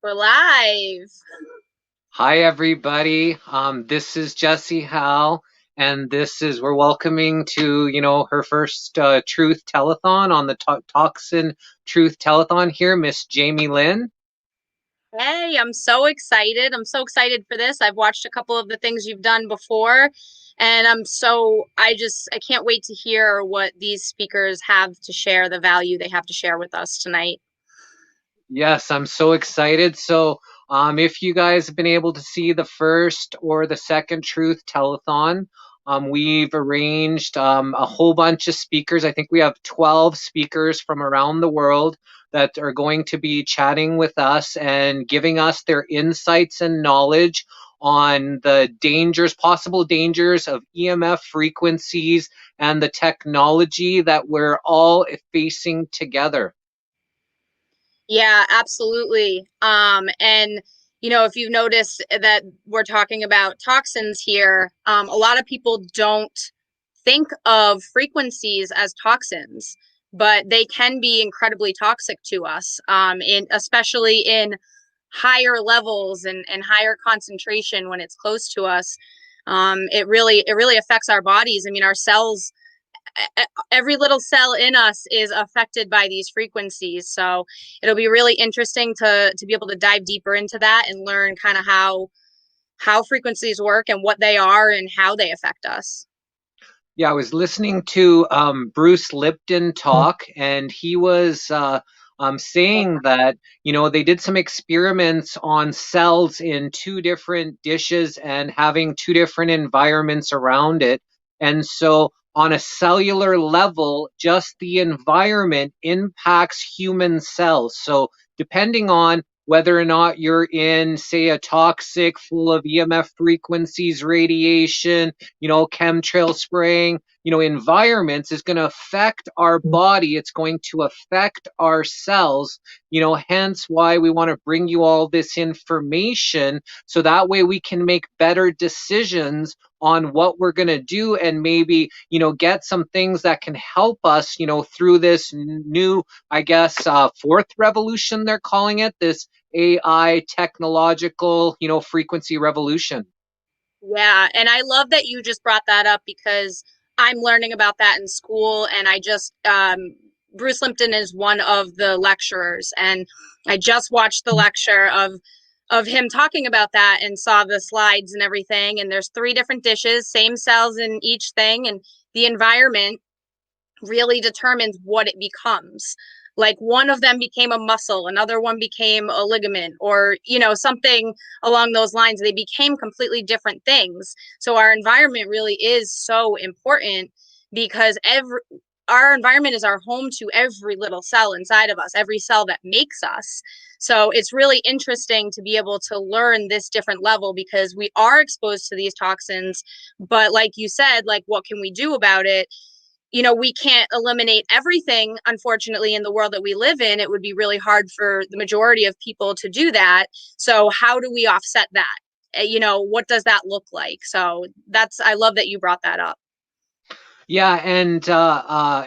We're live. Hi, everybody. This is Jesse Hal, and we're welcoming to, her first Truth Telethon on the Toxin Truth Telethon here, Miss Jamy Lyn. Hey, I'm so excited. I'm so excited for this. I've watched a couple of the things you've done before, and I can't wait to hear what these speakers have to share, the value they have to share with us tonight. Yes, I'm so excited. If you guys have been able to see the first or the second Truth Telethon, we've arranged a whole bunch of speakers. I think we have 12 speakers from around the world that are going to be chatting with us and giving us their insights and knowledge on the possible dangers of EMF frequencies and the technology that we're all facing together. Yeah, absolutely. And if you've noticed that we're talking about toxins here, a lot of people don't think of frequencies as toxins, but they can be incredibly toxic to us, especially in higher levels and higher concentration when it's close to us. It really affects our bodies. I mean, our cells, every little cell in us is affected by these frequencies. So it'll be really interesting to be able to dive deeper into that and learn kind of how frequencies work and what they are and how they affect us. Yeah, I was listening to Bruce Lipton talk, and he was saying that, they did some experiments on cells in two different dishes and having two different environments around it. And so, on a cellular level, just the environment impacts human cells. So, depending on whether or not you're in, say, a toxic, full of EMF frequencies, radiation, chemtrail spraying, environments is going to affect our body. It's going to affect our cells, hence why we want to bring you all this information so that way we can make better decisions on what we're going to do and maybe, get some things that can help us, through this new, I guess, fourth revolution, they're calling it, this AI technological, frequency revolution. Yeah, and I love that you just brought that up because I'm learning about that in school, and Bruce Limpton is one of the lecturers, and I just watched the lecture of him talking about that and saw the slides and everything. And there's three different dishes, same cells in each thing, and the environment really determines what it becomes. Like one of them became a muscle, another one became a ligament, or something along those lines. They became completely different things. So our environment really is so important because every our environment is our home to every little cell inside of us, every cell that makes us. So it's really interesting to be able to learn this different level because we are exposed to these toxins. But like you said, like what can we do about it? We can't eliminate everything, unfortunately, in the world that we live in. It would be really hard for the majority of people to do that. So, how do we offset that? What does that look like? So, I love that you brought that up. Yeah, and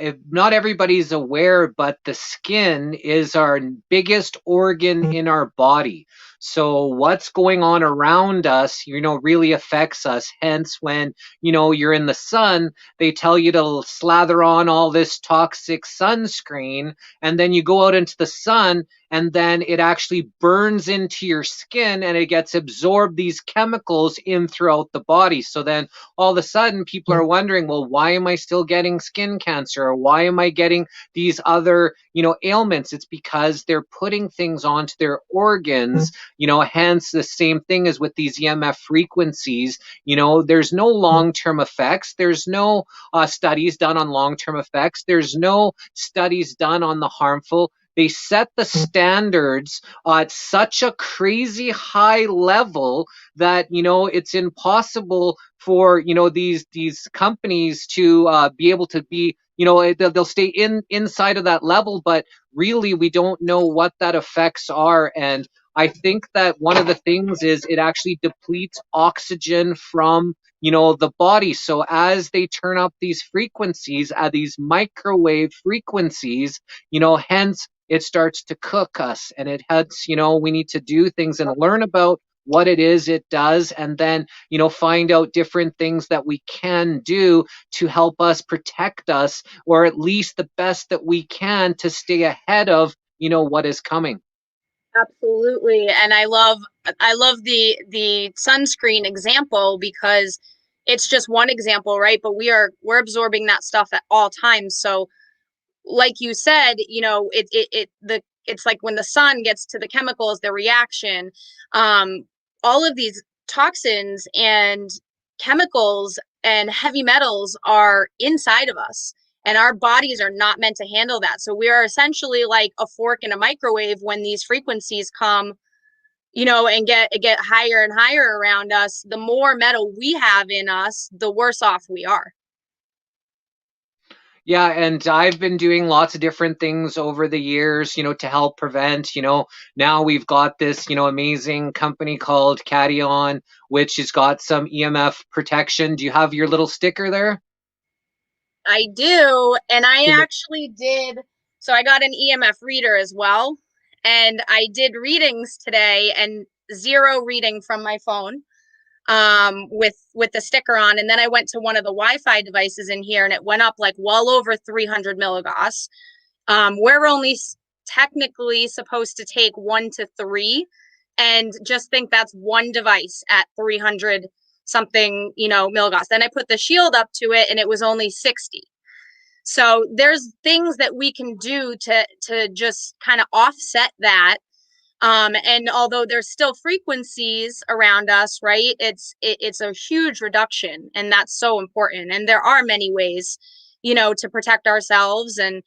if not everybody's aware, but the skin is our biggest organ in our body. So what's going on around us, really affects us. Hence, when, you're in the sun, they tell you to slather on all this toxic sunscreen, and then you go out into the sun, and then it actually burns into your skin and it gets absorbed these chemicals in throughout the body. So then all of a sudden people are wondering, well, why am I still getting skin cancer? Or why am I getting these other, ailments? It's because they're putting things onto their organs, hence the same thing as with these EMF frequencies. There's no long-term effects. There's no studies done on long-term effects. There's no studies done on the harmful. They set the standards at such a crazy high level that it's impossible for these companies to be able to be, they'll stay inside of that level, but really we don't know what that effects are. And I think that one of the things is it actually depletes oxygen from the body. So as they turn up these frequencies at these microwave frequencies, hence it starts to cook us, and it helps, we need to do things and learn about what it is it does, and then, find out different things that we can do to help us protect us, or at least the best that we can to stay ahead of, what is coming. Absolutely. And I love the sunscreen example because it's just one example, right? But we're absorbing that stuff at all times. So like you said, it's like when the sun gets to the chemicals, the reaction, all of these toxins and chemicals and heavy metals are inside of us. And our bodies are not meant to handle that. So we are essentially like a fork in a microwave when these frequencies come, and get higher and higher around us. The more metal we have in us, the worse off we are. Yeah, and I've been doing lots of different things over the years, to help prevent, now we've got this, amazing company called Cation, which has got some EMF protection. Do you have your little sticker there? I do. And I actually did. So I got an EMF reader as well. And I did readings today and zero reading from my phone with the sticker on. And then I went to one of the Wi-Fi devices in here and it went up like well over 300 milligauss. We're only technically supposed to take 1 to 3. And just think that's one device at 300 something, milligauss. Then I put the shield up to it and it was only 60. So there's things that we can do to just kind of offset that. And although there's still frequencies around us, right? It's a huge reduction, and that's so important. And there are many ways, to protect ourselves and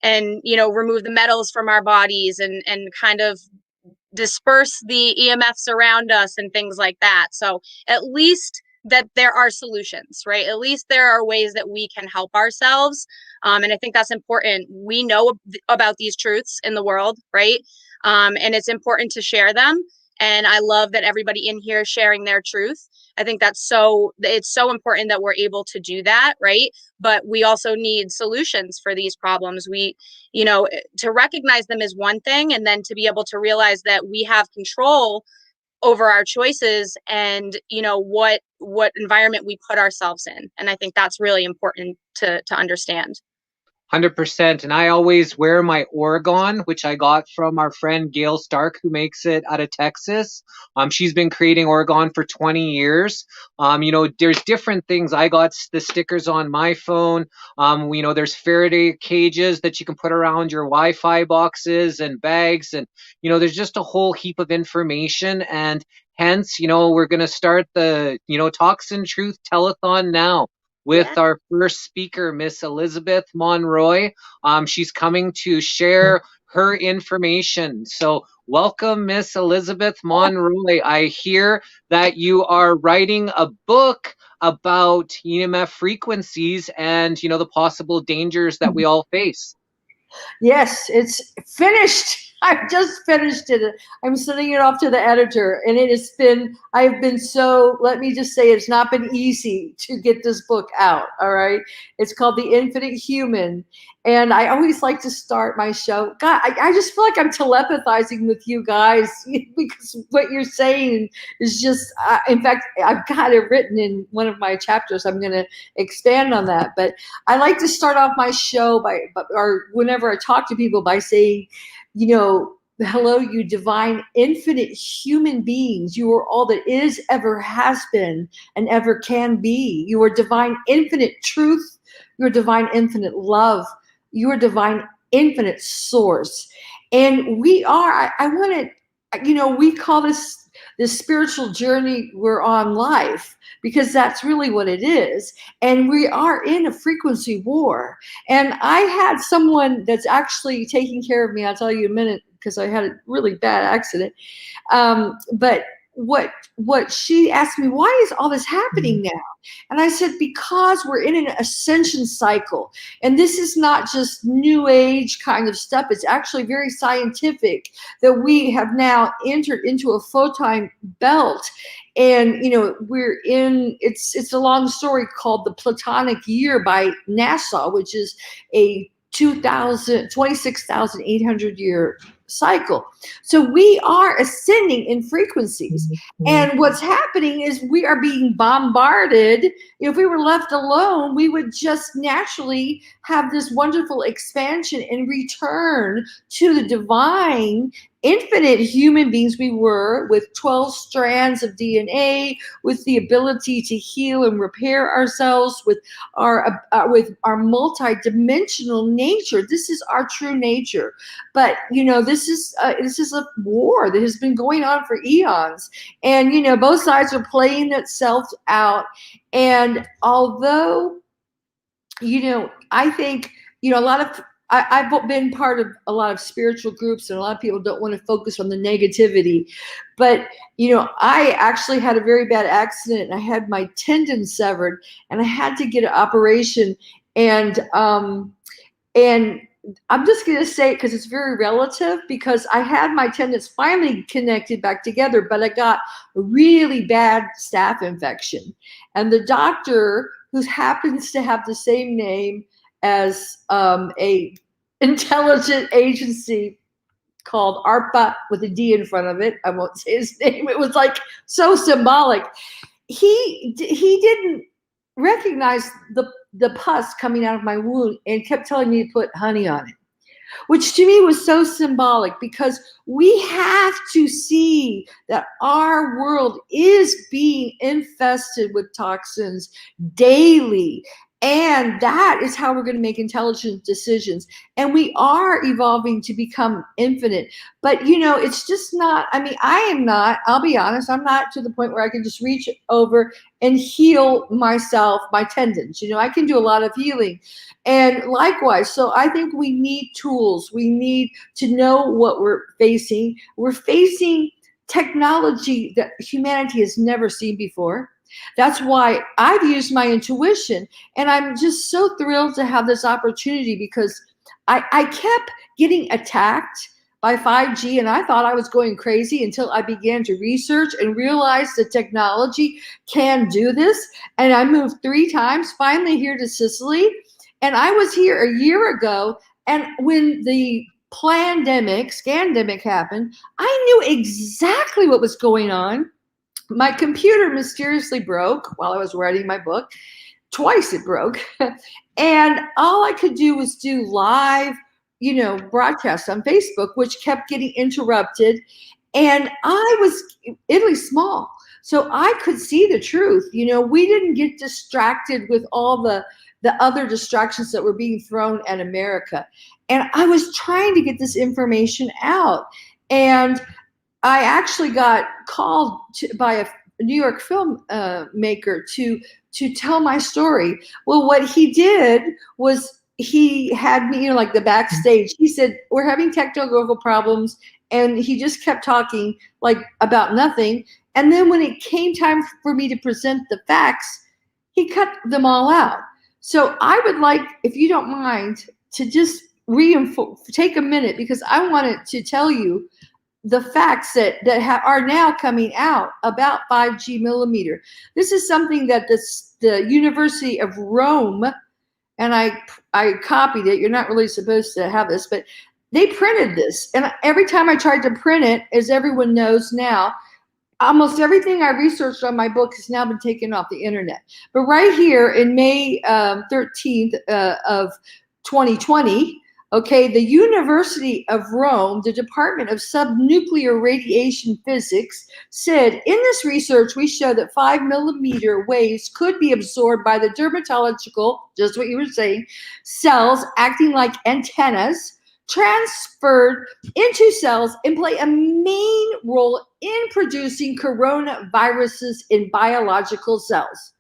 remove the metals from our bodies and kind of disperse the EMFs around us and things like that. So at least that there are solutions, right? At least there are ways that we can help ourselves. And I think that's important. We know about these truths in the world, right? And it's important to share them. And I love that everybody in here is sharing their truth. I think it's so important that we're able to do that, right? But we also need solutions for these problems. To recognize them is one thing, and then to be able to realize that we have control over our choices and what environment we put ourselves in. And I think that's really important to understand. 100%. And I always wear my Oregon, which I got from our friend Gail Stark, who makes it out of Texas. She's been creating Oregon for 20 years. There's different things. I got the stickers on my phone. There's Faraday cages that you can put around your Wi-Fi boxes and bags. And, there's just a whole heap of information. And hence, we're going to start the, Toxin Truth Telethon now with Yeah. our first speaker, Miss Elizabeth Monroy. She's coming to share her information. So welcome, Miss Elizabeth Monroy. I hear that you are writing a book about EMF frequencies and, the possible dangers that we all face. Yes, it's finished. I've just finished it. I'm sending it off to the editor, and I've been so, let me just say, it's not been easy to get this book out. All right. It's called The Infinite Human. And I always like to start my show. God, I just feel like I'm telepathizing with you guys because what you're saying is just, in fact, I've got it written in one of my chapters. I'm going to expand on that. But I like to start off my show or whenever I talk to people by saying, hello, you divine, infinite human beings. You are all that is, ever has been, and ever can be. You are divine, infinite truth. You are divine, infinite love. You are divine, infinite source. And we are, I want to, we call this spiritual journey we're on life, because that's really what it is. And we are in a frequency war. And I had someone that's actually taking care of me. I'll tell you in a minute, because I had a really bad accident. But what she asked me, why is all this happening now? And I said, because we're in an ascension cycle. And this is not just new age kind of stuff. It's actually very scientific that we have now entered into a photon belt. And, we're in, it's a long story called the Platonic Year by NASA, which is a 26,800 year cycle. So we are ascending in frequencies. And what's happening is we are being bombarded. If we were left alone, we would just naturally have this wonderful expansion and return to the divine, infinite human beings we were, with 12 strands of DNA, with the ability to heal and repair ourselves, with our multi-dimensional nature. This is our true nature. But this is a war that has been going on for eons, and both sides are playing itself out. And although I think a lot of I've been part of a lot of spiritual groups, and a lot of people don't want to focus on the negativity. But, I actually had a very bad accident, and I had my tendon severed, and I had to get an operation. And I'm just going to say it because it's very relative, because I had my tendons finally connected back together, but I got a really bad staph infection. And the doctor, who happens to have the same name as a intelligence agency called ARPA with a D in front of it, I won't say his name, it was like so symbolic. He didn't recognize the pus coming out of my wound and kept telling me to put honey on it, which to me was so symbolic, because we have to see that our world is being infested with toxins daily. And that is how we're going to make intelligent decisions. And we are evolving to become infinite. But, it's just not, I'll be honest, I'm not to the point where I can just reach over and heal myself, my tendons. I can do a lot of healing. And likewise, so I think we need tools. We need to know what we're facing. We're facing technology that humanity has never seen before. That's why I've used my intuition, and I'm just so thrilled to have this opportunity, because I kept getting attacked by 5G, and I thought I was going crazy until I began to research and realize the technology can do this. And I moved 3 times, finally here to Sicily, and I was here a year ago. And when the scandemic happened, I knew exactly what was going on. My computer mysteriously broke while I was writing my book. Twice it broke. And all I could do was do live, broadcasts on Facebook, which kept getting interrupted. And I was Italy small, so I could see the truth. We didn't get distracted with all the other distractions that were being thrown at America. And I was trying to get this information out. And I actually got called by a New York film maker to tell my story. Well, what he did was he had me, like the backstage. He said, we're having technical problems. And he just kept talking like about nothing. And then when it came time for me to present the facts, he cut them all out. So I would like, if you don't mind, to just take a minute, because I wanted to tell you the facts that are now coming out about 5G millimeter. This is something that the University of Rome, and I copied it. You're not really supposed to have this, but they printed this. And every time I tried to print it, as everyone knows now, almost everything I researched on my book has now been taken off the internet. But right here in May 13th of 2020, okay, the University of Rome, the Department of Subnuclear Radiation Physics, said, in this research, we show that 5 millimeter waves could be absorbed by the dermatological, just what you were saying, cells acting like antennas, transferred into cells, and play a main role in producing coronaviruses in biological cells.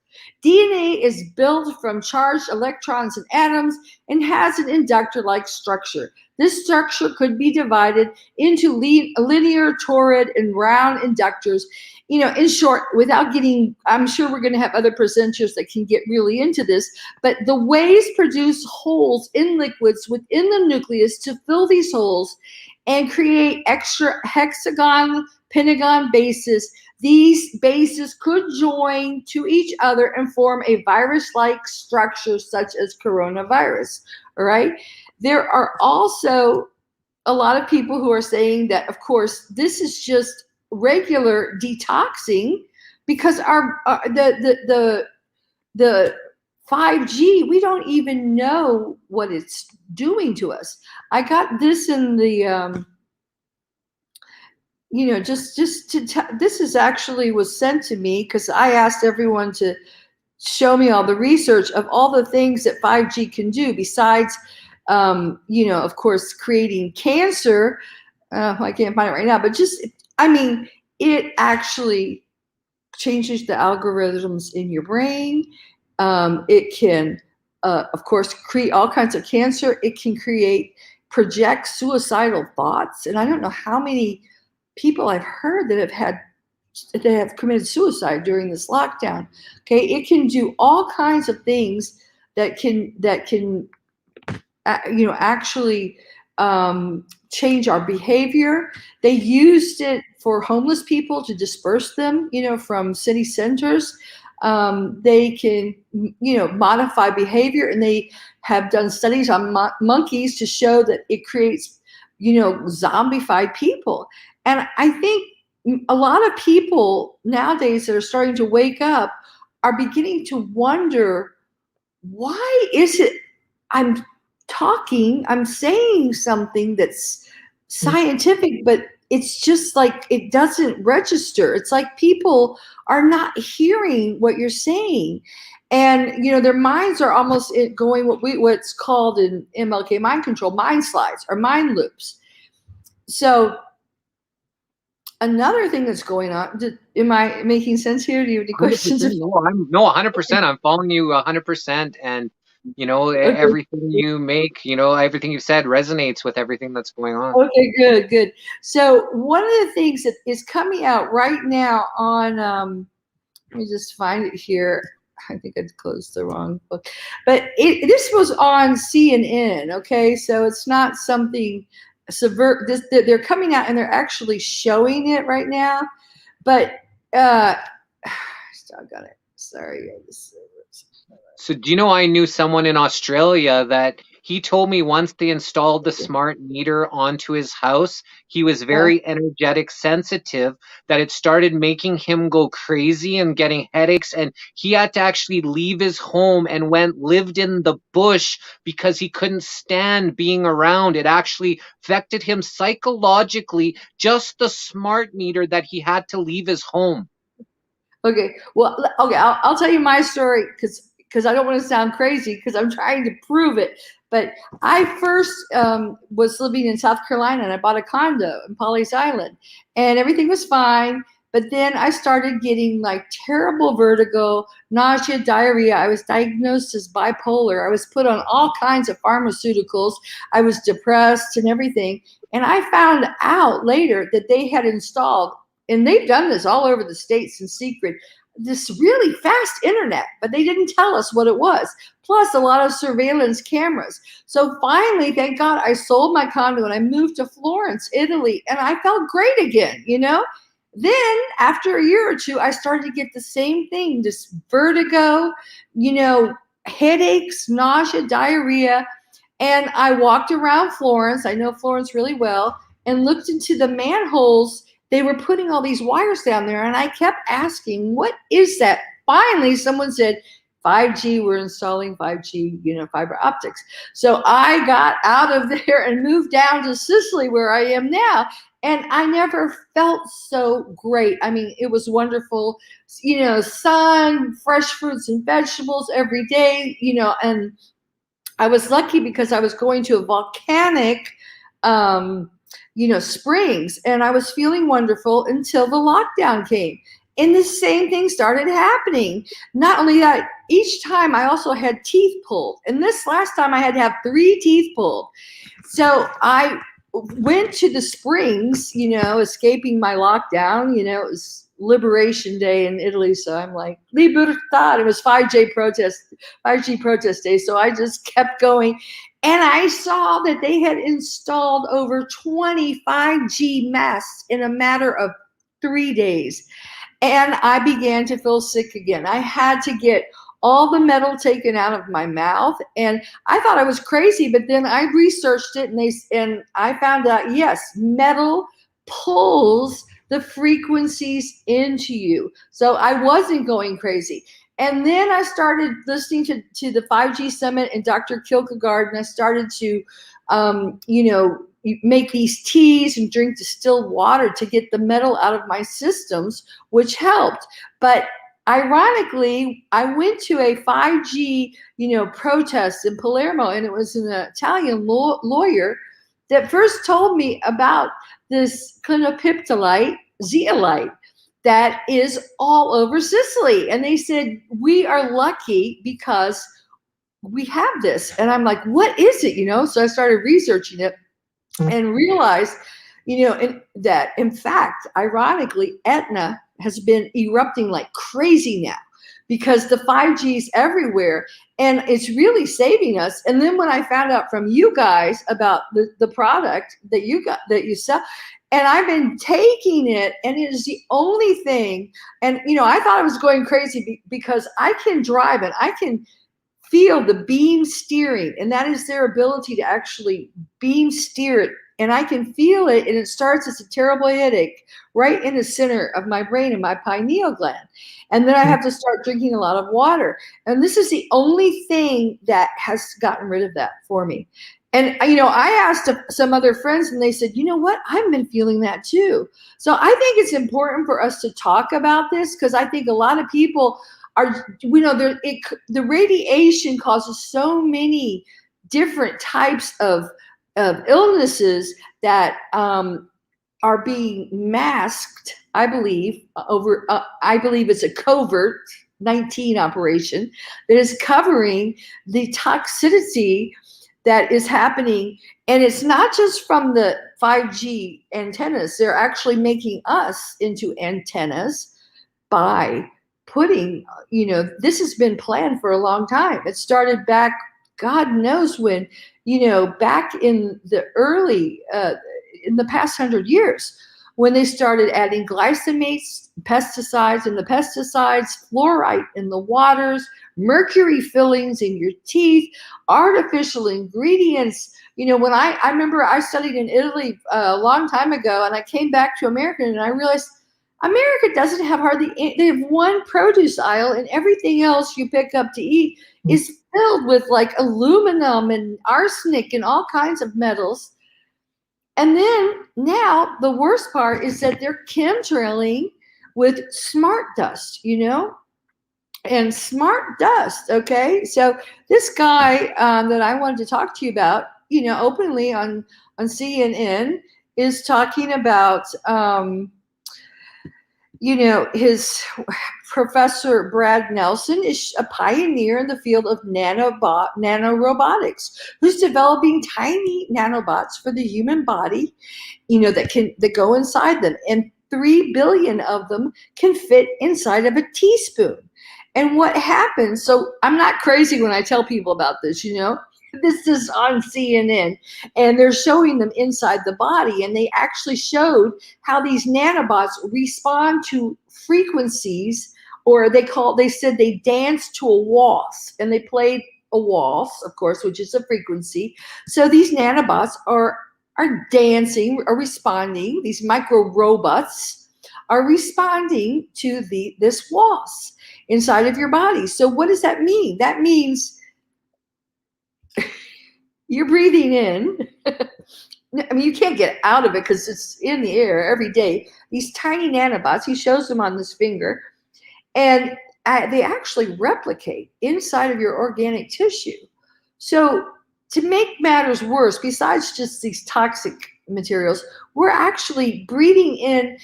DNA is built from charged electrons and atoms and has an inductor-like structure. This structure could be divided into linear, toroid, and round inductors. In short, without getting, I'm sure we're going to have other presenters that can get really into this, but the waves produce holes in liquids within the nucleus to fill these holes and create extra hexagon, pentagon bases. These bases could join to each other and form a virus-like structure such as coronavirus, all right? There are also a lot of people who are saying that, of course, this is just regular detoxing because the 5G, we don't even know what it's doing to us. I got this in the this is actually was sent to me because I asked everyone to show me all the research of all the things that 5G can do besides, of course, creating cancer. I can't find it right now, but it actually changes the algorithms in your brain. It can, of course, create all kinds of cancer. It can project suicidal thoughts. And I don't know how many people I've heard that have committed suicide during this lockdown. Okay, it can do all kinds of things that can actually change our behavior. They used it for homeless people to disperse them, from city centers. They can, modify behavior, and they have done studies on monkeys to show that it creates, zombified people. And I think a lot of people nowadays that are starting to wake up are beginning to wonder, why is it I'm saying something that's scientific, but it's just like it doesn't register. It's like people are not hearing what you're saying. And, their minds are almost going what's called in MLK mind control, mind slides or mind loops. So another thing that's going on, am I making sense here? Do you have any questions? No, 100%. I'm following you 100%. And, Okay. everything you make, everything you said resonates with everything that's going on. Okay, good. So one of the things that is coming out right now on, let me just find it here. I think I closed the wrong book, but this was on CNN. Okay, so it's not something subvert. They're coming out and they're actually showing it right now. But I got it. Sorry. So do you know, I knew someone in Australia that he told me once they installed the smart meter onto his house, he was very energetic sensitive, that it started making him go crazy and getting headaches. And he had to actually leave his home and lived in the bush because he couldn't stand being around. It actually affected him psychologically, just the smart meter, that he had to leave his home. Okay. Well, okay. I'll tell you my story because I don't want to sound crazy because I'm trying to prove it. But I first was living in South Carolina, and I bought a condo in Pawleys Island, and everything was fine. But then I started getting like terrible vertigo, nausea, diarrhea. I was diagnosed as bipolar. I was put on all kinds of pharmaceuticals. I was depressed and everything. And I found out later that they had installed, and they've done this all over the States in secret, this really fast internet, but they didn't tell us what it was. Plus a lot of surveillance cameras. So finally, thank God, I sold my condo and I moved to Florence, Italy, and I felt great again, Then after a year or two, I started to get the same thing, this vertigo, headaches, nausea, diarrhea. And I walked around Florence, I know Florence really well, and looked into the manholes. They were putting all these wires down there, and I kept asking, what is that? Finally, someone said, 5G, we're installing 5G, fiber optics. So I got out of there and moved down to Sicily, where I am now, and I never felt so great. I mean, it was wonderful, sun, fresh fruits and vegetables every day, and I was lucky because I was going to a volcanic springs, and I was feeling wonderful until the lockdown came. And the same thing started happening. Not only that, each time I also had teeth pulled. And this last time I had to have 3 teeth pulled. So I went to the springs, escaping my lockdown. It was Liberation Day in Italy. So I'm like, Libertad. It was 5G protest day. So I just kept going. And I saw that they had installed over 20 5G masts in a matter of 3 days. And I began to feel sick again. I had to get all the metal taken out of my mouth. And I thought I was crazy, but then I researched it and I found out, yes, metal pulls the frequencies into you. So I wasn't going crazy. And then I started listening to the 5G Summit and Dr. Kierkegaard, and I started to, make these teas and drink distilled water to get the metal out of my systems, which helped. But ironically, I went to a 5G, protest in Palermo, and it was an Italian lawyer that first told me about this clinopiptolite, zeolite, that is all over Sicily. And they said, we are lucky because we have this. And I'm like, what is it? So I started researching it and realized, that in fact, ironically, Etna has been erupting like crazy now because the 5G is everywhere and it's really saving us. And then when I found out from you guys about the product that you sell, and I've been taking it, and it is the only thing. And, I thought I was going crazy because I can drive and I can feel the beam steering, and that is their ability to actually beam steer it. And I can feel it, and it starts as a terrible headache right in the center of my brain and my pineal gland. And then I have to start drinking a lot of water. And this is the only thing that has gotten rid of that for me. And, I asked some other friends, and they said, you know what? I've been feeling that too. So I think it's important for us to talk about this because I think a lot of people are, the radiation causes so many different types of illnesses that are being masked, I believe, I believe it's a covert 19 operation that is covering the toxicity that is happening. And it's not just from the 5G antennas. They're actually making us into antennas by putting, this has been planned for a long time. It started back, God knows when, back in the early, in the past 100 years, when they started adding glycemates, pesticides in the pesticides, fluoride in the waters, mercury fillings in your teeth, artificial ingredients. When I remember I studied in Italy a long time ago, and I came back to America, and I realized America doesn't have they have one produce aisle, and everything else you pick up to eat is filled with like aluminum and arsenic and all kinds of metals. And then now the worst part is that they're chemtrailing with smart dust, and smart dust. Okay. So this guy that I wanted to talk to you about, openly on CNN is talking about, his Professor Brad Nelson is a pioneer in the field of nanorobotics, who's developing tiny nanobots for the human body, that go inside them. And 3 billion of them can fit inside of a teaspoon. And what happens, so I'm not crazy when I tell people about this, this is on CNN, and they're showing them inside the body, and they actually showed how these nanobots respond to frequencies, or they said they danced to a waltz, and they played a waltz, of course, which is a frequency. So these nanobots are dancing, are responding. These micro robots are responding to this waltz inside of your body. So what does that mean? That means you're breathing in. I mean, you can't get out of it because it's in the air every day. These tiny nanobots, he shows them on this finger, and they actually replicate inside of your organic tissue. So to make matters worse, besides just these toxic materials, we're actually breathing in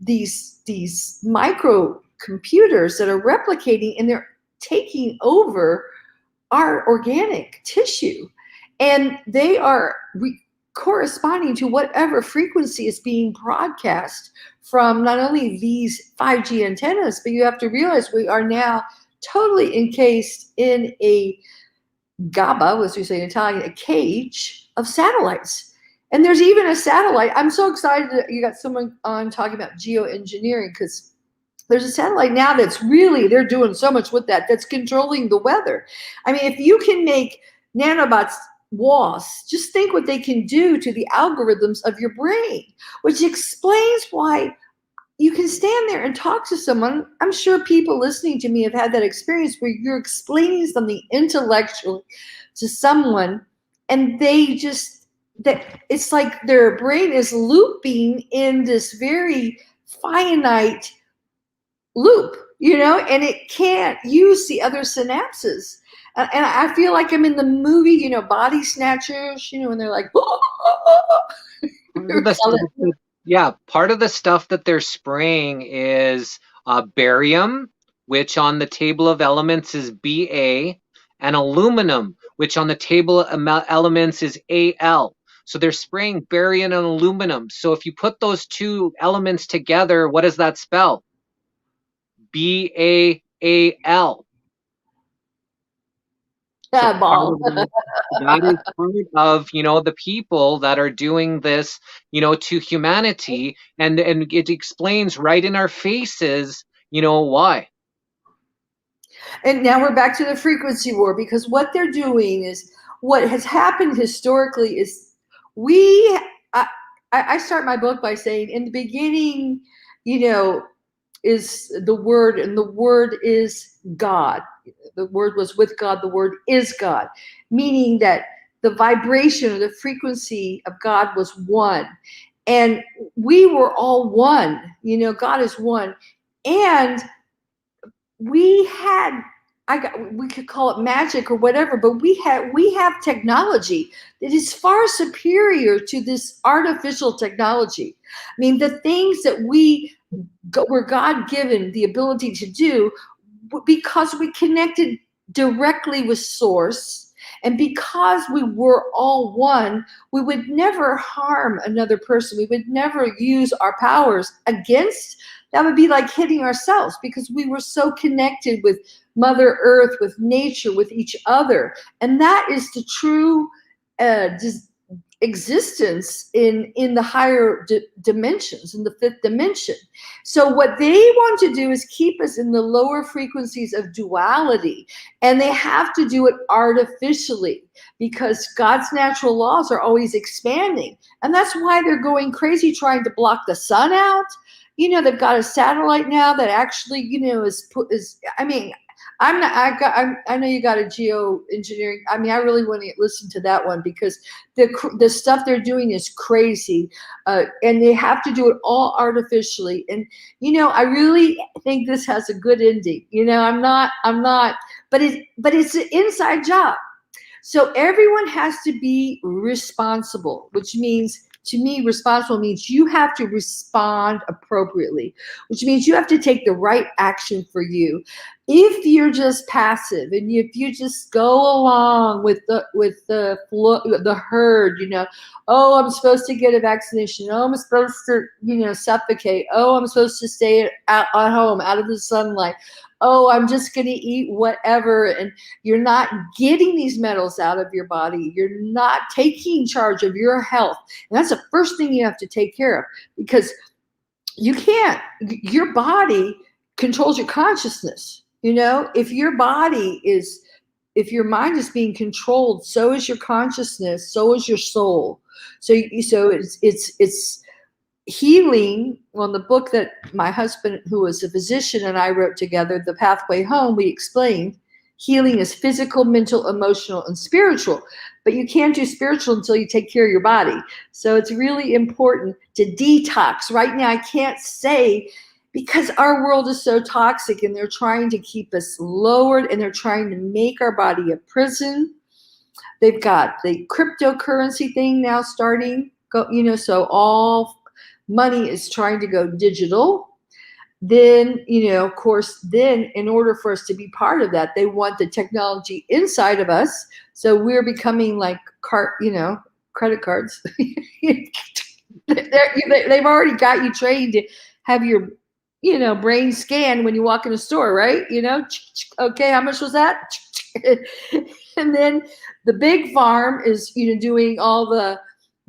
these micro computers that are replicating, and they're taking over our organic tissue. And they are corresponding to whatever frequency is being broadcast from not only these 5G antennas, but you have to realize we are now totally encased in a gabba, as we say in Italian, a cage of satellites. And there's even a satellite. I'm so excited that you got someone on talking about geoengineering, because There's a satellite now that's really, they're doing so much with that, that's controlling the weather. I mean, if you can make nanobots walls, just think what they can do to the algorithms of your brain, which explains why you can stand there and talk to someone. I'm sure people listening to me have had that experience where you're explaining something intellectually to someone and they just, that it's like their brain is looping in this very finite loop, and it can't use the other synapses. And I feel like I'm in the movie, Body Snatchers, and they're like, Yeah, part of the stuff that they're spraying is barium, which on the table of elements is Ba, and aluminum, which on the table of elements is Al. So they're spraying barium and aluminum. So if you put those two elements together, what does that spell? Baal. So yeah, ball. that is part of, the people that are doing this, to humanity, and it explains right in our faces, why. And now we're back to the frequency war, because what they're doing is, what has happened historically is I start my book by saying, in the beginning, is the word, and the word is God. The word was with God, the word is God, meaning that the vibration or the frequency of God was one. And we were all one, God is one. And we had, we could call it magic or whatever, but we have technology that is far superior to this artificial technology. I mean, the things that were God given the ability to do, because we connected directly with source, and because we were all one, we would never harm another person. We would never use our powers against. That would be like hitting ourselves, because we were so connected with Mother Earth, with nature, with each other. And that is the true existence in the higher dimensions, in the fifth dimension. So what they want to do is keep us in the lower frequencies of duality, and they have to do it artificially, because God's natural laws are always expanding. And that's why they're going crazy trying to block the sun out. They've got a satellite now that actually, is I mean, I know you got a geoengineering. I mean, I really want to listen to that one, because the stuff they're doing is crazy, and they have to do it all artificially. And I really think this has a good ending. I'm not, but it's an inside job. So everyone has to be responsible, which means, to me, responsible means you have to respond appropriately, which means you have to take the right action for you. If you're just passive, and if you just go along with the herd, oh, I'm supposed to get a vaccination. Oh, I'm supposed to, suffocate. Oh, I'm supposed to stay at home, out of the sunlight. Oh, I'm just going to eat whatever. And you're not getting these metals out of your body. You're not taking charge of your health. And that's the first thing you have to take care of, because you can't, your body controls your consciousness. If your mind is being controlled, so is your consciousness, so is your soul. So it's healing. On the book that my husband, who was a physician, and I wrote together, The Pathway Home, we explained healing is physical, mental, emotional, and spiritual. But you can't do spiritual until you take care of your body. So it's really important to detox. Right now, I can't say, because our world is so toxic, and they're trying to keep us lowered, and they're trying to make our body a prison. They've got the cryptocurrency thing now starting, so all money is trying to go digital. Then, of course, then in order for us to be part of that, they want the technology inside of us. So we're becoming like credit cards. They've already got you trained to have your, brain scanned when you walk in a store, right? Okay, how much was that? And then the big farm is, doing all the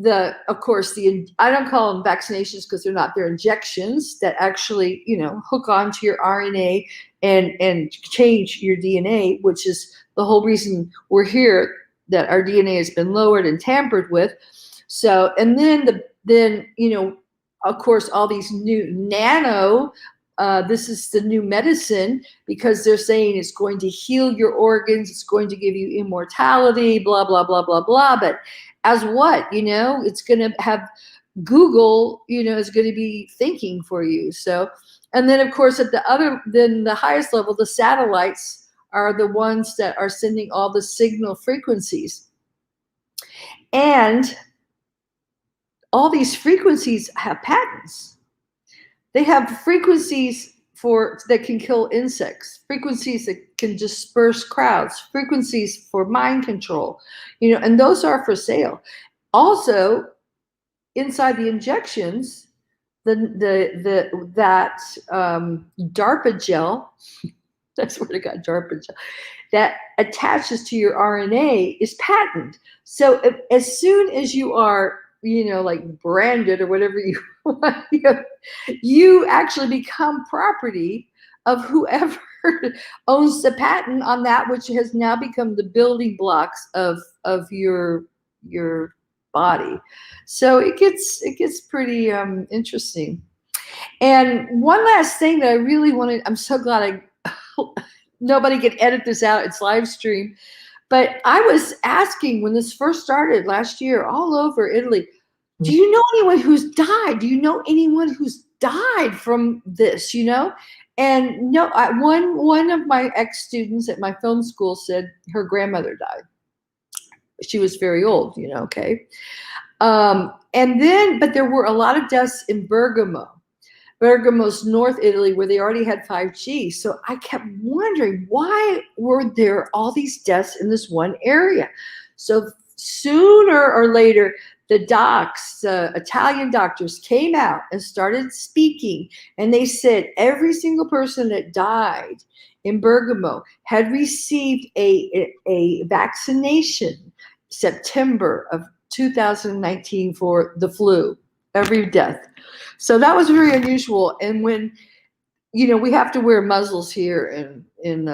of course, I don't call them vaccinations because they're not, they're injections that actually, hook onto your RNA and change your DNA, which is the whole reason we're here, that our DNA has been lowered and tampered with. So, and then, of course, all these new nano, this is the new medicine, because they're saying it's going to heal your organs, it's going to give you immortality, blah, blah, blah, blah, blah. But as what? It's going to have Google, is going to be thinking for you. So, and then of course then the highest level, the satellites are the ones that are sending all the signal frequencies. And all these frequencies have patents. They have frequencies that can kill insects, frequencies that can disperse crowds, frequencies for mind control, and those are for sale. Also, inside the injections, that DARPA gel, that's where it got DARPA gel, that attaches to your RNA is patented. So as soon as you are, like branded or whatever you want, you actually become property of whoever owns the patent on that, which has now become the building blocks of your body. So it gets pretty interesting. And one last thing that I really wanted, I'm so glad nobody can edit this out, it's live stream. But I was asking when this first started last year all over Italy, do you know anyone who's died? Do you know anyone who's died from this, And no, one of my ex-students at my film school said her grandmother died. She was very old, okay. But there were a lot of deaths in Bergamo's North Italy, where they already had 5G. So I kept wondering, why were there all these deaths in this one area? So sooner or later, the Italian doctors came out and started speaking. And they said every single person that died in Bergamo had received a vaccination September of 2019 for the flu, every death. So that was very unusual. And when, we have to wear muzzles here in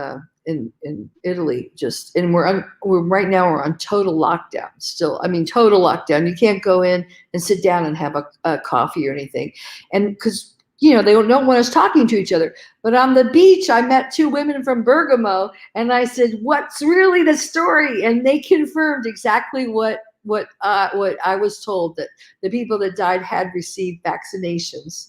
Italy, and right now we're on total lockdown still. I mean, total lockdown. You can't go in and sit down and have a coffee or anything. And because, they don't want us talking to each other. But on the beach, I met two women from Bergamo, and I said, what's really the story? And they confirmed exactly what I was told, that the people that died had received vaccinations.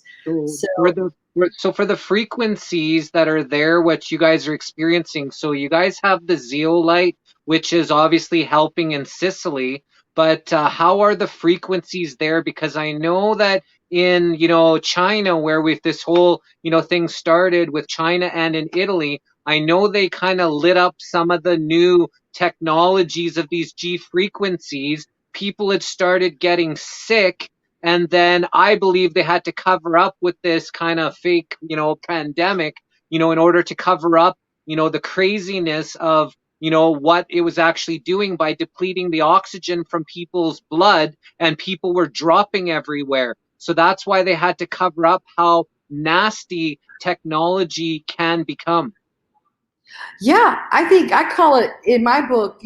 So for the frequencies that are there, what you guys are experiencing, so you guys have the zeolite, which is obviously helping in Sicily, but how are the frequencies there? Because I know that in, China, where this whole, thing started with China and in Italy, I know they kind of lit up some of the new technologies of these G frequencies. People had started getting sick. And then I believe they had to cover up with this kind of fake, pandemic, in order to cover up, the craziness of, what it was actually doing by depleting the oxygen from people's blood, and people were dropping everywhere. So that's why they had to cover up how nasty technology can become. Yeah, I think I call it in my book,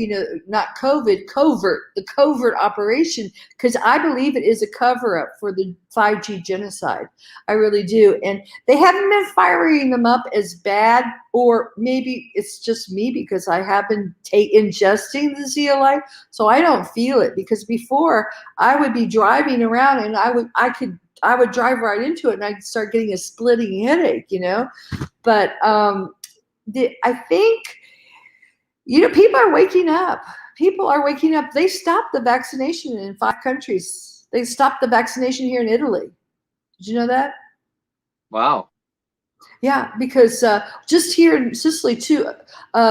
not COVID, covert, the covert operation, because I believe it is a cover up for the 5G genocide. I really do. And they haven't been firing them up as bad, or maybe it's just me because I have been ingesting the zeolite, so I don't feel it. Because before I would be driving around and I would drive right into it and I'd start getting a splitting headache, But I think, people are waking up. People are waking up. They stopped the vaccination in 5 countries. They stopped the vaccination here in Italy. Did you know that? Wow. Yeah, because just here in Sicily too,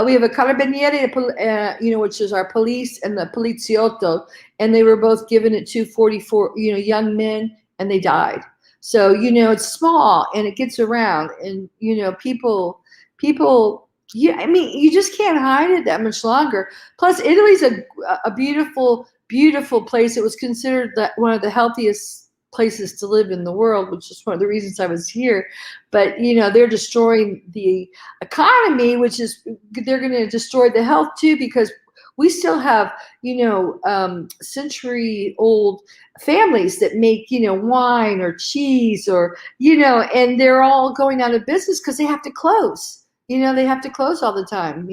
we have a carabinieri, which is our police, and the poliziotto, and they were both given it to 44, young men, and they died. So, it's small and it gets around, and, people, yeah, I mean, you just can't hide it that much longer. Plus, Italy's a beautiful beautiful place. It was considered one of the healthiest places to live in the world, which is one of the reasons I was here. But they're destroying the economy, which is they're going to destroy the health too, because we still have century-old families that make wine or cheese or and they're all going out of business because they have to close. They have to close all the time.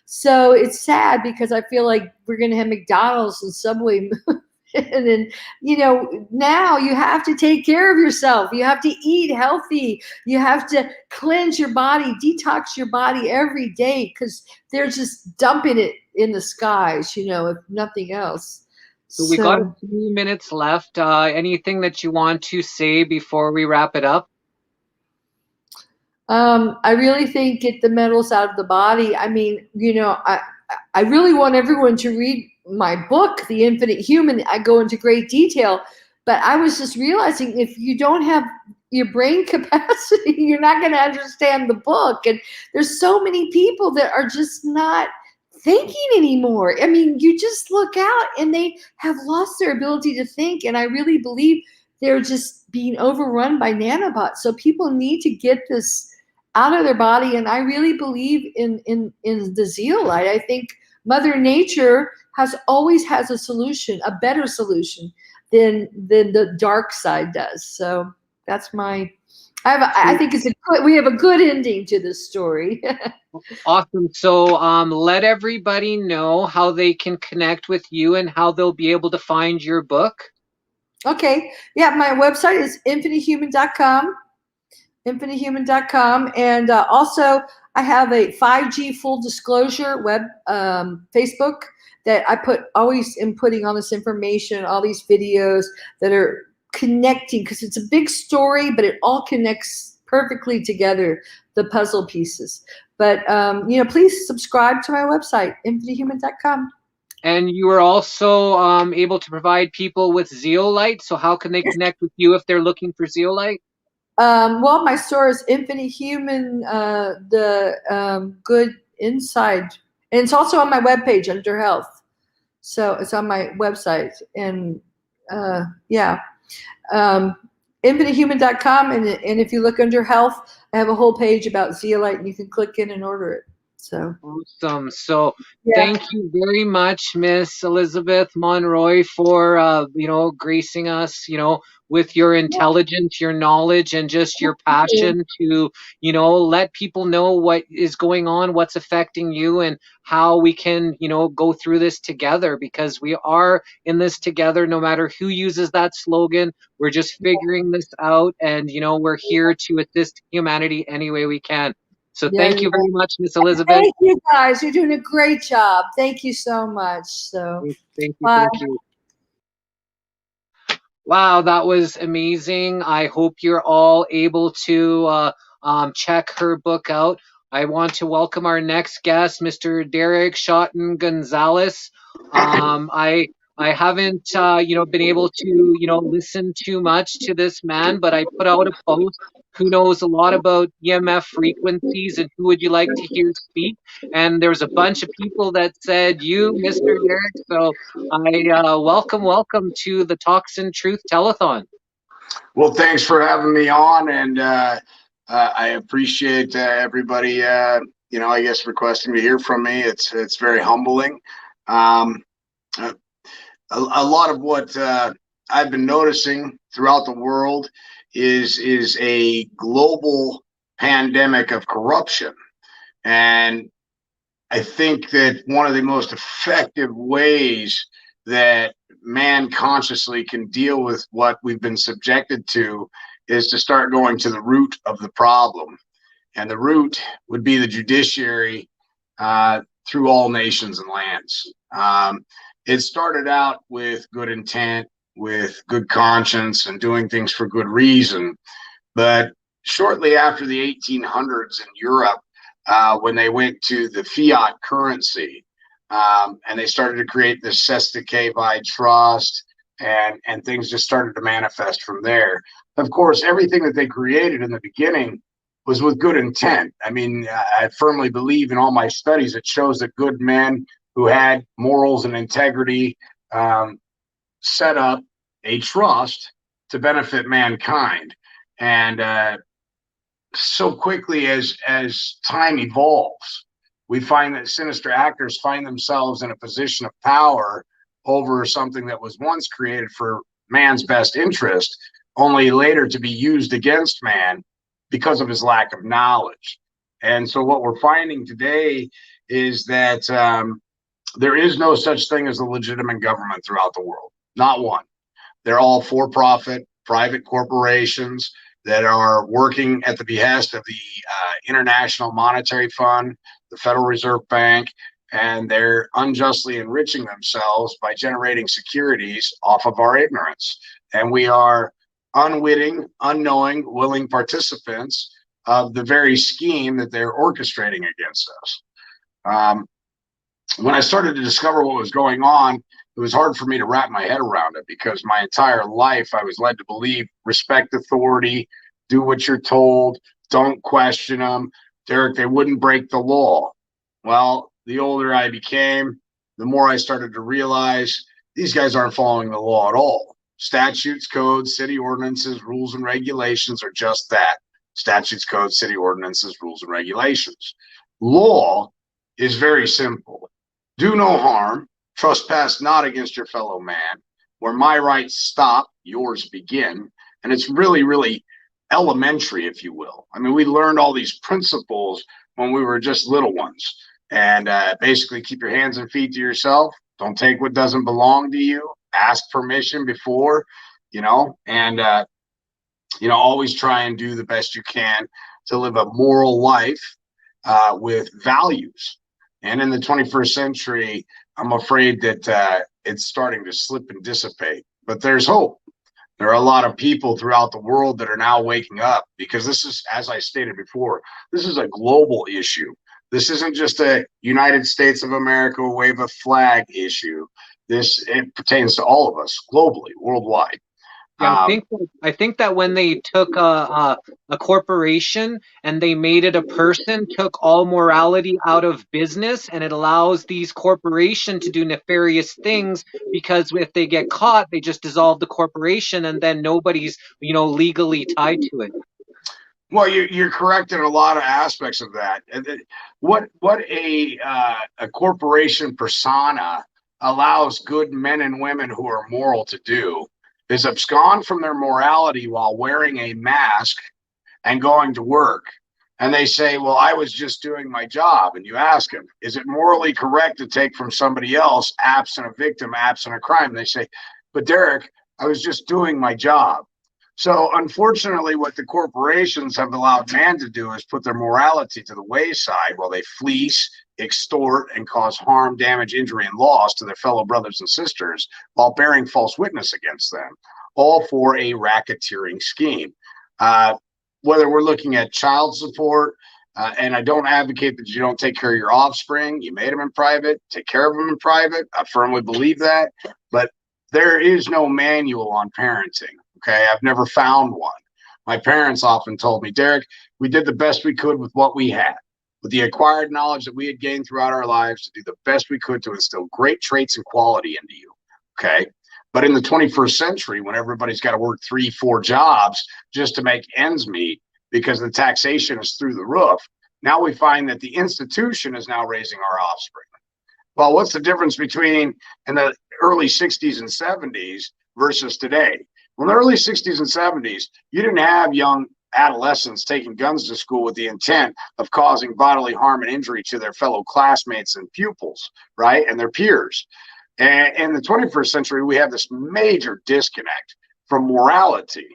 So it's sad because I feel like we're going to have McDonald's and Subway. And then, now you have to take care of yourself. You have to eat healthy. You have to cleanse your body, detox your body every day, because they're just dumping it in the skies, if nothing else. So we got a few minutes left. Anything that you want to say before we wrap it up? I really think get the metals out of the body. I mean, I really want everyone to read my book, The Infinite Human. I go into great detail, but I was just realizing if you don't have your brain capacity, you're not going to understand the book. And there's so many people that are just not thinking anymore. I mean, you just look out and they have lost their ability to think. And I really believe they're just being overrun by nanobots. So people need to get this out of their body. And I really believe in the zeolite. I think Mother Nature always has a solution, a better solution than the dark side does. So that's I think we have a good ending to this story. Awesome. So let everybody know how they can connect with you and how they'll be able to find your book. Okay. Yeah, my website is infinitehuman.com. infinitehuman.com. And also I have a 5G full disclosure web Facebook that I always am putting all this information, all these videos that are connecting, because it's a big story, but it all connects perfectly together, the puzzle pieces. But please subscribe to my website, infinitehuman.com. And you are also able to provide people with zeolite. So how can they connect with you if they're looking for zeolite? Well, my store is Infinite Human, the Good Inside. And it's also on my webpage under health. So it's on my website. And infinitehuman.com. And if you look under health, I have a whole page about zeolite and you can click in and order it. So awesome. So thank you very much, Miss Elizabeth Monroy, for gracing us, with your intelligence, your knowledge, and just your passion to, let people know what is going on, what's affecting you, and how we can, go through this together, because we are in this together, no matter who uses that slogan. We're just figuring this out, and, we're here to assist humanity any way we can. So thank you very much, Miss Elizabeth. Thank you, guys. You're doing a great job. Thank you so much. So thank you. Thank you. Wow, that was amazing. I hope you're all able to check her book out. I want to welcome our next guest, Mr. Derek Schotten Gonzalez. I haven't, been able to, listen too much to this man, but I put out a post who knows a lot about EMF frequencies and who would you like to hear speak. And there was a bunch of people that said you, Mr. Derek. So I welcome to the Toxin Truth Telethon. Well, thanks for having me on, and I appreciate everybody, I guess, requesting to hear from me. It's very humbling. A lot of what I've been noticing throughout the world is a global pandemic of corruption. And I think that one of the most effective ways that man consciously can deal with what we've been subjected to is to start going to the root of the problem. And the root would be the judiciary through all nations and lands. It started out with good intent, with good conscience, and doing things for good reason. But shortly after the 1800s in Europe, when they went to the fiat currency, and they started to create the Sestakevai trust, and things just started to manifest from there. Of course, everything that they created in the beginning was with good intent. I mean, I firmly believe in all my studies, it shows that good men who had morals and integrity set up a trust to benefit mankind. And so quickly as time evolves, we find that sinister actors find themselves in a position of power over something that was once created for man's best interest, only later to be used against man because of his lack of knowledge. And so what we're finding today is that there is no such thing as a legitimate government throughout the world. Not one. They're all for-profit, private corporations that are working at the behest of the International Monetary Fund, the Federal Reserve Bank, and they're unjustly enriching themselves by generating securities off of our ignorance. And we are unwitting, unknowing, willing participants of the very scheme that they're orchestrating against us. When I started to discover what was going on, it was hard for me to wrap my head around it, because my entire life I was led to believe respect authority, do what you're told, don't question them. Derek, they wouldn't break the law. Well, the older I became, the more I started to realize these guys aren't following the law at all. Statutes, codes, city ordinances, rules, and regulations are just that. Statutes, codes, city ordinances, rules, and regulations. Law is very simple. Do no harm, trespass not against your fellow man. Where my rights stop, yours begin. And it's really, really elementary, if you will. I mean, we learned all these principles when we were just little ones. And basically, keep your hands and feet to yourself. Don't take what doesn't belong to you. Ask permission before, and always try and do the best you can to live a moral life with values. And in the 21st century, I'm afraid that it's starting to slip and dissipate. But there's hope. There are a lot of people throughout the world that are now waking up, because this is, as I stated before, this is a global issue. This isn't just a United States of America wave a flag issue. It pertains to all of us globally, worldwide. Yeah, I think that when they took a corporation and they made it a person, took all morality out of business, and it allows these corporations to do nefarious things, because if they get caught, they just dissolve the corporation, and then nobody's legally tied to it. Well, you're correct in a lot of aspects of that. What a corporation persona allows good men and women who are moral to do is abscond from their morality while wearing a mask and going to work. And they say, well, I was just doing my job. And you ask them, is it morally correct to take from somebody else, absent a victim, absent a crime? And they say, but Derek, I was just doing my job. So unfortunately, what the corporations have allowed man to do is put their morality to the wayside while they fleece, extort, and cause harm, damage, injury, and loss to their fellow brothers and sisters while bearing false witness against them, all for a racketeering scheme. Whether we're looking at child support, and I don't advocate that you don't take care of your offspring. You made them in private, take care of them in private. I firmly believe that. But there is no manual on parenting. Okay, I've never found one. My parents often told me, Derek, we did the best we could with what we had, with the acquired knowledge that we had gained throughout our lives, to do the best we could to instill great traits and quality into you. Okay, but in the 21st century, when everybody's got to work 3-4 jobs just to make ends meet because the taxation is through the roof, now we find that the institution is now raising our offspring. Well, what's the difference between in the early 60s and 70s versus today? Well, in the early 60s and 70s, you didn't have young adolescents taking guns to school with the intent of causing bodily harm and injury to their fellow classmates and pupils, right, and their peers. And in the 21st century, we have this major disconnect from morality.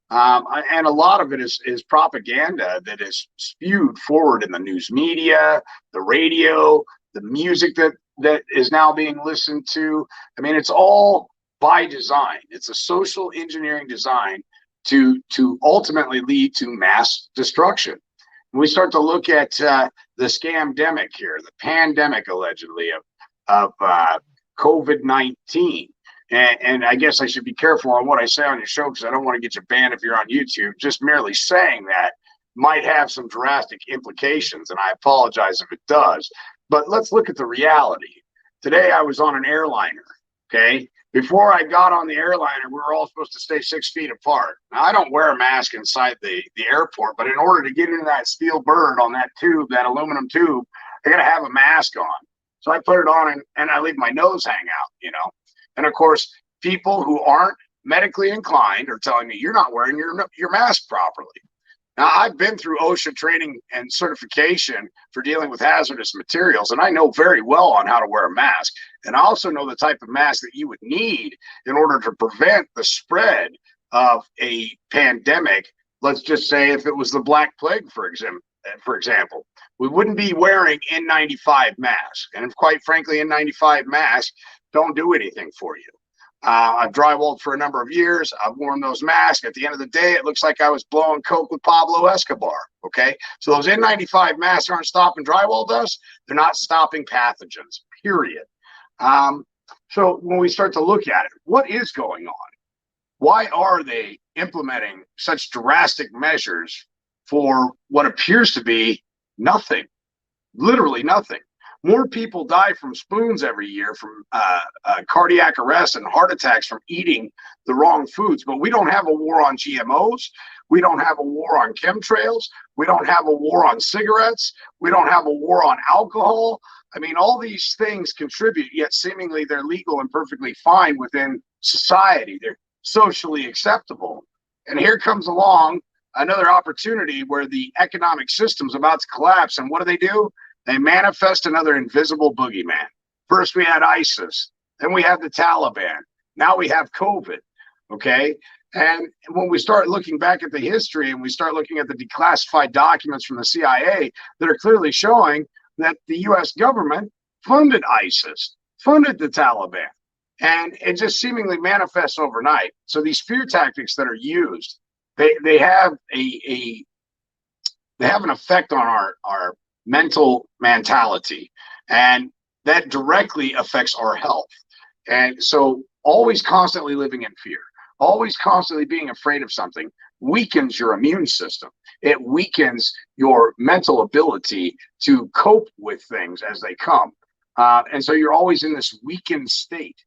And a lot of it is propaganda that is spewed forward in the news media, the radio, the music that is now being listened to. I mean, it's all by design. It's a social engineering design to ultimately lead to mass destruction. We start to look at the scamdemic here, the pandemic allegedly of COVID-19. And I guess I should be careful on what I say on your show, because I don't want to get you banned if you're on YouTube. Just merely saying that might have some drastic implications, and I apologize if it does. But let's look at the reality. Today I was on an airliner, Okay. Before I got on the airliner, we were all supposed to stay 6 feet apart. Now, I don't wear a mask inside the airport, but in order to get into that steel bird on that tube, that aluminum tube, I got to have a mask on. So I put it on and I leave my nose hang out, you know. And of course, people who aren't medically inclined are telling me you're not wearing your mask properly. Now, I've been through OSHA training and certification for dealing with hazardous materials, and I know very well on how to wear a mask. And I also know the type of mask that you would need in order to prevent the spread of a pandemic. Let's just say if it was the Black Plague, for example, we wouldn't be wearing N95 masks. And quite frankly, N95 masks don't do anything for you. I've drywalled for a number of years. I've worn those masks. At the end of the day, it looks like I was blowing coke with Pablo Escobar. Okay. So those N95 masks aren't stopping drywall dust. They're not stopping pathogens, period. So when we start to look at it, what is going on? Why are they implementing such drastic measures for what appears to be nothing? Literally nothing. More people die from spoons every year, from cardiac arrest and heart attacks from eating the wrong foods. But we don't have a war on GMOs. We don't have a war on chemtrails. We don't have a war on cigarettes. We don't have a war on alcohol. I mean, all these things contribute, yet seemingly they're legal and perfectly fine within society. They're socially acceptable. And here comes along another opportunity where the economic system's about to collapse. And what do? They manifest another invisible boogeyman. First, we had ISIS. Then we had the Taliban. Now we have COVID. Okay. And when we start looking back at the history and we start looking at the declassified documents from the CIA that are clearly showing that the US government funded ISIS, funded the Taliban, and it just seemingly manifests overnight. So these fear tactics that are used, they have they have an effect on our mental mentality, and that directly affects our health. And so always constantly living in fear, always constantly being afraid of something weakens your immune system. It weakens your mental ability to cope with things as they come. And so you're always in this weakened state.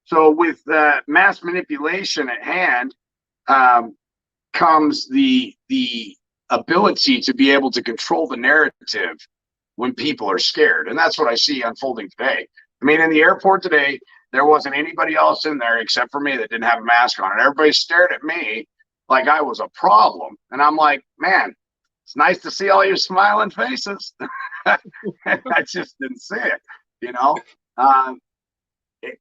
So with mass manipulation at hand comes the ability to be able to control the narrative when people are scared. And that's what I see unfolding today. I mean, in the airport today, there wasn't anybody else in there except for me that didn't have a mask on. And everybody stared at me like I was a problem. And I'm like, man, it's nice to see all your smiling faces. And I just didn't see it, you know?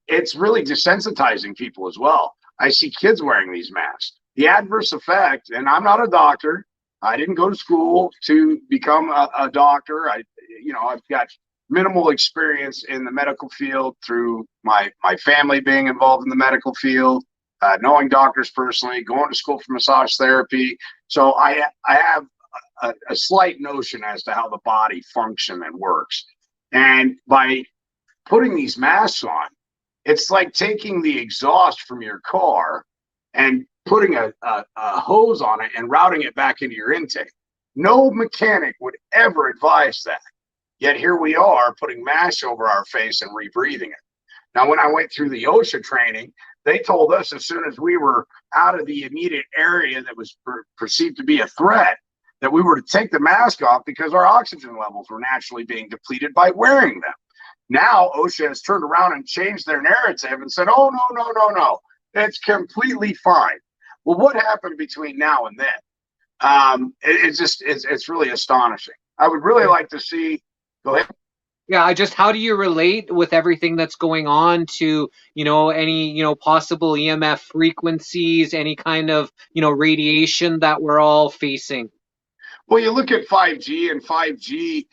It's really desensitizing people as well. I see kids wearing these masks. The adverse effect, and I'm not a doctor, I didn't go to school to become a doctor. I've got minimal experience in the medical field through my family being involved in the medical field, knowing doctors personally, going to school for massage therapy. So I have a slight notion as to how the body functions and works. And by putting these masks on, it's like taking the exhaust from your car and putting a hose on it and routing it back into your intake. No mechanic would ever advise that. Yet here we are putting masks over our face and rebreathing it. Now, when I went through the OSHA training, they told us as soon as we were out of the immediate area that was perceived to be a threat, that we were to take the mask off because our oxygen levels were naturally being depleted by wearing them. Now, OSHA has turned around and changed their narrative and said, oh, no. It's completely fine. Well, what happened between now and then? It's really astonishing. I would really like to see. Go ahead. Yeah, how do you relate with everything that's going on to, any, possible EMF frequencies, any kind of, radiation that we're all facing? Well, you look at 5G, and 5G,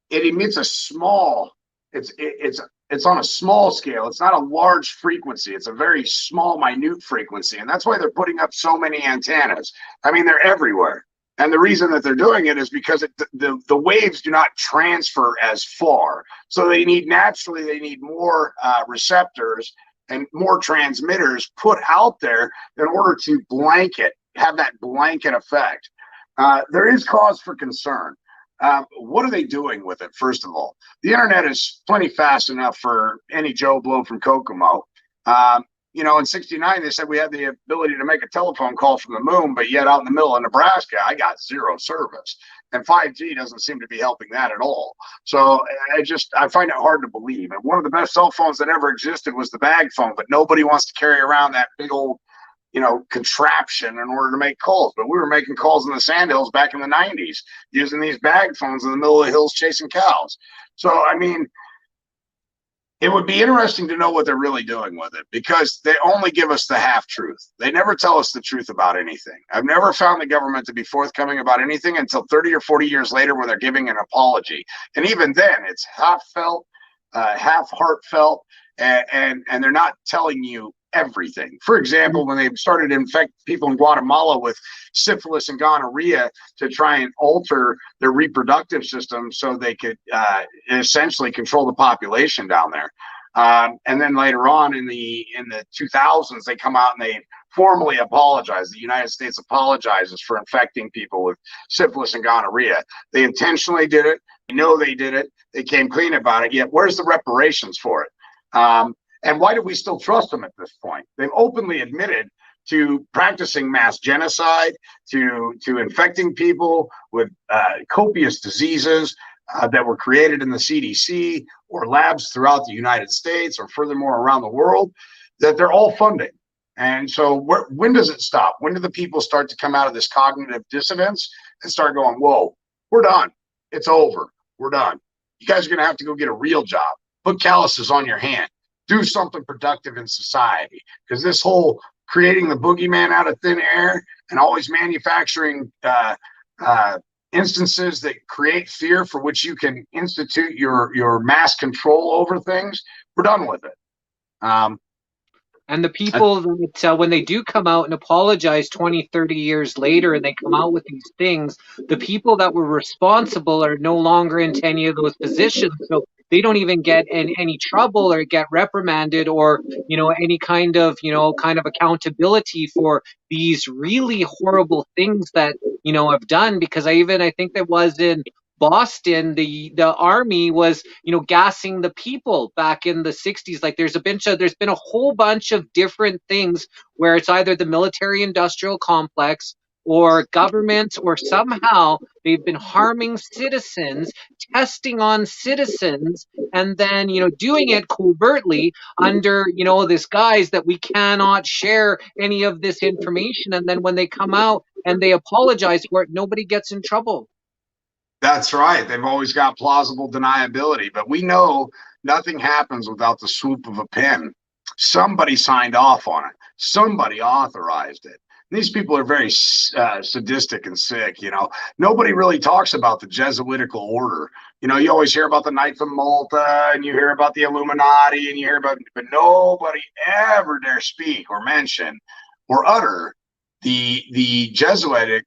it emits a small. It's on a small scale. It's not a large frequency. It's a very small, minute frequency. And that's why they're putting up so many antennas. I mean, they're everywhere. And the reason that they're doing it is because the waves do not transfer as far. So they need more receptors and more transmitters put out there in order to have that blanket effect. There is cause for concern. what are they doing with it? First of all, the internet is plenty fast enough for any Joe Blow from Kokomo. You know, in '69, they said we had the ability to make a telephone call from the moon, but yet out in the middle of Nebraska, I got zero service. And 5G doesn't seem to be helping that at all. So I find it hard to believe. And one of the best cell phones that ever existed was the bag phone, but nobody wants to carry around that big old, you know, contraption in order to make calls. But we were making calls in the sandhills back in the 90s using these bag phones in the middle of the hills chasing cows. So, I mean, it would be interesting to know what they're really doing with it, because they only give us the half truth. They never tell us the truth about anything. I've never found the government to be forthcoming about anything until 30 or 40 years later, where they're giving an apology. And even then, it's half felt, half heartfelt, and they're not telling you everything. For example, when they started to infect people in Guatemala with syphilis and gonorrhea to try and alter their reproductive system so they could essentially control the population down there. And then later on in the 2000s, they come out and they formally apologize. The United States apologizes for infecting people with syphilis and gonorrhea. They intentionally did it. They know they did it. They came clean about it. Yet where's the reparations for it? And why do we still trust them at this point? They've openly admitted to practicing mass genocide, to infecting people with copious diseases that were created in the CDC or labs throughout the United States or furthermore around the world, that they're all funding. And so when does it stop? When do the people start to come out of this cognitive dissonance and start going, whoa, we're done. It's over. We're done. You guys are going to have to go get a real job. Put calluses on your hand. Do something productive in society, because this whole creating the boogeyman out of thin air and always manufacturing instances that create fear for which you can institute your mass control over things, we're done with it. And the people that, when they do come out and apologize 20, 30 years later, and they come out with these things, the people that were responsible are no longer in any of those positions. So they don't even get in any trouble or get reprimanded or, any kind of accountability for these really horrible things that, have done. Because I think that was in Boston, the army was, gassing the people back in the 60s. Like there's been a whole bunch of different things where it's either the military industrial complex or governments, or somehow they've been harming citizens, testing on citizens, and then, doing it covertly under, this guise that we cannot share any of this information. And then when they come out and they apologize for it, nobody gets in trouble. That's right. They've always got plausible deniability, but we know nothing happens without the swoop of a pen. Somebody signed off on it. Somebody authorized it. These people are very sadistic and sick. Nobody really talks about the Jesuitical order. You always hear about the Knights of Malta, and you hear about the Illuminati, and you hear about, but nobody ever dare speak or mention or utter the Jesuitic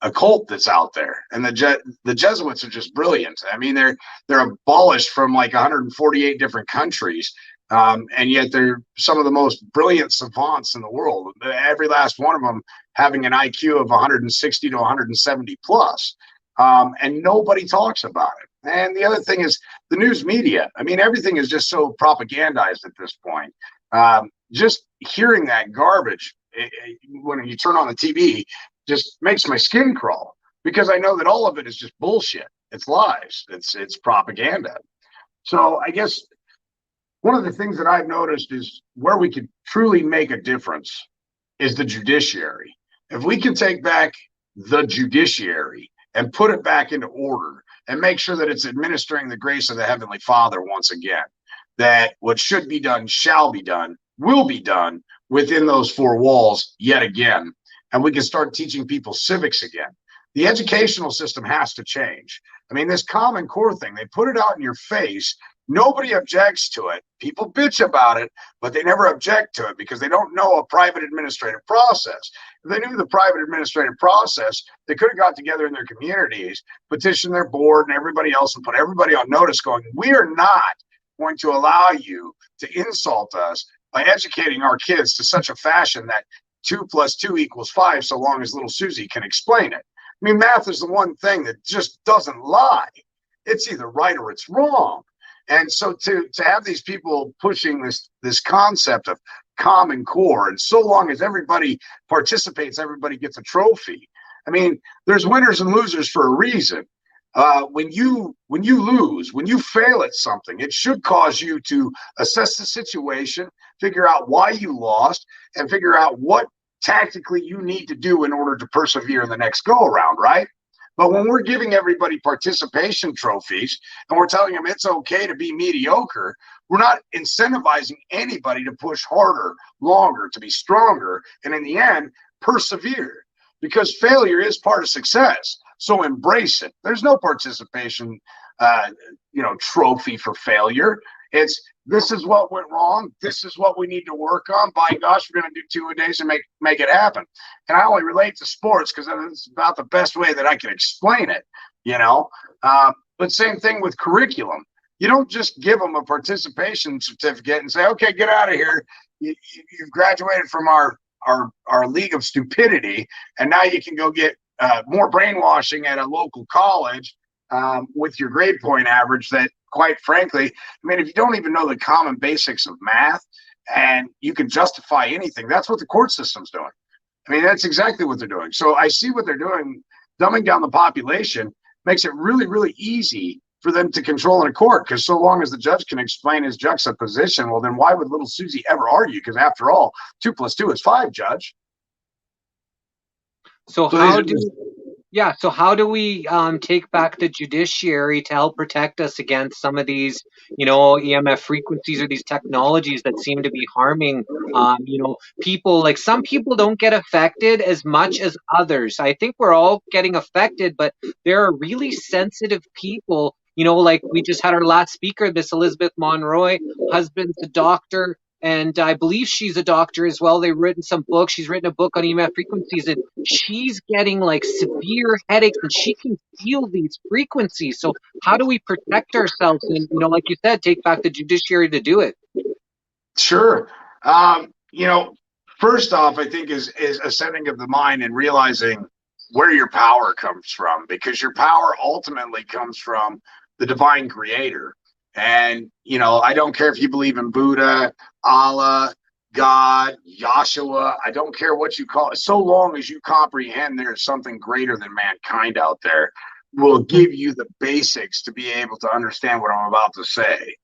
occult that's out there. And the Jesuits are just brilliant. I mean, they're abolished from like 148 different countries. And yet they're some of the most brilliant savants in the world. Every last one of them having an IQ of 160 to 170 plus. And nobody talks about it. And the other thing is the news media. I mean, everything is just so propagandized at this point. Just hearing that garbage when you turn on the TV just makes my skin crawl, because I know that all of it is just bullshit. It's lies. It's propaganda. So I guess one of the things that I've noticed is where we could truly make a difference is the judiciary. If we can take back the judiciary and put it back into order and make sure that it's administering the grace of the Heavenly Father once again, that what should be done shall be done, will be done within those four walls yet again, and we can start teaching people civics again. The educational system has to change. I mean, this Common Core thing, they put it out in your face. Nobody objects to it. People bitch about it, but they never object to it because they don't know a private administrative process. If they knew the private administrative process, they could have got together in their communities, petitioned their board and everybody else, and put everybody on notice going, we are not going to allow you to insult us by educating our kids to such a fashion that 2 + 2 = 5, so long as little Susie can explain it. I mean, math is the one thing that just doesn't lie. It's either right or it's wrong. And so to have these people pushing this concept of common core, and so long as everybody participates, everybody gets a trophy. I mean, there's winners and losers for a reason. When you lose, when you fail at something, it should cause you to assess the situation, figure out why you lost, and figure out what tactically you need to do in order to persevere in the next go around, right? But when we're giving everybody participation trophies and we're telling them it's okay to be mediocre, we're not incentivizing anybody to push harder, longer, to be stronger, and in the end, persevere. Because failure is part of success. So embrace it. There's no participation, trophy for failure. It's this is what went wrong. This is what we need to work on. By gosh, we're going to do 2-a-days and make it happen. And I only relate to sports because it's about the best way that I can explain it, But same thing with curriculum. You don't just give them a participation certificate and say, okay, get out of here. You've graduated from our league of stupidity, and now you can go get more brainwashing at a local college with your grade point average that, quite frankly, I mean, if you don't even know the common basics of math and you can justify anything, that's what the court system's doing. I mean, that's exactly what they're doing. So I see what they're doing. Dumbing down the population makes it really, really easy for them to control in a court, because so long as the judge can explain his juxtaposition, well, then why would little Susie ever argue? Because after all, 2 + 2 is 5, Judge. So how do we take back the judiciary to help protect us against some of these, EMF frequencies or these technologies that seem to be harming, people? Like, some people don't get affected as much as others. I think we're all getting affected, but there are really sensitive people. Like we just had our last speaker, this Elizabeth Monroy, husband's a doctor, and I believe she's a doctor as well. They've written some books. She's written a book on EMF frequencies, and she's getting like severe headaches, and she can feel these frequencies. So how do we protect ourselves? And, like you said, take back the judiciary to do it. Sure. First off, I think is ascending of the mind and realizing where your power comes from, because your power ultimately comes from the divine creator. And, I don't care if you believe in Buddha, Allah, God, Yahshua, I don't care what you call it. So long as you comprehend there is something greater than mankind out there, will give you the basics to be able to understand what I'm about to say.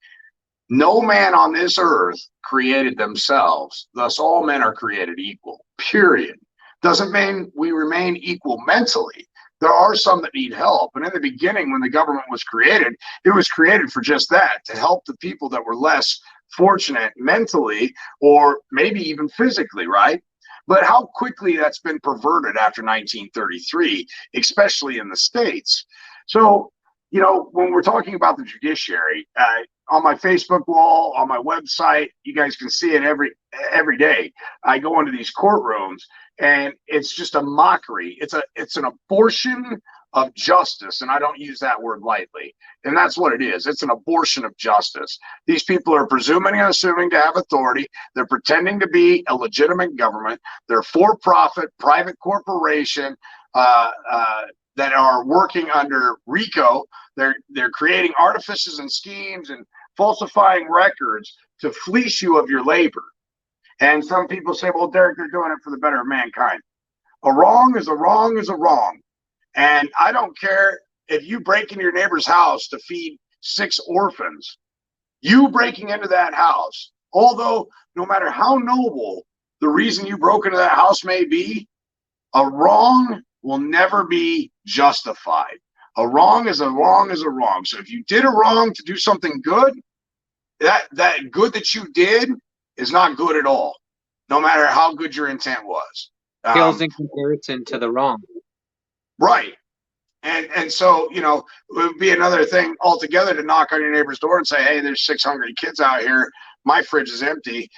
No man on this earth created themselves. Thus, all men are created equal, period. Doesn't mean we remain equal mentally. There are some that need help. And in the beginning, when the government was created, it was created for just that, to help the people that were less fortunate mentally or maybe even physically, right? But how quickly that's been perverted after 1933, especially in the States. So, when we're talking about the judiciary, on my Facebook wall, on my website, you guys can see it every day. I go into these courtrooms, and it's just a mockery. It's an abortion of justice, and I don't use that word lightly. And that's what it is. It's an abortion of justice. These people are presuming and assuming to have authority. They're pretending to be a legitimate government. They're for-profit, private corporation that are working under RICO. They're creating artifices and schemes and falsifying records to fleece you of your labor. And some people say, well, Derek, they're doing it for the better of mankind. A wrong is a wrong is a wrong. And I don't care if you break into your neighbor's house to feed 6 orphans. You breaking into that house, although no matter how noble the reason you broke into that house may be, a wrong will never be justified. A wrong is a wrong is a wrong. So if you did a wrong to do something good, that good that you did is not good at all, no matter how good your intent was. Pales in comparison to the wrong. Right. And so, it would be another thing altogether to knock on your neighbor's door and say, hey, there's 6 hungry kids out here. My fridge is empty.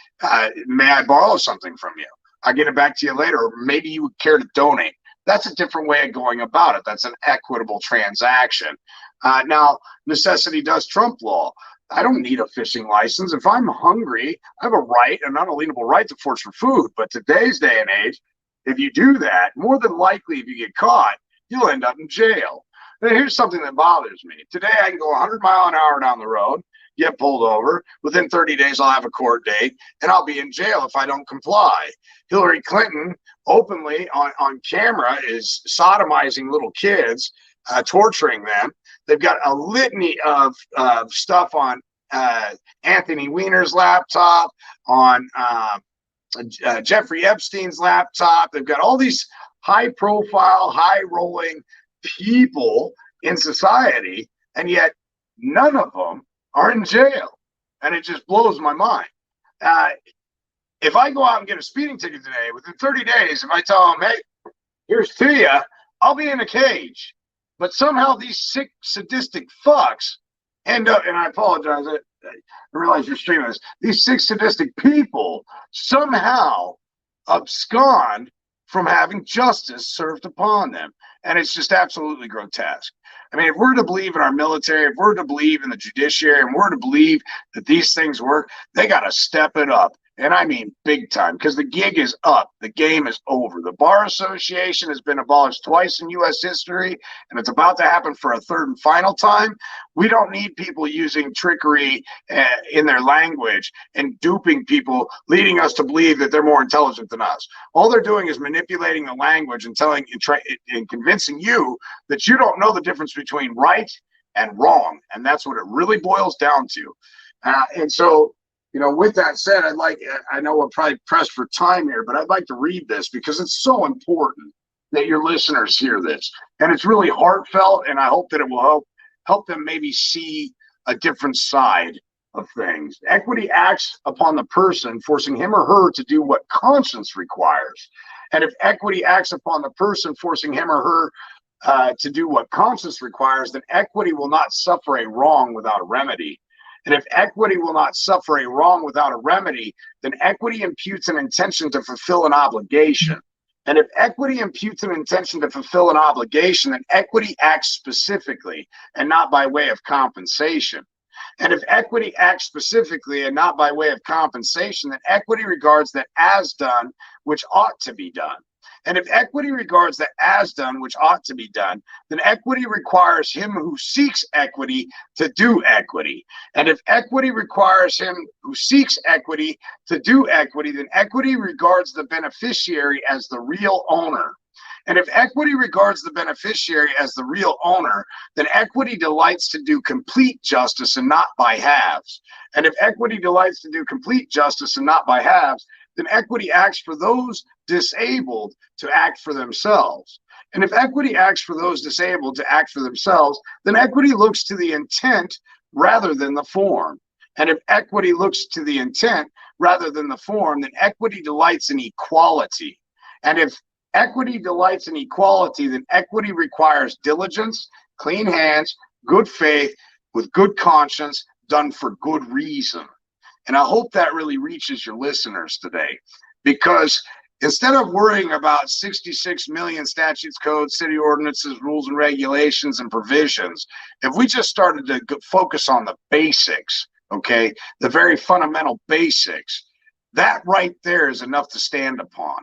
May I borrow something from you? I'll get it back to you later. Or maybe you would care to donate. That's a different way of going about it. That's an equitable transaction. Now, necessity does trump law. I don't need a fishing license. If I'm hungry, I have a right, an unalienable right to forage for food. But today's day and age, if you do that, more than likely, if you get caught, you'll end up in jail. And here's something that bothers me. Today I can go 100 miles an hour down the road, get pulled over. Within 30 days, I'll have a court date, and I'll be in jail if I don't comply. Hillary Clinton openly on camera is sodomizing little kids, torturing them. They've got a litany of stuff on Anthony Weiner's laptop, on Jeffrey Epstein's laptop. They've got all these high-profile, high-rolling people in society, and yet none of them are in jail. And it just blows my mind. If I go out and get a speeding ticket today, within 30 days, if I tell them, hey, here's to you, I'll be in a cage. But somehow these sick, sadistic fucks end up, and I apologize, I realize you're streaming this, these sick, sadistic people somehow abscond from having justice served upon them. And it's just absolutely grotesque. I mean, if we're to believe in our military, if we're to believe in the judiciary, and we're to believe that these things work, they got to step it up. And I mean big time, because the gig is up. The game is over. The Bar Association has been abolished twice in U.S. history, and it's about to happen for a third and final time. We don't need people using trickery in their language and duping people, leading us to believe that they're more intelligent than us. All they're doing is manipulating the language and and convincing you that you don't know the difference between right and wrong. And that's what it really boils down to. And so, you know, with that said, I know we're probably pressed for time here, but I'd like to read this because it's so important that your listeners hear this. And it's really heartfelt, and I hope that it will help them maybe see a different side of things. Equity acts upon the person, forcing him or her to do what conscience requires. And if equity acts upon the person, forcing him or her to do what conscience requires, then equity will not suffer a wrong without a remedy. And if equity will not suffer a wrong without a remedy, then equity imputes an intention to fulfill an obligation. And if equity imputes an intention to fulfill an obligation, then equity acts specifically and not by way of compensation. And if equity acts specifically and not by way of compensation, then equity regards that as done, which ought to be done. And if equity regards that as done, which ought to be done, then equity requires him who seeks equity to do equity. And if equity requires him who seeks equity to do equity, then equity regards the beneficiary as the real owner. And if equity regards the beneficiary as the real owner, then equity delights to do complete justice and not by halves. And if equity delights to do complete justice and not by halves, then equity acts for those disabled to act for themselves. And if equity acts for those disabled to act for themselves, then equity looks to the intent rather than the form. And if equity looks to the intent rather than the form, then equity delights in equality. And if equity delights in equality, then equity requires diligence, clean hands, good faith, with good conscience, done for good reason. And I hope that really reaches your listeners today, because instead of worrying about 66 million statutes, codes, city ordinances, rules and regulations and provisions, if we just started to focus on the basics, okay, the very fundamental basics, that right there is enough to stand upon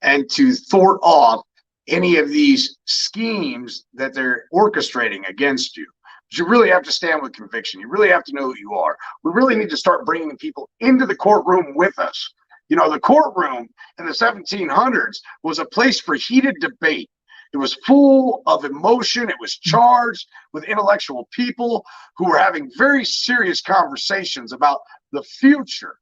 and to thwart off any of these schemes that they're orchestrating against you. You really have to stand with conviction. You really have to know who you are. We really need to start bringing people into the courtroom with us. You know, the courtroom in the 1700s was a place for heated debate. It was full of emotion. It was charged with intellectual people who were having very serious conversations about the future.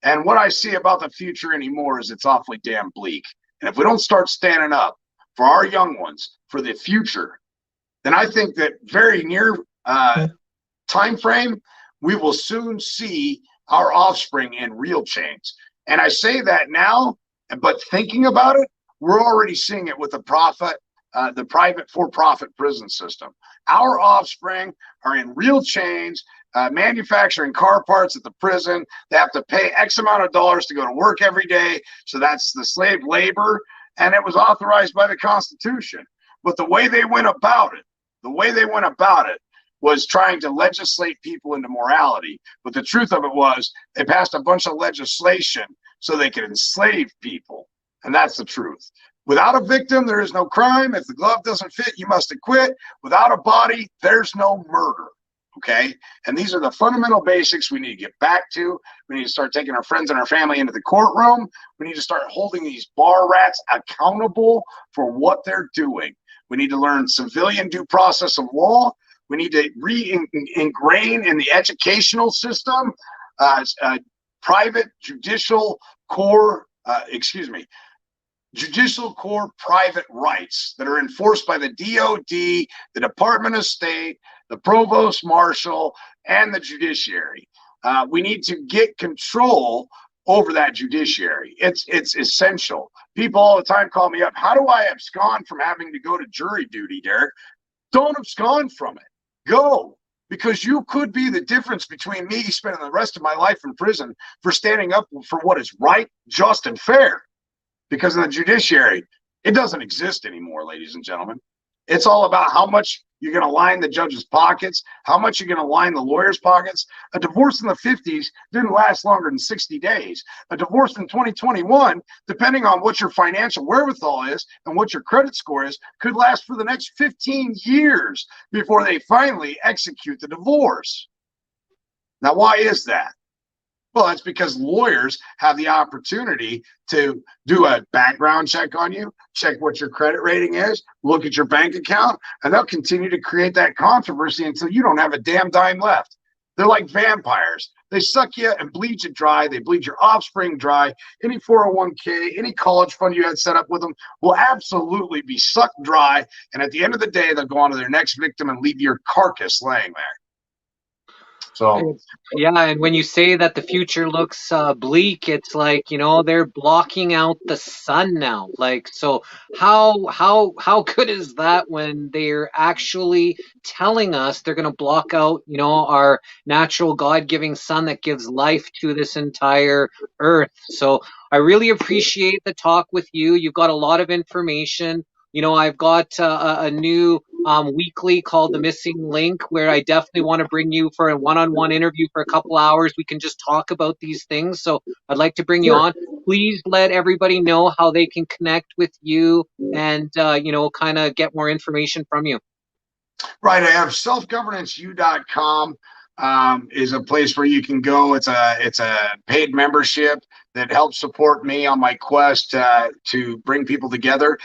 And what I see about the future anymore is it's awfully damn bleak. And if we don't start standing up for our young ones, for the future, then I think that very near time frame, we will soon see our offspring in real chains. And I say that now, but thinking about it, we're already seeing it with the private for-profit prison system. Our offspring are in real chains, manufacturing car parts at the prison. They have to pay X amount of dollars to go to work every day. So that's the slave labor. And it was authorized by the Constitution. But the way they went about it, was trying to legislate people into morality. But the truth of it was they passed a bunch of legislation so they could enslave people. And that's the truth. Without a victim, there is no crime. If the glove doesn't fit, you must acquit. Without a body, there's no murder. Okay? And these are the fundamental basics we need to get back to. We need to start taking our friends and our family into the courtroom. We need to start holding these bar rats accountable for what they're doing. We need to learn civilian due process of law. We need to re-ingrain in the educational system private judicial core, judicial core private rights that are enforced by the DOD, the Department of State, the Provost Marshal, and the judiciary. We need to get control over that judiciary. It's essential. People all the time call me up. How do I abscond from having to go to jury duty, Derek? Don't abscond from it. Go. Because you could be the difference between me spending the rest of my life in prison for standing up for what is right, just, and fair. Because in the judiciary, it doesn't exist anymore, ladies and gentlemen. It's all about how much you're going to line the judge's pockets, how much you're going to line the lawyer's pockets. A divorce in the 50s didn't last longer than 60 days. A divorce in 2021, depending on what your financial wherewithal is and what your credit score is, could last for the next 15 years before they finally execute the divorce. Now, why is that? Well, it's because lawyers have the opportunity to do a background check on you, check what your credit rating is, look at your bank account, and they'll continue to create that controversy until you don't have a damn dime left. They're like vampires. They suck you and bleed you dry. They bleed your offspring dry. Any 401k, any college fund you had set up with them will absolutely be sucked dry. And at the end of the day, they'll go on to their next victim and leave your carcass laying there. So yeah, and when you say that the future looks bleak, it's like, you know, they're blocking out the sun now. Like, so how good is that when they're actually telling us they're going to block out, you know, our natural God-giving sun that gives life to this entire earth. So I really appreciate the talk with you. You've got a lot of information. You know, I've got a new weekly called The Missing Link, where I definitely want to bring you for a one-on-one interview for a couple hours. We can just talk about these things. So I'd like to bring you on. Please let everybody know how they can connect with you and, you know, kind of get more information from you. Right. I have selfgovernanceu.com is a place where you can go. It's a paid membership that helps support me on my quest to bring people together.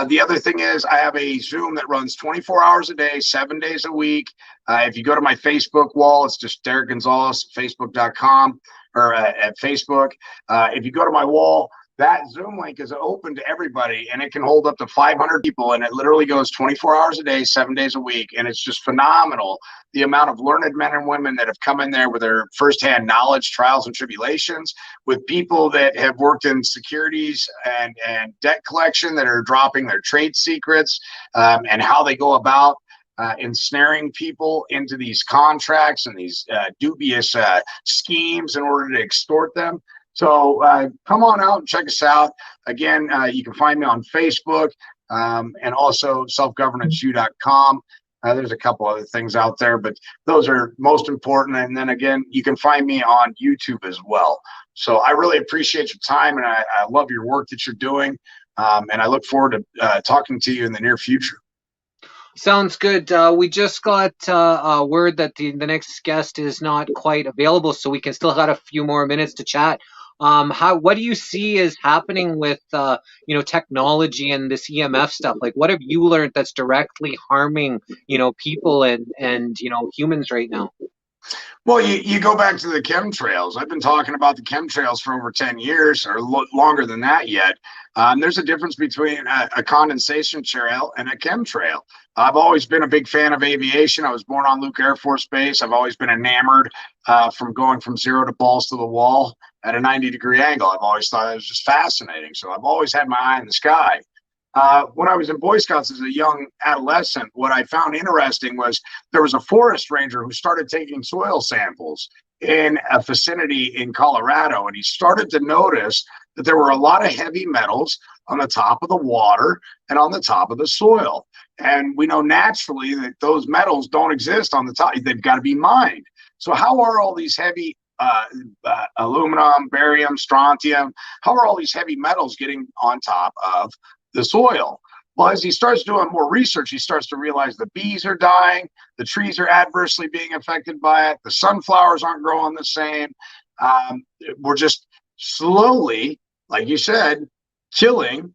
The other thing is I have a Zoom that runs 24 hours a day, 7 days a week. If you go to my Facebook wall, it's just Derek Gonzalez, facebook.com or at Facebook. If you go to my wall, that Zoom link is open to everybody, and it can hold up to 500 people, and it literally goes 24 hours a day, 7 days a week, and it's just phenomenal, the amount of learned men and women that have come in there with their firsthand knowledge, trials, and tribulations, with people that have worked in securities and debt collection that are dropping their trade secrets, and how they go about ensnaring people into these contracts and these dubious schemes in order to extort them. So come on out and check us out. Again, you can find me on Facebook and also selfgovernanceu.com. There's a couple other things out there, but those are most important. And then again, you can find me on YouTube as well. So I really appreciate your time, and I love your work that you're doing. And I look forward to talking to you in the near future. Sounds good. We just got word that the next guest is not quite available, so we can still got a few more minutes to chat. What do you see is happening with you know, technology and this EMF stuff? Like, what have you learned that's directly harming, you know, people and you know, humans right now? Well, you go back to the chemtrails. I've been talking about the chemtrails for over 10 years or longer than that yet. There's a difference between a condensation trail and a chemtrail. I've always been a big fan of aviation. I was born on Luke Air Force Base. I've always been enamored from going from zero to balls to the wall at a 90-degree angle. I've always thought it was just fascinating. So I've always had my eye in the sky. When I was in Boy Scouts as a young adolescent, what I found interesting was there was a forest ranger who started taking soil samples in a vicinity in Colorado, and he started to notice that there were a lot of heavy metals on the top of the water and on the top of the soil. And we know naturally that those metals don't exist on the top. They've got to be mined. So how are all these heavy aluminum, barium, strontium, how are all these heavy metals getting on top of the soil. Well, as he starts doing more research, he starts to realize the bees are dying, the trees are adversely being affected by it, the sunflowers aren't growing the same. We're just slowly, like you said, killing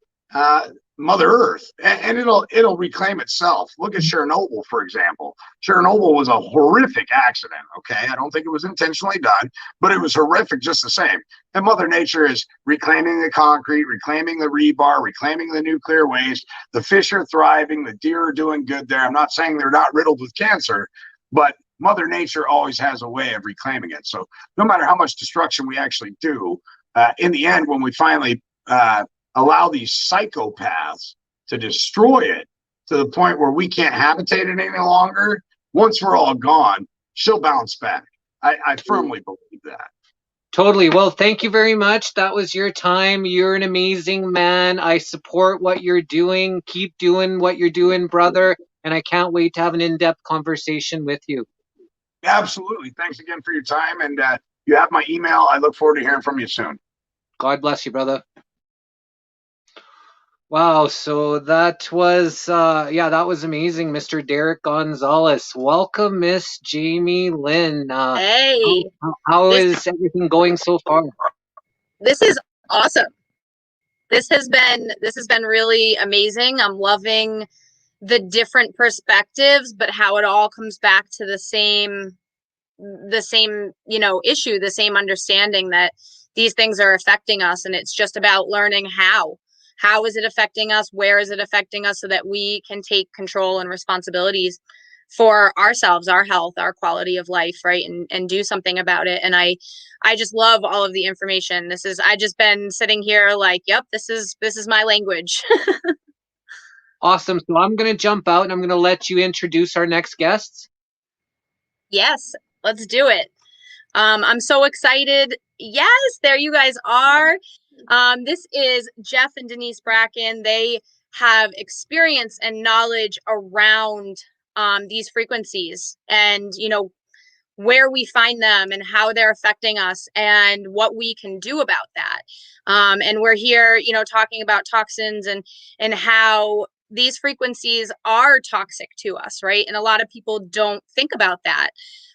Mother Earth, and it'll reclaim itself. Look at Chernobyl, for example. Chernobyl was a horrific accident. Okay, I don't think it was intentionally done, but it was horrific just the same. And Mother Nature is reclaiming the concrete, reclaiming the rebar, reclaiming the nuclear waste. The fish are thriving. The deer are doing good there. I'm not saying they're not riddled with cancer, but Mother Nature always has a way of reclaiming it. So no matter how much destruction we actually do, in the end, when we finally allow these psychopaths to destroy it to the point where we can't habitate it any longer, once we're all gone, she'll bounce back. I firmly believe that. Totally. Well, thank you very much. That was your time. You're an amazing man. I support what you're doing. Keep doing what you're doing, brother. And I can't wait to have an in-depth conversation with you. Absolutely. Thanks again for your time. And you have my email. I look forward to hearing from you soon. God bless you, brother. Wow, so that was that was amazing, Mr. Derek Gonzalez. Welcome, Miss Jamy Lyn. Hey, how is everything going so far? this is awesome. This has been really amazing. I'm loving the different perspectives, but how it all comes back to the same issue, the same understanding that these things are affecting us, and it's just about learning how is it affecting us, where is it affecting us, so that we can take control and responsibilities for ourselves, our health, our quality of life, right, and do something about it. And I just love all of the information. I just been sitting here like, yep, this is my language. Awesome. So I'm going to jump out and I'm going to let you introduce our next guests. Yes, let's do it. I'm so excited. Yes, there you guys are. This is Jeff and Denise Bracken. They have experience and knowledge around these frequencies, and where we find them and how they're affecting us and what we can do about that. And we're here, talking about toxins and how these frequencies are toxic to us, right? And a lot of people don't think about that.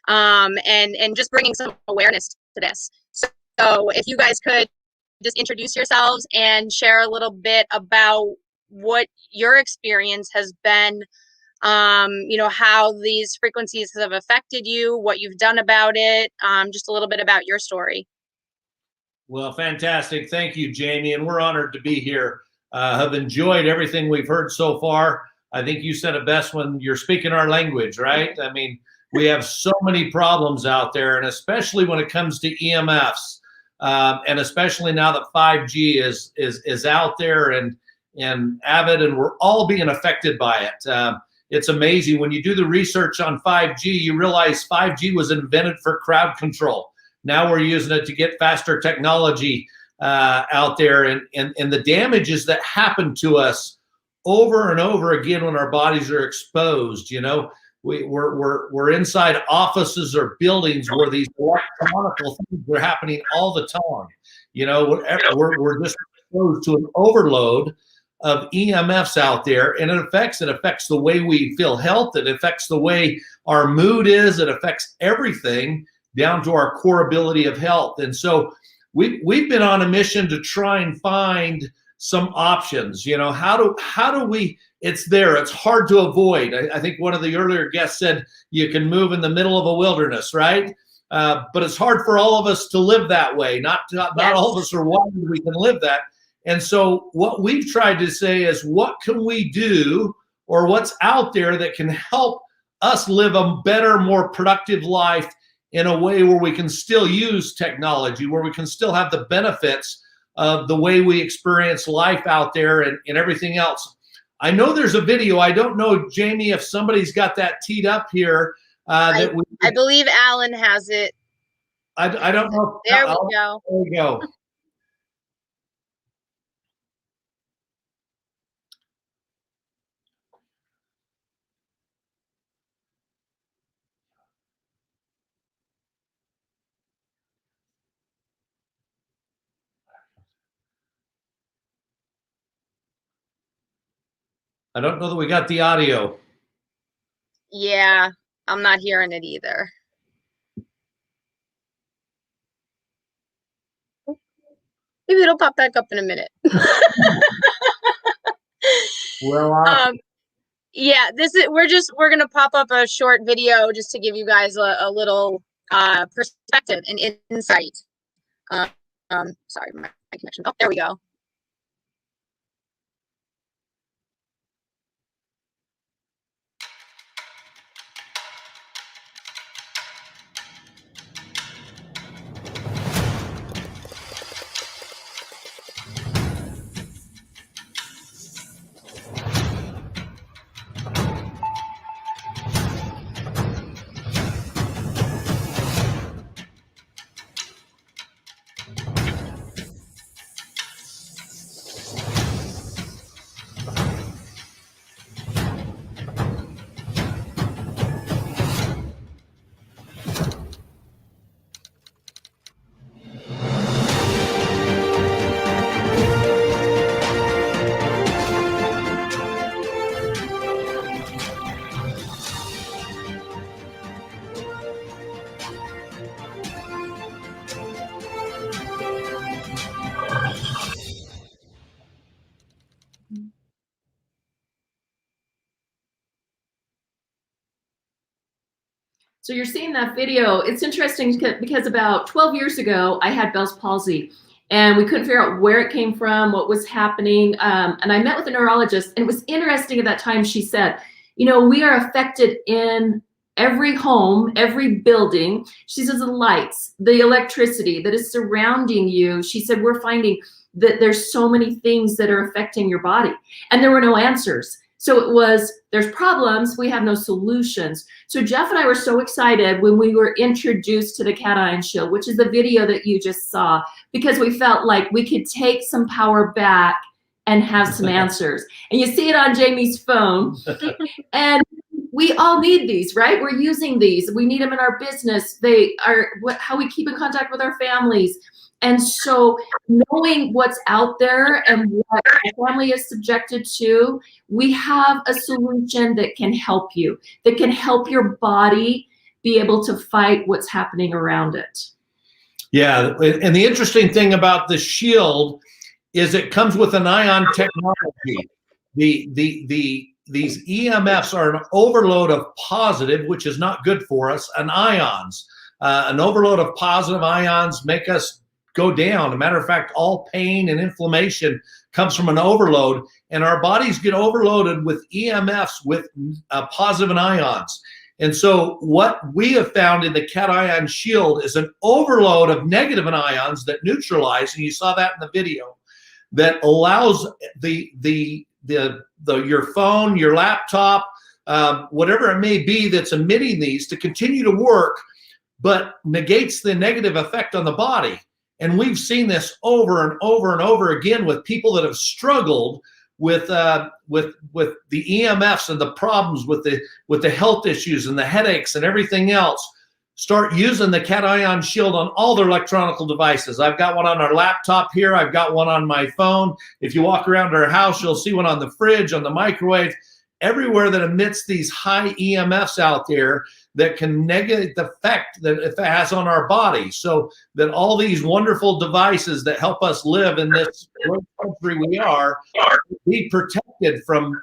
And just bringing some awareness to this. So if you guys could just introduce yourselves and share a little bit about what your experience has been, how these frequencies have affected you, what you've done about it, just a little bit about your story. Well, fantastic. Thank you, Jamie. And we're honored to be here. Have enjoyed everything we've heard so far. I think you said it best when you're speaking our language, right? I mean, we have so many problems out there, and especially when it comes to EMFs, and especially now that 5G is out there and avid, and we're all being affected by it. It's amazing. When you do the research on 5G, you realize 5G was invented for crowd control. Now we're using it to get faster technology out there, and the damages that happen to us over and over again when our bodies are exposed. We're inside offices or buildings where these electronical things are happening all the time. We're just exposed to an overload of EMFs out there, and it affects the way we feel health. It affects the way our mood is. It affects everything down to our core ability of health. And so we've been on a mission to try and find some options. How do we, it's there, it's hard to avoid. I think one of the earlier guests said you can move in the middle of a wilderness, right? But it's hard for all of us to live that way. Not all of us are wired we can live that. And so what we've tried to say is, what can we do, or what's out there that can help us live a better, more productive life in a way where we can still use technology, where we can still have the benefits of the way we experience life out there and everything else. I know there's a video. I don't know, Jamie, if somebody's got that teed up here. I believe Alan has it. I don't know. There we go. There we go. I don't know that we got the audio. Yeah, I'm not hearing it either. Maybe it'll pop back up in a minute. Well, Yeah, we're gonna pop up a short video just to give you guys a little perspective and insight. Sorry, my connection. Oh, there we go. So you're seeing that video. It's interesting because about 12 years ago, I had Bell's palsy and we couldn't figure out where it came from, what was happening. And I met with a neurologist, and it was interesting at that time. She said, you know, we are affected in every home, every building. She says the lights, the electricity that is surrounding you. She said, we're finding that there's so many things that are affecting your body, and there were no answers. So it was, there's problems, we have no solutions. So Jeff and I were so excited when we were introduced to the cation shield, which is the video that you just saw, because we felt like we could take some power back and have some answers. And you see it on Jamie's phone. And we all need these, right? We're using these. We need them in our business. They are how we keep in contact with our families. And so knowing what's out there and what our family is subjected to, we have a solution that can help you, that can help your body be able to fight what's happening around it. yeah, and the interesting thing about the shield is it comes with an ion technology. These EMFs are an overload of positive, which is not good for us, and ions. An overload of positive ions make us go down. As a matter of fact, all pain and inflammation comes from an overload, and our bodies get overloaded with EMFs with positive ions. And so what we have found in the cation shield is an overload of negative ions that neutralize, and you saw that in the video, that allows your phone, your laptop, whatever it may be that's emitting these to continue to work, but negates the negative effect on the body. And we've seen this over and over and over again with people that have struggled with the EMFs and the problems with the health issues and the headaches and everything else. Start using the cation shield on all their electronic devices. I've got one on our laptop here. I've got one on my phone. If you walk around our house, you'll see one on the fridge, on the microwave, everywhere that emits these high EMFs out there that can negate the effect that it has on our body. So that all these wonderful devices that help us live in this country we are, be protected from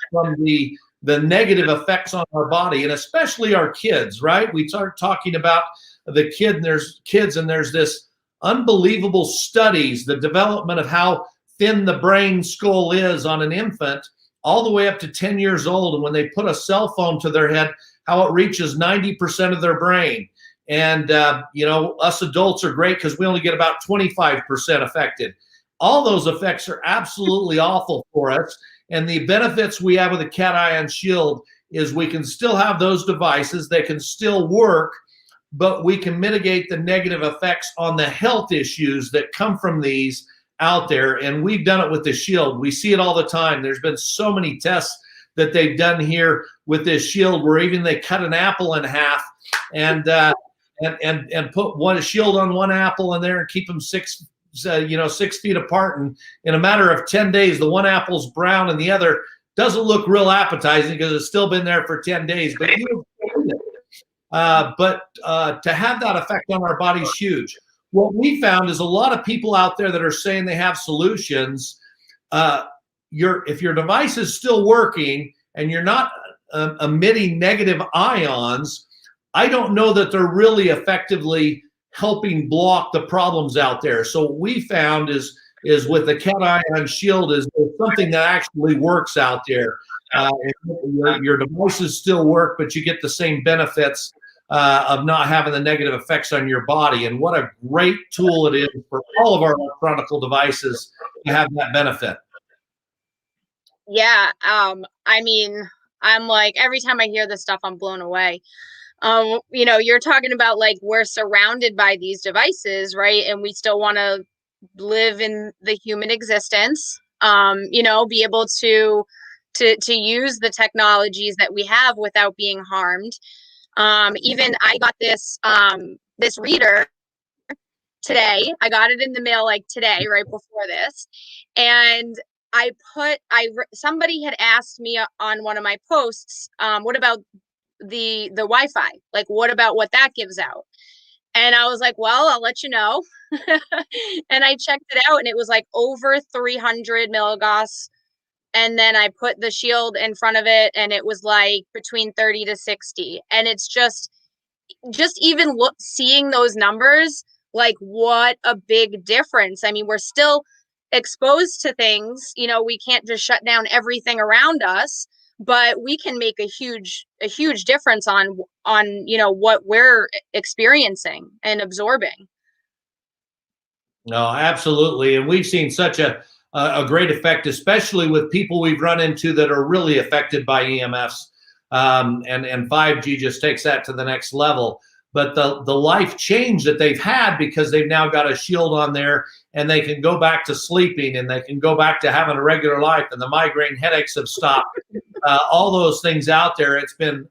the negative effects on our body, and especially our kids, right? We start talking about the kid, and there's this unbelievable studies, the development of how thin the brain skull is on an infant, all the way up to 10 years old. And when they put a cell phone to their head, how it reaches 90% of their brain. And, us adults are great because we only get about 25% affected. All those effects are absolutely awful for us. And the benefits we have with the cation shield is we can still have those devices. They can still work, but we can mitigate the negative effects on the health issues that come from these out there. And we've done it with the shield. We see it all the time. There's been so many tests that they've done here with this shield, where even they cut an apple in half and put a shield on one apple in there and keep them 6 feet apart. And in a matter of 10 days, the one apple's brown and the other doesn't look real appetizing because it's still been there for 10 days, but you to have that effect on our body is huge. What we found is a lot of people out there that are saying they have solutions. If your device is still working and you're not emitting negative ions, I don't know that they're really effectively helping block the problems out there. So what we found is with the cation shield is something that actually works out there. Your devices still work, but you get the same benefits of not having the negative effects on your body. And what a great tool it is for all of our electronic devices to have that benefit. Yeah. I mean, I'm like, every time I hear this stuff, I'm blown away. You know, you're talking about like we're surrounded by these devices, right? And we still want to live in the human existence, you know, be able to use the technologies that we have without being harmed. Even I got this this reader today. I got it in the mail like today, right before this, and somebody had asked me on one of my posts, what about the Wi-Fi? Like, what about what that gives out? And I was like, well, I'll let you know. And I checked it out, and it was like over 300 milligauss. And then I put the shield in front of it, and it was like between 30 to 60. And it's just even seeing those numbers, like what a big difference. I mean, we're still exposed to things, you know, we can't just shut down everything around us, but we can make a huge difference on, you know, what we're experiencing and absorbing. No, absolutely. And we've seen such a great effect, especially with people we've run into that are really affected by EMFs. And 5G just takes that to the next level. But the life change that they've had because they've now got a shield on there, and they can go back to sleeping, and they can go back to having a regular life, and the migraine headaches have stopped. All those things out there. It's been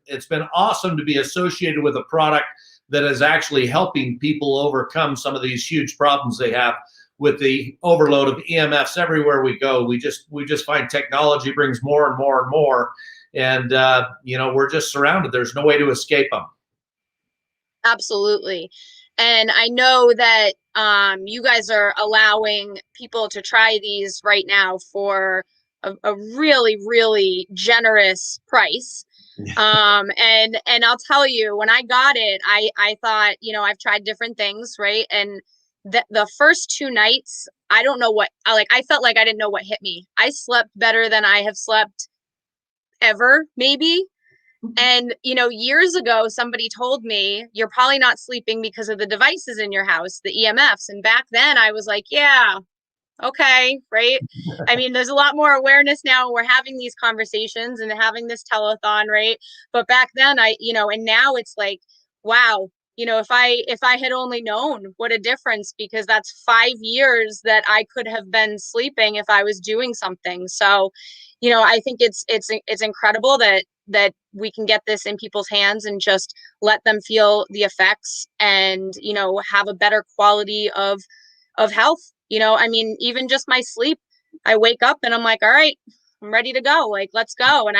awesome to be associated with a product that is actually helping people overcome some of these huge problems they have with the overload of EMFs everywhere we go. We just find technology brings more and more and more, and you know, we're just surrounded. There's no way to escape them. Absolutely. And I know that you guys are allowing people to try these right now for a really, really generous price. And I'll tell you, when I got it, I thought, you know, I've tried different things, right? And the first 2 nights, I don't know what, I felt like I didn't know what hit me. I slept better than I have slept ever, maybe. And, you know, years ago, somebody told me, you're probably not sleeping because of the devices in your house, the EMFs. And back then I was like, yeah, okay, right? I mean, there's a lot more awareness now. We're having these conversations and having this telethon, right? But back then you know, and now it's like, wow, you know, if I had only known what a difference, because that's 5 years that I could have been sleeping if I was doing something. So, you know, I think it's incredible that we can get this in people's hands and just let them feel the effects and, you know, have a better quality of health. You know, I mean, even just my sleep, I wake up and I'm like, all right, I'm ready to go. Like, let's go. And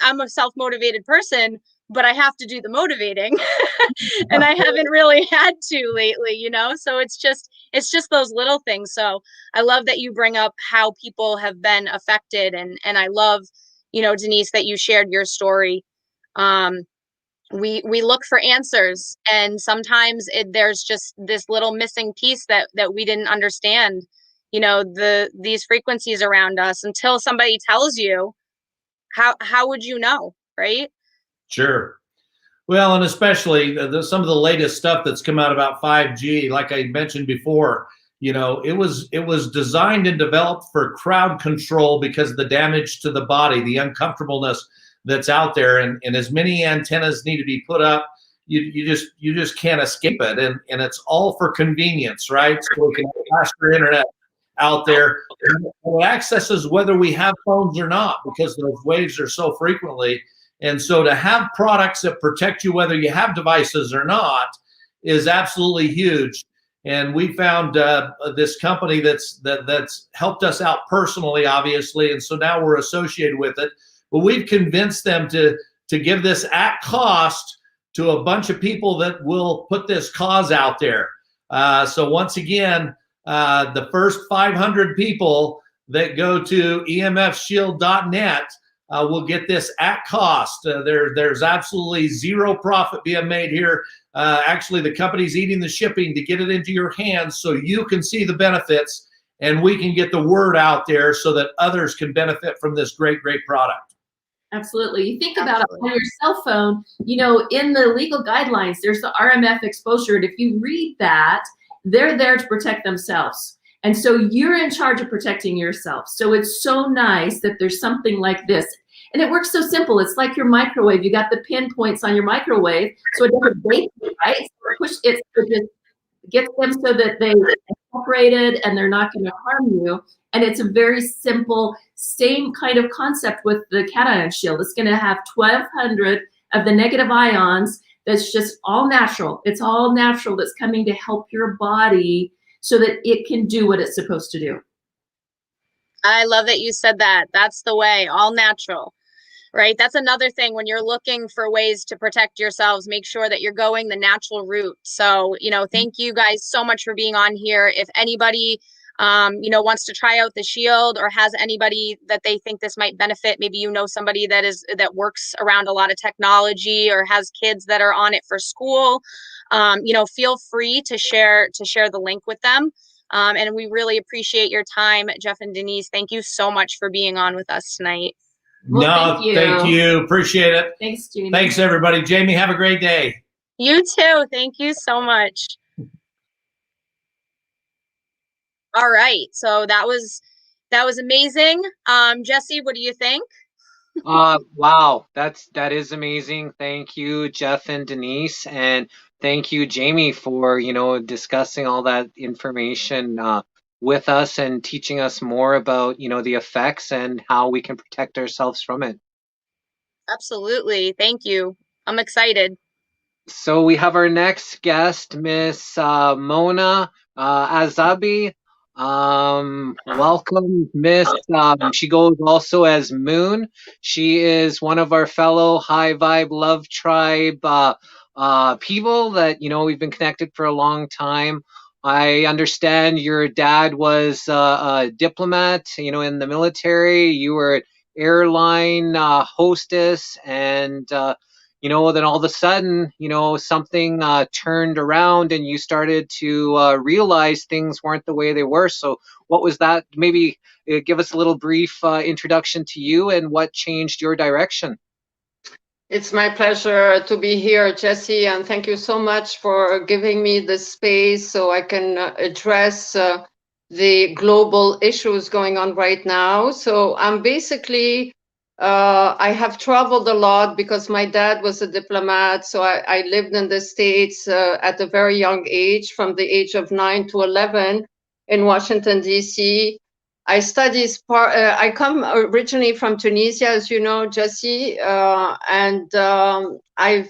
I'm a self-motivated person, but I have to do the motivating and I haven't really had to lately, you know? So it's just those little things. So I love that you bring up how people have been affected. And I love, you know, Denise, that you shared your story. We look for answers, and sometimes there's just this little missing piece that we didn't understand, you know, these frequencies around us until somebody tells you. How would you know, right? Sure. Well, and especially some of the latest stuff that's come out about 5G, like I mentioned before, you know, it was designed and developed for crowd control because of the damage to the body, the uncomfortableness that's out there, and as many antennas need to be put up, you just can't escape it, and it's all for convenience, right? So we can have faster internet out there. It accesses whether we have phones or not, because those waves are so frequently. And so to have products that protect you whether you have devices or not is absolutely huge. And we found this company that's helped us out personally, obviously, and so now we're associated with it. But we've convinced them to give this at cost to a bunch of people that will put this cause out there. So once again, the first 500 people that go to emfshield.net will get this at cost. There's absolutely zero profit being made here. Actually, the company's eating the shipping to get it into your hands so you can see the benefits and we can get the word out there so that others can benefit from this great, great product. Absolutely. You think about it on your cell phone, you know, in the legal guidelines, there's the RMF exposure. And if you read that, they're there to protect themselves. And so you're in charge of protecting yourself. So it's so nice that there's something like this. And it works so simple. It's like your microwave. You got the pinpoints on your microwave, so it doesn't bake you, right? So it just gets them so that they separated and they're not going to harm you. And it's a very simple, same kind of concept with the cation shield. It's going to have 1,200 of the negative ions. That's just all natural. It's all natural that's coming to help your body so that it can do what it's supposed to do. I love that you said that. That's the way, all natural, right? That's another thing when you're looking for ways to protect yourselves, make sure that you're going the natural route. So, you know, thank you guys so much for being on here. If anybody, you know, wants to try out the shield or has anybody that they think this might benefit, maybe you know somebody that works around a lot of technology or has kids that are on it for school, you know, feel free to share the link with them. And we really appreciate your time, Jeff and Denise. Thank you so much for being on with us tonight. Well, No, thank you. Appreciate it. Thanks, Jamie. Thanks, everybody. Jamie, have a great day. You too. Thank you so much. All right. So that was amazing. Jesse, what do you think? Wow, that is amazing. Thank you, Jeff and Denise, and thank you, Jamie, for discussing all that information with us and teaching us more about the effects and how we can protect ourselves from it. Absolutely. Thank you. I'm excited. So we have our next guest, Miss Mona Azabi. Welcome, Miss. She goes also as Moon. She is one of our fellow High Vibe Love Tribe people that we've been connected for a long time. I understand your dad was a diplomat, in the military. You were an airline hostess, and then all of a sudden, something turned around and you started to realize things weren't the way they were. So what was that? Maybe give us a little brief introduction to you and what changed your direction. It's my pleasure to be here, Jesse, and thank you so much for giving me the space so I can address the global issues going on right now. So I'm basically I have traveled a lot because my dad was a diplomat. So I lived in the States at a very young age, from the age of 9 to 11 in Washington, D.C. I come originally from Tunisia, as you know, Jesse, and I've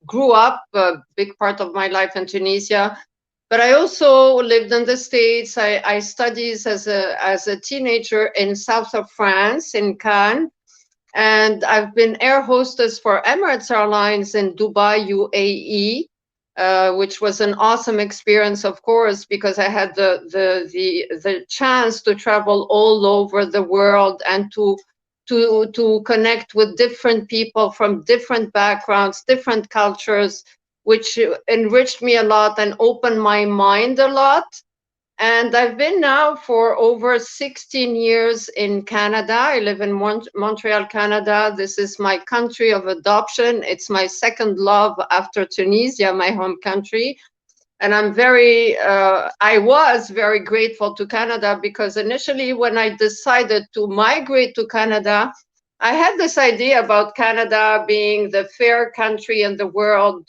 grew up a big part of my life in Tunisia. But I also lived in the States. I studied as a teenager in south of France, in Cannes. And I've been air hostess for Emirates Airlines in Dubai, UAE, which was an awesome experience, of course, because I had the chance to travel all over the world and to connect with different people from different backgrounds, different cultures, which enriched me a lot and opened my mind a lot. And I've been now for over 16 years in Canada. I live in Montreal, Canada. This is my country of adoption. It's my second love after Tunisia, my home country. And I was very grateful to Canada because initially when I decided to migrate to Canada, I had this idea about Canada being the fair country in the world,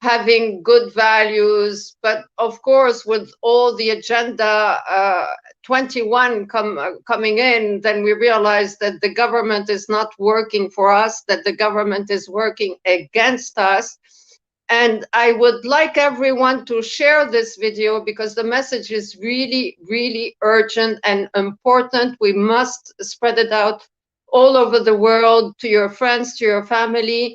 having good values. But of course, with all the Agenda 21 coming in, then we realized that the government is not working for us, that the government is working against us. And I would like everyone to share this video because the message is really, really urgent and important. We must spread it out all over the world to your friends, to your family,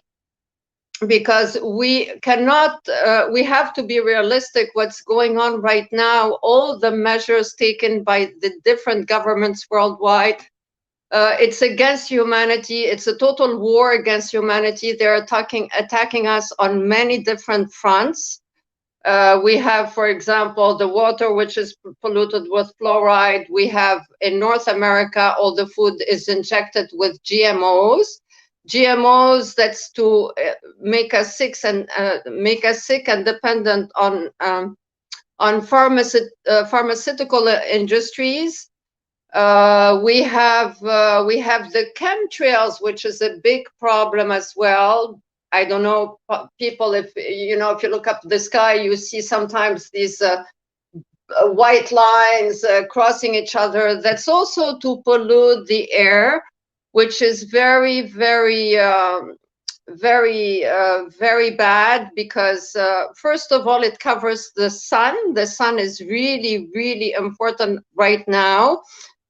because we cannot, we have to be realistic what's going on right now. All the measures taken by the different governments worldwide, it's against humanity. It's a total war against humanity. They're attacking us on many different fronts. We have, for example, the water, which is polluted with fluoride. We have in North America, all the food is injected with GMOs. GMOs, that's to make us sick and dependent on pharmaceutical industries. We have the chemtrails, which is a big problem as well. I don't know, people, if you know, if you look up the sky, you see sometimes these white lines crossing each other. That's also to pollute the air, which is very, very, very bad because first of all, it covers the sun. The sun is really, really important right now.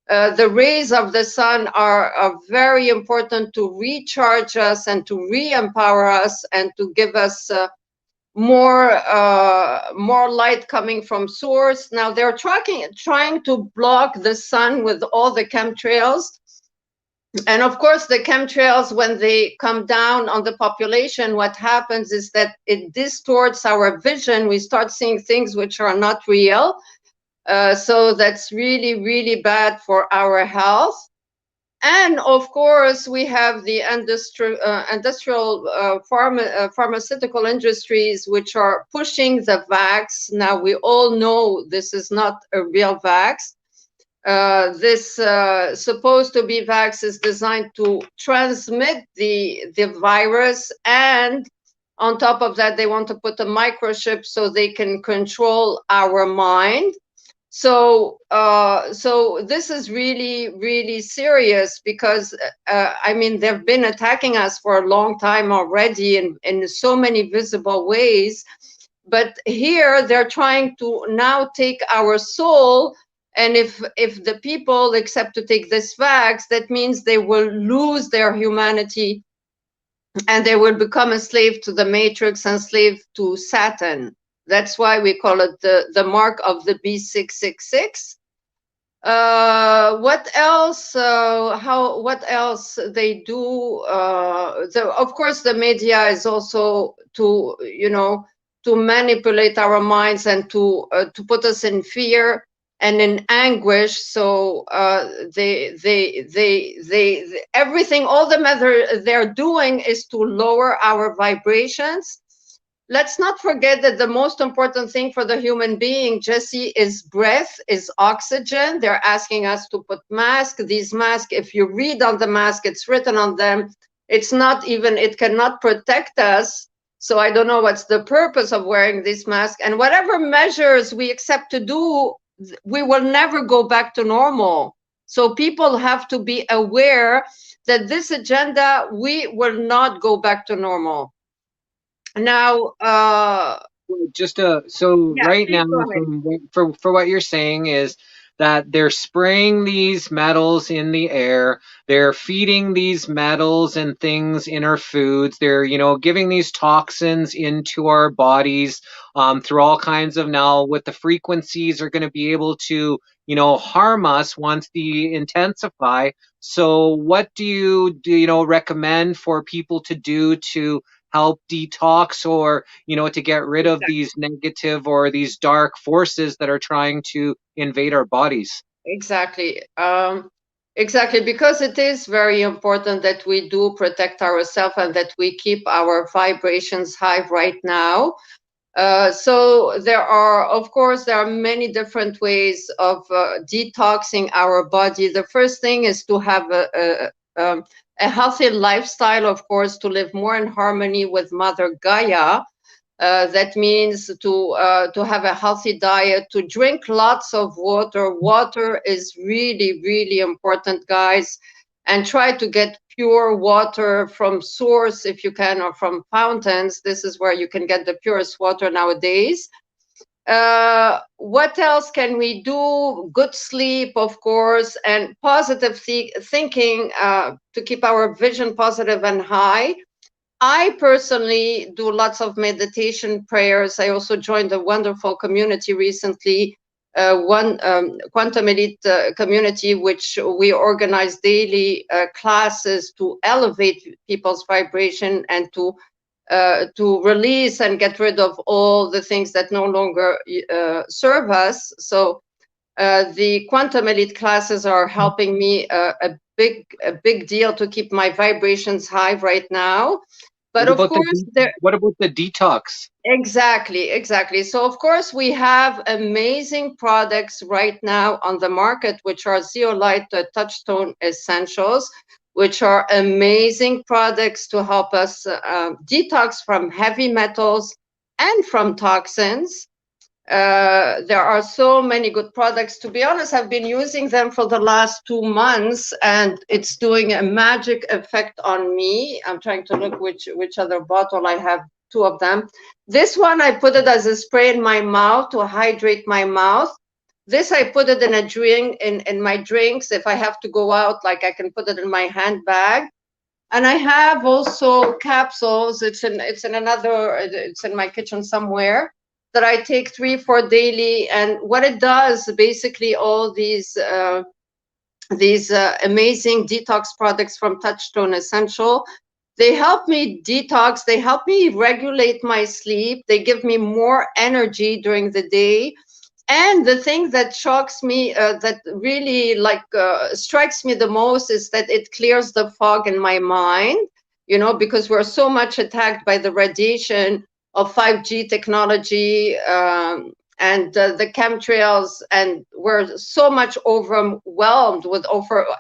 The rays of the sun are very important to recharge us and to re-empower us and to give us more light coming from source. Now they're trying to block the sun with all the chemtrails. And of course, the chemtrails, when they come down on the population, what happens is that it distorts our vision. We start seeing things which are not real. So that's really, really bad for our health. And of course, we have the pharmaceutical industries, which are pushing the vax. Now, we all know this is not a real vax. This supposed to be vax is designed to transmit the virus, and on top of that, they want to put a microchip so they can control our mind. So this is really, really serious because, I mean, they've been attacking us for a long time already in so many visible ways. But here they're trying to now take our soul. And if the people accept to take this vax, that means they will lose their humanity and they will become a slave to the matrix and slave to Satan. That's why we call it the mark of the B666. What else? What else they do? Of course, the media is also to, you know, to manipulate our minds and to put us in fear and in anguish. So everything, all the matter they're doing is to lower our vibrations. Let's not forget that the most important thing for the human being, Jesse, is breath, is oxygen. They're asking us to put masks. These masks, if you read on the mask, it's written on them. It's not even, it cannot protect us. So I don't know what's the purpose of wearing this mask. And whatever measures we accept to do, we will never go back to normal. So people have to be aware that this agenda, we will not go back to normal. Now, just so yeah, right now, for what you're saying is that they're spraying these metals in the air, they're feeding these metals and things in our foods, they're, you know, giving these toxins into our bodies through all kinds of, now with the frequencies are going to be able to, you know, harm us once they intensify. So what do you know, recommend for people to do to help detox, or, you know, to get rid of these negative or these dark forces that are trying to invade our bodies? Exactly. Exactly, because it is very important that we do protect ourselves and that we keep our vibrations high right now. So there are, of course, there are many different ways of detoxing our body. The first thing is to have a healthy lifestyle, of course, to live more in harmony with Mother Gaia. That means to have a healthy diet, to drink lots of water. Water is really, really important, guys. and try to get pure water from source if you can, or from fountains. This is where you can get the purest water nowadays. What else can we do? Good sleep, of course, and positive thinking to keep our vision positive and high. I personally do lots of meditation prayers. I also joined a wonderful community recently, one Quantum Elite community, which we organize daily classes to elevate people's vibration and to release and get rid of all the things that no longer serve us. So the Quantum Elite classes are helping me a big deal to keep my vibrations high right now. But of course, what about the detox? Exactly. So of course, we have amazing products right now on the market, which are Zeolite Touchstone Essentials, which are amazing products to help us detox from heavy metals and from toxins. There are so many good products. To be honest, I've been using them for the last 2 months, and it's doing a magic effect on me. I'm trying to look which other bottle. I have 2 of them. This one, I put it as a spray in my mouth to hydrate my mouth. This, I put it in a drink, in my drinks. If I have to go out, like, I can put it in my handbag. And I have also capsules. It's in my kitchen somewhere, that I take 3-4 daily. And what it does, basically, all these amazing detox products from Touchstone Essential, they help me detox. They help me regulate my sleep. They give me more energy during the day. And the thing that shocks me, that really strikes me the most, is that it clears the fog in my mind, because we're so much attacked by the radiation of 5G technology and the chemtrails, and we're so much overwhelmed with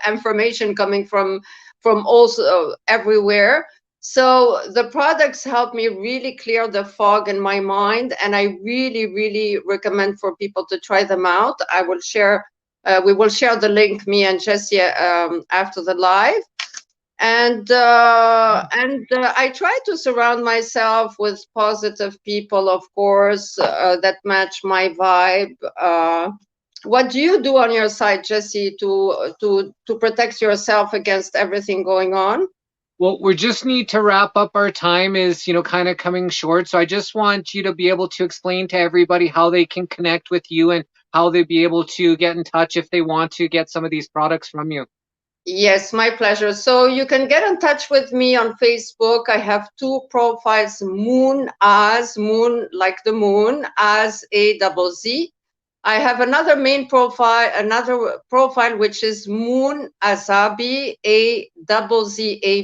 information coming from also everywhere. So the products help me really clear the fog in my mind, and I really recommend for people to try them out. I will share, we will share the link, me and Jesse, after the live. And I try to surround myself with positive people, of course, that match my vibe. What do you do on your side, Jesse, to protect yourself against everything going on? Well, we just need to wrap up. Our time is, kind of coming short. So I just want you to be able to explain to everybody how they can connect with you and how they'd be able to get in touch if they want to get some of these products from you. Yes, my pleasure. So you can get in touch with me on Facebook. I have 2 profiles, Moon like the moon, as AZZ. I have another profile, which is Moon Azabi, AZZABI.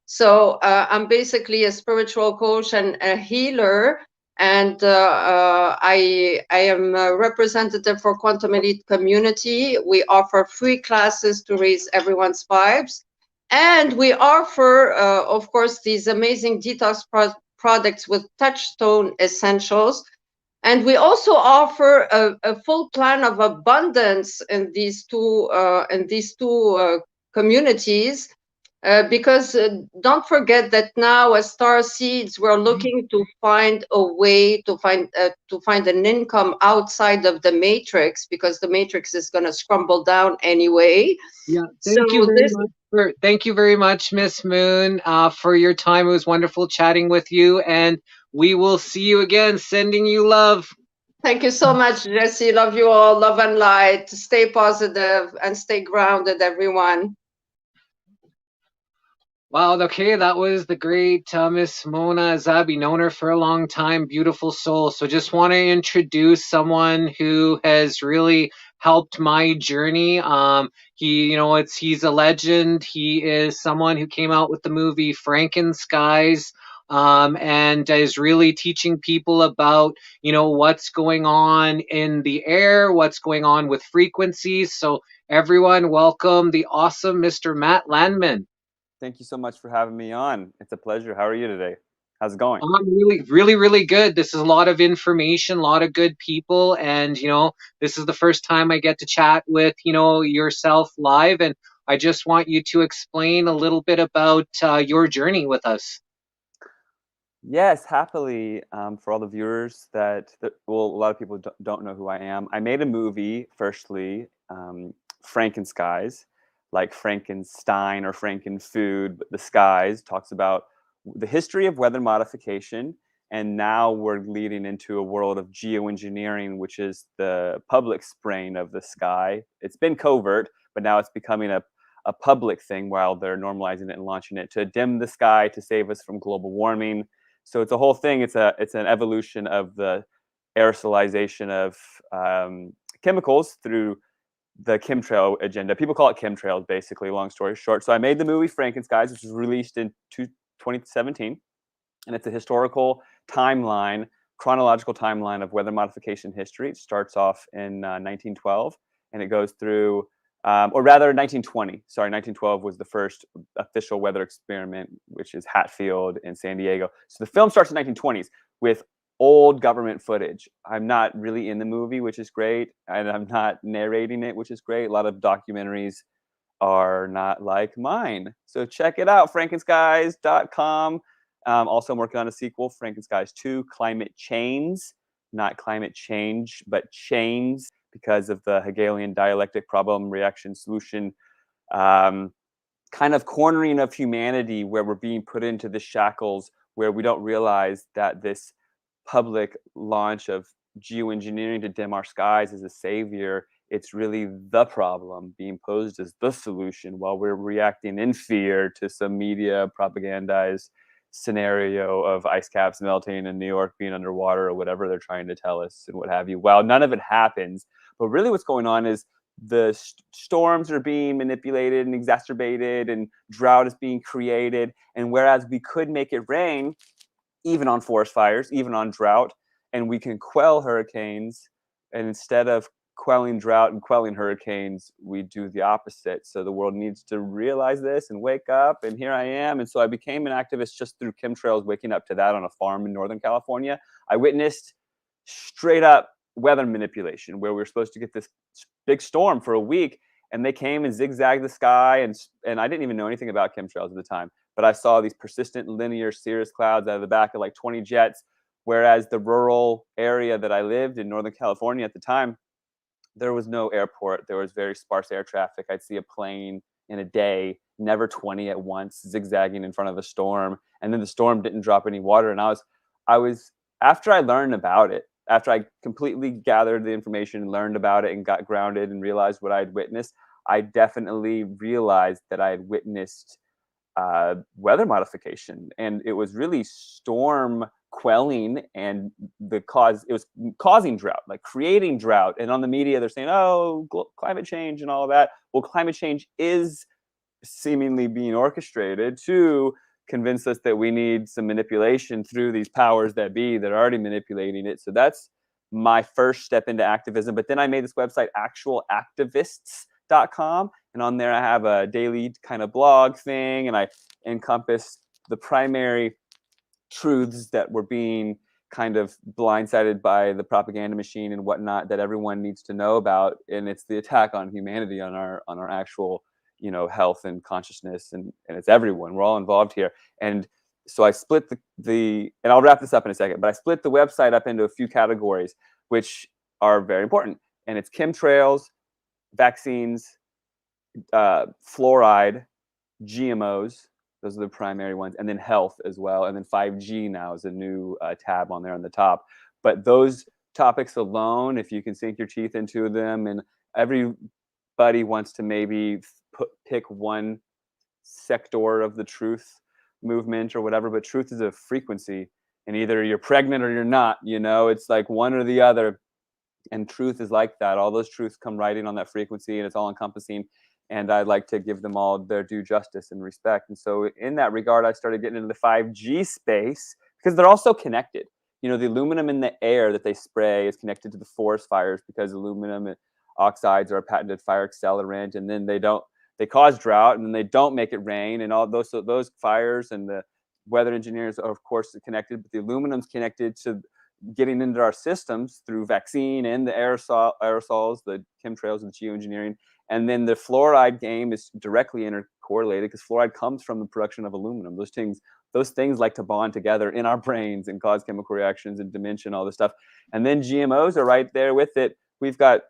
So I'm basically a spiritual coach and a healer. And I am a representative for Quantum Elite community. We offer free classes to raise everyone's vibes. And we offer, of course, these amazing detox products with Touchstone Essentials. And we also offer a full plan of abundance in these two communities. Because don't forget that now, as star seeds, we're looking to find a way to find an income outside of the matrix, because the matrix is going to crumble down anyway. Yeah, thank you very much, Miss Moon, for your time. It was wonderful chatting with you, and we will see you again. Sending you love. Thank you so much, Jesse. Love you all. Love and light. Stay positive and stay grounded, everyone. Wow, okay, that was the great Miss Mona Azabi. Known her for a long time, beautiful soul. So just want to introduce someone who has really helped my journey. He's a legend. He is someone who came out with the movie Frankenskies. And is really teaching people about, what's going on in the air, what's going on with frequencies. So everyone, welcome the awesome Mr. Matt Landman. Thank you so much for having me on. It's a pleasure. How are you today? How's it going? I'm really good. This is a lot of information, a lot of good people. And, this is the first time I get to chat with, yourself live. And I just want you to explain a little bit about your journey with us. Yes, happily. For all the viewers well, a lot of people don't know who I am. I made a movie, firstly, Frankenskies, like Frankenstein or Frankenfood, but the skies talks about the history of weather modification. And now we're leading into a world of geoengineering, which is the public spraying of the sky. It's been covert, but now it's becoming a public thing while they're normalizing it and launching it to dim the sky to save us from global warming. So it's a whole thing. It's an evolution of the aerosolization of chemicals through the chemtrail agenda. People call it chemtrails, basically, long story short. So I made the movie Frankenskies, which was released in 2017. And it's a historical timeline, chronological timeline of weather modification history. It starts off in 1912, and it goes through, or rather 1920. Sorry, 1912 was the first official weather experiment, which is Hatfield in San Diego. So the film starts in 1920s with old government footage. I'm not really in the movie, which is great, and I'm not narrating it, which is great. A lot of documentaries are not like mine. So check it out, frankenskies.com. Also, I'm working on a sequel, Frankenskies 2, Climate Chains, not climate change, but chains, because of the Hegelian dialectic problem, reaction, solution, kind of cornering of humanity where we're being put into the shackles where we don't realize that this public launch of geoengineering to dim our skies is a savior. It's really the problem being posed as the solution while we're reacting in fear to some media propagandized scenario of ice caps melting and New York being underwater or whatever they're trying to tell us and what have you. Well, none of it happens. But really what's going on is the storms are being manipulated and exacerbated, and drought is being created. And whereas we could make it rain, even on forest fires, even on drought, and we can quell hurricanes, and instead of quelling drought and quelling hurricanes, we do the opposite. So the world needs to realize this and wake up, and here I am. And so I became an activist just through chemtrails, waking up to that on a farm in Northern California. I witnessed straight up weather manipulation where we were supposed to get this big storm for a week, and they came and zigzagged the sky, and I didn't even know anything about chemtrails at the time, but I saw these persistent linear cirrus clouds out of the back of like 20 jets, whereas the rural area that I lived in Northern California at the time, there was no airport. There was very sparse air traffic. I'd see a plane in a day, never 20 at once, zigzagging in front of a storm. And then the storm didn't drop any water. And I was, after I learned about it, after I completely gathered the information and learned about it and got grounded and realized what I had witnessed, I definitely realized that I had witnessed weather modification, and it was really storm quelling, and it was causing drought, like creating drought. And on the media they're saying, oh, climate change and all of that. Well, climate change is seemingly being orchestrated to convince us that we need some manipulation through these powers that be that are already manipulating it. So that's my first step into activism. But then I made this website, actualactivists.com, and on there I have a daily kind of blog thing, and I encompass the primary truths that were being kind of blindsided by the propaganda machine and whatnot that everyone needs to know about. And it's the attack on humanity, on our actual, health and consciousness, and it's everyone. We're all involved here. And so I split and I'll wrap this up in a second, but I split the website up into a few categories, which are very important. And it's chemtrails, vaccines, fluoride, GMOs. Those are the primary ones. And then health as well. And then 5G now is a new tab on there on the top. But those topics alone, if you can sink your teeth into them, and everybody wants to maybe pick one sector of the truth movement or whatever, but truth is a frequency, and either you're pregnant or you're not, it's like one or the other. And truth is like that. All those truths come right in on that frequency, and it's all encompassing. And I'd like to give them all their due justice and respect. And so in that regard, I started getting into the 5G space because they're also connected. The aluminum in the air that they spray is connected to the forest fires, because aluminum oxides are a patented fire accelerant, and then they cause drought, and then they don't make it rain, and all those fires, and the weather engineers are of course connected, but the aluminum's connected to getting into our systems through vaccine and the aerosols, the chemtrails, and geoengineering. And then the fluoride game is directly intercorrelated because fluoride comes from the production of aluminum. Those things like to bond together in our brains and cause chemical reactions and dementia, all this stuff. And then GMOs are right there with it. We've got,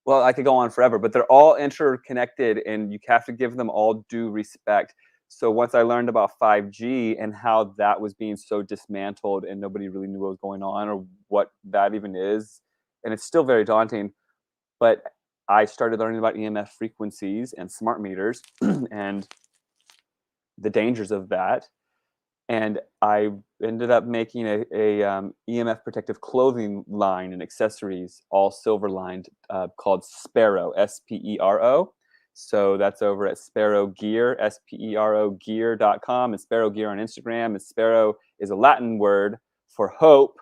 well, I could go on forever, but they're all interconnected and you have to give them all due respect. So once I learned about 5G and how that was being so dismantled and nobody really knew what was going on or what that even is, and it's still very daunting, but I started learning about EMF frequencies and smart meters and the dangers of that. And I ended up making a EMF protective clothing line and accessories, all silver lined, called Sparrow, S-P-E-R-O. So that's over at Sparrow Gear, S-P-E-R-O gear.com, and Sparrow Gear on Instagram. And Sparrow is a Latin word for hope.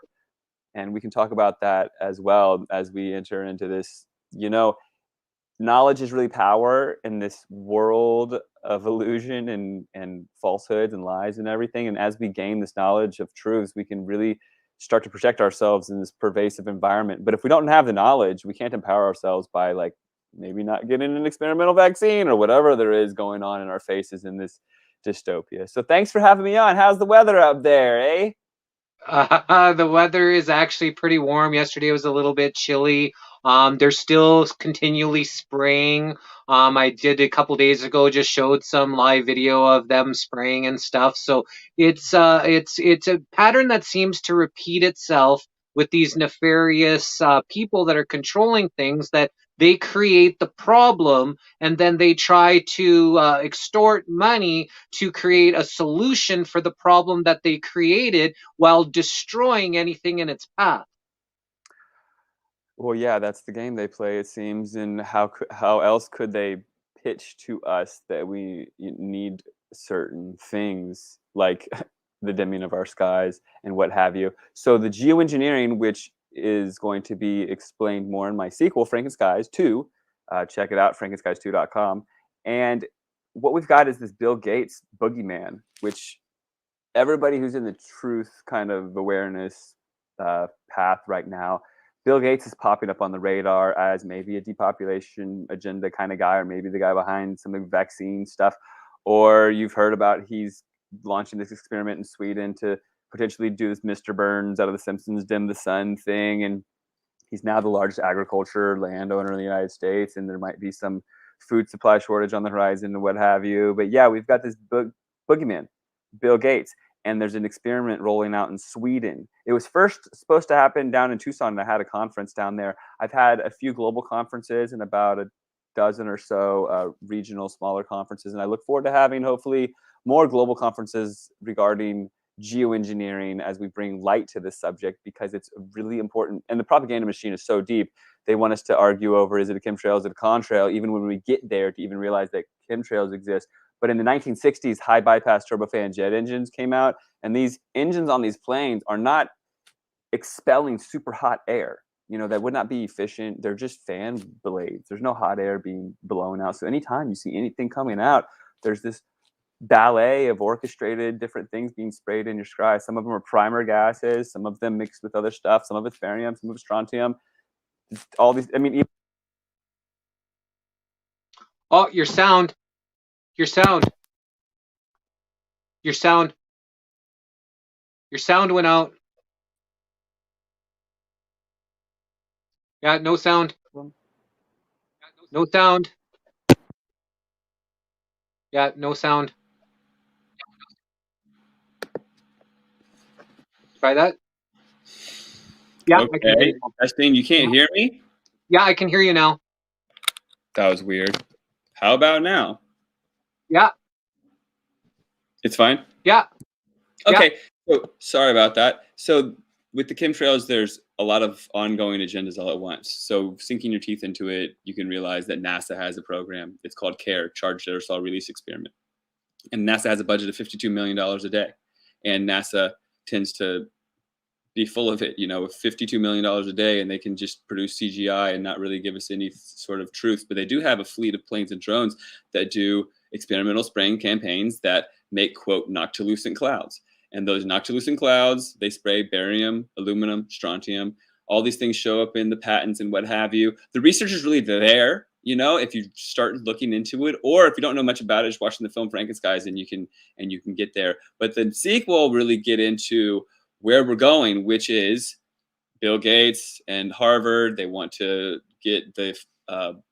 And we can talk about that as well as we enter into this. You know, knowledge is really power in this world of illusion and falsehoods and lies and everything. And as we gain this knowledge of truths, we can really start to protect ourselves in this pervasive environment. But if we don't have the knowledge, we can't empower ourselves by like maybe not getting an experimental vaccine or whatever there is going on in our faces in this dystopia. So thanks for having me on. How's the weather up there, eh? The weather is actually pretty warm. Yesterday was a little bit chilly. They're still continually spraying. I did a couple days ago, just showed some live video of them spraying and stuff. So it's a pattern that seems to repeat itself with these nefarious people that are controlling things, that they create the problem and then they try to extort money to create a solution for the problem that they created while destroying anything in its path. Well, yeah, that's the game they play, it seems. And how else could they pitch to us that we need certain things like the dimming of our skies and what have you? So the geoengineering, which is going to be explained more in my sequel, Frankenskies 2. Check it out, frankenskies2.com. And what we've got is this Bill Gates boogeyman, which everybody who's in the truth kind of awareness path right now, Bill Gates is popping up on the radar as maybe a depopulation agenda kind of guy, or maybe the guy behind some of the vaccine stuff. Or you've heard about he's launching this experiment in Sweden to potentially do this Mr. Burns out of The Simpsons dim the sun thing. And he's now the largest agriculture landowner in the United States. And there might be some food supply shortage on the horizon and what have you. But yeah, we've got this boogeyman, Bill Gates. And there's an experiment rolling out in Sweden. It was first supposed to happen down in Tucson, and I had a conference down there. I've had a few global conferences and about a dozen or so regional, smaller conferences. And I look forward to having, hopefully, more global conferences regarding geoengineering as we bring light to this subject, because it's really important. And the propaganda machine is so deep. They want us to argue over, is it a chemtrail, is it a contrail, even when we get there to even realize that chemtrails exist. But in the 1960s, high bypass turbofan jet engines came out, and these engines on these planes are not expelling super hot air. You know, that would not be efficient. They're just fan blades. There's no hot air being blown out. So anytime you see anything coming out, there's this ballet of orchestrated different things being sprayed in your sky. Some of them are primer gases, some of them mixed with other stuff, some of it's barium, some of it's strontium. All these, I mean, Oh, your sound went out. Yeah, no sound. No sound. Yeah, no sound. Try that. Yeah, I can hear okay. you. Testing, you can't hear me? Yeah, I can hear you now. That was weird. How about now? Yeah. It's fine? Yeah. Okay. So sorry about that. So with the chemtrails, there's a lot of ongoing agendas all at once. So sinking your teeth into it, you can realize that NASA has a program. It's called CARE, Charged Aerosol Release Experiment. And NASA has a budget of $52 million a day. And NASA tends to be full of it, you know, with $52 million a day, and they can just produce CGI and not really give us any sort of truth. But they do have a fleet of planes and drones that do experimental spraying campaigns that make, quote, noctilucent clouds. And those noctilucent clouds, they spray barium, aluminum, strontium. All these things show up in the patents and what have you. The research is really there. you know, if you start looking into it, or if you don't know much about it, just watching the film Frankenstein, and you can get there. But the sequel really get into where we're going, which is Bill Gates and Harvard. They want to get the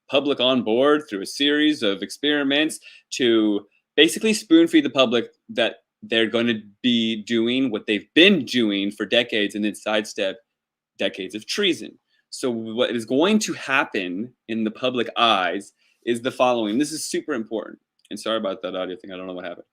public on board through a series of experiments to basically spoon feed the public that they're going to be doing what they've been doing for decades, and then sidestep decades of treason. So what is going to happen in the public eyes is the following. This is super important. And sorry about that audio thing. I don't know what happened.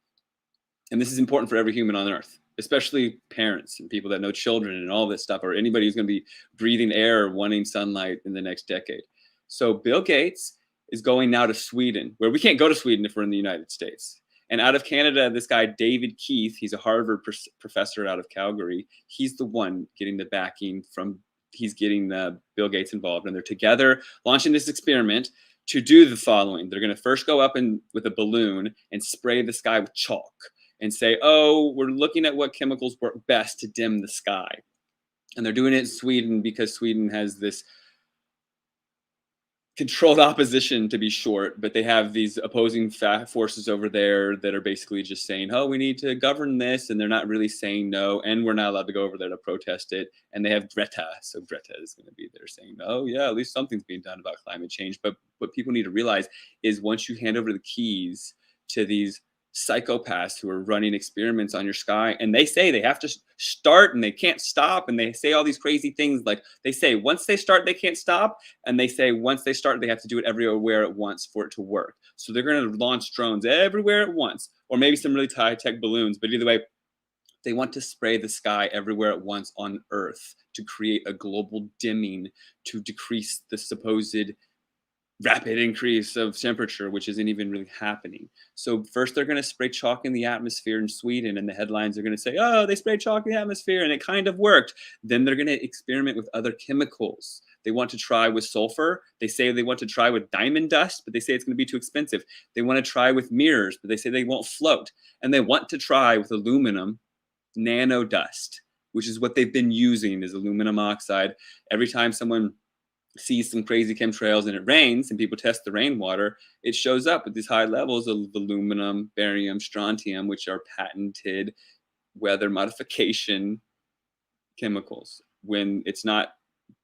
And this is important for every human on earth, especially parents and people that know children and all this stuff, or anybody who's going to be breathing air, wanting sunlight in the next decade. So Bill Gates is going now to Sweden, where we can't go to Sweden if we're in the United States. And out of Canada, this guy, David Keith, he's a Harvard professor out of Calgary. He's the one getting the backing from, he's getting Bill Gates involved. And they're together launching this experiment to do the following. They're going to first go up with a balloon and spray the sky with chalk and say, oh, we're looking at what chemicals work best to dim the sky. And they're doing it in Sweden because Sweden has this controlled opposition, to be short, but they have these opposing forces over there that are basically just saying, oh, we need to govern this, and they're not really saying no, and we're not allowed to go over there to protest it. And they have Greta, so Greta is going to be there saying, oh yeah, at least something's being done about climate change. But what people need to realize is once you hand over the keys to these psychopaths who are running experiments on your sky, and they say they have to start and they can't stop, and they say all these crazy things, like they say once they start they can't stop, and they say once they start they have to do it everywhere at once for it to work. So they're going to launch drones everywhere at once, or maybe some really high-tech balloons, but either way they want to spray the sky everywhere at once on Earth to create a global dimming to decrease the supposed rapid increase of temperature, which isn't even really happening. So first they're going to spray chalk in the atmosphere in Sweden, and the headlines are going to say, oh, they sprayed chalk in the atmosphere and it kind of worked. Then they're going to experiment with other chemicals. They want to try with sulfur. They say they want to try with diamond dust, but they say it's going to be too expensive. They want to try with mirrors, but they say they won't float. And they want to try with aluminum nano dust, which is what they've been using, is aluminum oxide. Every time someone sees some crazy chemtrails and it rains and people test the rainwater, it shows up with these high levels of aluminum, barium, strontium, which are patented weather modification chemicals. When it's not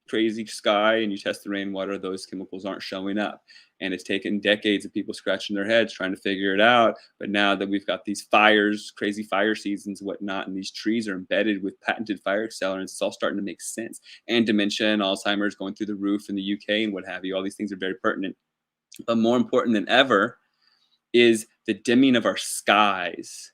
crazy sky and you test the rainwater, those chemicals aren't showing up. And it's taken decades of people scratching their heads trying to figure it out. But now that we've got these fires, crazy fire seasons, whatnot, and these trees are embedded with patented fire accelerants, it's all starting to make sense. And dementia and Alzheimer's going through the roof in the UK and what have you. All these things are very pertinent. But more important than ever is the dimming of our skies.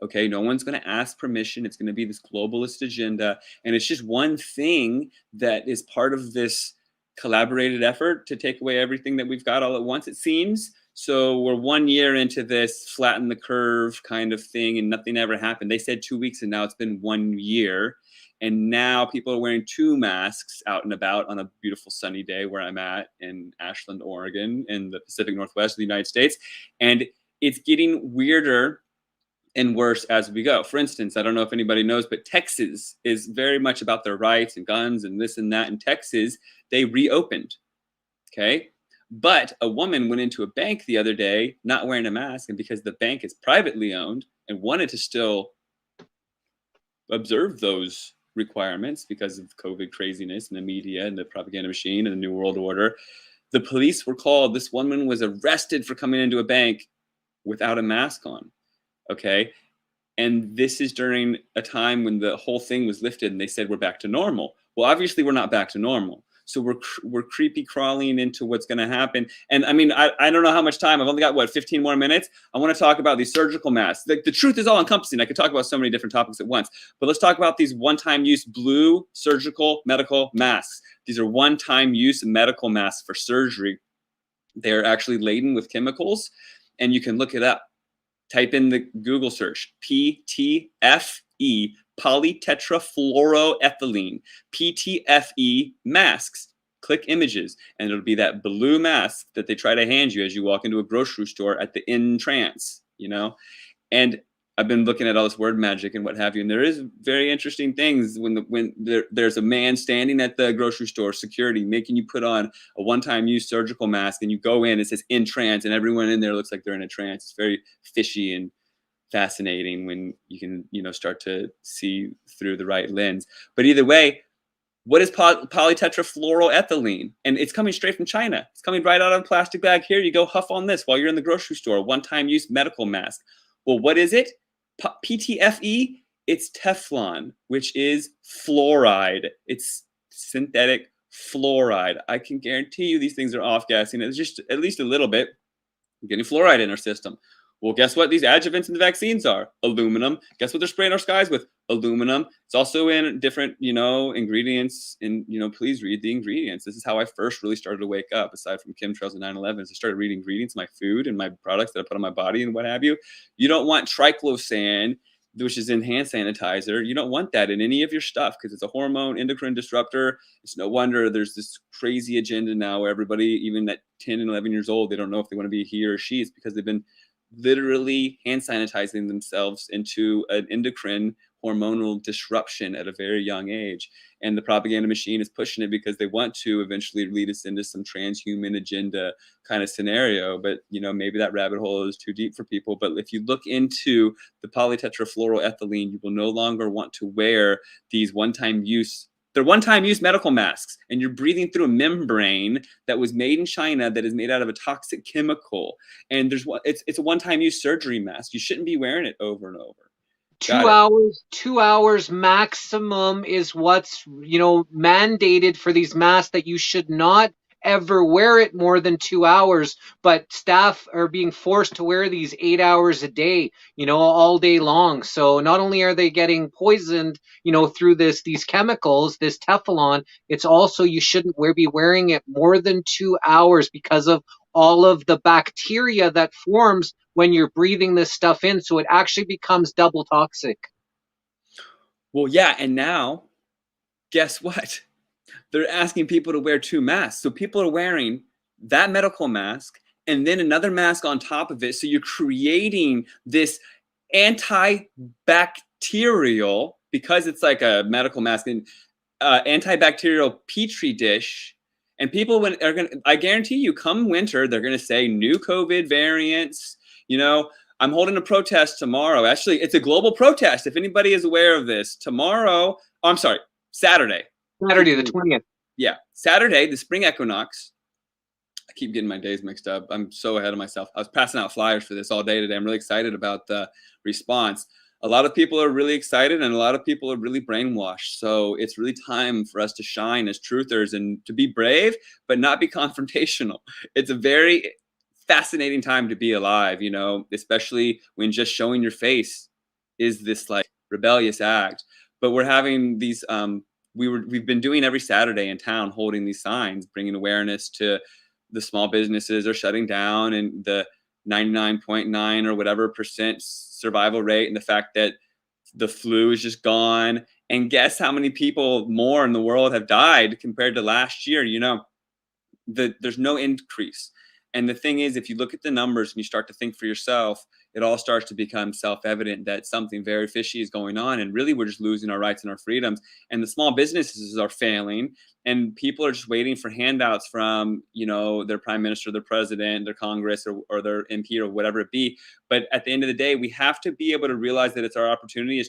Okay, no one's going to ask permission. It's going to be this globalist agenda. And it's just one thing that is part of this collaborated effort to take away everything that we've got all at once, it seems. So we're 1 year into this flatten the curve kind of thing, and nothing ever happened. They said 2 weeks, and now it's been 1 year. And now people are wearing 2 masks out and about on a beautiful sunny day where I'm at in Ashland, Oregon, in the Pacific Northwest of the United States. And it's getting weirder and worse as we go. For instance, I don't know if anybody knows, but Texas is very much about their rights and guns and this and that. In Texas, they reopened, okay? But a woman went into a bank the other day not wearing a mask, and because the bank is privately owned and wanted to still observe those requirements because of COVID craziness and the media and the propaganda machine and the New World Order, the police were called. This woman was arrested for coming into a bank without a mask on. Okay. And this is during a time when the whole thing was lifted and they said, we're back to normal. Well, obviously we're not back to normal. So we're creepy crawling into what's going to happen. And I mean, I don't know how much time. I've only got, 15 more minutes. I want to talk about these surgical masks. The truth is all encompassing. I could talk about so many different topics at once. But let's talk about these one-time use blue surgical medical masks. These are one-time use medical masks for surgery. They're actually laden with chemicals, and you can look it up. Type in the Google search, PTFE, polytetrafluoroethylene, PTFE masks. Click images, and it'll be that blue mask that they try to hand you as you walk into a grocery store at the entrance, you know? And I've been looking at all this word magic and what have you, and there is very interesting things when there's a man standing at the grocery store, security, making you put on a one-time use surgical mask, and you go in, it says in trance, and everyone in there looks like they're in a trance. It's very fishy and fascinating when you can, start to see through the right lens. But either way, what is polytetrafluoroethylene? And it's coming straight from China. It's coming right out of a plastic bag. Here you go, huff on this while you're in the grocery store, one-time use medical mask. Well, what is it? PTFE, it's Teflon, which is fluoride. It's synthetic fluoride. I can guarantee you these things are off-gassing. It's just at least a little bit. We're getting fluoride in our system. Well, guess what these adjuvants in the vaccines are? Aluminum. Guess what they're spraying our skies with? Aluminum. It's also in different, ingredients. And, please read the ingredients. This is how I first really started to wake up, aside from chemtrails and 9/11. I started reading ingredients, my food and my products that I put on my body and what have you. You don't want triclosan, which is in hand sanitizer. You don't want that in any of your stuff because it's a hormone endocrine disruptor. It's no wonder there's this crazy agenda now where everybody, even at 10 and 11 years old, they don't know if they want to be he or she. It's because they've been literally hand sanitizing themselves into an endocrine hormonal disruption at a very young age. And the propaganda machine is pushing it because they want to eventually lead us into some transhuman agenda kind of scenario. But, maybe that rabbit hole is too deep for people. But if you look into the polytetrafluoroethylene, you will no longer want to wear these one-time use medical masks, and you're breathing through a membrane that was made in China that is made out of a toxic chemical. And it's a one-time use surgery mask. You shouldn't be wearing it over and over. 2 hours maximum is what's, mandated for these masks, that you should not ever wear it more than 2 hours, but staff are being forced to wear these 8 hours a day, all day long. So not only are they getting poisoned, through these chemicals, this Teflon, it's also, you shouldn't be wearing it more than 2 hours because of all of the bacteria that forms when you're breathing this stuff in. So it actually becomes double toxic. Well, yeah. And now, guess what? They're asking people to wear 2 masks. So people are wearing that medical mask and then another mask on top of it. So you're creating this antibacterial, because it's like a medical mask, and antibacterial petri dish. And people I guarantee you, come winter, they're going to say new COVID variants. I'm holding a protest tomorrow. Actually, it's a global protest. If anybody is aware of this, Saturday the 20th. Yeah, Saturday, the spring equinox. I keep getting my days mixed up. I'm so ahead of myself. I was passing out flyers for this all day today. I'm really excited about the response. A lot of people are really excited, and a lot of people are really brainwashed. So it's really time for us to shine as truthers and to be brave, but not be confrontational. It's a very fascinating time to be alive, especially when just showing your face is this like rebellious act. But we're having these, we've been doing every Saturday in town, holding these signs, bringing awareness to the small businesses are shutting down, and the 99.9 or whatever % survival rate, and the fact that the flu is just gone. And guess how many people more in the world have died compared to last year? There's no increase. And the thing is, if you look at the numbers and you start to think for yourself, it all starts to become self-evident that something very fishy is going on. And really, we're just losing our rights and our freedoms. And the small businesses are failing. And people are just waiting for handouts from, their prime minister, their president, their Congress, or their MP, or whatever it be. But at the end of the day, we have to be able to realize that it's our opportunity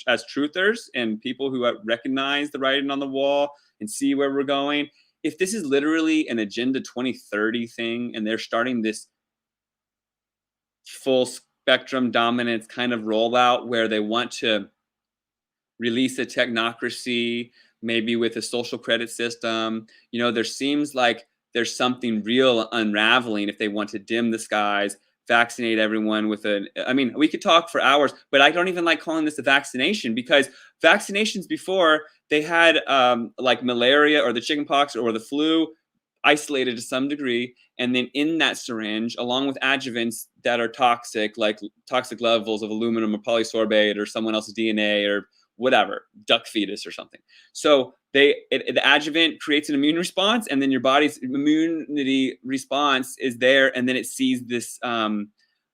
as truthers and people who recognize the writing on the wall and see where we're going. If this is literally an Agenda 2030 thing, and they're starting this full spectrum dominance kind of rollout where they want to release a technocracy, maybe with a social credit system, there seems like there's something real unraveling if they want to dim the skies, vaccinate everyone we could talk for hours, but I don't even like calling this a vaccination, because vaccinations before, they had like malaria or the chickenpox or the flu isolated to some degree. And then in that syringe, along with adjuvants that are toxic, like toxic levels of aluminum or polysorbate or someone else's DNA or whatever, duck fetus or something. So the adjuvant creates an immune response, and then your body's immunity response is there, and then it sees this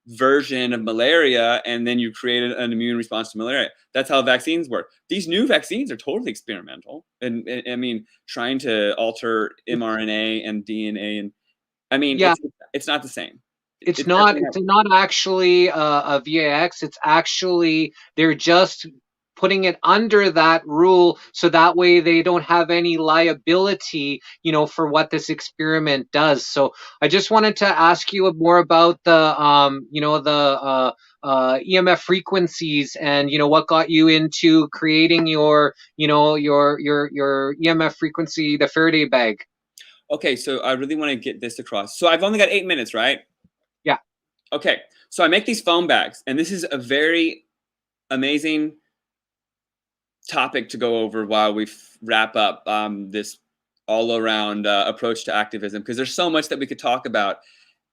version of malaria, and then you created an immune response to malaria. That's how vaccines work. These new vaccines are totally experimental, and I mean, trying to alter mRNA and DNA, and I mean, Yeah, it's not the same. it's not actually a VAX. It's actually, they're just putting it under that rule so that way they don't have any liability, for what this experiment does. So I just wanted to ask you more about the EMF frequencies, and what got you into creating your EMF frequency, the Faraday bag. Okay, so I really want to get this across. So I've only got 8 minutes, right? Yeah. Okay, so I make these foam bags, and this is a very amazing topic to go over while we wrap up this all-around approach to activism, because there's so much that we could talk about.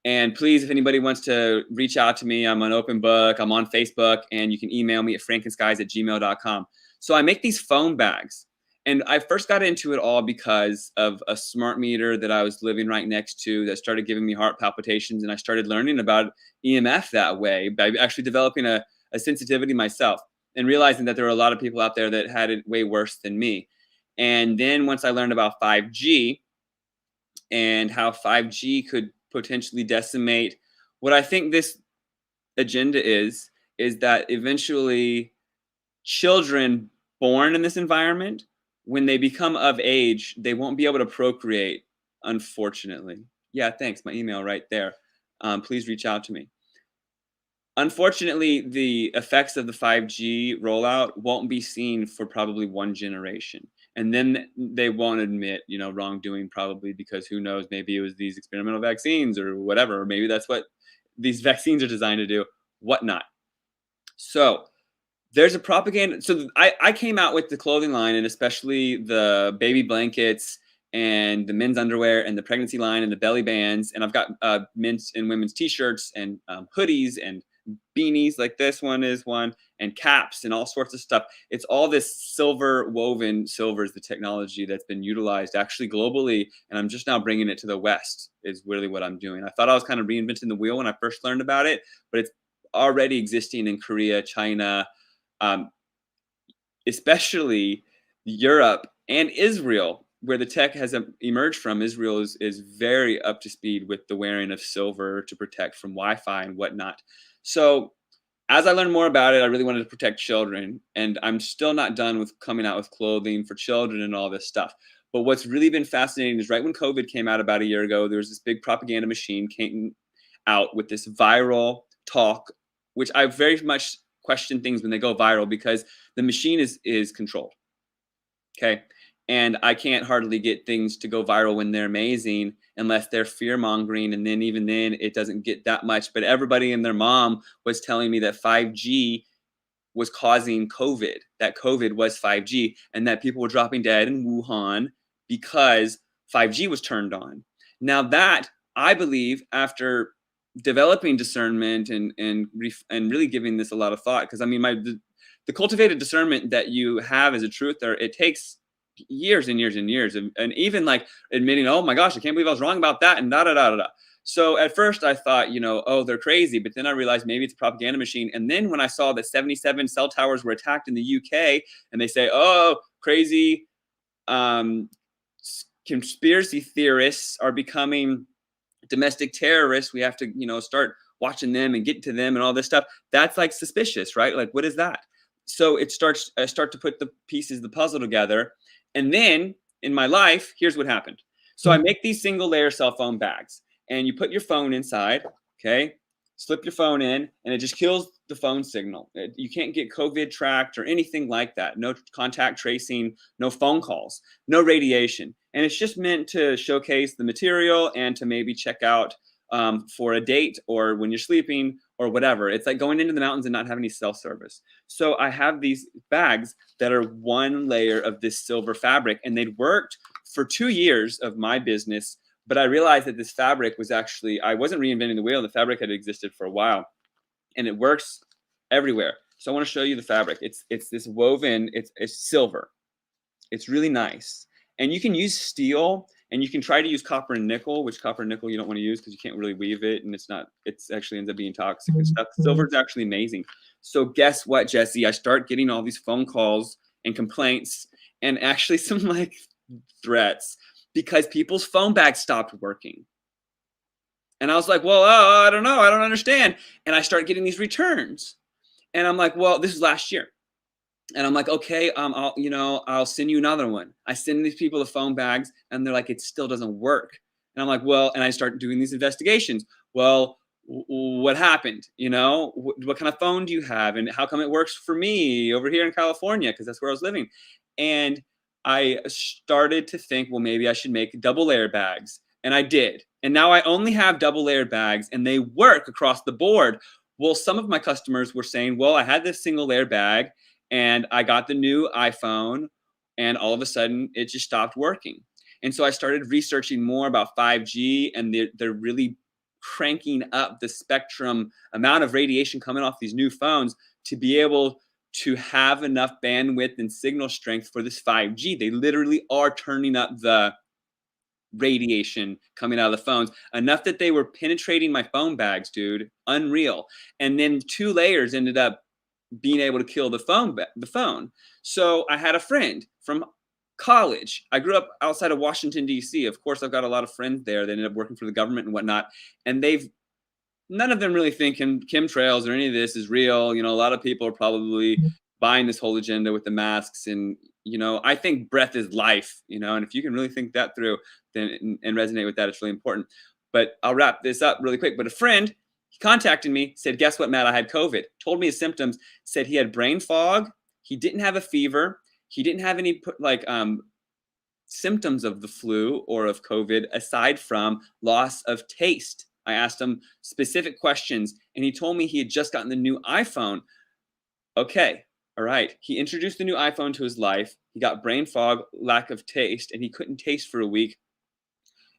And please, if anybody wants to reach out to me, I'm an open book. I'm on Facebook, and you can email me at frankenskies@gmail.com. So I make these foam bags. And I first got into it all because of a smart meter that I was living right next to that started giving me heart palpitations. And I started learning about EMF that way by actually developing a sensitivity myself and realizing that there were a lot of people out there that had it way worse than me. And then once I learned about 5G and how 5G could potentially decimate what I think this agenda is that eventually children born in this environment, when they become of age, they won't be able to procreate, unfortunately. Yeah, thanks. My email right there. Please reach out to me. Unfortunately, the effects of the 5G rollout won't be seen for probably one generation. And then they won't admit, wrongdoing, probably because who knows, maybe it was these experimental vaccines or whatever, or maybe that's what these vaccines are designed to do, whatnot. So there's a propaganda. So I came out with the clothing line, and especially the baby blankets and the men's underwear and the pregnancy line and the belly bands. And I've got men's and women's t-shirts and hoodies and beanies, like this one is one, and caps and all sorts of stuff. It's all this silver woven. Silver is the technology that's been utilized actually globally, and I'm just now bringing it to the West is really what I'm doing. I thought I was kind of reinventing the wheel when I first learned about it, but it's already existing in Korea, China, especially Europe and Israel, where the tech has emerged from. Israel is very up to speed with the wearing of silver to protect from Wi-Fi and whatnot. So as I learned more about it, I really wanted to protect children, and I'm still not done with coming out with clothing for children and all this stuff. But what's really been fascinating is right when COVID came out about a year ago, there was this big propaganda machine came out with this viral talk, which I very much question things when they go viral, because the machine is controlled. Okay. And I can't hardly get things to go viral when they're amazing unless they're fear mongering. And then even then it doesn't get that much. But everybody and their mom was telling me that 5G was causing COVID, that COVID was 5G, and that people were dropping dead in Wuhan because 5G was turned on. Now that, I believe, after developing discernment and really giving this a lot of thought, because I mean, the cultivated discernment that you have as a truther, it takes years and years and years, and even like admitting, oh my gosh, I can't believe I was wrong about that, and da da da da da. So at first I thought, oh, they're crazy, but then I realized maybe it's a propaganda machine. And then when I saw that 77 cell towers were attacked in the UK, and they say, oh, crazy conspiracy theorists are becoming domestic terrorists, we have to start watching them and get to them and all this stuff. That's like suspicious, right? Like, what is that? So I start to put the pieces of the puzzle together. And then in my life, here's what happened. So I make these single layer cell phone bags, and you put your phone inside, okay? Slip your phone in, and it just kills the phone signal. You can't get COVID tracked or anything like that. No contact tracing, no phone calls, no radiation. And it's just meant to showcase the material and to maybe check out for a date or when you're sleeping or whatever. It's like going into the mountains and not having any cell service. So I have these bags that are one layer of this silver fabric, and they'd worked for 2 years of my business. But I realized that this fabric was actually, I wasn't reinventing the wheel. The fabric had existed for a while, and it works everywhere. So I want to show you the fabric. It's this woven, it's silver. It's really nice. And you can use steel And you can try to use copper and nickel, which copper and nickel you don't want to use because you can't really weave it, and it's actually ends up being toxic and stuff. Silver is actually amazing. So guess what, Jesse? I start getting all these phone calls and complaints and actually some like threats because people's phone bags stopped working. And I was like, well, I don't know. I don't understand. And I start getting these returns. And I'm like, well, this is last year. And I'm like, okay, I'll send you another one. I send these people the phone bags and they're like, it still doesn't work. And I'm like, well, and I start doing these investigations. Well, what happened? What kind of phone do you have? And how come it works for me over here in California? Because that's where I was living. And I started to think, well, maybe I should make double layer bags. And I did. And now I only have double layered bags and they work across the board. Well, some of my customers were saying, well, I had this single layer bag and I got the new iPhone and all of a sudden it just stopped working. And so I started researching more about 5G, and they're really cranking up the spectrum amount of radiation coming off these new phones to be able to have enough bandwidth and signal strength for this 5G. They literally are turning up the radiation coming out of the phones enough that they were penetrating my phone bags, dude. Unreal. And then 2 layers ended up being able to kill the phone. So I had a friend from college. I grew up outside of Washington, D.C. Of course, I've got a lot of friends there that ended up working for the government and whatnot. And none of them really think chemtrails or any of this is real. A lot of people are probably buying this whole agenda with the masks. And, I think breath is life, and if you can really think that through then and resonate with that, it's really important. But I'll wrap this up really quick. But a friend, he contacted me, said, guess what, Matt, I had COVID. Told me his symptoms, said he had brain fog. He didn't have a fever. He didn't have any symptoms of the flu or of COVID aside from loss of taste. I asked him specific questions and he told me he had just gotten the new iPhone. Okay, all right. He introduced the new iPhone to his life. He got brain fog, lack of taste, and he couldn't taste for a week.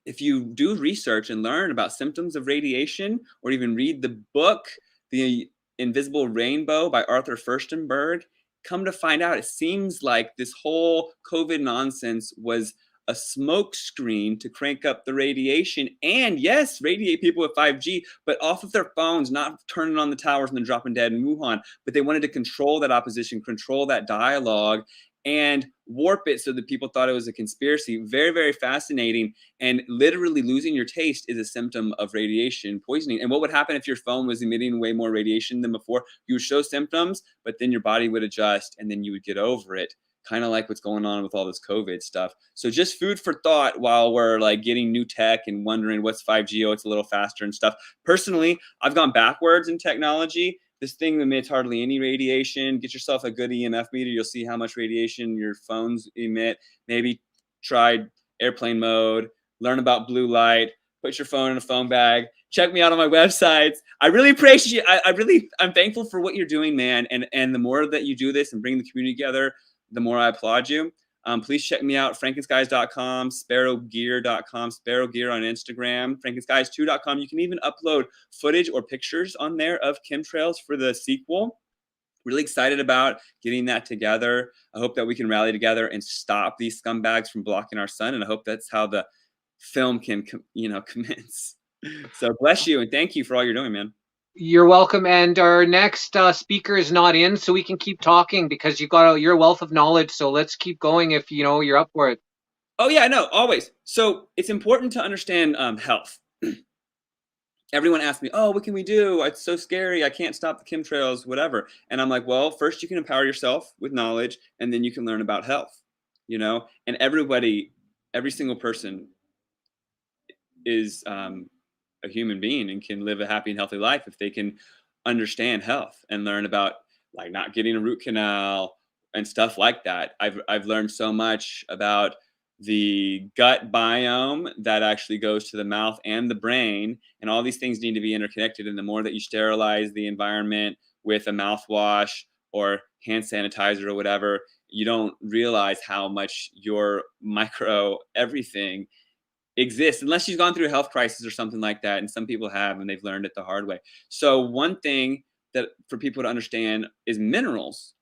If you do research and learn about symptoms of radiation, or even read the book, The Invisible Rainbow by Arthur Furstenberg, come to find out, it seems like this whole COVID nonsense was a smoke screen to crank up the radiation and, yes, radiate people with 5G, but off of their phones, not turning on the towers and then dropping dead in Wuhan. But they wanted to control that opposition, control that dialogue, and warp it so that people thought it was a conspiracy. Very, very fascinating. And literally losing your taste is a symptom of radiation poisoning. And what would happen if your phone was emitting way more radiation than before? You would show symptoms, but then your body would adjust and then you would get over it. Kind of like what's going on with all this COVID stuff. So just food for thought while we're like getting new tech and wondering what's 5G, it's a little faster and stuff. Personally, I've gone backwards in technology. This thing emits hardly any radiation. Get yourself a good EMF meter. You'll see how much radiation your phones emit. Maybe try airplane mode, learn about blue light, put your phone in a phone bag. Check me out on my websites. I really appreciate I'm thankful for what you're doing, man. And the more that you do this and bring the community together, the more I applaud you. Please check me out, frankenskies.com, sparrowgear.com, sparrowgear on Instagram, frankenskies2.com. You can even upload footage or pictures on there of chemtrails for the sequel. Really excited about getting that together. I hope that we can rally together and stop these scumbags from blocking our sun. And I hope that's how the film can, commence. So bless you and thank you for all you're doing, man. You're welcome. And our next speaker is not in, so we can keep talking because you've got your wealth of knowledge. So let's keep going if you're up for it. Oh yeah, no, always. So it's important to understand health. Everyone asks me, oh, what can we do? It's so scary. I can't stop the chemtrails, whatever. And I'm like, well, first you can empower yourself with knowledge, and then you can learn about health. And every single person is a human being and can live a happy and healthy life if they can understand health and learn about like not getting a root canal and stuff like that. I've learned so much about the gut biome that actually goes to the mouth and the brain, and all these things need to be interconnected. And the more that you sterilize the environment with a mouthwash or hand sanitizer or whatever, you don't realize how much your micro everything exists unless you've gone through a health crisis or something like that. And some people have, and they've learned it the hard way. So one thing that for people to understand is minerals.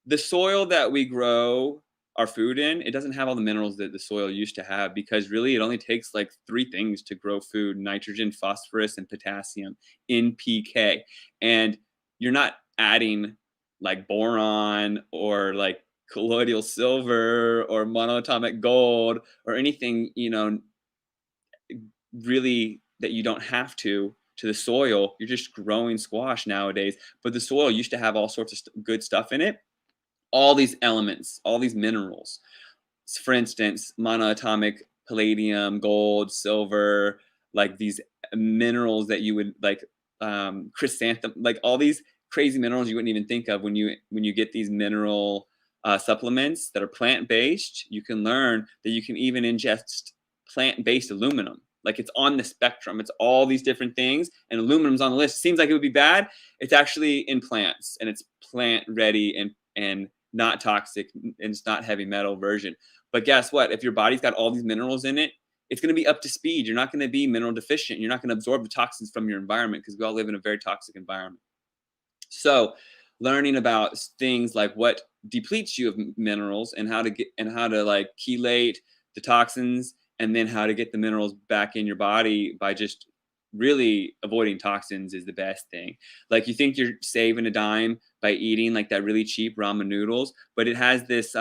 The soil that we grow our food in, it doesn't have all the minerals that the soil used to have, because really it only takes like 3 things to grow food: nitrogen, phosphorus, and potassium, NPK. And you're not adding like boron or like colloidal silver or monoatomic gold or anything, you know, really that you don't have to the soil. You're just growing squash nowadays, but the soil used to have all sorts of good stuff in it, all these elements, all these minerals. For instance, monoatomic palladium, gold, silver, like these minerals that you would like, chrysanthemum, like all these crazy minerals you wouldn't even think of when you get these mineral supplements that are plant-based. You can learn that you can even ingest plant-based aluminum. Like, it's on the spectrum. It's all these different things, and aluminum's on the list. It seems like it would be bad. It's actually in plants, and it's plant ready and not toxic, and it's not heavy metal version. But guess what? If your body's got all these minerals in it, it's going to be up to speed. You're not going to be mineral deficient. You're not going to absorb the toxins from your environment, because we all live in a very toxic environment. So learning about things like what depletes you of minerals and how to like chelate the toxins, and then how to get the minerals back in your body by just really avoiding toxins is the best thing. Like, you think you're saving a dime by eating like that really cheap ramen noodles, but it has this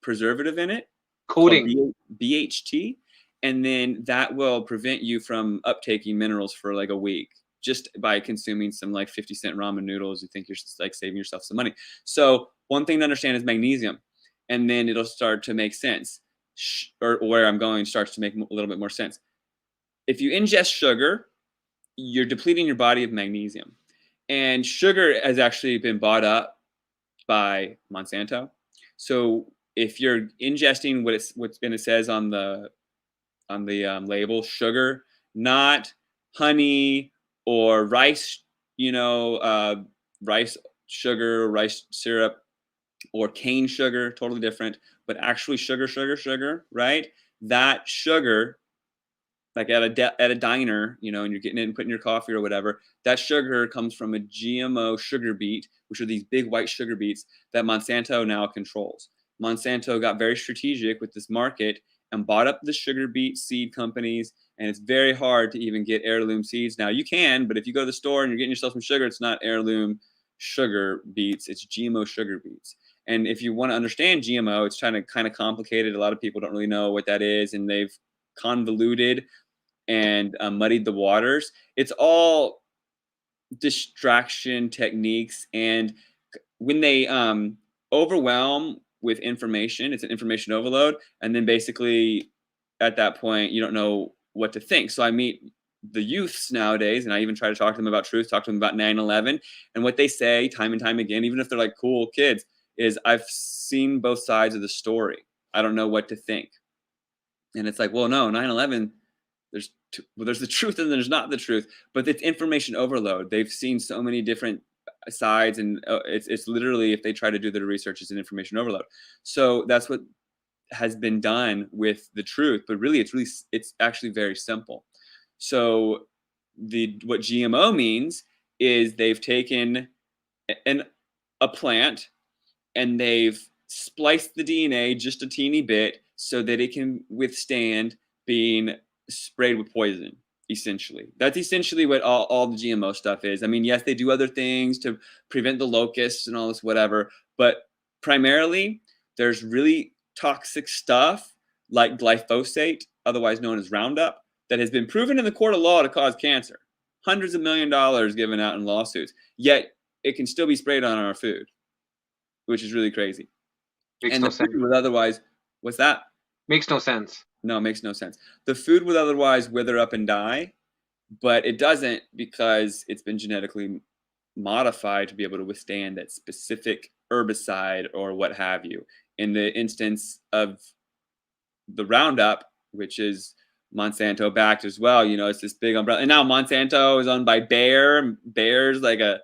preservative in it, Coating. BHT, and then that will prevent you from uptaking minerals for like a week, just by consuming some like 50-cent ramen noodles. You think you're like saving yourself some money. So one thing to understand is magnesium, and then it'll start to make sense. Or where I'm going starts to make a little bit more sense. If you ingest sugar, you're depleting your body of magnesium. And sugar has actually been bought up by Monsanto. So if you're ingesting it says on the label, sugar, not honey or rice, rice sugar, rice syrup, or cane sugar, totally different, but actually sugar, right? That sugar, like at a diner, and you're getting it and putting in your coffee or whatever, that sugar comes from a GMO sugar beet, which are these big white sugar beets that Monsanto now controls. Monsanto got very strategic with this market and bought up the sugar beet seed companies, and it's very hard to even get heirloom seeds. Now you can, but if you go to the store and you're getting yourself some sugar, it's not heirloom sugar beets, it's GMO sugar beets. And if you want to understand GMO, it's kind of complicated. A lot of people don't really know what that is, and they've convoluted and muddied the waters. It's all distraction techniques, and when they overwhelm with information, it's an information overload, and then basically at that point you don't know what to think. So I meet the youths nowadays, and I even try to talk to them about truth, talk to them about 9/11, and what they say time and time again, even if they're like cool kids, is I've seen both sides of the story. I don't know what to think. And it's like, well, no, 9/11, there's the truth and there's not the truth, but it's information overload. They've seen so many different sides, and it's literally, if they try to do the research, it's an information overload. So that's what has been done with the truth, but really it's actually very simple. So what GMO means is they've taken a plant and they've spliced the DNA just a teeny bit so that it can withstand being sprayed with poison, essentially. That's essentially what all the GMO stuff is. I mean, yes, they do other things to prevent the locusts and all this whatever, but primarily there's really toxic stuff like glyphosate, otherwise known as Roundup, that has been proven in the court of law to cause cancer. Hundreds of $millions given out in lawsuits, yet it can still be sprayed on our food, which is really crazy. Makes and no the sense. food would otherwise, what's that? Makes no sense. No, it makes no sense. The food would otherwise wither up and die, but it doesn't, because it's been genetically modified to be able to withstand that specific herbicide or what have you. In the instance of the Roundup, which is Monsanto backed as well, it's this big umbrella. And now Monsanto is owned by Bayer. Bayer's like a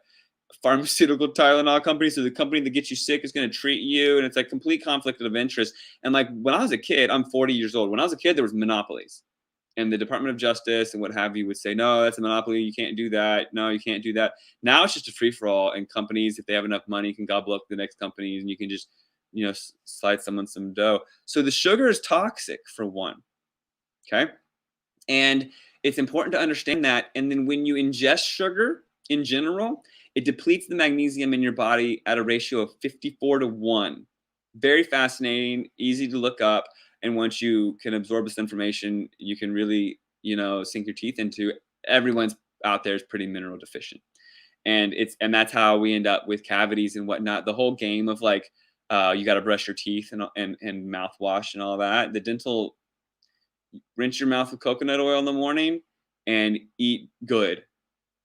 pharmaceutical Tylenol company, so the company that gets you sick is going to treat you, and it's like complete conflict of interest. And like, when I was a kid, I'm 40 years old. When I was a kid, there was monopolies, and the Department of Justice and what have you would say, no, that's a monopoly, you can't do that. No, you can't do that. Now it's just a free-for-all, and companies, if they have enough money, can gobble up the next companies, and you can just slide someone some dough. So the sugar is toxic for one. Okay. And it's important to understand that. And then when you ingest sugar in general, it depletes the magnesium in your body at a ratio of 54-1. Very fascinating, easy to look up. And once you can absorb this information, you can really, sink your teeth into. Everyone's out there is pretty mineral deficient. And that's how we end up with cavities and whatnot. The whole game of like, you got to brush your teeth and mouthwash and all that. The dental, rinse your mouth with coconut oil in the morning and eat good.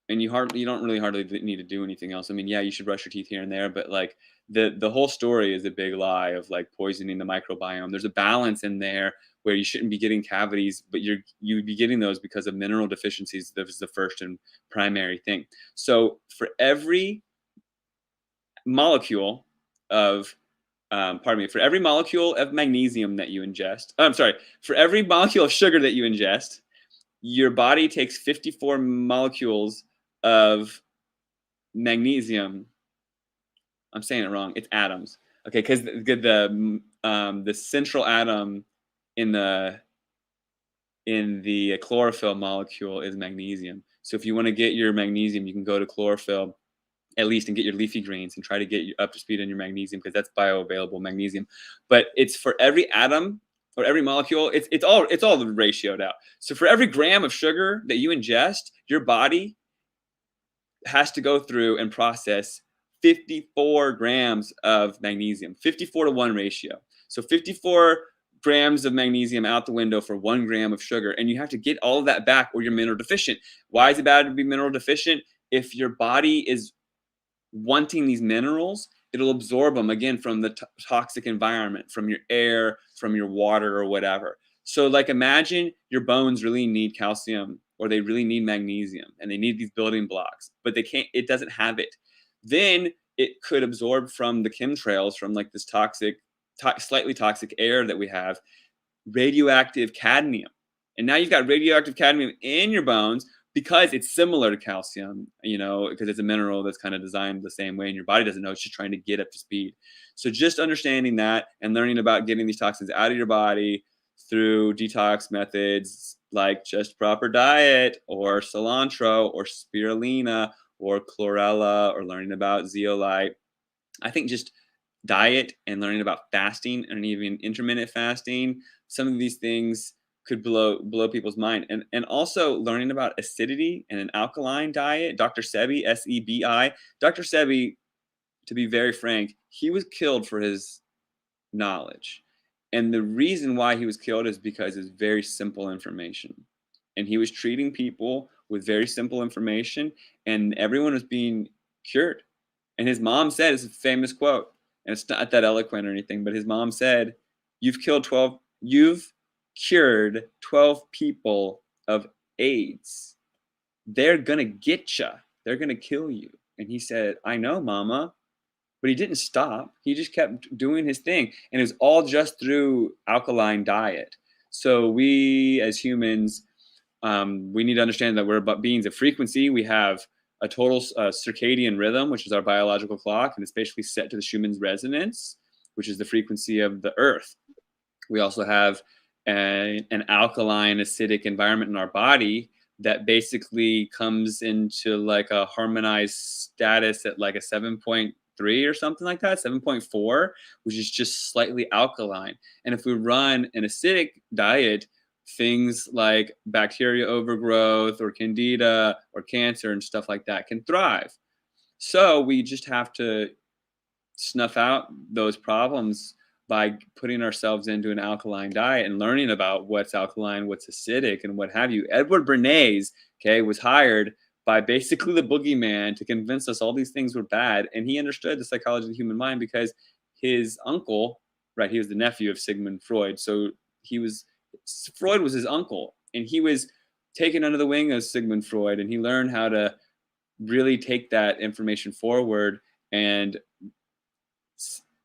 And you don't really hardly need to do anything else. I mean, yeah, you should brush your teeth here and there, but like the whole story is a big lie of like poisoning the microbiome. There's a balance in there where you shouldn't be getting cavities, but you'd be getting those because of mineral deficiencies. That was the first and primary thing. So for every molecule of for every molecule of magnesium that you ingest, for every molecule of sugar that you ingest, your body takes 54 molecules of magnesium. I'm saying it wrong. It's atoms. Okay, because the central atom in the chlorophyll molecule is magnesium. So if you want to get your magnesium, you can go to chlorophyll at least and get your leafy greens and try to get you up to speed on your magnesium, because that's bioavailable magnesium. But it's for every atom or every molecule, it's all ratioed out. So for every gram of sugar that you ingest, your body has to go through and process 54 grams of magnesium, 54-1 ratio. So 54 grams of magnesium out the window for 1 gram of sugar. And you have to get all of that back or you're mineral deficient. Why is it bad to be mineral deficient? If your body is wanting these minerals, it'll absorb them again from the toxic environment, from your air, from your water or whatever. So like imagine your bones really need calcium or they really need magnesium and they need these building blocks, but it doesn't have it. Then it could absorb from the chemtrails, from like this slightly toxic air that we have, radioactive cadmium. And now you've got radioactive cadmium in your bones because it's similar to calcium, because it's a mineral that's kind of designed the same way and your body doesn't know. It's just trying to get up to speed. So just understanding that and learning about getting these toxins out of your body through detox methods like just proper diet or cilantro or spirulina or chlorella, or learning about zeolite. I think just diet and learning about fasting and even intermittent fasting, some of these things could blow people's mind. And also learning about acidity and an alkaline diet. Dr. Sebi, S-E-B-I. Dr. Sebi, to be very frank, he was killed for his knowledge. And the reason why he was killed is because it's very simple information. And he was treating people with very simple information, and everyone was being cured. And his mom said, it's a famous quote, and it's not that eloquent or anything, but his mom said, you've cured 12 people of AIDS. They're gonna get you. They're gonna kill you. And he said, I know, mama. But he didn't stop. He just kept doing his thing. And it was all just through alkaline diet. So we as humans, we need to understand that we're beings of frequency. We have a total circadian rhythm, which is our biological clock, and it's basically set to the Schumann's resonance, which is the frequency of the earth. We also have an alkaline, acidic environment in our body that basically comes into like a harmonized status at like a 7.3 or something like that, 7.4, which is just slightly alkaline. And if we run an acidic diet, things like bacteria overgrowth or candida or cancer and stuff like that can thrive. So we just have to snuff out those problems by putting ourselves into an alkaline diet and learning about what's alkaline, what's acidic, and what have you. Edward Bernays, was hired by basically the boogeyman to convince us all these things were bad. And he understood the psychology of the human mind because his uncle, he was the nephew of Sigmund Freud. So Freud was his uncle, and he was taken under the wing of Sigmund Freud, and he learned how to really take that information forward and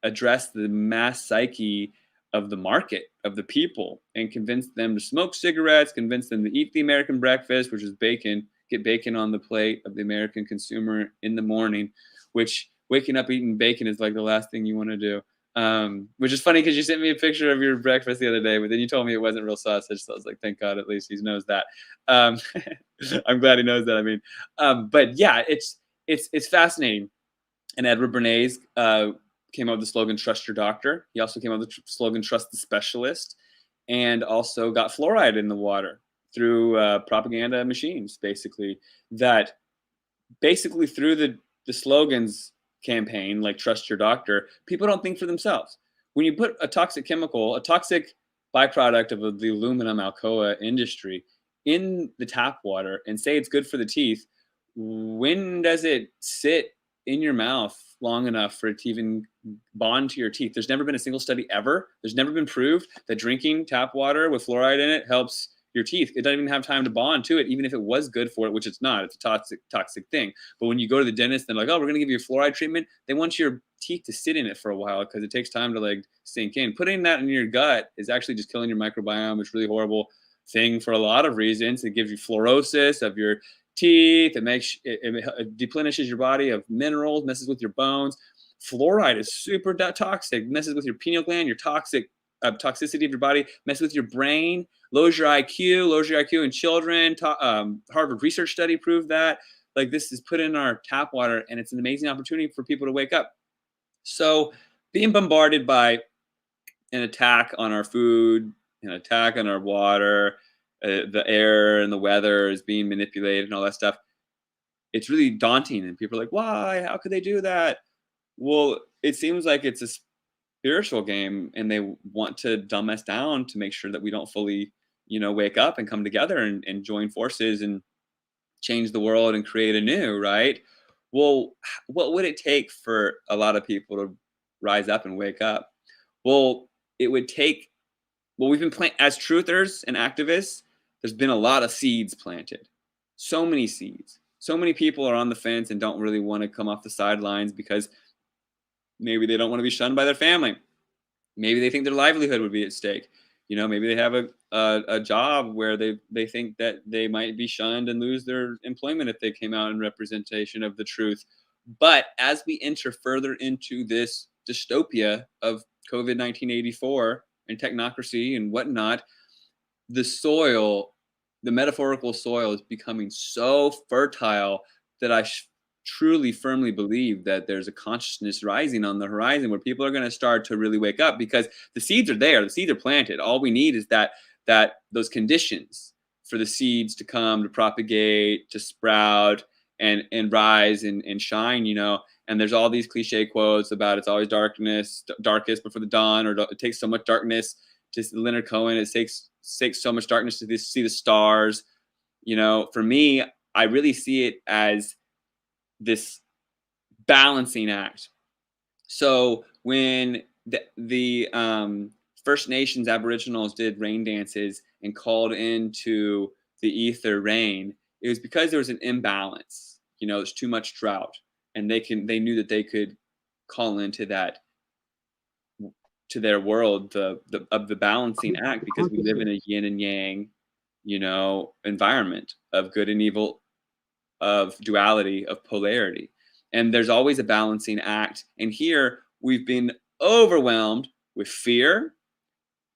address the mass psyche of the market, of the people, and convince them to smoke cigarettes, convince them to eat the American breakfast, which is bacon, get bacon on the plate of the American consumer in the morning, which waking up eating bacon is like the last thing you want to do. Which is funny because you sent me a picture of your breakfast the other day, but then you told me it wasn't real sausage. So I was like, thank God, at least he knows that. Um, I'm glad he knows that. I mean, but yeah, it's fascinating. And Edward Bernays came up with the slogan "Trust your doctor." He also came up with the slogan "Trust the specialist," and also got fluoride in the water through propaganda machines, basically. That basically through the slogans campaign, like "Trust your doctor," people don't think for themselves. When you put a toxic chemical, a toxic byproduct of the aluminum Alcoa industry in the tap water and say it's good for the teeth, when does it sit in your mouth long enough for it to even bond to your teeth? There's never been a single study ever. There's never been proved that drinking tap water with fluoride in it helps your teeth. It doesn't even have time to bond to it, even if it was good for it, which it's not. It's a toxic thing. But when you go to the dentist, they're like, oh, we're going to give you a fluoride treatment. They want your teeth to sit in it for a while because it takes time to like sink in. Putting that in your gut is actually just killing your microbiome. It's really horrible thing for a lot of reasons. It gives you fluorosis of your teeth. It deplenishes your body of minerals, messes with your bones. Fluoride is super toxic, messes with your pineal gland, your toxicity of your body, messes with your brain, lowers your IQ in children. Harvard research study proved that. Like, this is put in our tap water, and it's an amazing opportunity for people to wake up. So being bombarded by an attack on our food, an attack on our water, the air and the weather is being manipulated and all that stuff, it's really daunting. And people are like, why? How could they do that? Well, it seems like it's a spiritual game, and they want to dumb us down to make sure that we don't fully, wake up and come together and join forces and change the world and create anew, right? Well, what would it take for a lot of people to rise up and wake up? Well, it would take, we've been as truthers and activists, there's been a lot of seeds planted. So many seeds. So many people are on the fence and don't really want to come off the sidelines because maybe they don't want to be shunned by their family. Maybe they think their livelihood would be at stake. Maybe they have a job where they think that they might be shunned and lose their employment if they came out in representation of the truth. But as we enter further into this dystopia of COVID-1984 and technocracy and whatnot, the soil, the metaphorical soil, is becoming so fertile that I truly firmly believe that there's a consciousness rising on the horizon where people are going to start to really wake up, because the seeds are there, the seeds are planted. All we need is that those conditions for the seeds to come, to propagate, to sprout, and rise and shine. And there's all these cliche quotes about it's always darkest before the dawn, or it takes so much darkness to Leonard Cohen, it takes so much darkness to see the stars. For me, I really see it as this balancing act. So when the First Nations Aboriginals did rain dances and called into the ether rain, it was because there was an imbalance. There's too much drought, and they knew that they could call into that, to their world, of the balancing act, because we live in a yin and yang, environment of good and evil, of duality, of polarity. And there's always a balancing act. And here we've been overwhelmed with fear,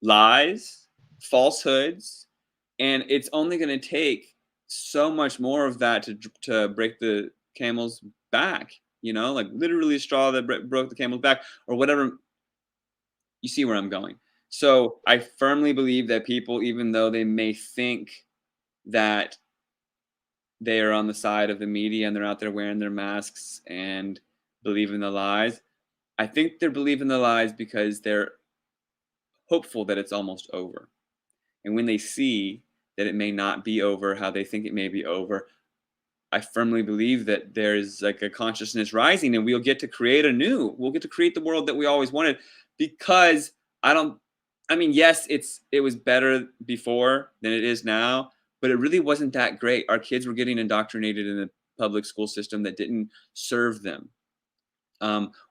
lies, falsehoods, and it's only going to take so much more of that to break the camel's back, like literally a straw that broke the camel's back, or whatever. You see where I'm going. So I firmly believe that people, even though they may think that they are on the side of the media and they're out there wearing their masks and believing the lies, I think they're believing the lies because they're hopeful that it's almost over. And when they see that it may not be over how they think it may be over, I firmly believe that there's like a consciousness rising, and we'll get to create we'll get to create the world that we always wanted. Because yes, it was better before than it is now, but it really wasn't that great. Our kids were getting indoctrinated in a public school system that didn't serve them.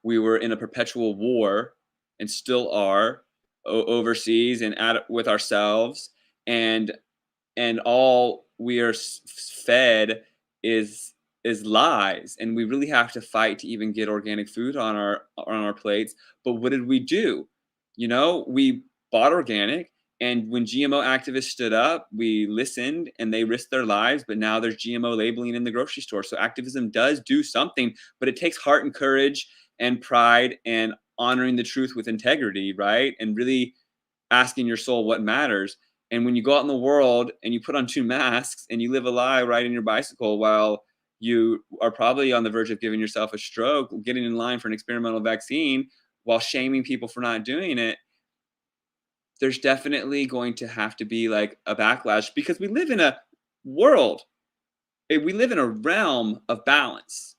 We were in a perpetual war, and still are, overseas and with ourselves, and all we are fed is is lies, and we really have to fight to even get organic food on our plates. But what did we do? You know, we bought organic, and when GMO activists stood up, we listened, and they risked their lives. But now there's GMO labeling in the grocery store. So activism does do something, but it takes heart and courage and pride and honoring the truth with integrity, right? And really asking your soul what matters. And when you go out in the world and you put on 2 masks and you live a lie riding your bicycle while you are probably on the verge of giving yourself a stroke, getting in line for an experimental vaccine while shaming people for not doing it, there's definitely going to have to be like a backlash, because we live in a world, we live in a realm of balance.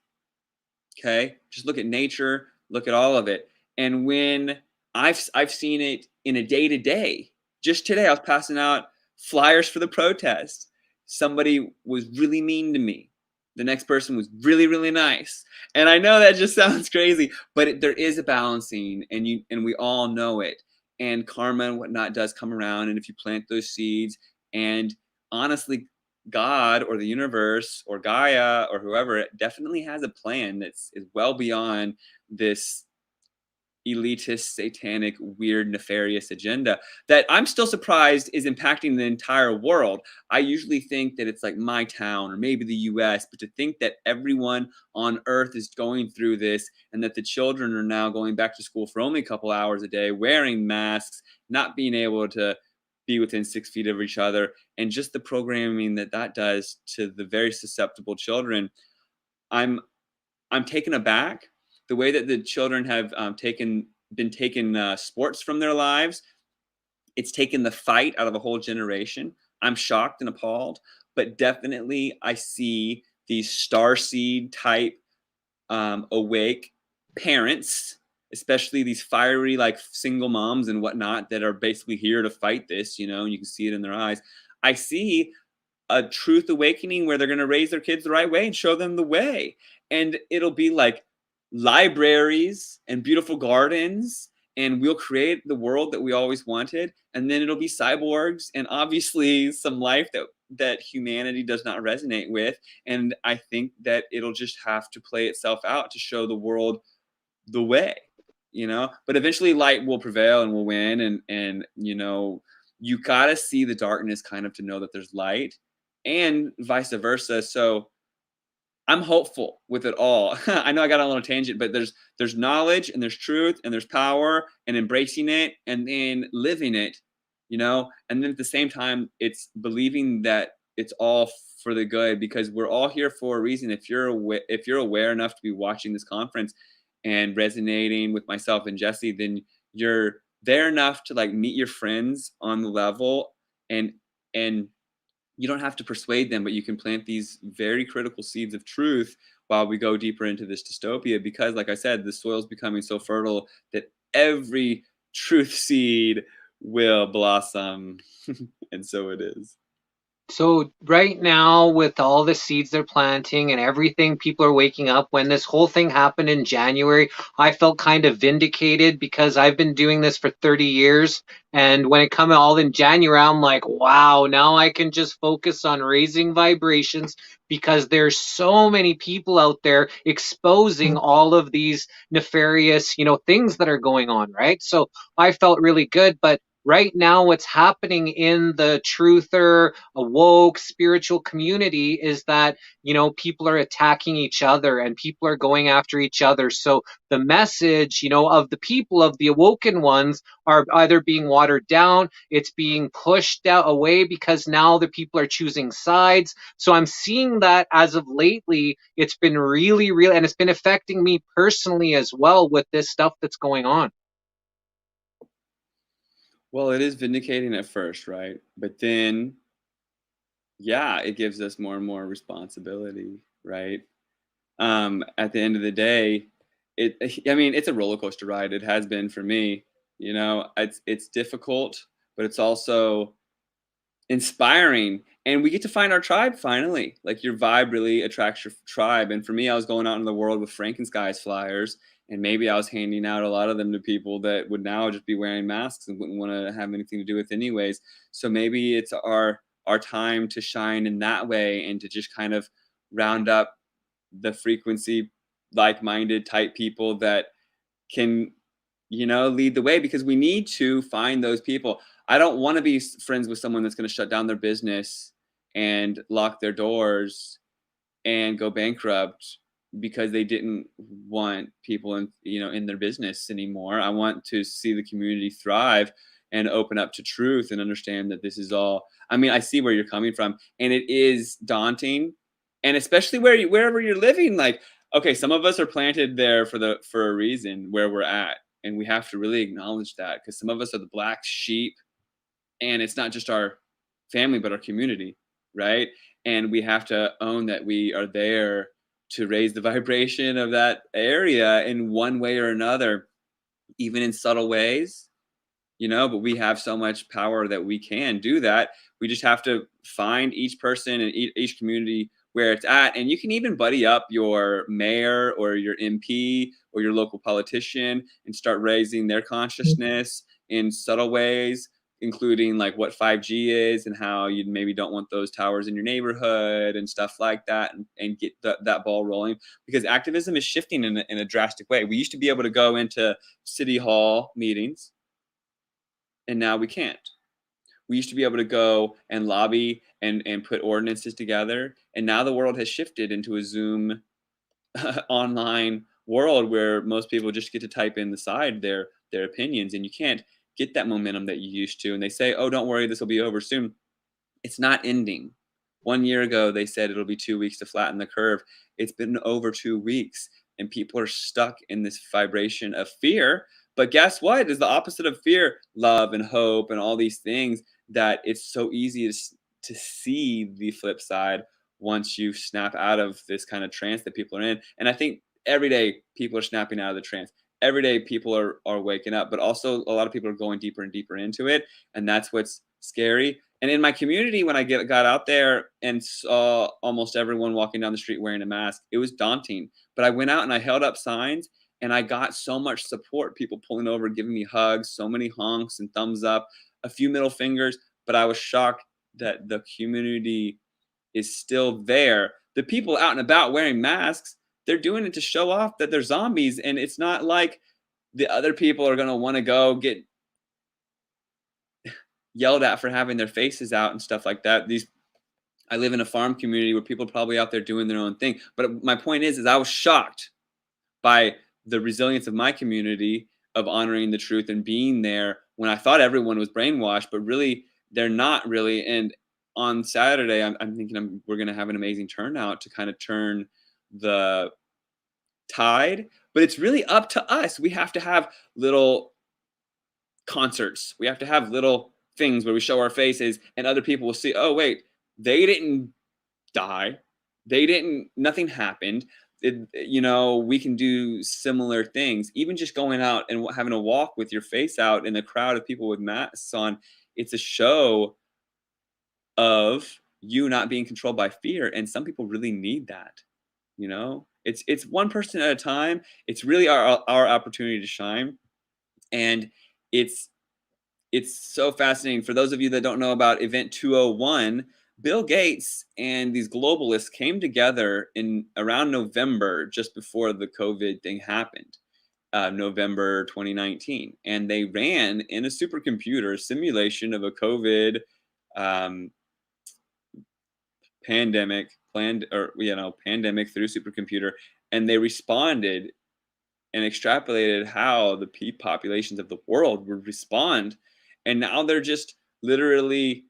Okay, just look at nature, look at all of it. And when I've seen it in a day-to-day, just today I was passing out flyers for the protest. Somebody was really mean to me. The next person was really, really nice. And I know that just sounds crazy, but there is a balancing, and we all know it. And karma and whatnot does come around. And if you plant those seeds, and honestly, God or the universe or Gaia or whoever definitely has a plan that's is well beyond this elitist, satanic, weird, nefarious agenda that I'm still surprised is impacting the entire world. I usually think that it's like my town or maybe the US, but to think that everyone on earth is going through this, and that the children are now going back to school for only a couple hours a day, wearing masks, not being able to be within 6 feet of each other, and just the programming that does to the very susceptible children, I'm taken aback. The way that the children have been taken sports from their lives, it's taken the fight out of a whole generation. I'm shocked and appalled, but definitely I see these starseed type awake parents, especially these fiery like single moms and whatnot that are basically here to fight this, you know, and you can see it in their eyes. I see a truth awakening where they're going to raise their kids the right way and show them the way. And it'll be like libraries and beautiful gardens, and we'll create the world that we always wanted. And then it'll be cyborgs and obviously some life that humanity does not resonate with. And I think that it'll just have to play itself out to show the world the way, you know. But eventually light will prevail and will win. And you know, you gotta see the darkness kind of to know that there's light, and vice versa. So I'm hopeful with it all. I know I got on a little tangent, but there's knowledge and there's truth and there's power, and embracing it and then living it, you know. And then at the same time, it's believing that it's all for the good, because we're all here for a reason. If you're aware enough to be watching this conference and resonating with myself and Jesse, then you're there enough to like meet your friends on the level, and you don't have to persuade them, but you can plant these very critical seeds of truth while we go deeper into this dystopia. Because like I said, the soil's becoming so fertile that every truth seed will blossom. And so it is. So right now, with all the seeds they're planting and everything, people are waking up. When this whole thing happened in January, I felt kind of vindicated because I've been doing this for 30 years. And when it come all in January, I'm like, wow, now I can just focus on raising vibrations, because there's so many people out there exposing all of these nefarious, things that are going on, right? So I felt really good. But right now, what's happening in the truther, awoke, spiritual community is that, people are attacking each other and people are going after each other. So the message, of the people, of the awoken ones, are either being watered down, it's being pushed out away, because now the people are choosing sides. So I'm seeing that as of lately, it's been really, really, and it's been affecting me personally as well with this stuff that's going on. Well, it is vindicating at first, right? But then, yeah, it gives us more and more responsibility, right? At the end of the day, it's a roller coaster ride. It has been for me. It's difficult, but it's also inspiring. And we get to find our tribe finally. Like, your vibe really attracts your tribe. And for me, I was going out in the world with Frankenskies flyers, and maybe I was handing out a lot of them to people that would now just be wearing masks and wouldn't want to have anything to do with anyways. So maybe it's our time to shine in that way, and to just kind of round up the frequency, like-minded type people that can, you know, lead the way, because we need to find those people. I don't want to be friends with someone that's going to shut down their business and lock their doors and go bankrupt because they didn't want people in, you know, in their business anymore. I want to see the community thrive and open up to truth and understand that this is all, I mean, I see where you're coming from, and it is daunting, and especially wherever you're living. Like, okay, some of us are planted there for a reason where we're at, and we have to really acknowledge that, because some of us are the black sheep, and it's not just our family but our community, right? And we have to own that we are there to raise the vibration of that area in one way or another, even in subtle ways, you know. But we have so much power that we can do that. We just have to find each person and each community where it's at. And you can even buddy up your mayor or your MP or your local politician and start raising their consciousness in subtle ways, including like what 5G is and how you maybe don't want those towers in your neighborhood and stuff like that, and get that ball rolling, because activism is shifting in a drastic way. We used to be able to go into city hall meetings, and now we can't. We used to be able to go and lobby and put ordinances together, and now the world has shifted into a Zoom online world where most people just get to type in the side their opinions, and you can't get that momentum that you used to. And they say, oh, don't worry, this will be over soon. It's not ending. 1 year ago, they said it'll be 2 weeks to flatten the curve. It's been over 2 weeks, and people are stuck in this vibration of fear. But guess what? Is the opposite of fear love and hope and all these things, that it's so easy to see the flip side once you snap out of this kind of trance that people are in. And I think every day people are snapping out of the trance. Every day people are waking up, but also a lot of people are going deeper and deeper into it. And that's what's scary. And in my community, when I got out there and saw almost everyone walking down the street wearing a mask, it was daunting. But I went out and I held up signs, and I got so much support. People pulling over, giving me hugs, so many honks and thumbs up, a few middle fingers. But I was shocked that the community is still there. The people out and about wearing masks, they're doing it to show off that they're zombies. And it's not like the other people are going to want to go get yelled at for having their faces out and stuff like that. I live in a farm community where people are probably out there doing their own thing. But my point is I was shocked by the resilience of my community of honoring the truth and being there when I thought everyone was brainwashed, but really they're not really. And on Saturday, I'm thinking we're going to have an amazing turnout to kind of turn the tide. But it's really up to us. We have to have little concerts. We have to have little things where we show our faces, and other people will see, oh, wait, they didn't die. Nothing happened. We can do similar things. Even just going out and having a walk with your face out in a crowd of people with masks on, it's a show of you not being controlled by fear. And some people really need that. It's one person at a time. It's really our opportunity to shine. And it's so fascinating. For those of you that don't know about Event 201, Bill Gates and these globalists came together in around November, just before the COVID thing happened, November 2019. And they ran in a supercomputer simulation of a COVID pandemic pandemic through supercomputer. And they responded and extrapolated how the populations of the world would respond. And now they're just literally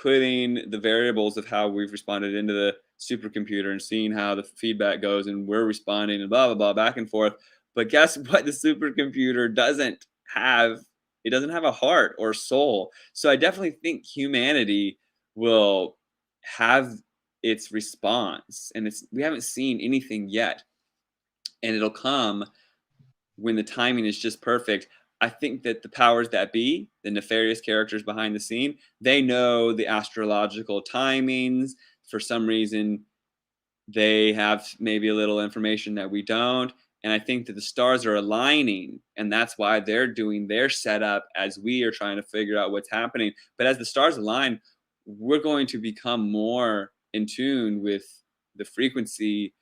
putting the variables of how we've responded into the supercomputer and seeing how the feedback goes, and we're responding and blah, blah, blah, back and forth. But guess what? The supercomputer doesn't have a heart or soul. So I definitely think humanity will have its response, and we haven't seen anything yet. And it'll come when the timing is just perfect. I think that the powers that be, the nefarious characters behind the scene, they know the astrological timings. For some reason, they have maybe a little information that we don't. And I think that the stars are aligning, and that's why they're doing their setup as we are trying to figure out what's happening. But as the stars align, we're going to become more in tune with the frequency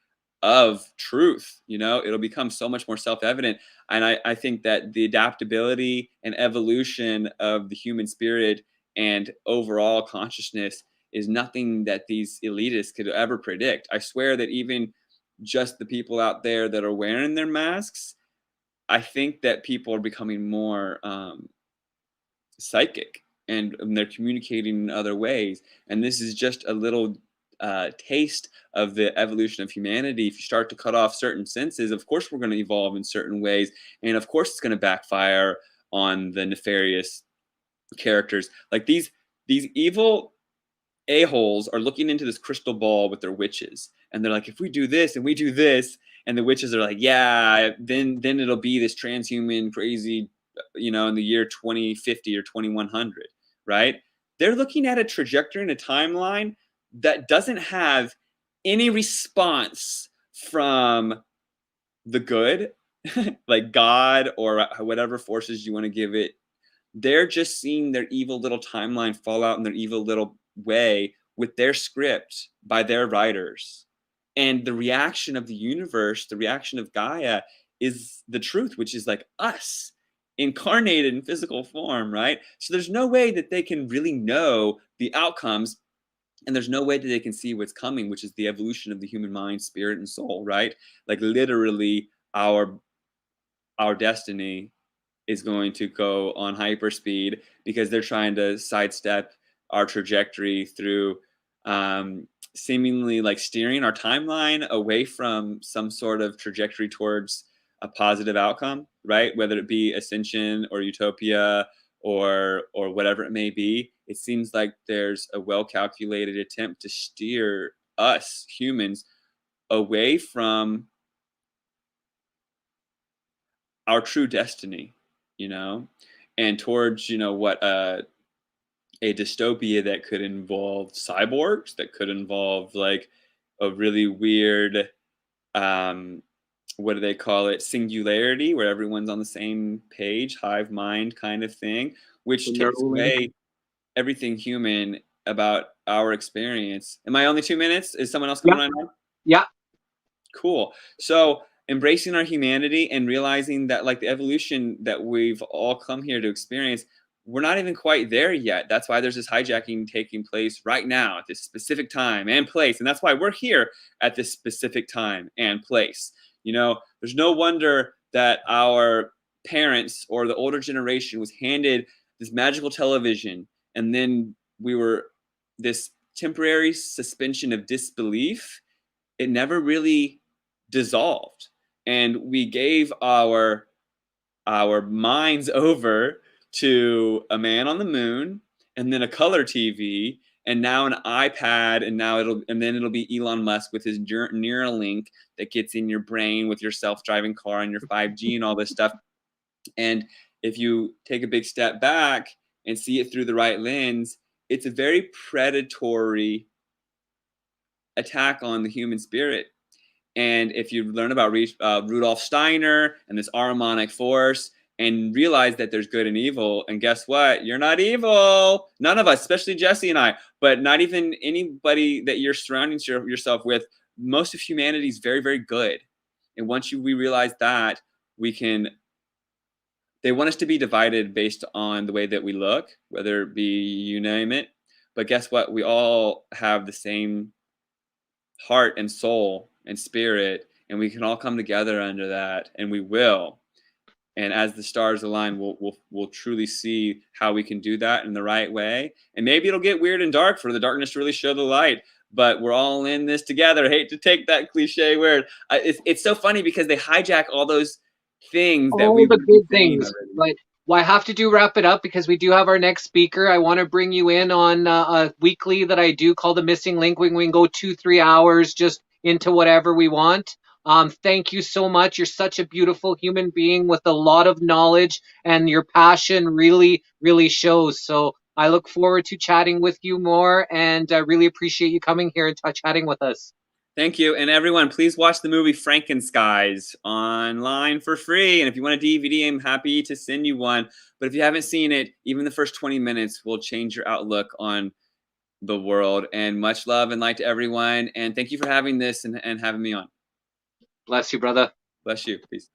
of truth. It'll become so much more self-evident. And I think that the adaptability and evolution of the human spirit and overall consciousness is nothing that these elitists could ever predict. I swear that even just the people out there that are wearing their masks, I think that people are becoming more psychic, and they're communicating in other ways. And this is just a little taste of the evolution of humanity. If you start to cut off certain senses, of course we're going to evolve in certain ways, and of course it's going to backfire on the nefarious characters. Like these evil a-holes are looking into this crystal ball with their witches, and they're like, if we do this and we do this, and the witches are like, yeah, then it'll be this transhuman crazy, in the year 2050 or 2100, right? They're looking at a trajectory and a timeline that doesn't have any response from the good, like God or whatever forces you want to give it. They're just seeing their evil little timeline fall out in their evil little way with their script by their writers. And the reaction of the universe, the reaction of Gaia, is the truth, which is like us incarnated in physical form, right? So there's no way that they can really know the outcomes, and there's no way that they can see what's coming, which is the evolution of the human mind, spirit, and soul, right? Like literally our destiny is going to go on hyperspeed because they're trying to sidestep our trajectory through seemingly like steering our timeline away from some sort of trajectory towards a positive outcome, right? Whether it be ascension or utopia or whatever it may be. It seems like there's a well-calculated attempt to steer us humans away from our true destiny, and towards, what a dystopia that could involve cyborgs, that could involve like a really weird, what do they call it? Singularity, where everyone's on the same page, hive mind kind of thing, which takes away everything human about our experience. Am I only 2 minutes? Is someone else coming on? Yeah. Cool. So embracing our humanity and realizing that like the evolution that we've all come here to experience, we're not even quite there yet. That's why there's this hijacking taking place right now at this specific time and place. And that's why we're here at this specific time and place. There's no wonder that our parents or the older generation was handed this magical television, and then we were this temporary suspension of disbelief. It never really dissolved, and we gave our minds over to a man on the moon, and then a color TV, and now an iPad, and then it'll be Elon Musk with his Neuralink that gets in your brain with your self-driving car and your 5G and all this stuff. And if you take a big step back and see it through the right lens, it's a very predatory attack on the human spirit. And if you learn about Rudolf Steiner and this Ahrimanic force and realize that there's good and evil, and guess what? You're not evil. None of us, especially Jesse and I, but not even anybody that you're surrounding yourself with. Most of humanity is very, very good. And once we realize that, they want us to be divided based on the way that we look, whether it be you name it. But guess what? We all have the same heart and soul and spirit, and we can all come together under that, and we will. And as the stars align, we'll truly see how we can do that in the right way. And maybe it'll get weird and dark for the darkness to really show the light, but we're all in this together. I hate to take that cliche word. It's so funny because they hijack all those things that all the good things. But I have to wrap it up because we do have our next speaker. I want to bring you in on a weekly that I do called The Missing Link. We can go 2-3 hours just into whatever we want. Thank you so much. You're such a beautiful human being with a lot of knowledge, and your passion really, really shows. So I look forward to chatting with you more, and I really appreciate you coming here and chatting with us. Thank you. And everyone, please watch the movie Frankenskies online for free. And if you want a DVD, I'm happy to send you one. But if you haven't seen it, even the first 20 minutes will change your outlook on the world. And much love and light to everyone. And thank you for having this and having me on. Bless you, brother. Bless you. Peace.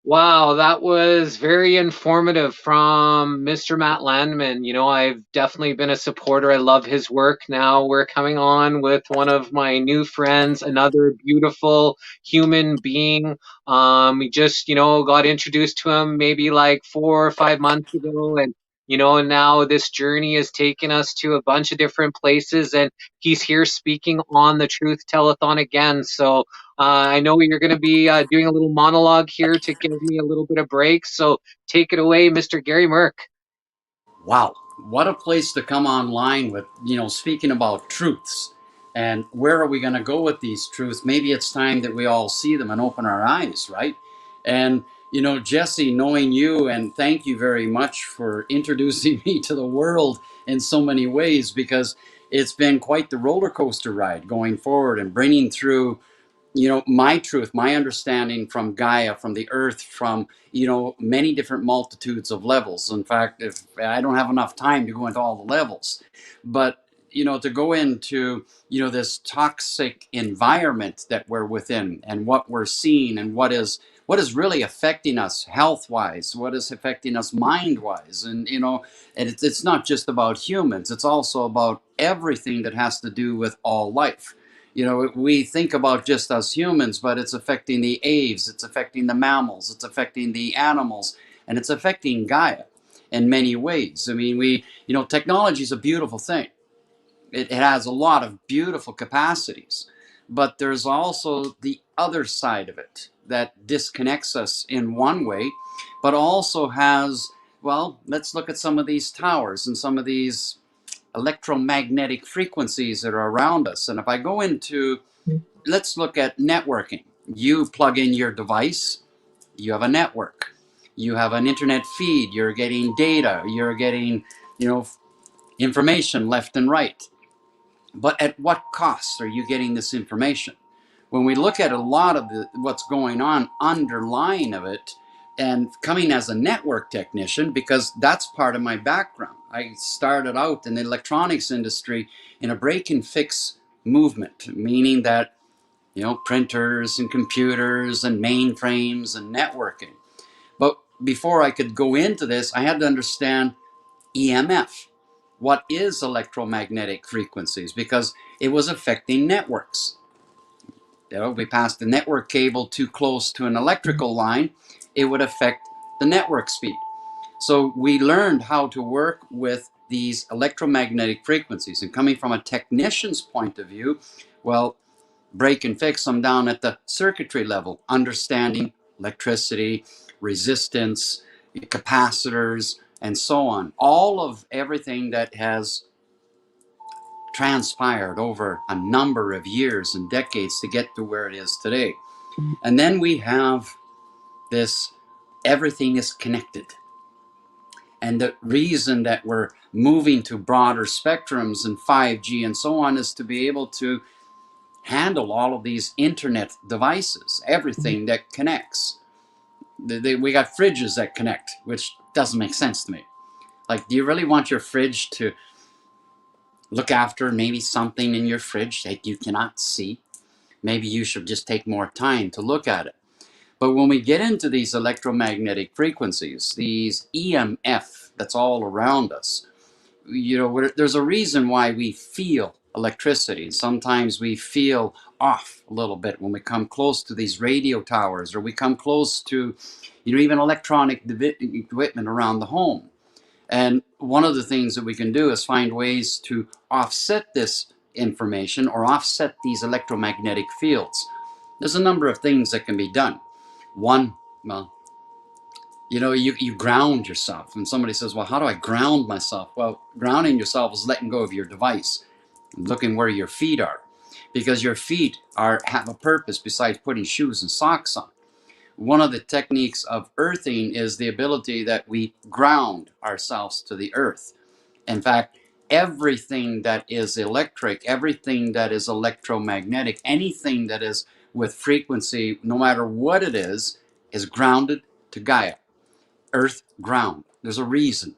Wow, that was very informative from Mr. Matt Landman. You know, I've definitely been a supporter. I love his work. Now we're coming on with one of my new friends, another beautiful human being. We just, got introduced to him maybe like 4 or 5 months ago, and now this journey has taken us to a bunch of different places, and he's here speaking on the Truth Telethon again. So I know you're going to be doing a little monologue here to give me a little bit of break. So take it away, Mr. Gary Merck. Wow, what a place to come online with, speaking about truths. And where are we going to go with these truths? Maybe it's time that we all see them and open our eyes, right? And, Jesse, knowing you, and thank you very much for introducing me to the world in so many ways, because it's been quite the roller coaster ride going forward and bringing through my truth, my understanding from Gaia, from the earth, from many different multitudes of levels. In fact, if I don't have enough time to go into all the levels, but to go into this toxic environment that we're within, and what we're seeing, and what is really affecting us health wise, what is affecting us mind wise, and and it's not just about humans, it's also about everything that has to do with all life. We think about just us humans, but it's affecting the aves, it's affecting the mammals, it's affecting the animals, and it's affecting Gaia in many ways. I mean, technology is a beautiful thing. It has a lot of beautiful capacities, but there's also the other side of it that disconnects us in one way, but also has, well, let's look at some of these towers and some of these electromagnetic frequencies that are around us. And if I go into, let's look at networking. You plug in your device, you have a network, you have an internet feed, you're getting data, you're getting, information left and right. But at what cost are you getting this information? When we look at a lot of what's going on underlying of it, and coming as a network technician, because that's part of my background. I started out in the electronics industry in a break and fix movement, meaning that, printers and computers and mainframes and networking. But before I could go into this, I had to understand EMF. What is electromagnetic frequencies? Because it was affecting networks. We passed the network cable too close to an electrical line, it would affect the network speed. So we learned how to work with these electromagnetic frequencies. And coming from a technician's point of view, well, break and fix them down at the circuitry level, understanding electricity, resistance, capacitors, and so on. All of everything that has transpired over a number of years and decades to get to where it is today. And then we have this, everything is connected. And the reason that we're moving to broader spectrums and 5G and so on is to be able to handle all of these internet devices, everything that connects. We got fridges that connect, which doesn't make sense to me. Like, do you really want your fridge to look after maybe something in your fridge that you cannot see? Maybe you should just take more time to look at it. But when we get into these electromagnetic frequencies, these EMF that's all around us, there's a reason why we feel electricity. Sometimes we feel off a little bit when we come close to these radio towers, or we come close to, even electronic equipment around the home. And one of the things that we can do is find ways to offset this information or offset these electromagnetic fields. There's a number of things that can be done. One, well, you ground yourself. And somebody says, well, how do I ground myself? Well, grounding yourself is letting go of your device, looking where your feet are, because your feet have a purpose besides putting shoes and socks on. One of the techniques of earthing is the ability that we ground ourselves to the earth. In fact, everything that is electric, everything that is electromagnetic, anything that is with frequency, no matter what it is grounded to Gaia. Earth ground. There's a reason,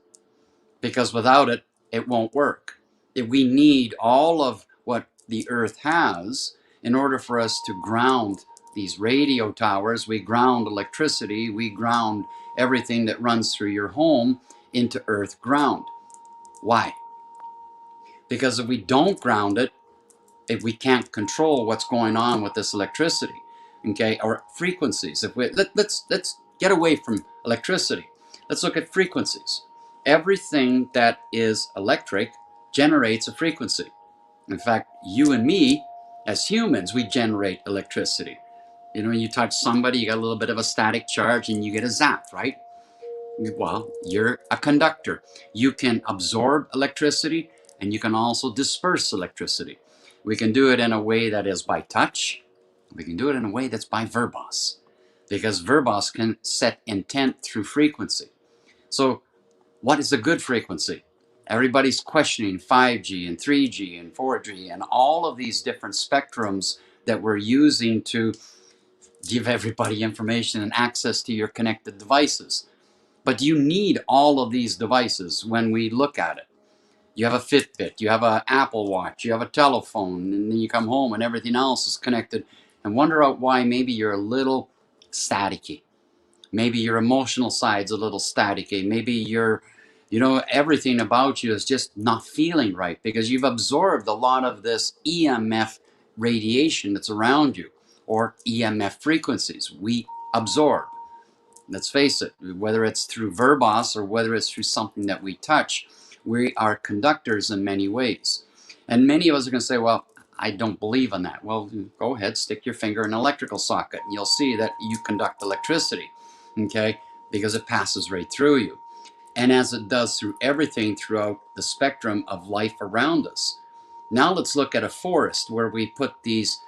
because without it, it won't work. We need all of what the earth has in order for us to ground these radio towers, we ground electricity, we ground everything that runs through your home into earth ground. Why? Because if we don't ground it, if we can't control what's going on with this electricity, okay, or frequencies, if we let's get away from electricity. Let's look at frequencies. Everything that is electric generates a frequency. In fact, you and me, as humans, we generate electricity. You know, when you touch somebody, you got a little bit of a static charge and you get a zap, right? Well, you're a conductor. You can absorb electricity and you can also disperse electricity. We can do it in a way that is by touch. We can do it in a way that's by verbos, because verbos can set intent through frequency. So what is a good frequency? Everybody's questioning 5G and 3G and 4G and all of these different spectrums that we're using to give everybody information and access to your connected devices. But you need all of these devices when we look at it. You have a Fitbit, you have an Apple Watch, you have a telephone, and then you come home and everything else is connected, and wonder out why maybe you're a little staticky. Maybe your emotional side's a little staticky. Maybe you're, everything about you is just not feeling right because you've absorbed a lot of this EMF radiation that's around you, or EMF frequencies we absorb. Let's face it, whether it's through verbos or whether it's through something that we touch, we are conductors in many ways. And many of us are going to say, well, I don't believe in that. Well, go ahead, stick your finger in an electrical socket and you'll see that you conduct electricity, okay? Because it passes right through you. And as it does through everything throughout the spectrum of life around us. Now let's look at a forest where we put these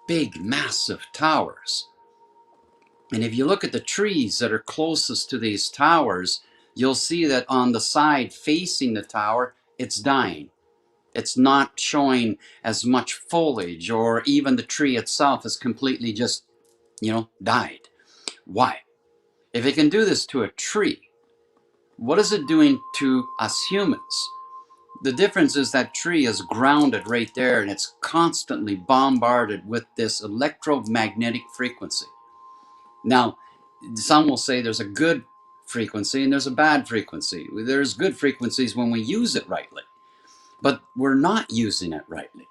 big, massive towers. And if you look at the trees that are closest to these towers, you'll see that on the side facing the tower, it's dying. It's not showing as much foliage, or even the tree itself is completely just, died. Why? If it can do this to a tree, what is it doing to us humans? The difference is that tree is grounded right there and it's constantly bombarded with this electromagnetic frequency. Now, some will say there's a good frequency and there's a bad frequency. There's good frequencies when we use it rightly, but we're not using it rightly.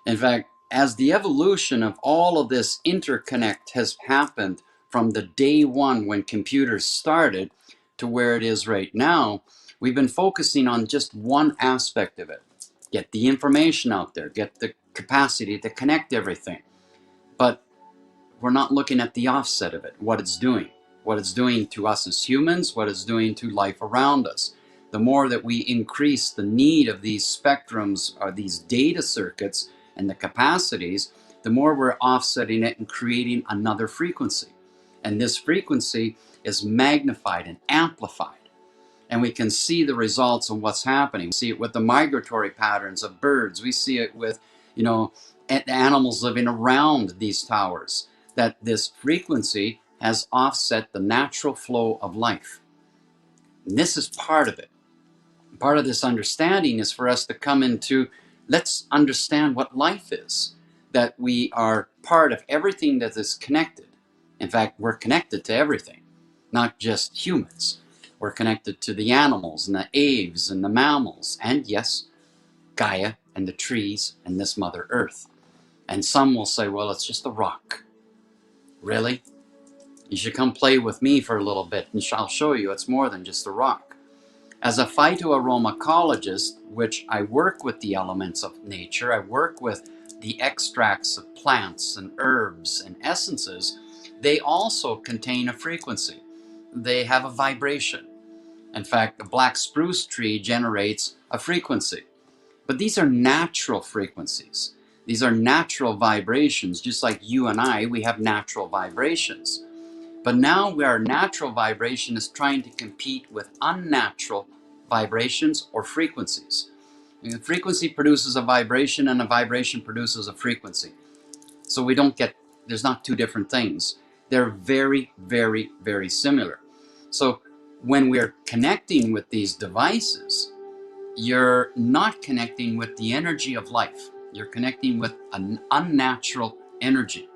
In fact, as the evolution of all of this interconnect has happened from the day one when computers started to where it is right now, we've been focusing on just one aspect of it. Get the information out there, get the capacity to connect everything. But we're not looking at the offset of it, what it's doing to us as humans, what it's doing to life around us. The more that we increase the need of these spectrums or these data circuits and the capacities, the more we're offsetting it and creating another frequency. And this frequency is magnified and amplified. And we can see the results of what's happening. We see it with the migratory patterns of birds. We see it with, animals living around these towers, that this frequency has offset the natural flow of life. And this is part of it. Part of this understanding is for us to come into, let's understand what life is, that we are part of everything that is connected. In fact, we're connected to everything, not just humans. We're connected to the animals and the aves and the mammals, and yes, Gaia and the trees and this Mother Earth. And some will say, well, it's just a rock. Really? You should come play with me for a little bit and I'll show you it's more than just a rock. As a phytoaromacologist, which I work with the elements of nature, I work with the extracts of plants and herbs and essences, they also contain a frequency. They have a vibration. In fact, the black spruce tree generates a frequency. But these are natural frequencies. These are natural vibrations, just like you and I, we have natural vibrations. But now our natural vibration is trying to compete with unnatural vibrations or frequencies. And a frequency produces a vibration and a vibration produces a frequency. So we don't get, there's not two different things. They're very, very, very similar. So when we're connecting with these devices, you're not connecting with the energy of life. You're connecting with an unnatural energy.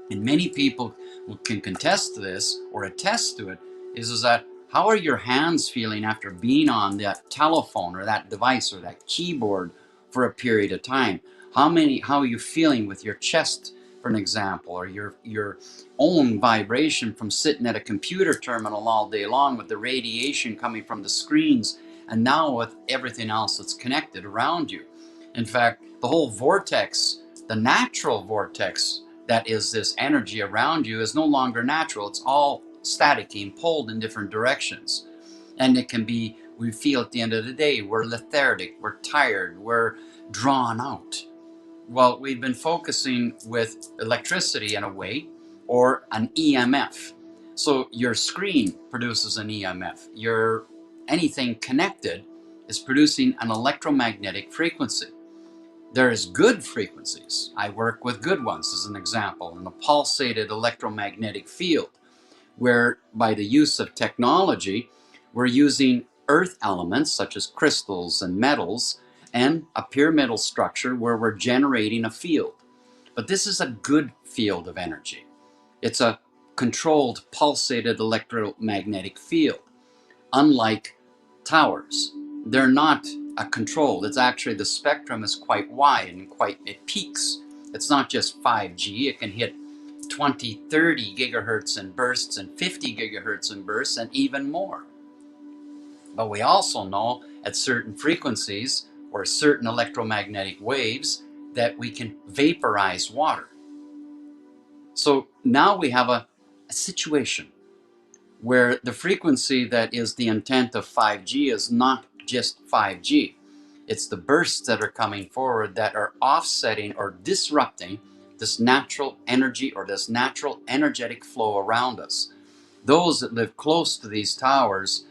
And many people can contest to this or attest to it, is that how are your hands feeling after being on that telephone or that device or that keyboard for a period of time? How are you feeling with your chest, for an example, or your own vibration from sitting at a computer terminal all day long with the radiation coming from the screens, and now with everything else that's connected around you? In fact, the whole vortex, the natural vortex that is this energy around you, is no longer natural. It's all staticky and pulled in different directions. And it can be, we feel at the end of the day, we're lethargic, we're tired, we're drawn out. Well, we've been focusing with electricity in a way, or an EMF. So your screen produces an EMF. Anything connected is producing an electromagnetic frequency. There's good frequencies. I work with good ones as an example, in a pulsated electromagnetic field, where by the use of technology, we're using earth elements such as crystals and metals and a pyramidal structure where we're generating a field. But this is a good field of energy. It's a controlled pulsated electromagnetic field, unlike towers. They're not a controlled. It's actually, the spectrum is quite wide and it peaks. It's not just 5G. It can hit 20, 30 gigahertz in bursts and 50 gigahertz in bursts and even more. But we also know at certain frequencies or certain electromagnetic waves that we can vaporize water. So now we have a situation where the frequency that is the intent of 5G is not just 5G. It's the bursts that are coming forward that are offsetting or disrupting this natural energy or this natural energetic flow around us. Those that live close to these towers,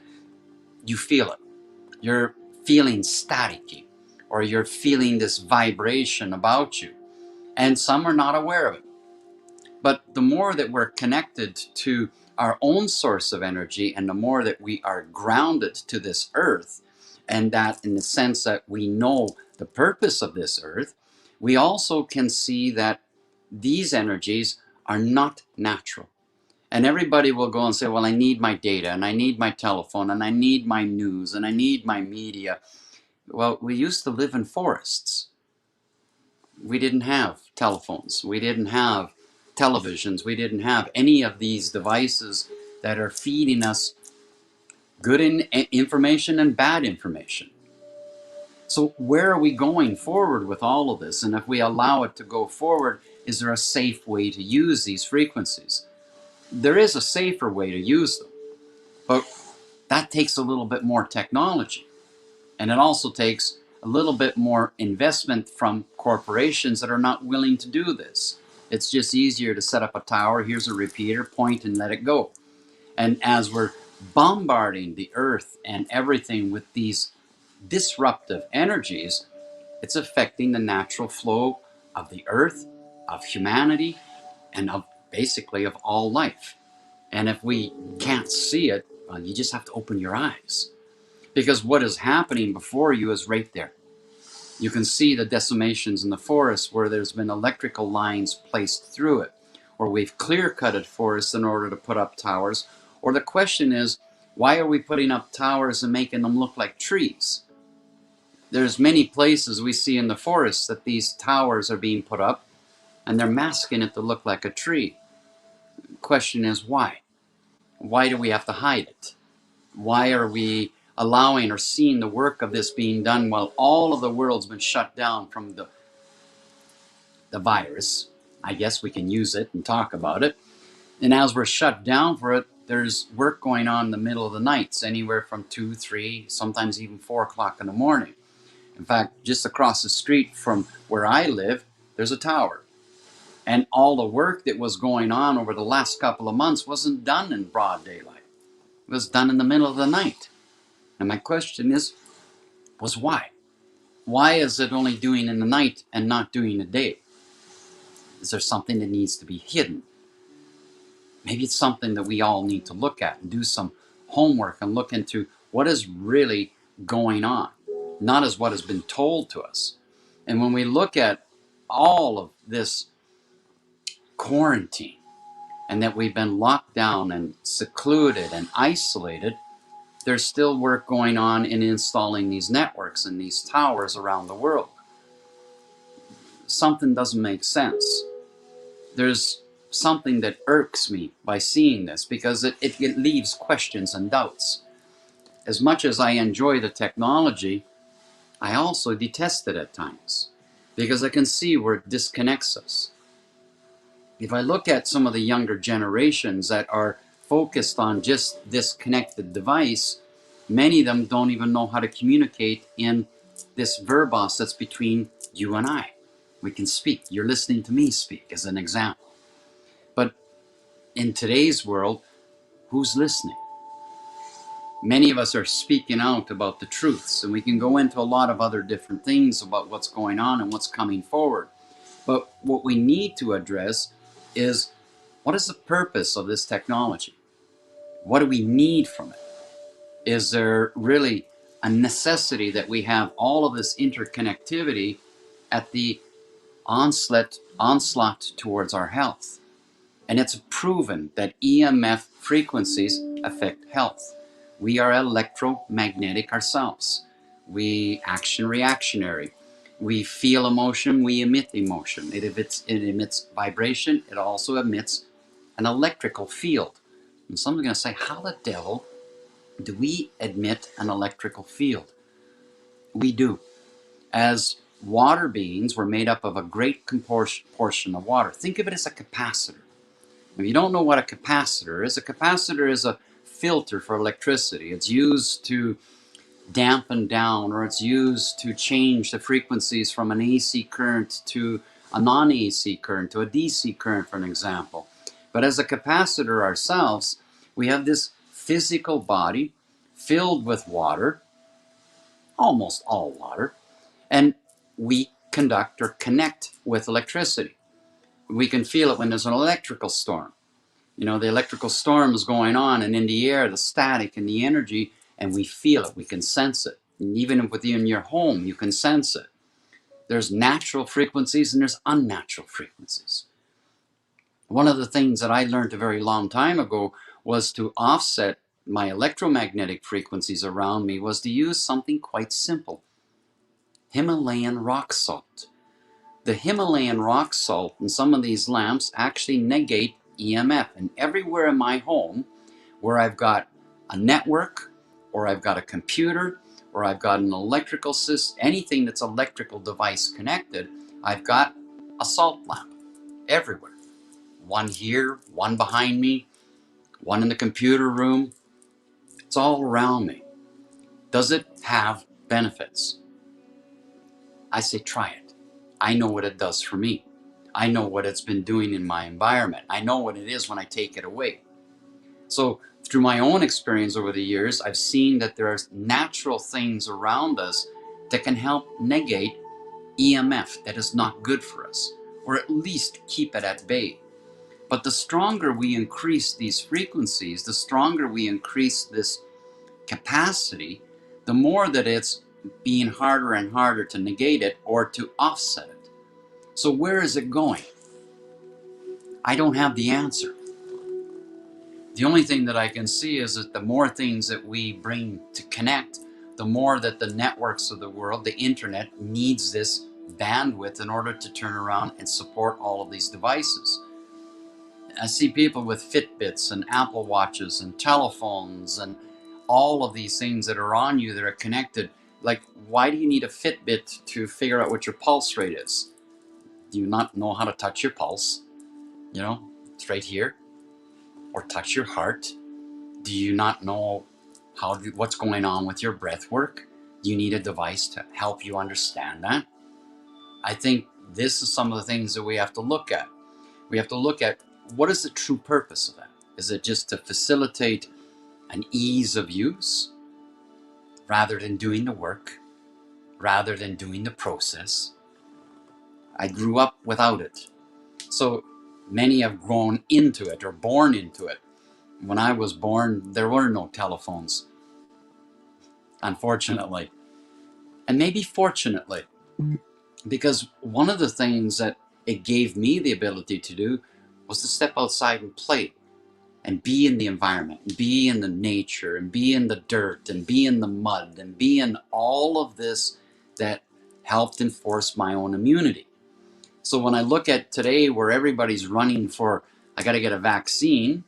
you feel it. You're feeling staticky, or you're feeling this vibration about you. And some are not aware of it. But the more that we're connected to our own source of energy, and the more that we are grounded to this earth, and that in the sense that we know the purpose of this earth, we also can see that these energies are not natural. And everybody will go and say, well, I need my data, and I need my telephone, and I need my news, and I need my media. Well, we used to live in forests. We didn't have telephones. We didn't have televisions. We didn't have any of these devices that are feeding us good information and bad information. So where are we going forward with all of this? And if we allow it to go forward, is there a safe way to use these frequencies? There is a safer way to use them, but that takes a little bit more technology. And it also takes a little bit more investment from corporations that are not willing to do this. It's just easier to set up a tower, here's a repeater, point and let it go. And as we're bombarding the earth and everything with these disruptive energies, it's affecting the natural flow of the earth, of humanity, and of basically of all life. And if we can't see it, well, you just have to open your eyes. Because what is happening before you is right there. You can see the decimations in the forest where there's been electrical lines placed through it, or we've clear-cutted forests in order to put up towers. Or the question is, why are we putting up towers and making them look like trees? There's many places we see in the forest that these towers are being put up and they're masking it to look like a tree. The question is why? Why do we have to hide it? Why are we allowing or seeing the work of this being done while all of the world's been shut down from the virus? I guess we can use it and talk about it. And as we're shut down for it, there's work going on in the middle of the nights, anywhere from 2, 3, sometimes even 4 o'clock in the morning. In fact, just across the street from where I live, there's a tower. And all the work that was going on over the last couple of months wasn't done in broad daylight. It was done in the middle of the night. And my question was why? Why is it only doing in the night and not doing the day? Is there something that needs to be hidden? Maybe it's something that we all need to look at and do some homework and look into what is really going on. Not as what has been told to us. And when we look at all of this quarantine and that we've been locked down and secluded and isolated, there's still work going on in installing these networks and these towers around the world. Something doesn't make sense. There's something that irks me by seeing this, because it leaves questions and doubts. As much as I enjoy the technology, I also detest it at times, because I can see where it disconnects us. If I look at some of the younger generations that are focused on just this connected device, many of them don't even know how to communicate in this verbos that's between you and I. We can speak. You're listening to me speak, as an example. But in today's world, who's listening? Many of us are speaking out about the truths, and we can go into a lot of other different things about what's going on and what's coming forward. But what we need to address is, what is the purpose of this technology? What do we need from it? Is there really a necessity that we have all of this interconnectivity at the onslaught towards our health? And it's proven that EMF frequencies affect health. We are electromagnetic ourselves. We action reactionary. We feel emotion, we emit emotion. It emits vibration, it also emits an electrical field. And someone's going to say, how the devil do we emit an electrical field? We do. As water beings, we're made up of a great portion of water. Think of it as a capacitor. If you don't know what a capacitor is a filter for electricity. It's used to dampen down, or it's used to change the frequencies from an AC current to a non-AC current, to a DC current, for an example. But as a capacitor ourselves, we have this physical body filled with water, almost all water, and we conduct or connect with electricity. We can feel it when there's an electrical storm. You know, the electrical storm is going on, and in the air, the static and the energy, and we feel it, we can sense it. And even within your home, you can sense it. There's natural frequencies and there's unnatural frequencies. One of the things that I learned a very long time ago was to offset my electromagnetic frequencies around me was to use something quite simple. Himalayan rock salt. The Himalayan rock salt in some of these lamps actually negate EMF. And everywhere in my home where I've got a network, or I've got a computer, or I've got an electrical system, anything that's electrical device connected, I've got a salt lamp everywhere. One here, one behind me, one in the computer room. It's all around me. Does it have benefits? I say try it. I know what it does for me. I know what it's been doing in my environment. I know what it is when I take it away. So through my own experience over the years, I've seen that there are natural things around us that can help negate EMF that is not good for us, or at least keep it at bay. But the stronger we increase these frequencies, the stronger we increase this capacity, the more that it's being harder and harder to negate it or to offset it. So where is it going? I don't have the answer. The only thing that I can see is that the more things that we bring to connect, the more that the networks of the world, the internet, needs this bandwidth in order to turn around and support all of these devices. I see people with Fitbits and Apple Watches and telephones and all of these things that are on you that are connected. Like, why do you need a Fitbit to figure out what your pulse rate is? Do you not know how to touch your pulse? You know, it's right here. Or touch your heart? Do you not know what's going on with your breath work? Do you need a device to help you understand that? I think this is some of the things that we have to look at. We have to look at, what is the true purpose of that? Is it just to facilitate an ease of use rather than doing the work, rather than doing the process? I grew up without it. So many have grown into it or born into it. When I was born, there were no telephones, unfortunately. And maybe fortunately, Because one of the things that it gave me the ability to do was to step outside and play and be in the environment, and be in the nature, and be in the dirt, and be in the mud, and be in all of this that helped enforce my own immunity. So when I look at today where everybody's running for, I got to get a vaccine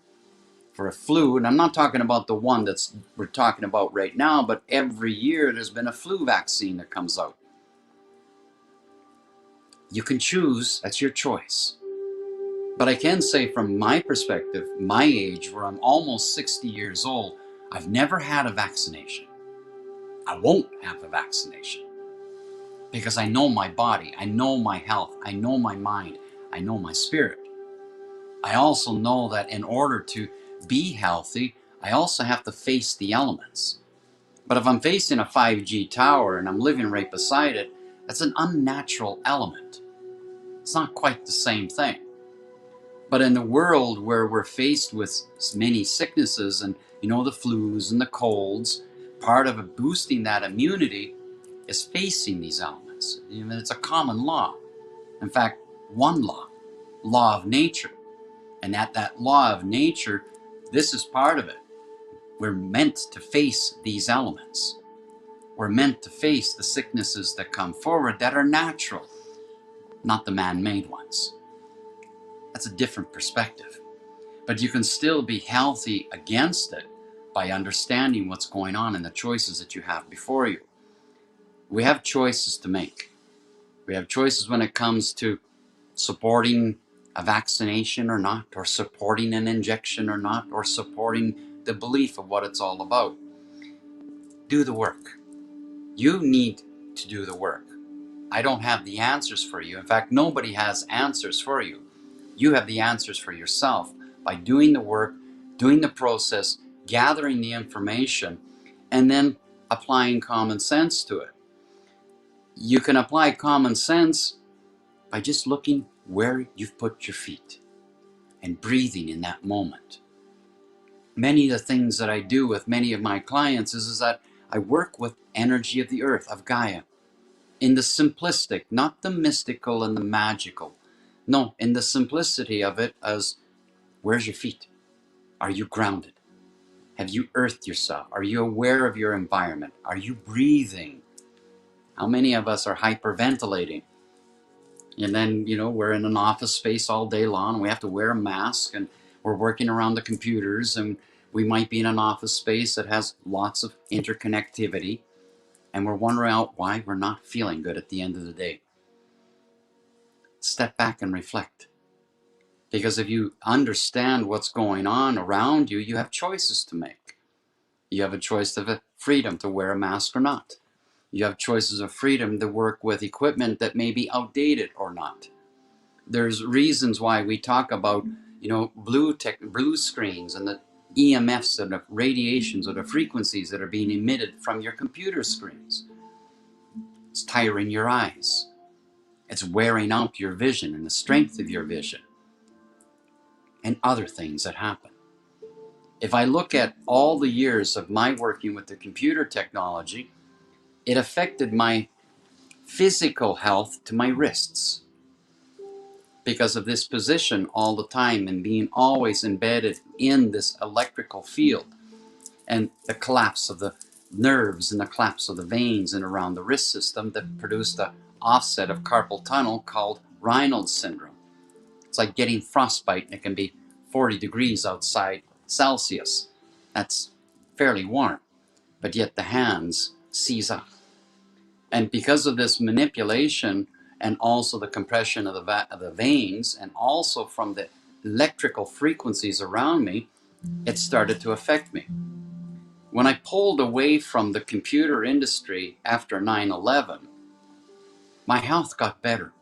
for a flu, and I'm not talking about the one that's we're talking about right now, but every year there's been a flu vaccine that comes out. You can choose, that's your choice. But I can say from my perspective, my age, where I'm almost 60 years old, I've never had a vaccination. I won't have a vaccination because I know my body, I know my health, I know my mind, I know my spirit. I also know that in order to be healthy, I also have to face the elements. But if I'm facing a 5G tower and I'm living right beside it, that's an unnatural element. It's not quite the same thing. But in the world where we're faced with many sicknesses and, the flus and the colds, part of boosting that immunity is facing these elements. It's a common law. In fact, one law of nature. And at that law of nature, this is part of it. We're meant to face these elements. We're meant to face the sicknesses that come forward that are natural, not the man-made ones. That's a different perspective. But you can still be healthy against it by understanding what's going on and the choices that you have before you. We have choices to make. We have choices when it comes to supporting a vaccination or not, or supporting an injection or not, or supporting the belief of what it's all about. Do the work. You need to do the work. I don't have the answers for you. In fact, nobody has answers for you. You have the answers for yourself by doing the work, doing the process, gathering the information, and then applying common sense to it. You can apply common sense by just looking where you've put your feet and breathing in that moment. Many of the things that I do with many of my clients is that I work with energy of the earth, of Gaia, in the simplistic, not the mystical and the magical. No, in the simplicity of it as, where's your feet? Are you grounded? Have you earthed yourself? Are you aware of your environment? Are you breathing? How many of us are hyperventilating? And then, we're in an office space all day long and we have to wear a mask and we're working around the computers and we might be in an office space that has lots of interconnectivity and we're wondering out why we're not feeling good at the end of the day. Step back and reflect. Because if you understand what's going on around you, you have choices to make. You have a choice of freedom to wear a mask or not. You have choices of freedom to work with equipment that may be outdated or not. There's reasons why we talk about, blue screens and the EMFs and the radiations or the frequencies that are being emitted from your computer screens. It's tiring your eyes. It's wearing out your vision and the strength of your vision. And other things that happen. If I look at all the years of my working with the computer technology, it affected my physical health to my wrists because of this position all the time and being always embedded in this electrical field and the collapse of the nerves and the collapse of the veins and around the wrist system that produced an offset of carpal tunnel called Raynaud's syndrome. It's like getting frostbite and it can be 40 degrees outside Celsius. That's fairly warm, but yet the hands seize up. And because of this manipulation and also the compression of the veins and also from the electrical frequencies around me, it started to affect me. When I pulled away from the computer industry after 9/11, my health got better.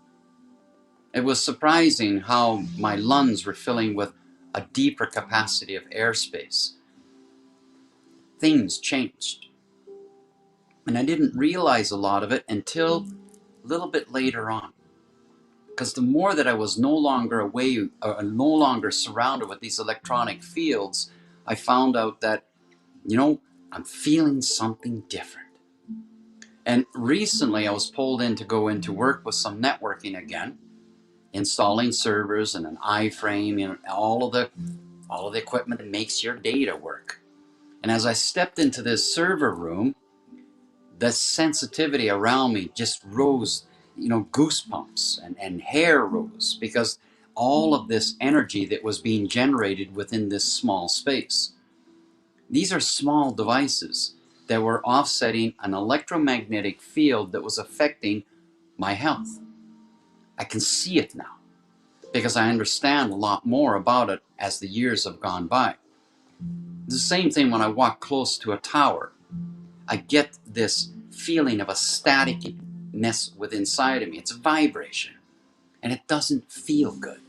It was surprising how my lungs were filling with a deeper capacity of airspace. Things changed. And I didn't realize a lot of it until a little bit later on. Because the more that I was no longer away, or no longer surrounded with these electronic fields, I found out that, I'm feeling something different. And recently I was pulled in to go into work with some networking again, installing servers and an iframe, you know, all of the equipment that makes your data work. And as I stepped into this server room, the sensitivity around me just rose, you know, goosebumps and hair rose, because all of this energy that was being generated within this small space. These are small devices that were offsetting an electromagnetic field that was affecting my health. I can see it now because I understand a lot more about it as the years have gone by. It's the same thing when I walk close to a tower. I get this feeling of a staticness within inside of me. It's a vibration, and it doesn't feel good.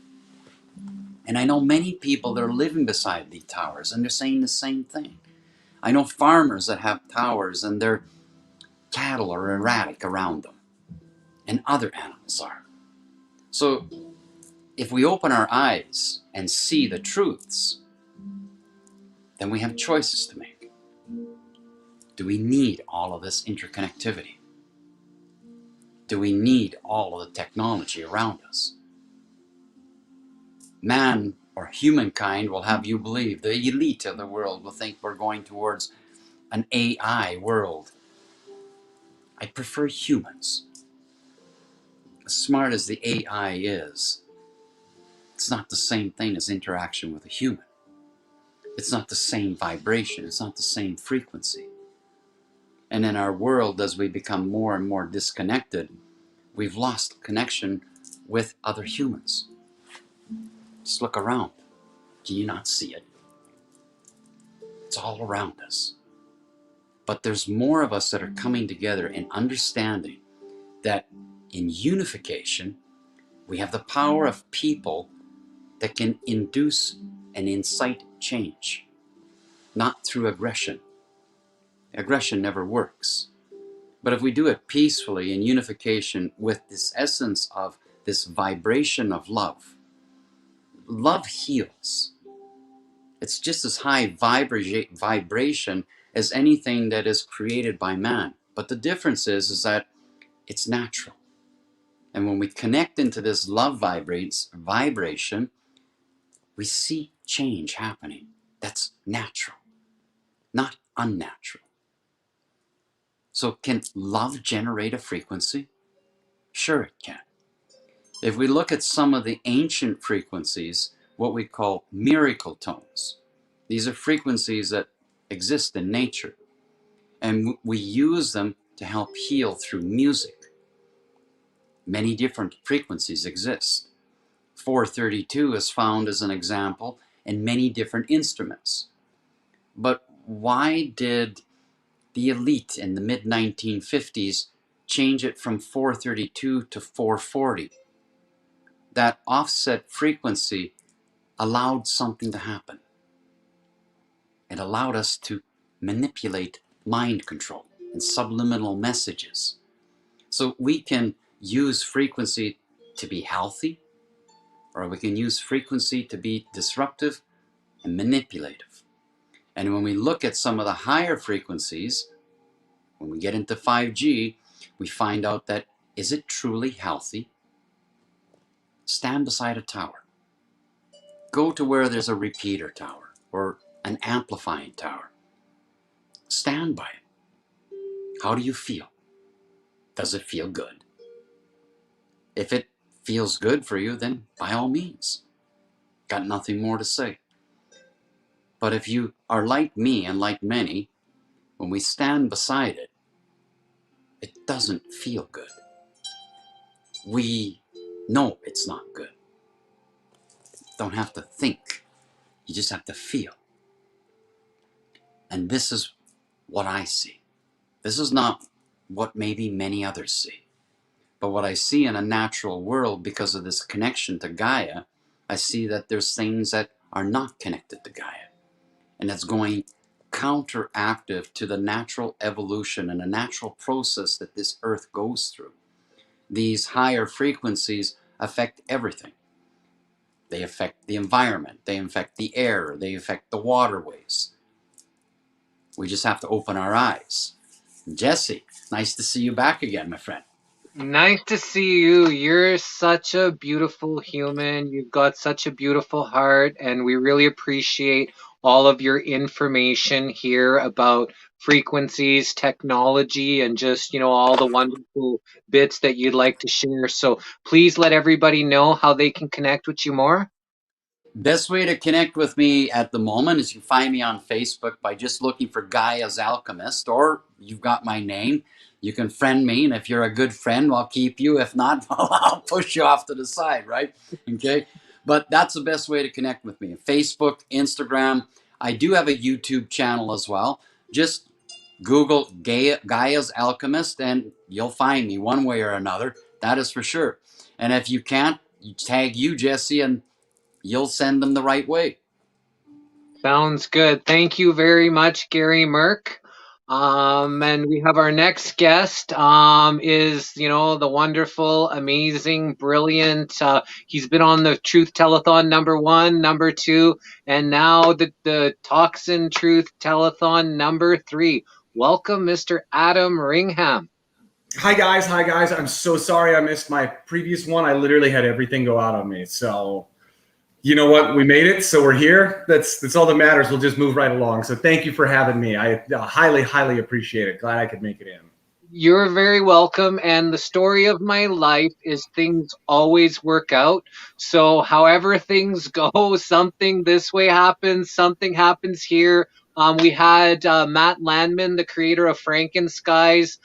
And I know many people that are living beside these towers, and they're saying the same thing. I know farmers that have towers, and their cattle are erratic around them, and other animals are. So if we open our eyes and see the truths, then we have choices to make. Do we need all of this interconnectivity? Do we need all of the technology around us? Man or humankind will have you believe, the elite of the world will think we're going towards an AI world. I prefer humans. As smart as the AI is, it's not the same thing as interaction with a human. It's not the same vibration. It's not the same frequency. And in our world, as we become more and more disconnected, we've lost connection with other humans. Just look around. Can you not see it? It's all around us. But there's more of us that are coming together and understanding that in unification, we have the power of people that can induce and incite change, not through aggression. Aggression never works. But if we do it peacefully in unification with this essence of this vibration of love, love heals. It's just as high vibration as anything that is created by man. But the difference is that it's natural. And when we connect into this love vibration, we see change happening. That's natural, not unnatural. So can love generate a frequency? Sure it can. If we look at some of the ancient frequencies, what we call miracle tones, these are frequencies that exist in nature, and we use them to help heal through music. Many different frequencies exist. 432 is found as an example in many different instruments. But why did the elite in the mid-1950s change it from 432 to 440? That offset frequency allowed something to happen. It allowed us to manipulate mind control and subliminal messages. So we can use frequency to be healthy, or we can use frequency to be disruptive and manipulative. And when we look at some of the higher frequencies, when we get into 5G, we find out that, is it truly healthy? Stand beside a tower. Go to where there's a repeater tower or an amplifying tower. Stand by it. How do you feel? Does it feel good? If it feels good for you, then by all means. Got nothing more to say. But if you are like me and like many, when we stand beside it, it doesn't feel good. We know it's not good. Don't have to think. You just have to feel. And this is what I see. This is not what maybe many others see. But what I see in a natural world, because of this connection to Gaia, I see that there's things that are not connected to Gaia. And it's going counteractive to the natural evolution and the natural process that this earth goes through. These higher frequencies affect everything. They affect the environment, they affect the air, they affect the waterways. We just have to open our eyes. Jesse, nice to see you back again, my friend. Nice to see you. You're such a beautiful human. You've got such a beautiful heart, and we really appreciate all of your information here about frequencies, technology, and just, all the wonderful bits that you'd like to share. So please let everybody know how they can connect with you more. Best way to connect with me at the moment is you find me on Facebook by just looking for Gaia's Alchemist, or you've got my name. You can friend me, and if you're a good friend, I'll keep you. If not, I'll push you off to the side, right? Okay. But that's the best way to connect with me. Facebook, Instagram. I do have a YouTube channel as well. Just Google Gaia's Alchemist, and you'll find me one way or another. That is for sure. And if you can't, you tag you, Jesse, and you'll send them the right way. Sounds good. Thank you very much, Gary Merck. And we have our next guest, is, the wonderful, amazing, brilliant, he's been on the Truth Telethon #1, #2, and now the Toxin Truth Telethon #3. Welcome, Mr. Adam Ringham. Hi guys. I'm so sorry I missed my previous one. I literally had everything go out on me. So you know what? We made it. So we're here. That's all that matters. We'll just move right along. So thank you for having me. I highly, highly appreciate it. Glad I could make it in. You're very welcome. And the story of my life is things always work out. So however things go, something this way happens, something happens here. We had Matt Landman, the creator of Frankenskies.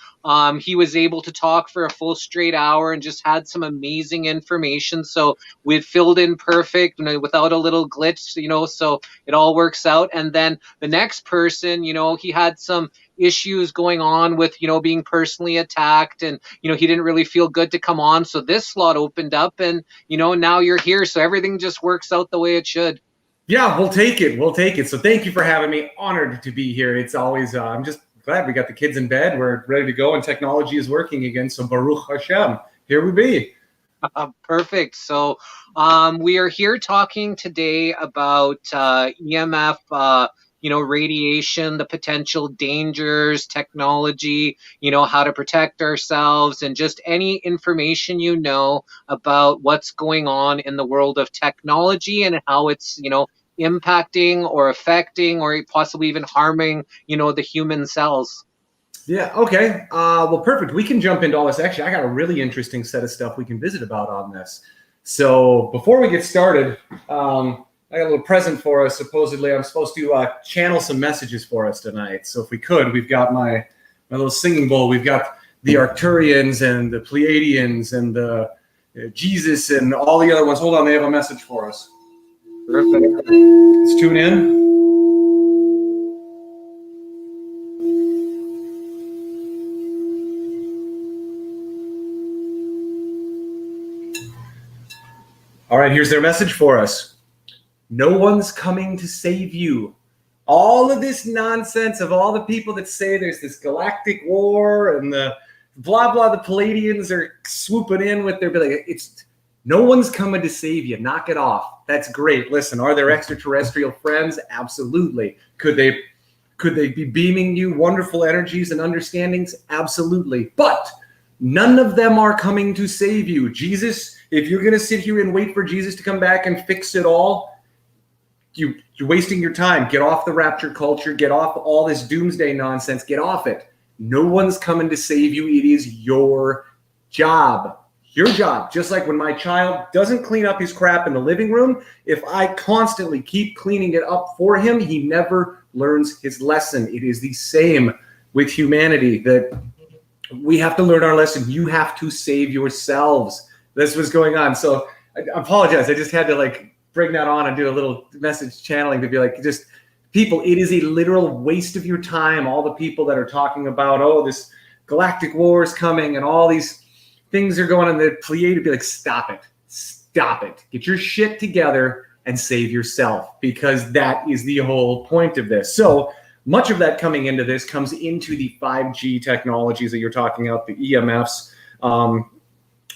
He was able to talk for a full straight hour and just had some amazing information. So we filled in perfect, without a little glitch, so it all works out. And then the next person, he had some issues going on with, being personally attacked, and, he didn't really feel good to come on. So this slot opened up, and, now you're here. So everything just works out the way it should. Yeah, we'll take it. We'll take it. So thank you for having me. Honored to be here. It's always, I'm just glad we got the kids in bed. We're ready to go, and technology is working again. So Baruch Hashem, here we be. Perfect. So we are here talking today about EMF, radiation, the potential dangers, technology, how to protect ourselves, and just any information about what's going on in the world of technology and how it's, impacting or affecting or possibly even harming, the human cells. Yeah, okay. Well, perfect. We can jump into all this. Actually, I got a really interesting set of stuff we can visit about on this. So before we get started, I got a little present for us. Supposedly, I'm supposed to channel some messages for us tonight. So if we could, we've got my little singing bowl. We've got the Arcturians and the Pleiadians and the Jesus and all the other ones. Hold on, they have a message for us. Perfect. Let's tune in. All right, here's their message for us. No one's coming to save you. All of this nonsense of all the people that say there's this galactic war and the blah, blah, the Palladians are swooping in with their, it's no one's coming to save you. Knock it off. That's great. Listen, are there extraterrestrial friends? Absolutely. Could they be beaming you wonderful energies and understandings? Absolutely. But none of them are coming to save you. Jesus, if you're going to sit here and wait for Jesus to come back and fix it all, you're wasting your time. Get off the rapture culture. Get off all this doomsday nonsense. Get off it. No one's coming to save you. It is your job. Your job. Just like when my child doesn't clean up his crap in the living room, if I constantly keep cleaning it up for him, he never learns his lesson. It is the same with humanity, that we have to learn our lesson. You have to save yourselves. That's what's going on. So I apologize. I just had to bring that on and do a little message channeling to be just people, it is a literal waste of your time. All the people that are talking about, oh, this galactic war is coming and all these things are going on, the Pleiade to be stop it. Stop it. Get your shit together and save yourself, because that is the whole point of this. So much of that coming into this comes into the 5G technologies that you're talking about, the EMFs.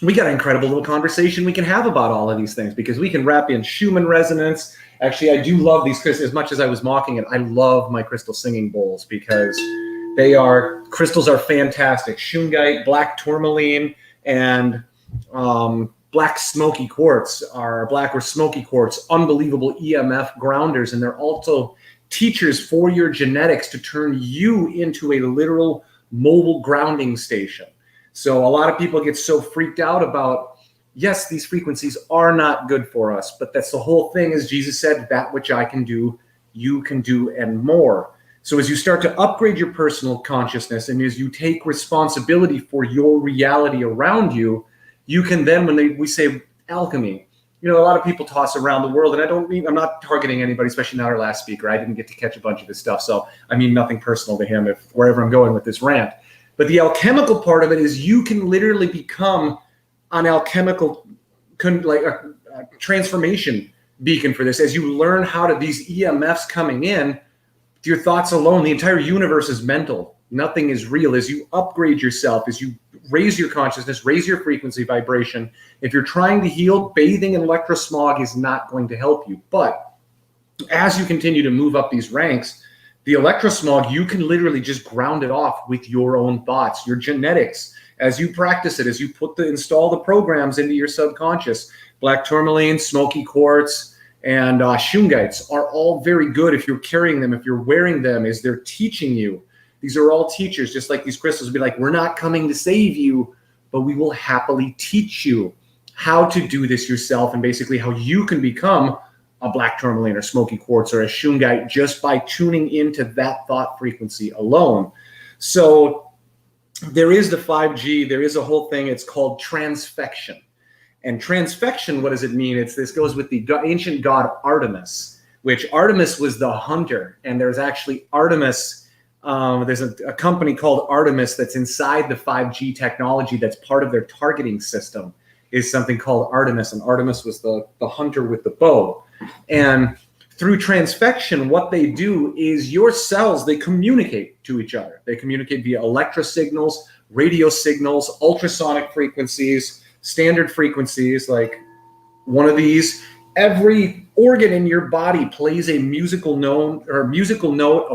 We got an incredible little conversation we can have about all of these things, because we can wrap in Schumann resonance. Actually, I do love these crystals. As much as I was mocking it, I love my crystal singing bowls, because Crystals are fantastic. Shungite, black tourmaline, and black smoky quartz black or smoky quartz, unbelievable EMF grounders, and they're also teachers for your genetics to turn you into a literal mobile grounding station. So a lot of people get so freaked out about, yes, these frequencies are not good for us, but that's the whole thing. As Jesus said, that which I can do, you can do, and more. So as you start to upgrade your personal consciousness, and as you take responsibility for your reality around you, you can then, when we say alchemy, you know, a lot of people toss around the world, and I'm not targeting anybody, especially not our last speaker. I didn't get to catch a bunch of his stuff, so I mean nothing personal to him wherever I'm going with this rant. But the alchemical part of it is you can literally become an alchemical, like a transformation beacon for this. As you learn how to, these EMFs coming in, your thoughts alone, the entire universe is mental. Nothing is real. As you upgrade yourself, as you raise your consciousness, raise your frequency vibration, if you're trying to heal, bathing in electrosmog is not going to help you. But as you continue to move up these ranks, the electrosmog, you can literally just ground it off with your own thoughts, your genetics. As you practice it, as you install the programs into your subconscious, black tourmaline, smoky quartz, and shungites are all very good if you're carrying them, if you're wearing them, as they're teaching you. These are all teachers, just like these crystals would be like, we're not coming to save you, but we will happily teach you how to do this yourself, and basically how you can become a black tourmaline or smoky quartz or a shungite just by tuning into that thought frequency alone. So there is the 5G, there is a whole thing, it's called transfection. And transfection, what does it mean? This goes with the ancient god Artemis, which Artemis was the hunter, and there's actually Artemis. There's a company called Artemis that's inside the 5G technology that's part of their targeting system, is something called Artemis, and Artemis was the hunter with the bow. And through transfection, what they do is your cells, they communicate to each other. They communicate via electro signals, radio signals, ultrasonic frequencies, standard frequencies, like one of these. Every organ in your body plays a musical note, a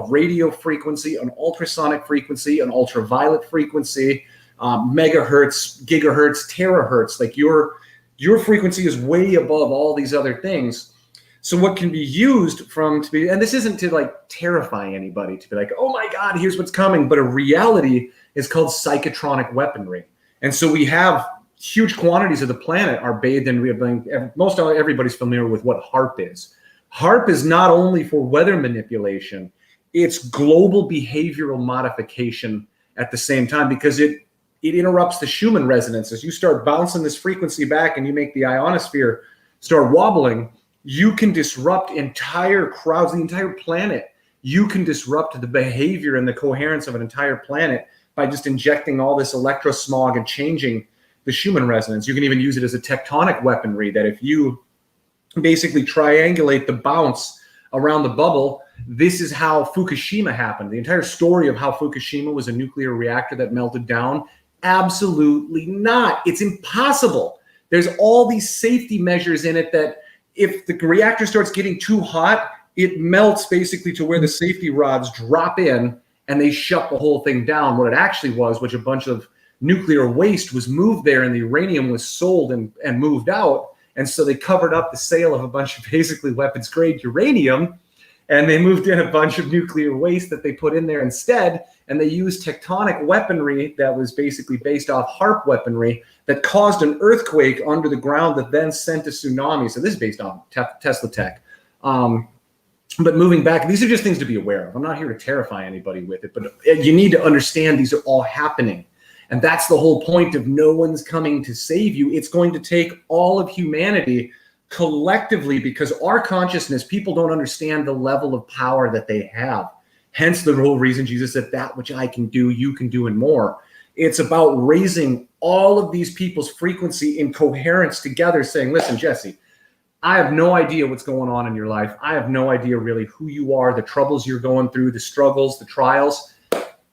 radio frequency, an ultrasonic frequency, an ultraviolet frequency, megahertz, gigahertz, terahertz. Like your frequency is way above all these other things. So what can be used and this isn't to like terrify anybody, to be like, oh my God, here's what's coming. But a reality is called psychotronic weaponry. And so we have huge quantities of the planet are bathed in, everybody's familiar with what HARP is. HARP is not only for weather manipulation, it's global behavioral modification at the same time, because it interrupts the Schumann resonance. As you start bouncing this frequency back and you make the ionosphere start wobbling, you can disrupt entire crowds, the entire planet. You can disrupt the behavior and the coherence of an entire planet by just injecting all this electrosmog and changing the Schumann resonance. You can even use it as a tectonic weaponry, that if you basically triangulate the bounce around the bubble, this is how Fukushima happened. The entire story of how Fukushima was a nuclear reactor that melted down. Absolutely not. It's impossible. There's all these safety measures in it that if the reactor starts getting too hot, it melts basically to where the safety rods drop in and they shut the whole thing down. What it actually was, which a bunch of nuclear waste was moved there, and the uranium was sold and moved out. And so they covered up the sale of a bunch of basically weapons grade uranium, and they moved in a bunch of nuclear waste that they put in there instead. And they used tectonic weaponry that was basically based off HARP weaponry that caused an earthquake under the ground that then sent a tsunami. So this is based on Tesla tech. But moving back, these are just things to be aware of. I'm not here to terrify anybody with it, but you need to understand these are all happening. And that's the whole point of no one's coming to save you. It's going to take all of humanity collectively, because our consciousness, people don't understand the level of power that they have. Hence the whole reason Jesus said, that which I can do, you can do, and more. It's about raising all of these people's frequency in coherence together, saying, listen, Jesse, I have no idea what's going on in your life. I have no idea really who you are, the troubles you're going through, the struggles, the trials.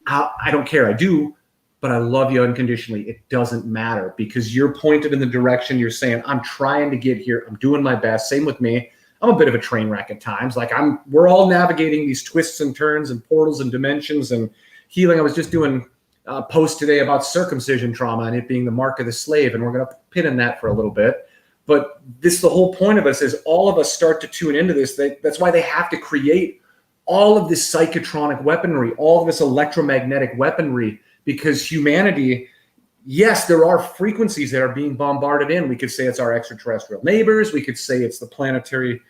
I don't care. I do. But I love you unconditionally. It doesn't matter, because you're pointed in the direction. You're saying, I'm trying to get here. I'm doing my best. Same with me. I'm a bit of a train wreck at times. Like we're all navigating these twists and turns and portals and dimensions. And healing. I was just doing a post today about circumcision trauma and it being the mark of the slave, and we're going to pin in that for a little bit. But this, the whole point of us is all of us start to tune into this. That's why they have to create all of this psychotronic weaponry, all of this electromagnetic weaponry, because humanity, yes, there are frequencies that are being bombarded in. We could say it's our extraterrestrial neighbors. We could say it's the planetary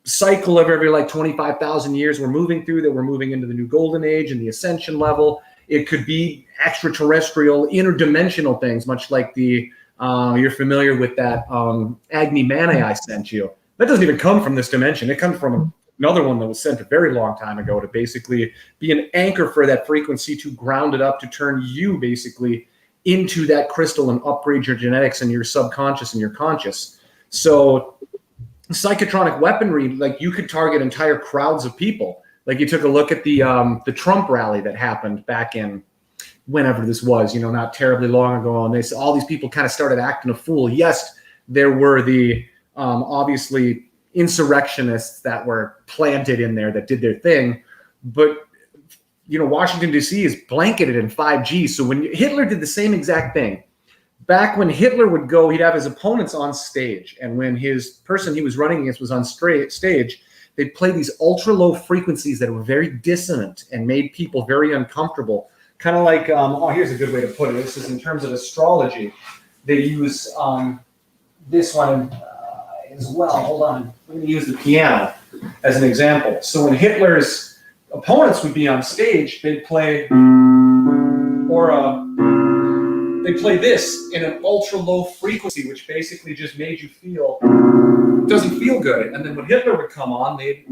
cycle of every like 25,000 years we're moving through, that we're moving into the new golden age and the ascension level. It could be extraterrestrial, interdimensional things, much like the, you're familiar with that Agni Mane I sent you. That doesn't even come from this dimension. It comes from another one that was sent a very long time ago to basically be an anchor for that frequency, to ground it up, to turn you basically into that crystal and upgrade your genetics and your subconscious and your conscious. So psychotronic weaponry, like you could target entire crowds of people. Like you took a look at the Trump rally that happened back in whenever this was, not terribly long ago. And they said all these people kind of started acting a fool. Yes, there were the obviously insurrectionists that were planted in there that did their thing. But, Washington, D.C. is blanketed in 5G. So when Hitler did the same exact thing, back when Hitler would go, he'd have his opponents on stage. And when his person he was running against was on stage, they'd play these ultra low frequencies that were very dissonant and made people very uncomfortable. Kind of like, here's a good way to put it. This is in terms of astrology. They use this one as well. Hold on. I'm going to use the piano as an example. So when Hitler's opponents would be on stage, they'd play they play this in an ultra low frequency, which basically just made you feel, doesn't feel good. And then when Hitler would come on, they'd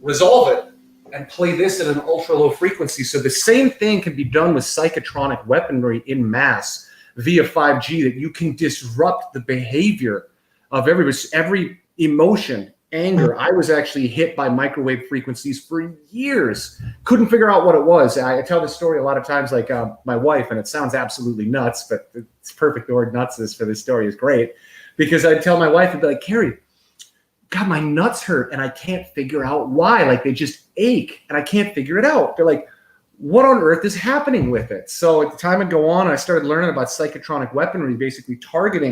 resolve it and play this at an ultra low frequency. So the same thing can be done with psychotronic weaponry in mass via 5G, that you can disrupt the behavior of every emotion. Anger. I was actually hit by microwave frequencies for years. Couldn't figure out what it was. I tell this story a lot of times, like my wife, and it sounds absolutely nuts, but it's perfect. The word nuts for this story is great, because I'd tell my wife and be like, Carrie, God, my nuts hurt and I can't figure out why. Like they just ache and I can't figure it out. They're like, what on earth is happening with it? So at the time I'd go on, I started learning about psychotronic weaponry, basically target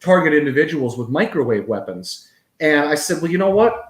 individuals with microwave weapons. And I said, well, you know what?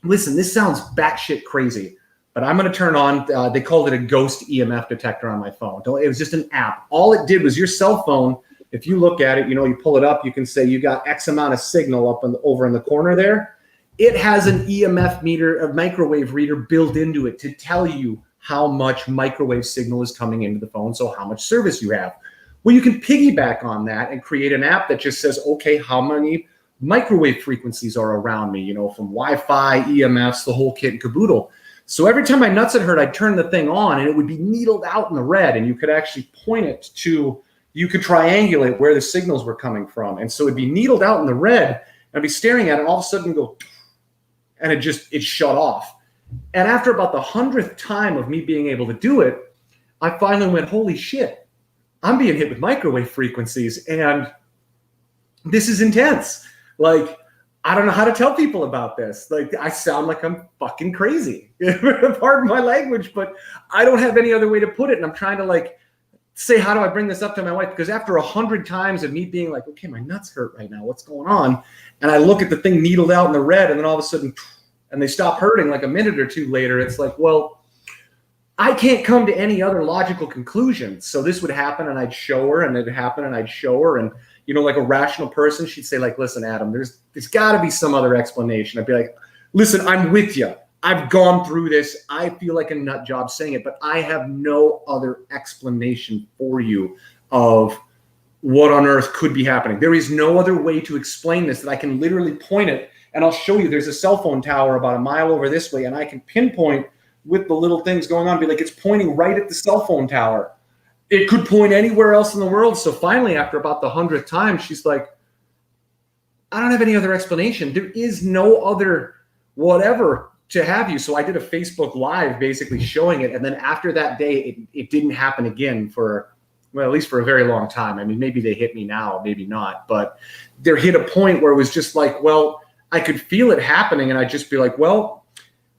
Listen, this sounds batshit crazy, but I'm going to turn on, they called it a ghost EMF detector on my phone. It was just an app. All it did was your cell phone, if you look at it, you pull it up, you can say you got X amount of signal up over in the corner there. It has an EMF meter, a microwave reader built into it to tell you how much microwave signal is coming into the phone, so how much service you have. Well, you can piggyback on that and create an app that just says, okay, how many microwave frequencies are around me, from Wi-Fi, EMFs, the whole kit and caboodle. So every time my nuts had hurt, I'd turn the thing on and it would be needled out in the red, and you could actually point it to, you could triangulate where the signals were coming from. And so it'd be needled out in the red, and I'd be staring at it and all of a sudden go, and it shut off. And after about the 100th time of me being able to do it, I finally went, holy shit, I'm being hit with microwave frequencies and this is intense. Like, I don't know how to tell people about this. Like, I sound like I'm fucking crazy. Pardon my language, but I don't have any other way to put it. And I'm trying to say, how do I bring this up to my wife? Because after 100 times of me being like, okay, my nuts hurt right now, what's going on? And I look at the thing needled out in the red, and then all of a sudden, and they stop hurting like a minute or two later. It's like, well, I can't come to any other logical conclusion. So this would happen, and I'd show her, and it'd happen, and I'd show her, and like a rational person, she'd say, like, listen, Adam, there's got to be some other explanation. I'd be like, listen, I'm with you. I've gone through this. I feel like a nut job saying it, but I have no other explanation for you of what on earth could be happening. There is no other way to explain this that I can literally point it, and I'll show you there's a cell phone tower about a mile over this way, and I can pinpoint with the little things going on, be like, it's pointing right at the cell phone tower. It could point anywhere else in the world. So finally, after about the 100th time, she's like, I don't have any other explanation. There is no other whatever to have you. So I did a Facebook Live basically showing it. And then after that day, it didn't happen again for, well, at least for a very long time. I mean, maybe they hit me now, maybe not. But there hit a point where it was just like, well, I could feel it happening. And I'd just be like, well,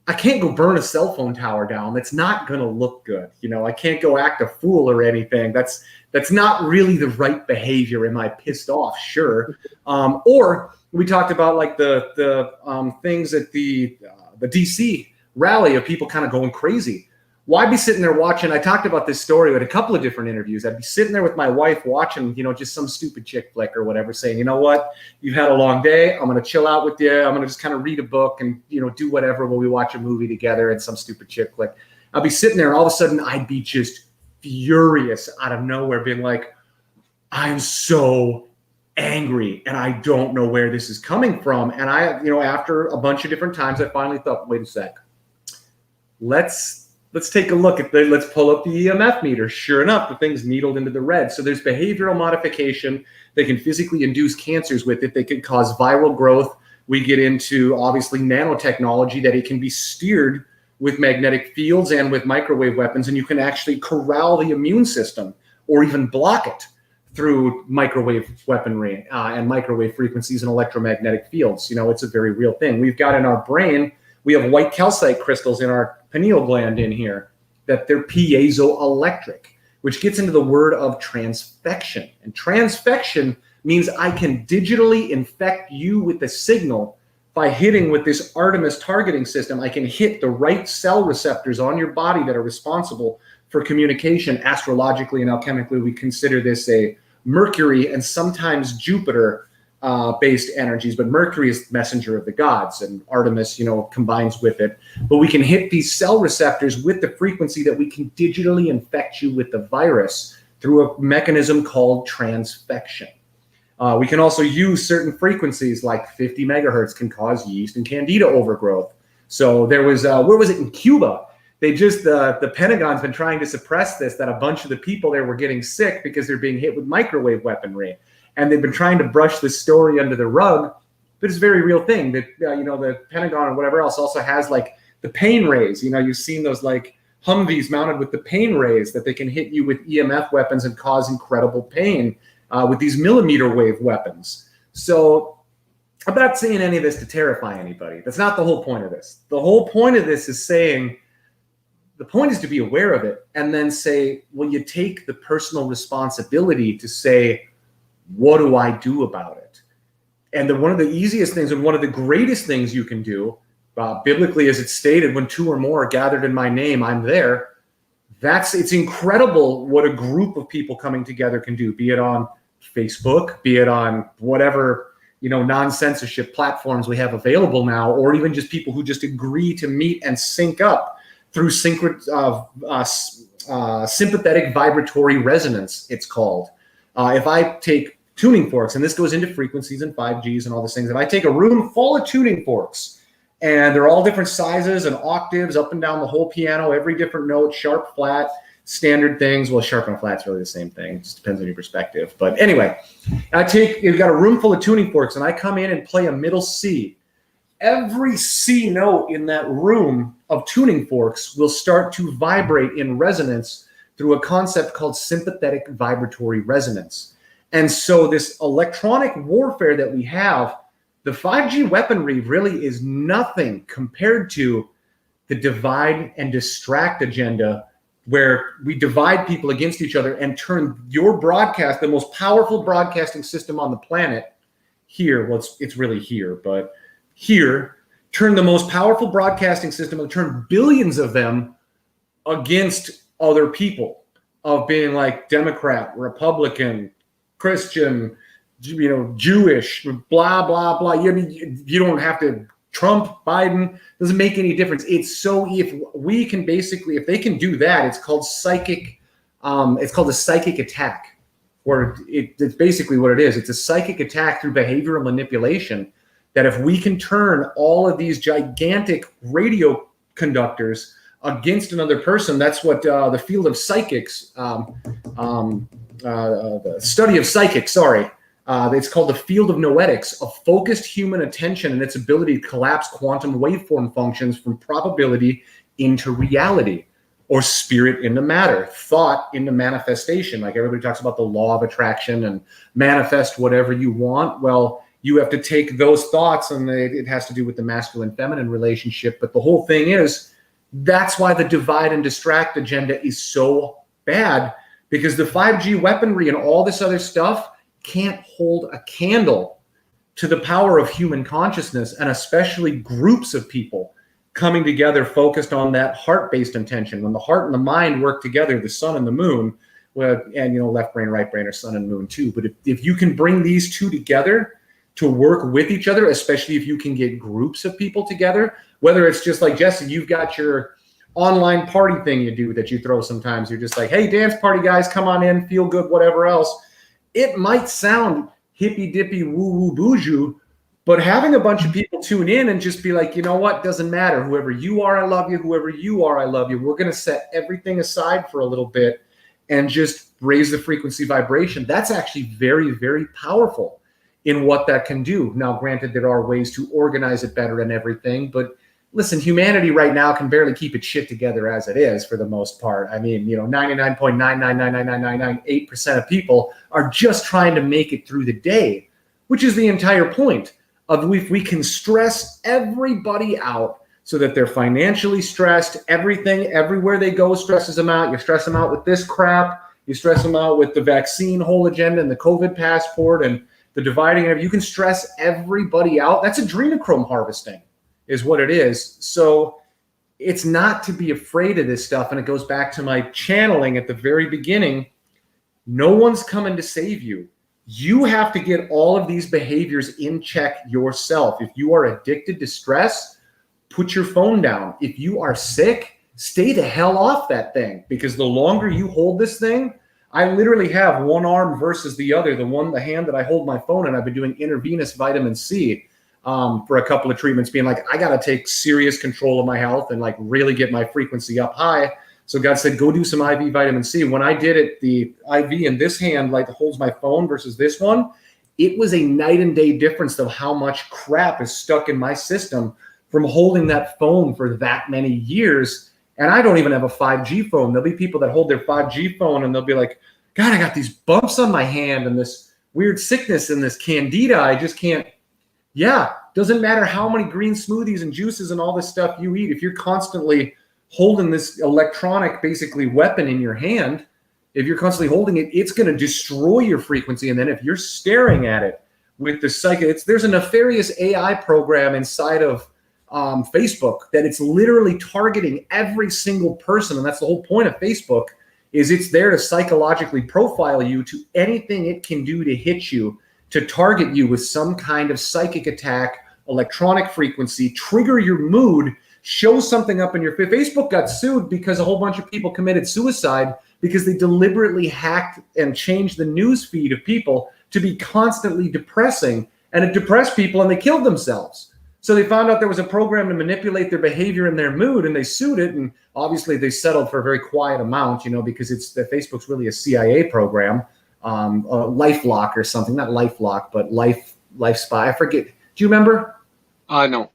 I can't go burn a cell phone tower down. That's not going to look good. You know, I can't go act a fool or anything. That's not really the right behavior. Am I pissed off? Sure. Or we talked about like the things at the DC rally of people kind of going crazy. Why be sitting there watching? I talked about this story with a couple of different interviews. I'd be sitting there with my wife watching, you know, just some stupid chick flick or whatever, saying, you know what, you've had a long day. I'm going to chill out with you. I'm going to just kind of read a book and, you know, do whatever while we watch a movie together and some stupid chick flick. I'll be sitting there and all of a sudden I'd be just furious out of nowhere, being like, I'm so angry and I don't know where this is coming from. And I, you know, after a bunch of different times, I finally thought, wait a sec, let's take a look at let's pull up the EMF meter. Sure enough, the thing's needled into the red. So there's behavioral modification. They can physically induce cancers with it. They can cause viral growth. We get into obviously nanotechnology, that it can be steered with magnetic fields and with microwave weapons, and you can actually corral the immune system or even block it through microwave weaponry and microwave frequencies and electromagnetic fields. You know, it's a very real thing. We've got in our brain, we have white calcite crystals in our pineal gland in here, that they're piezoelectric, which gets into the word of transfection. And transfection means I can digitally infect you with a signal by hitting with this Artemis targeting system. I can hit the right cell receptors on your body that are responsible for communication. Astrologically and alchemically, we consider this a Mercury and sometimes Jupiter based energies, but Mercury is the messenger of the gods, and Artemis, you know, combines with it. But we can hit these cell receptors with the frequency that we can digitally infect you with the virus through a mechanism called transfection. We can also use certain frequencies, like 50 megahertz can cause yeast and candida overgrowth. So there was, where was it, in Cuba? They just, the Pentagon's been trying to suppress this, that a bunch of the people there were getting sick because they're being hit with microwave weaponry. And they've been trying to brush this story under the rug, but it's a very real thing that, you know, the Pentagon and whatever else also has like the pain rays. You know, you've seen those like Humvees mounted with the pain rays that they can hit you with EMF weapons and cause incredible pain with these millimeter wave weapons. So I'm not saying any of this to terrify anybody. That's not the whole point of this. The whole point of this is saying, the point is to be aware of it and then say, well, you take the personal responsibility to say, what do I do about it? And one of the easiest things and one of the greatest things you can do, biblically as it's stated, when two or more are gathered in my name, I'm there. It's incredible what a group of people coming together can do, be it on Facebook, be it on whatever, you know, non-censorship platforms we have available now, or even just people who just agree to meet and sync up through sympathetic vibratory resonance, it's called. If I take tuning forks, and this goes into frequencies and 5Gs and all these things, if I take a room full of tuning forks, and they're all different sizes and octaves up and down the whole piano, every different note, sharp, flat, standard things. Well, sharp and flat's really the same thing. It just depends on your perspective. But anyway, you've got a room full of tuning forks, and I come in and play a middle C. Every C note in that room of tuning forks will start to vibrate in resonance through a concept called sympathetic vibratory resonance. And so this electronic warfare that we have, the 5G weaponry really is nothing compared to the divide and distract agenda, where we divide people against each other and turn your broadcast, the most powerful broadcasting system on the planet here, well, it's really here, but here, turn the most powerful broadcasting system and turn billions of them against other people, of being like Democrat, Republican, Christian, you know, Jewish, blah, blah, blah. You don't have to, Trump, Biden, doesn't make any difference. It's so, if we can basically, if they can do that, it's called psychic, it's called a psychic attack, where it's basically what it is. It's a psychic attack through behavioral manipulation, that if we can turn all of these gigantic radio conductors against another person, that's what the field of psychics, the study of psychics, it's called the field of noetics, of focused human attention and its ability to collapse quantum waveform functions from probability into reality, or spirit into matter, thought into manifestation. Like everybody talks about the law of attraction and manifest whatever you want. Well, you have to take those thoughts, and it has to do with the masculine-feminine relationship. But the whole thing is, that's why the divide and distract agenda is so bad, because the 5G weaponry and all this other stuff can't hold a candle to the power of human consciousness, and especially groups of people coming together focused on that heart-based intention. When the heart and the mind work together, the sun and the moon, well, and left brain, right brain are sun and moon too. But if you can bring these two together to work with each other, especially if you can get groups of people together, whether it's just like Jesse, you've got your online party thing you do that you throw sometimes. You're just like, hey, dance party guys, come on in, feel good, whatever else. It might sound hippy dippy woo woo boujou, but having a bunch of people tune in and just be like, you know what, doesn't matter. Whoever you are, I love you. Whoever you are, I love you. We're going to set everything aside for a little bit and just raise the frequency vibration. That's actually very, very powerful in what that can do. Now, granted, there are ways to organize it better and everything, but listen, humanity right now can barely keep its shit together as it is for the most part. I mean, 99.9999998% of people are just trying to make it through the day, which is the entire point of if we can stress everybody out so that they're financially stressed, everything, everywhere they go stresses them out. You stress them out with this crap. You stress them out with the vaccine whole agenda and the COVID passport and the dividing. You can stress everybody out. That's adrenochrome harvesting is what it is. So it's not to be afraid of this stuff. And it goes back to my channeling at the very beginning. No one's coming to save you. You have to get all of these behaviors in check yourself. If you are addicted to stress, put your phone down. If you are sick, stay the hell off that thing, because the longer you hold this thing, I literally have one arm versus the other. The hand that I hold my phone in, I've been doing intravenous vitamin C for a couple of treatments, being like, I got to take serious control of my health and like really get my frequency up high. So God said, go do some IV vitamin C. When I did it, the IV in this hand like holds my phone versus this one, it was a night and day difference of how much crap is stuck in my system from holding that phone for that many years. And I don't even have a 5G phone. There'll be people that hold their 5G phone and they'll be like, God, I got these bumps on my hand and this weird sickness and this candida. I just can't. Yeah, doesn't matter how many green smoothies and juices and all this stuff you eat. If you're constantly holding this electronic, basically, weapon in your hand, if you're constantly holding it, it's going to destroy your frequency. And then if you're staring at it with the psychic, there's a nefarious AI program inside of Facebook that it's literally targeting every single person. And that's the whole point of Facebook, is it's there to psychologically profile you to anything it can do to hit you, to target you with some kind of psychic attack, electronic frequency, trigger your mood, show something up in your Facebook got sued because a whole bunch of people committed suicide because they deliberately hacked and changed the news feed of people to be constantly depressing, and it depressed people and they killed themselves. So they found out there was a program to manipulate their behavior and their mood, and they sued it. And obviously they settled for a very quiet amount, because Facebook's really a CIA program, LifeLock or something, not LifeLock, but Life Spy. I forget. Do you remember? No.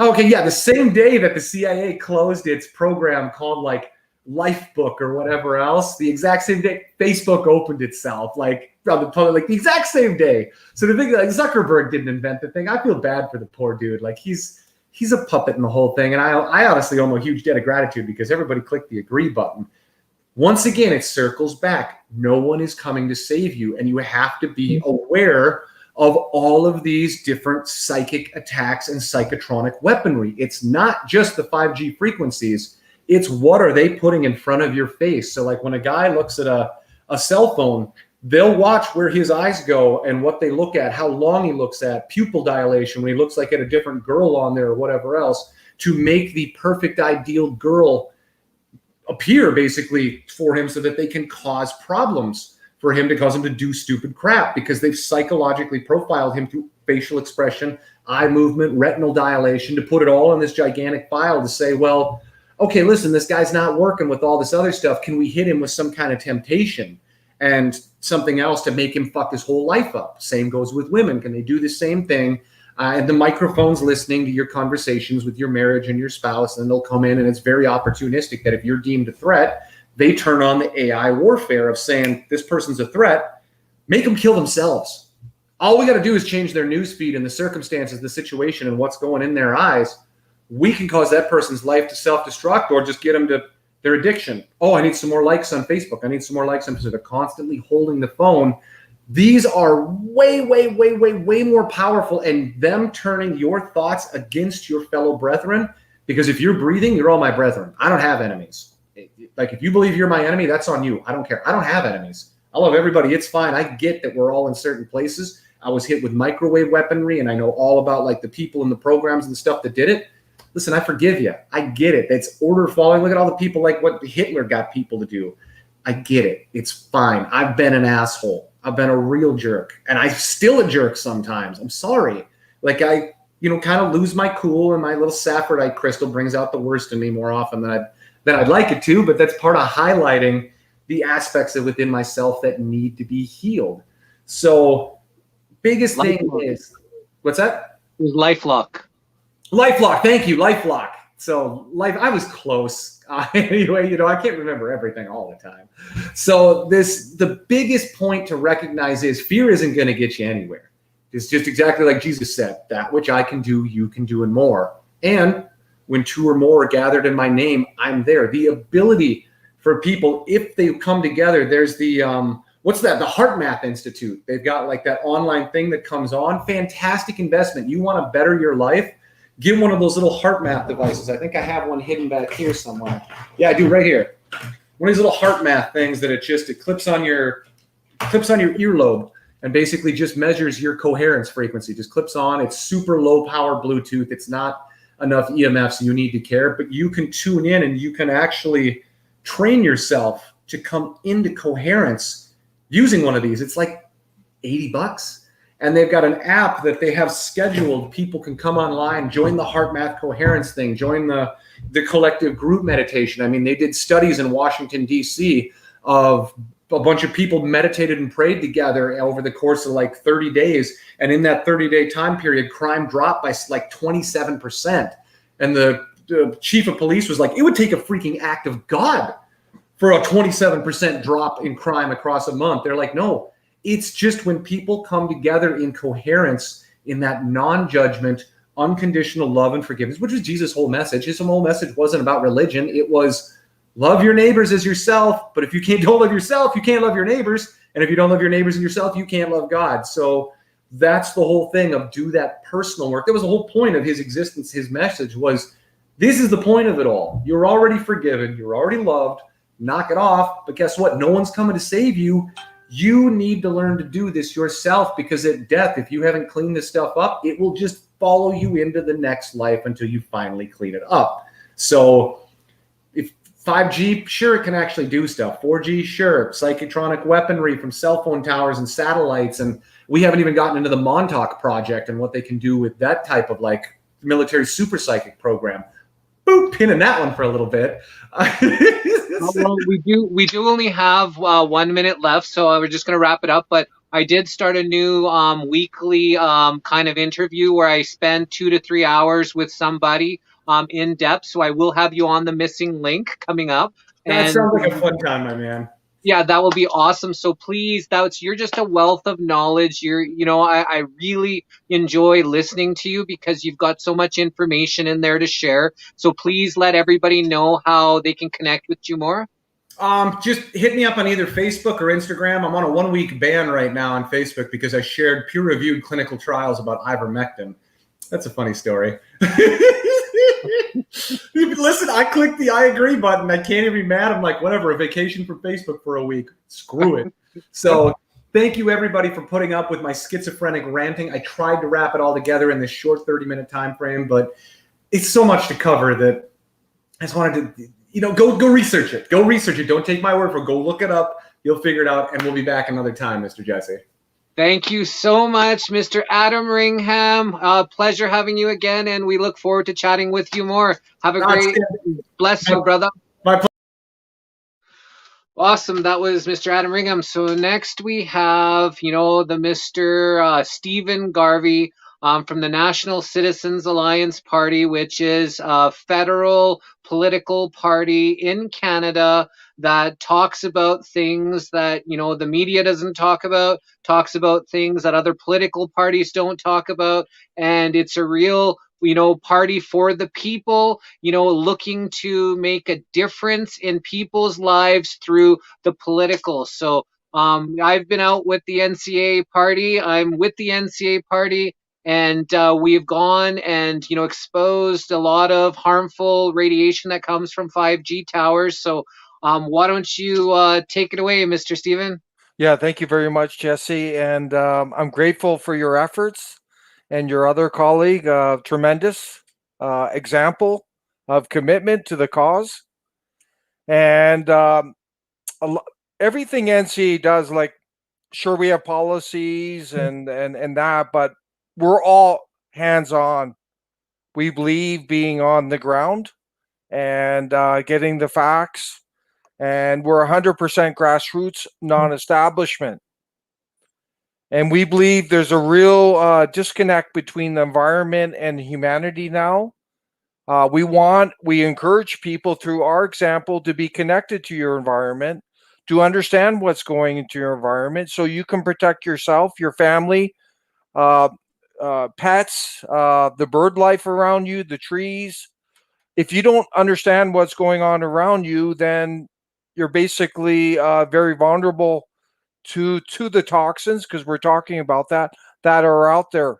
Okay, yeah, the same day that the CIA closed its program called like Lifebook or whatever else, the exact same day Facebook opened itself, like on the public, like the exact same day. So the thing, like Zuckerberg didn't invent the thing. I feel bad for the poor dude. Like he's a puppet in the whole thing, and I honestly owe him a huge debt of gratitude because everybody clicked the agree button. Once again, it circles back. No one is coming to save you, and you have to be aware of all of these different psychic attacks and psychotronic weaponry. It's not just the 5G frequencies. It's what are they putting in front of your face. So like when a guy looks at a cell phone, they'll watch where his eyes go and what they look at, how long he looks at, pupil dilation, when he looks like at a different girl on there or whatever else, to make the perfect ideal girl appear basically for him so that they can cause problems for him, to cause him to do stupid crap because they've psychologically profiled him through facial expression, eye movement, retinal dilation, to put it all in this gigantic file to say, well, okay, listen, this guy's not working with all this other stuff. Can we hit him with some kind of temptation and something else to make him fuck his whole life up? Same goes with women. Can they do the same thing? And the microphone's listening to your conversations with your marriage and your spouse, and they'll come in, and it's very opportunistic that if you're deemed a threat, they turn on the AI warfare of saying this person's a threat, make them kill themselves. All we got to do is change their news feed and the circumstances, the situation, and what's going in their eyes. We can cause that person's life to self-destruct or just get them to their addiction. Oh, I need some more likes on Facebook. I need some more likes on Facebook. They're constantly holding the phone. These are way, way, way, way, way more powerful, and them turning your thoughts against your fellow brethren. Because if you're breathing, you're all my brethren. I don't have enemies. Like, if you believe you're my enemy, that's on you. I don't care. I don't have enemies. I love everybody. It's fine. I get that we're all in certain places. I was hit with microwave weaponry, and I know all about like the people and the programs and the stuff that did it. Listen, I forgive you. I get it. It's order following. Look at all the people, like what Hitler got people to do. I get it. It's fine. I've been an asshole. I've been a real jerk, and I'm still a jerk sometimes. I'm sorry. Like, I, kind of lose my cool, and my little saffordite crystal brings out the worst in me more often than I'd like it to, but that's part of highlighting the aspects of within myself that need to be healed. So biggest thing is, what's that? LifeLock. LifeLock. Thank you. LifeLock. So I was close. Anyway, I can't remember everything all the time. So the biggest point to recognize is fear isn't going to get you anywhere. It's just exactly like Jesus said, that which I can do, you can do and more. And when two or more are gathered in my name, I'm there. The ability for people, if they come together, there's the, what's that? The Heart Math Institute. They've got like that online thing that comes on. Fantastic investment. You want to better your life? Get one of those little heart math devices. I think I have one hidden back here somewhere. Yeah, I do, right here. One of these little heart math things that it clips on your earlobe and basically just measures your coherence frequency. Just clips on. It's super low power Bluetooth. It's not enough EMFs you need to care, but you can tune in and you can actually train yourself to come into coherence using one of these. It's like $80. And they've got an app that they have scheduled. People can come online, join the heart math coherence thing, join the collective group meditation. I mean, they did studies in Washington, D.C. of a bunch of people meditated and prayed together over the course of like 30 days. And in that 30-day time period, crime dropped by like 27%. And the chief of police was like, it would take a freaking act of God for a 27% drop in crime across a month. They're like, no. It's just when people come together in coherence, in that non-judgment, unconditional love and forgiveness, which was Jesus' whole message. His whole message wasn't about religion. It was love your neighbors as yourself. But if you don't love yourself, you can't love your neighbors. And if you don't love your neighbors and yourself, you can't love God. So that's the whole thing of do that personal work. That was the whole point of his existence. His message was, this is the point of it all. You're already forgiven. You're already loved. Knock it off. But guess what? No one's coming to save you. You need to learn to do this yourself, because at death, if you haven't cleaned this stuff up, it will just follow you into the next life until you finally clean it up. So if 5G, sure, it can actually do stuff. 4G, sure. Psychotronic weaponry from cell phone towers and satellites. And we haven't even gotten into the Montauk project and what they can do with that type of like military super psychic program. Boop, pinning that one for a little bit. Well, we do only have 1 minute left, so we're just going to wrap it up. But I did start a new weekly kind of interview where I spend 2 to 3 hours with somebody in depth. So I will have you on the missing link coming up. That sounds like a fun time, my man. Yeah, that will be awesome. So please, you're just a wealth of knowledge. I really enjoy listening to you because you've got so much information in there to share. So please let everybody know how they can connect with you more. Just hit me up on either Facebook or Instagram. I'm on a 1-week ban right now on Facebook because I shared peer-reviewed clinical trials about ivermectin. That's a funny story. Listen, I clicked the I agree button. I can't even be mad. I'm like, whatever, a vacation from Facebook for a week. Screw it. So thank you, everybody, for putting up with my schizophrenic ranting. I tried to wrap it all together in this short 30-minute time frame, but it's so much to cover that I just wanted to, go research it. Go research it. Don't take my word for it. Go look it up. You'll figure it out, and we'll be back another time, Mr. Jesse. Thank you so much, Mr. Adam Ringham. Pleasure having you again, and we look forward to chatting with you more. Have a great, bless you, brother. My pleasure. Awesome. That was Mr. Adam Ringham. So next we have, the Mr. Stephen Garvey. from the National Citizens Alliance Party, which is a federal political party in Canada that talks about things that, the media doesn't talk about, talks about things that other political parties don't talk about. And it's a real, party for the people, looking to make a difference in people's lives through the political. So I've been out with the NCA party. I'm with the NCA party, and we've gone and exposed a lot of harmful radiation that comes from 5G towers. So why don't you take it away, Mr. Steven? Yeah, thank you very much, Jesse. And I'm grateful for your efforts and your other colleague. Tremendous example of commitment to the cause. And everything NCA does, like, sure, we have policies and that, but we're all hands on. We believe being on the ground and getting the facts. And we're 100% grassroots, non-establishment. And we believe there's a real disconnect between the environment and humanity now. We encourage people through our example to be connected to your environment, to understand what's going into your environment so you can protect yourself, your family, pets, the bird life around you, the trees. If you don't understand what's going on around you, then you're basically very vulnerable to the toxins, because we're talking about that are out there.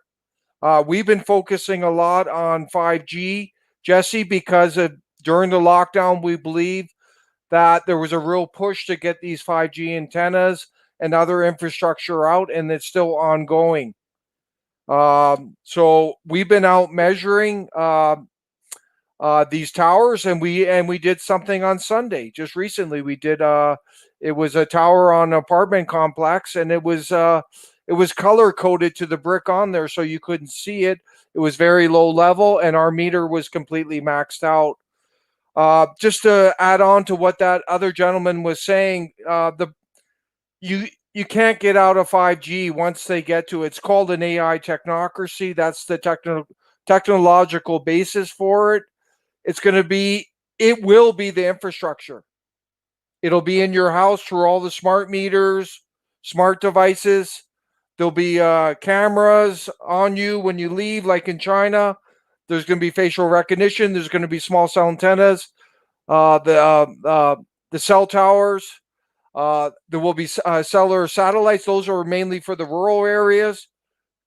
We've been focusing a lot on 5G, Jesse, because during the lockdown, we believe that there was a real push to get these 5G antennas and other infrastructure out, and it's still ongoing. So we've been out measuring these towers, and we did something on Sunday. Just recently, we did. It was a tower on an apartment complex, and it was color coded to the brick on there, so you couldn't see it. It was very low level, and our meter was completely maxed out. Just to add on to what that other gentleman was saying, you can't get out of 5G once they get to it. It's called an AI technocracy. That's the technological basis for it. It will be the infrastructure. It'll be in your house through all the smart meters, smart devices. There'll be cameras on you when you leave, like in China. There's going to be facial recognition. There's going to be small cell antennas. The cell towers. There will be cellular satellites. Those are mainly for the rural areas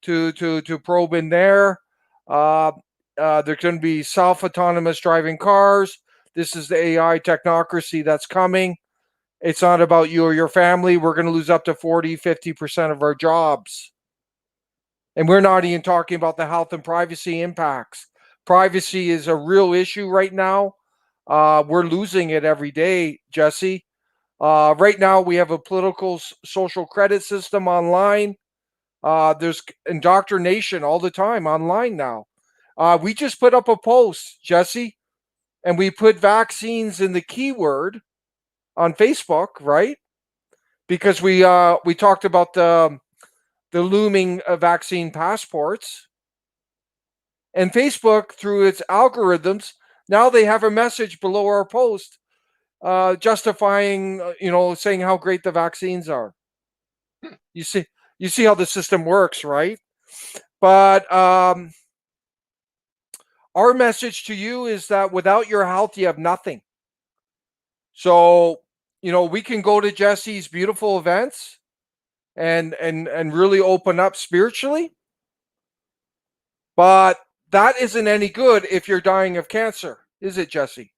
to probe in there. There's going to be self-autonomous driving cars. This is the AI technocracy that's coming. It's not about you or your family. We're going to lose up to 40, 50% of our jobs. And we're not even talking about the health and privacy impacts. Privacy is a real issue right now. We're losing it every day, Jesse. Right now, we have a political social credit system online. There's indoctrination all the time online now. We just put up a post, Jesse, and we put vaccines in the keyword on Facebook, right? Because we talked about the looming vaccine passports. And Facebook, through its algorithms, now they have a message below our post justifying, saying how great the vaccines are. You see how the system works, right? But our message to you is that without your health, you have nothing. So, we can go to Jesse's beautiful events and really open up spiritually. But that isn't any good if you're dying of cancer, is it, Jesse?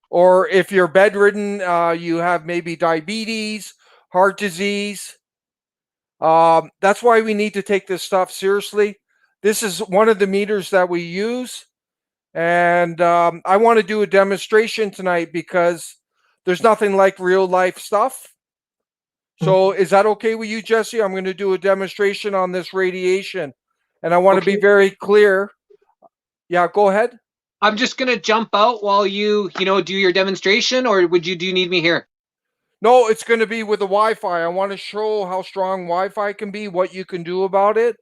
Or if you're bedridden, you have maybe diabetes, heart disease. That's why we need to take this stuff seriously. This is one of the meters that we use. And I want to do a demonstration tonight because there's nothing like real life stuff. So is that okay with you, Jesse? I'm going to do a demonstration on this radiation. And I want to be very clear. Yeah, go ahead. I'm just going to jump out while you, do your demonstration, or do you need me here? No, it's going to be with the Wi-Fi. I want to show how strong Wi-Fi can be, what you can do about it.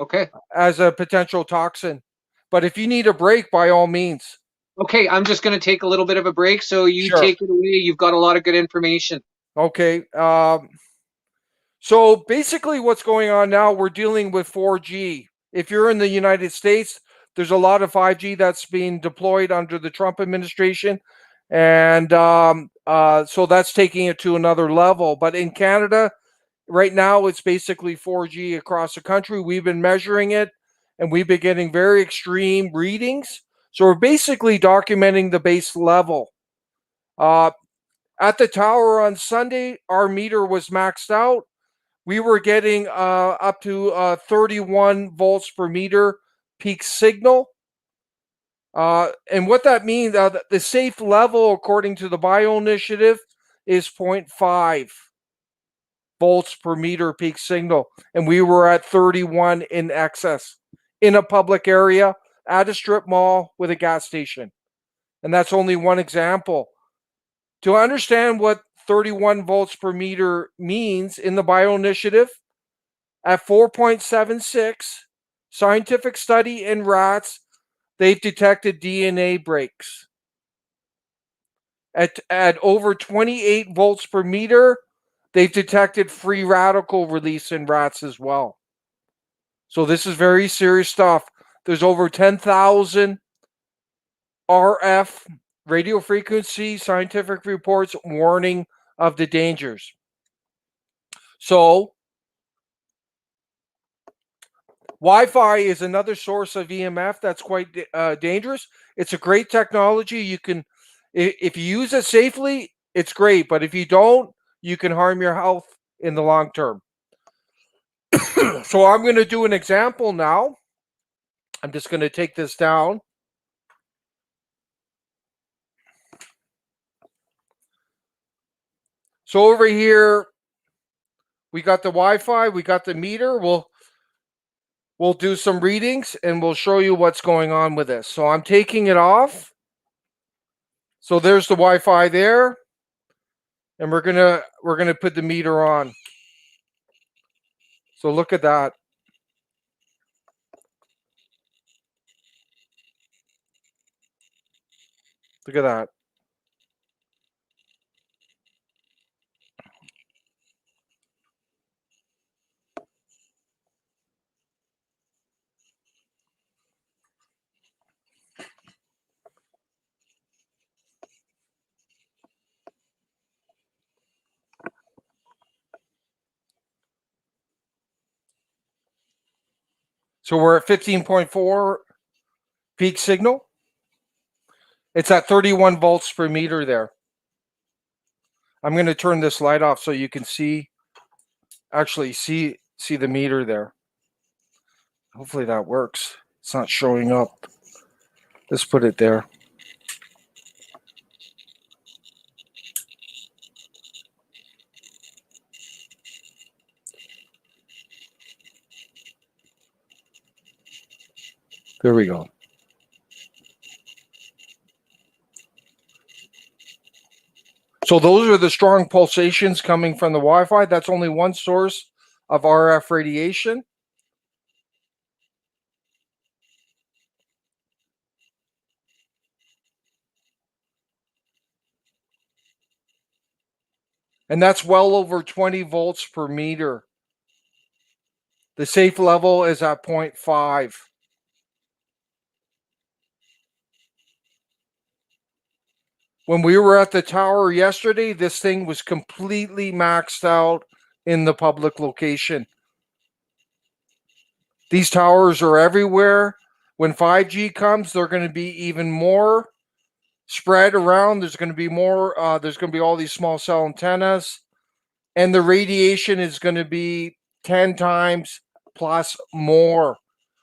Okay. as a potential toxin. But if you need a break, by all means. Okay, I'm just going to take a little bit of a break, so you Sure. take it away. You've got a lot of good information. Okay. So basically, what's going on now, we're dealing with 4G. If you're in the United States, there's a lot of 5G that's being deployed under the Trump administration. And so that's taking it to another level. But in Canada, right now, it's basically 4G across the country. We've been measuring it, and we've been getting very extreme readings. So we're basically documenting the base level. At the tower on Sunday, our meter was maxed out. We were getting up to 31 volts per meter peak signal. And what that means, the safe level, according to the Bio Initiative, is 0.5 volts per meter peak signal. And we were at 31 in excess in a public area, at a strip mall with a gas station. And that's only one example. To understand what 31 volts per meter means in the Bio Initiative, at 4.76, scientific study in rats, they've detected DNA breaks. At over 28 volts per meter, they've detected free radical release in rats as well. So this is very serious stuff. There's over 10,000 RF, radio frequency, scientific reports warning of the dangers. So Wi-Fi is another source of EMF that's quite dangerous. It's a great technology. You can, if you use it safely, it's great. But if you don't, you can harm your health in the long term. So I'm going to do an example now. I'm just going to take this down. So over here, we got the Wi-Fi, we got the meter. We'll do some readings and we'll show you what's going on with this. So I'm taking it off. So there's the Wi-Fi there. And we're gonna put the meter on. So look at that. Look at that. So we're at 15.4 peak signal. It's at 31 volts per meter there. I'm going to turn this light off so you can see the meter there. Hopefully that works. It's not showing up. Let's put it there. There we go. So those are the strong pulsations coming from the Wi-Fi. That's only one source of RF radiation. And that's well over 20 volts per meter. The safe level is at 0.5. When we were at the tower yesterday, this thing was completely maxed out in the public location. These towers are everywhere. When 5G comes, they're going to be even more spread around. There's going to be more, there's going to be all these small cell antennas, and the radiation is going to be 10 times plus more.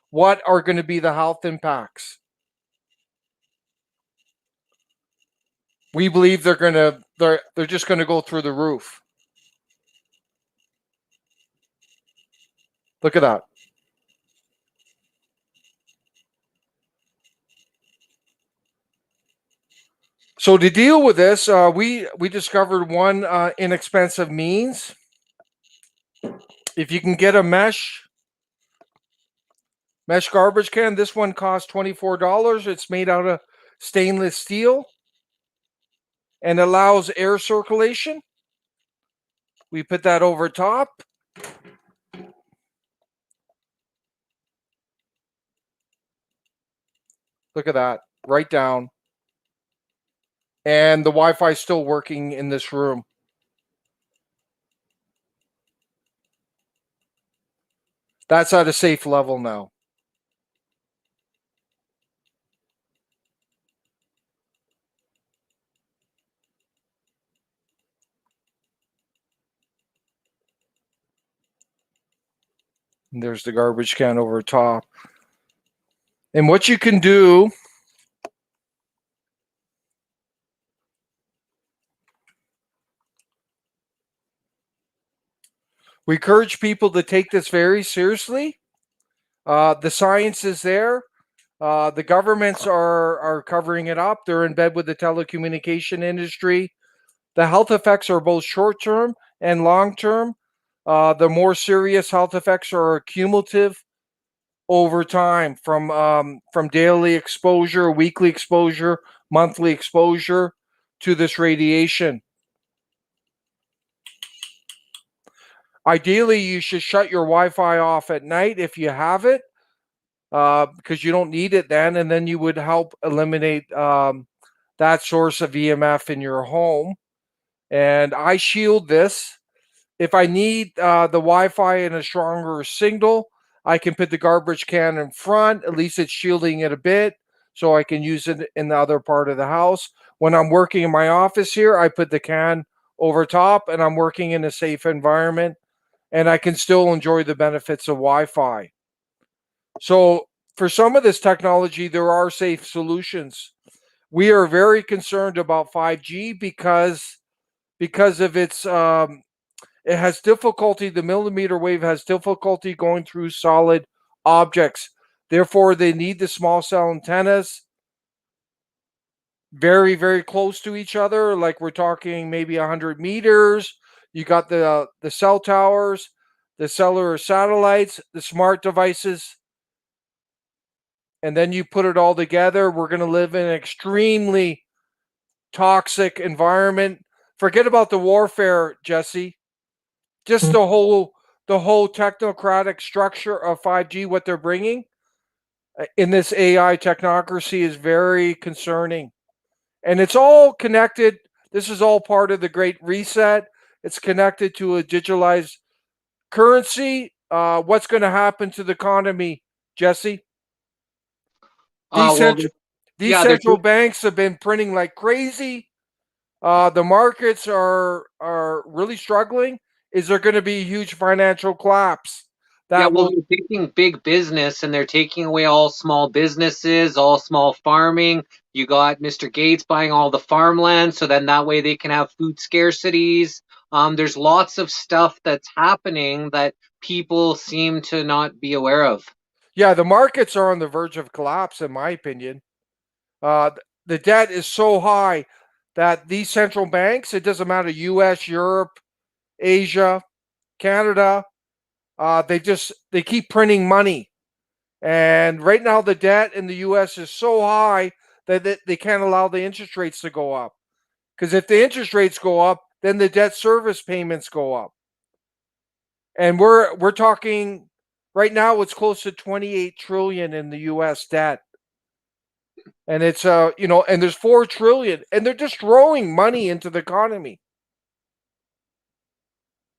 What are going to be the health impacts? We believe they're just going to go through the roof. Look at that. So to deal with this, we discovered one inexpensive means. If you can get a mesh Mesh garbage can. This one costs $24. It's made out of stainless steel and allows air circulation. We put that over top. Look at that, right down. And the Wi-Fi is still working in this room. That's at a safe level now. And there's the garbage can over top. And what you can do, we encourage people to take this very seriously. The science is there. The governments are covering it up. They're in bed with the telecommunication industry. The health effects are both short-term and long-term. The more serious health effects are cumulative over time from daily exposure, weekly exposure, monthly exposure to this radiation. Ideally, you should shut your Wi-Fi off at night if you have it, because you don't need it then, and then you would help eliminate that source of EMF in your home. And I shield this. If I need the Wi-Fi in a stronger signal, I can put the garbage can in front. At least it's shielding it a bit, so I can use it in the other part of the house. When I'm working in my office here, I put the can over top, and I'm working in a safe environment, and I can still enjoy the benefits of Wi-Fi. So for some of this technology, there are safe solutions. We are very concerned about 5G because of its it has difficulty, the millimeter wave has difficulty going through solid objects. Therefore, they need the small cell antennas very, very close to each other. Like we're talking maybe 100 meters. You got the cell towers, the cellular satellites, the smart devices. And then you put it all together. We're going to live in an extremely toxic environment. Forget about the warfare, Jesse. Just the whole technocratic structure of 5G, what they're bringing in this AI technocracy is very concerning. And it's all connected. This is all part of the Great Reset. It's connected to a digitalized currency. What's going to happen to the economy, Jesse? These central banks have been printing like crazy. The markets are really struggling. Is there going to be a huge financial collapse? They're taking big business and they're taking away all small businesses, all small farming. You got Mr. Gates buying all the farmland, so then that way they can have food scarcities. There's lots of stuff that's happening that people seem to not be aware of. Yeah, the markets are on the verge of collapse, in my opinion. The debt is so high that these central banks, it doesn't matter, US, Europe, Asia, Canada, they keep printing money. And right now the debt in the US is so high that they can't allow the interest rates to go up. Because if the interest rates go up, then the debt service payments go up. And we're talking right now it's close to 28 trillion in the US debt. And it's and there's 4 trillion, and they're just throwing money into the economy.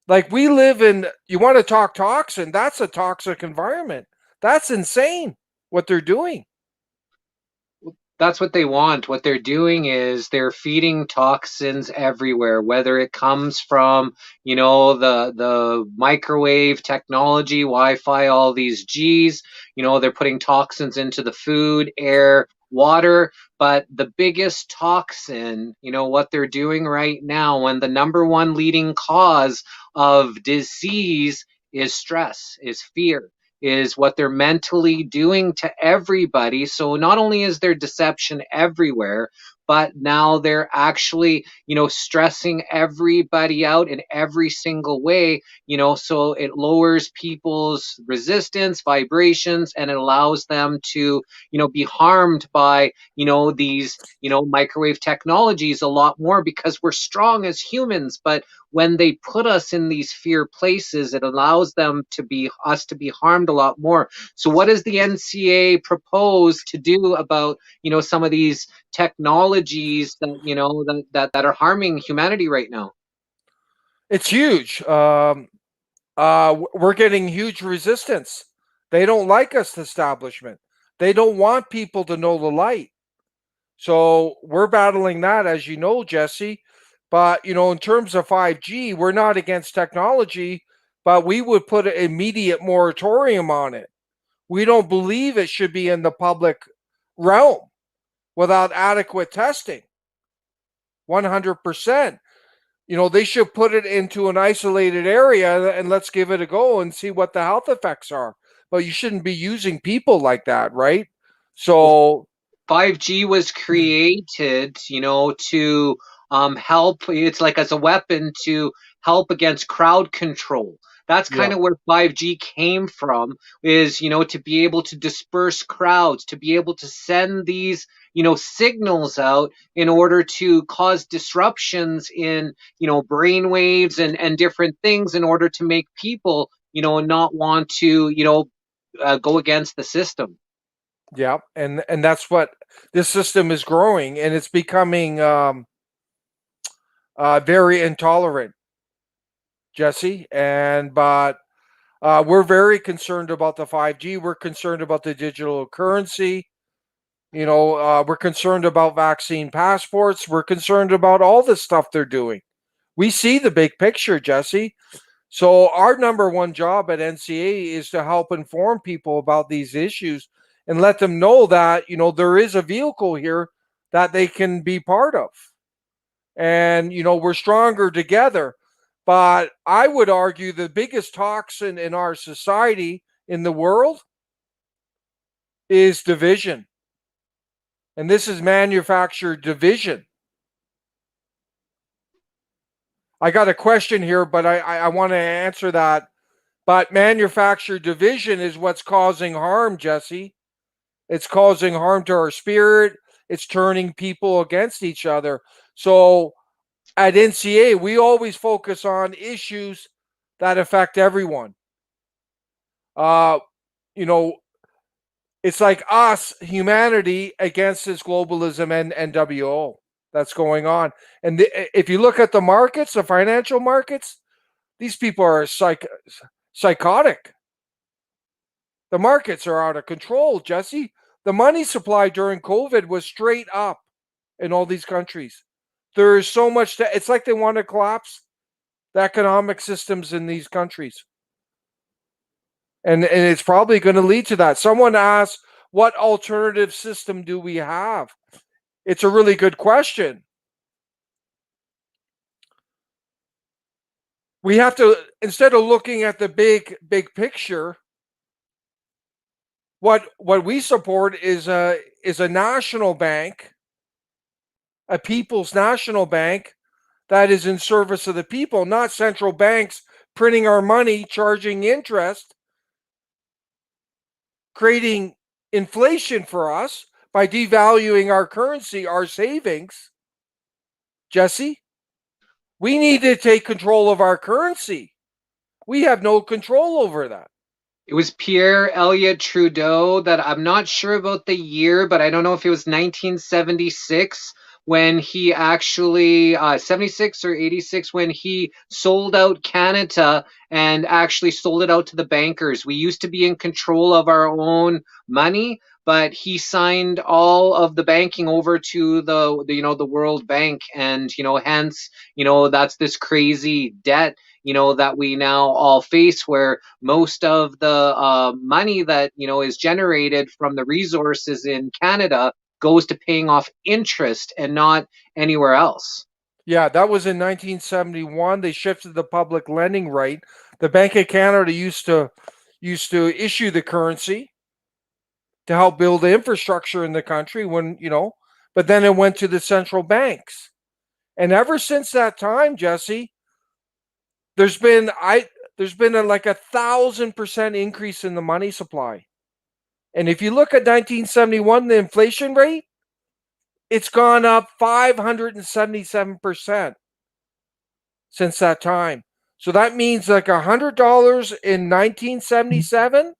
Like we live in, you want to talk toxin, that's a toxic environment. That's insane what they're doing. That's what they want. What they're doing is they're feeding toxins everywhere, whether it comes from, the microwave technology, Wi-Fi, all these Gs, they're putting toxins into the food, air, water. But the biggest toxin, what they're doing right now, when the number one leading cause of disease is stress, is fear, is what they're mentally doing to everybody. So not only is there deception everywhere, but now they're actually, stressing everybody out in every single way, so it lowers people's resistance, vibrations, and it allows them to, be harmed by, these, microwave technologies a lot more because we're strong as humans. But when they put us in these fear places, it allows us to be harmed a lot more. So what does the NCA propose to do about, some of these technologies that, that are harming humanity right now? It's huge. We're getting huge resistance. They don't like us, the establishment. They don't want people to know the light. So we're battling that, as you know, Jesse. But, in terms of 5G, we're not against technology, but we would put an immediate moratorium on it. We don't believe it should be in the public realm without adequate testing. 100%. They should put it into an isolated area and let's give it a go and see what the health effects are. But you shouldn't be using people like that, right? So 5G was created, to help. It's like as a weapon to help against crowd control. That's kind yeah, of where 5G came from, is, to be able to disperse crowds, to be able to send these, signals out in order to cause disruptions in, brain waves and different things in order to make people, not want to, go against the system. yeah, and that's what this system is growing, and it's becoming very intolerant, Jesse. But we're very concerned about the 5G. We're concerned about the digital currency. We're concerned about vaccine passports. We're concerned about all the stuff they're doing. We see the big picture, Jesse. So our number one job at NCA is to help inform people about these issues and let them know that, there is a vehicle here that they can be part of. And, we're stronger together. But I would argue the biggest toxin in our society, in the world, is division. And this is manufactured division. I got a question here, but I want to answer that. But manufactured division is what's causing harm, Jesse. It's causing harm to our spirit. It's turning people against each other. So at NCA, we always focus on issues that affect everyone. Uh, you know, it's like us, humanity, against this globalism and NWO that's going on. And if you look at the markets, the financial markets, these people are psychotic. The markets are out of control, Jesse. The money supply during COVID was straight up in all these countries. There is so much that it's like they want to collapse the economic systems in these countries. And it's probably going to lead to that. Someone asked, what alternative system do we have? It's a really good question. We have to, instead of looking at the big picture, what we support is a national bank, a people's national bank that is in service of the people, not central banks printing our money, charging interest, creating inflation for us by devaluing our currency, our savings. Jesse, we need to take control of our currency. We have no control over that. It was Pierre Elliott Trudeau that I'm not sure about the year, but I don't know if it was 1976 when he actually, 76 or 86, when he sold out Canada and actually sold it out to the bankers. We used to be in control of our own money, but he signed all of the banking over to the World Bank, and hence that's this crazy debt that we now all face, where most of the money that is generated from the resources in Canada goes to paying off interest and not anywhere else. Yeah, that was in 1971. They shifted the public lending rate. The Bank of Canada used to issue the currency to help build the infrastructure in the country, when but then it went to the central banks. And ever since that time, Jesse, there's been like 1,000% increase in the money supply. And if you look at 1971, the inflation rate, it's gone up 577% since that time. So that means like $100 in 1977,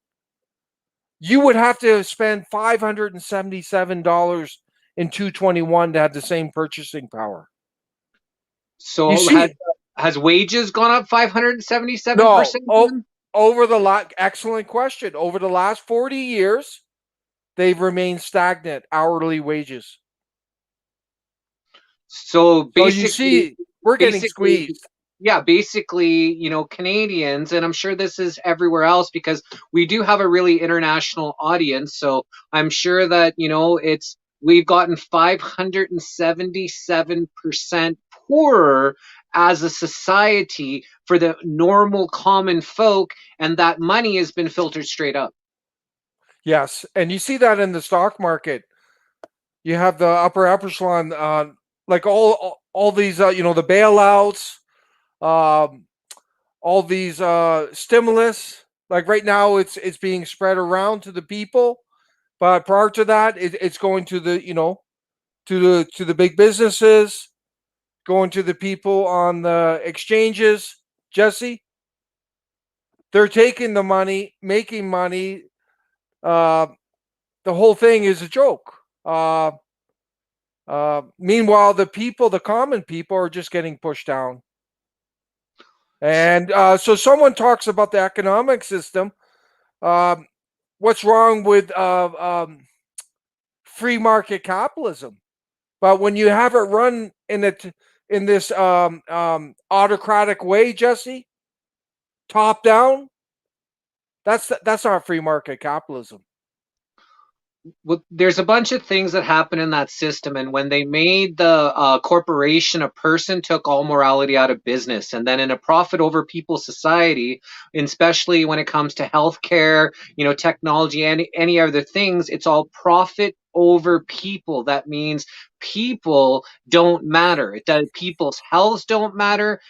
you would have to spend $577 in 221 to have the same purchasing power. You So see, has wages gone up 577%? no, excellent question. Over the last 40 years, they've remained stagnant hourly wages. So basically, you see, we're getting squeezed. Yeah, basically, Canadians, and I'm sure this is everywhere else because we do have a really international audience. So I'm sure that, we've gotten 577% poorer as a society for the normal common folk, and that money has been filtered straight up. Yes, and you see that in the stock market. You have the upper echelon, like all these, the bailouts, all these stimulus. Like right now, it's being spread around to the people, but prior to that, it's going to the to the big businesses, going to the people on the exchanges. Jesse, they're taking the money, making money. The whole thing is a joke. Meanwhile, the common people, are just getting pushed down. And so someone talks about the economic system. What's wrong with free market capitalism? But when you have it run in this autocratic way, Jesse, top down, that's not free market capitalism. Well, there's a bunch of things that happen in that system, and when they made the corporation a person, took all morality out of business. And then in a profit over people society, especially when it comes to healthcare, technology, and any other things, it's all profit over people. That means people don't matter. It does. People's health don't matter.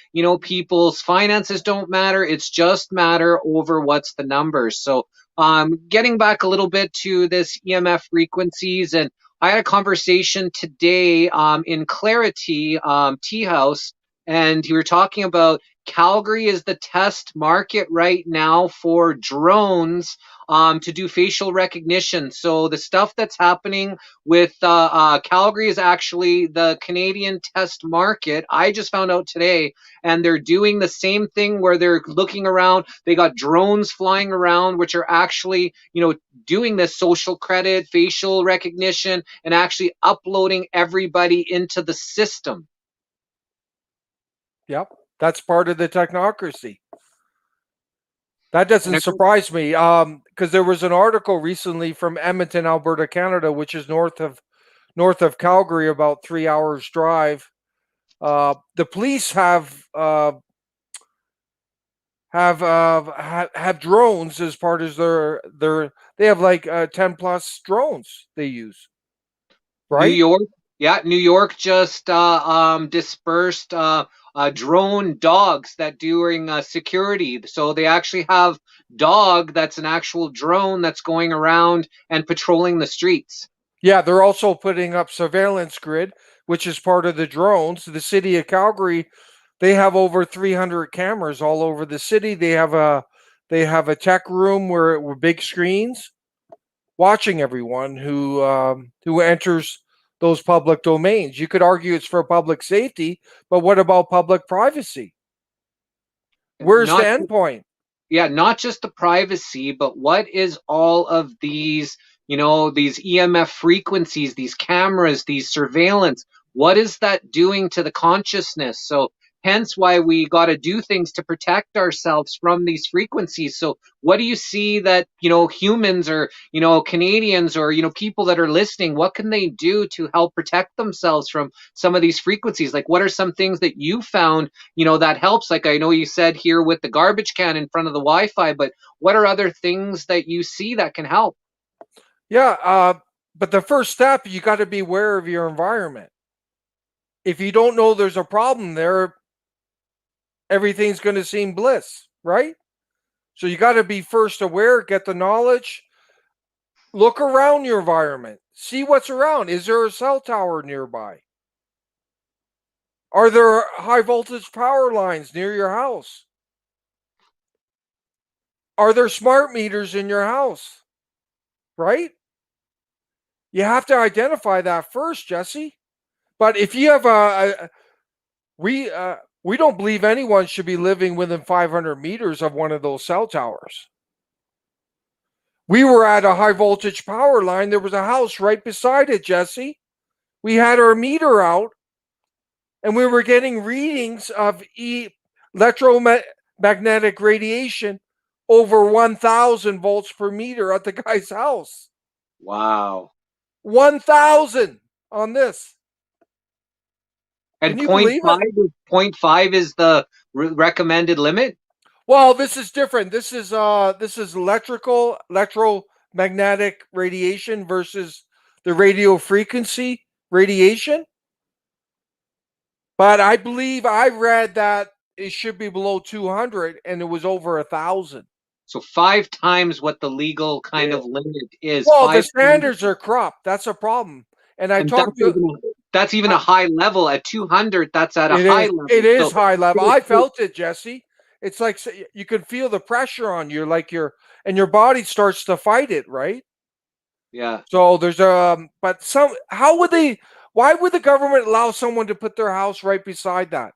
People's finances don't matter. It's just matter over what's the numbers. So getting back a little bit to this EMF frequencies, and I had a conversation today in Clarity Tea House, and we were talking about Calgary is the test market right now for drones to do facial recognition. So the stuff that's happening with Calgary is actually the Canadian test market. I just found out today, and they're doing the same thing where they're looking around. They got drones flying around, which are actually, doing this social credit, facial recognition, and actually uploading everybody into the system. Yep, that's part of the technocracy. That doesn't surprise me, because there was an article recently from Edmonton, Alberta, Canada, which is north of Calgary, about 3 hours drive. The police have drones as part of they have like 10 plus drones they use. Right? New York just dispersed drone dogs that doing security. So they actually have dog that's an actual drone that's going around and patrolling the streets. Yeah, they're also putting up surveillance grid, which is part of the drones. The city of Calgary, they have over 300 cameras all over the city. They have a tech room where big screens watching everyone who enters those public domains. You could argue it's for public safety, but what about public privacy? Where's the endpoint? Yeah, not just the privacy, but what is all of these, these EMF frequencies, these cameras, these surveillance, what is that doing to the consciousness? So hence why we got to do things to protect ourselves from these frequencies. So what do you see that, humans or, Canadians or, people that are listening, what can they do to help protect themselves from some of these frequencies? Like, what are some things that you found, that helps? Like, I know you said here with the garbage can in front of the Wi-Fi, but what are other things that you see that can help? Yeah, But the first step, you got to be aware of your environment. If you don't know there's a problem there, everything's going to seem bliss, right? So you got to be first aware, get the knowledge, look around your environment, see what's around. Is there a cell tower nearby? Are there high voltage power lines near your house? Are there smart meters in your house? Right? You have to identify that first, Jesse. But if you have we don't believe anyone should be living within 500 meters of one of those cell towers. We were at a high voltage power line. There was a house right beside it, Jesse. We had our meter out and we were getting readings of electromagnetic radiation over 1,000 volts per meter at the guy's house. Wow. 1,000 on this. And Can you believe it? 0.5 is the recommended limit? Well, this is different. This is electromagnetic radiation versus the radio frequency radiation. But I believe I read that it should be below 200 and it was over 1,000. So 5 times what the legal kind of limit is. Well, the standards are corrupt. That's a problem. And I talked to that's even a high level. At 200, that's at a high level. It is high level. I felt it, Jesse. It's like you can feel the pressure on you, like your body starts to fight it, right? Yeah. So there's why would the government allow someone to put their house right beside that?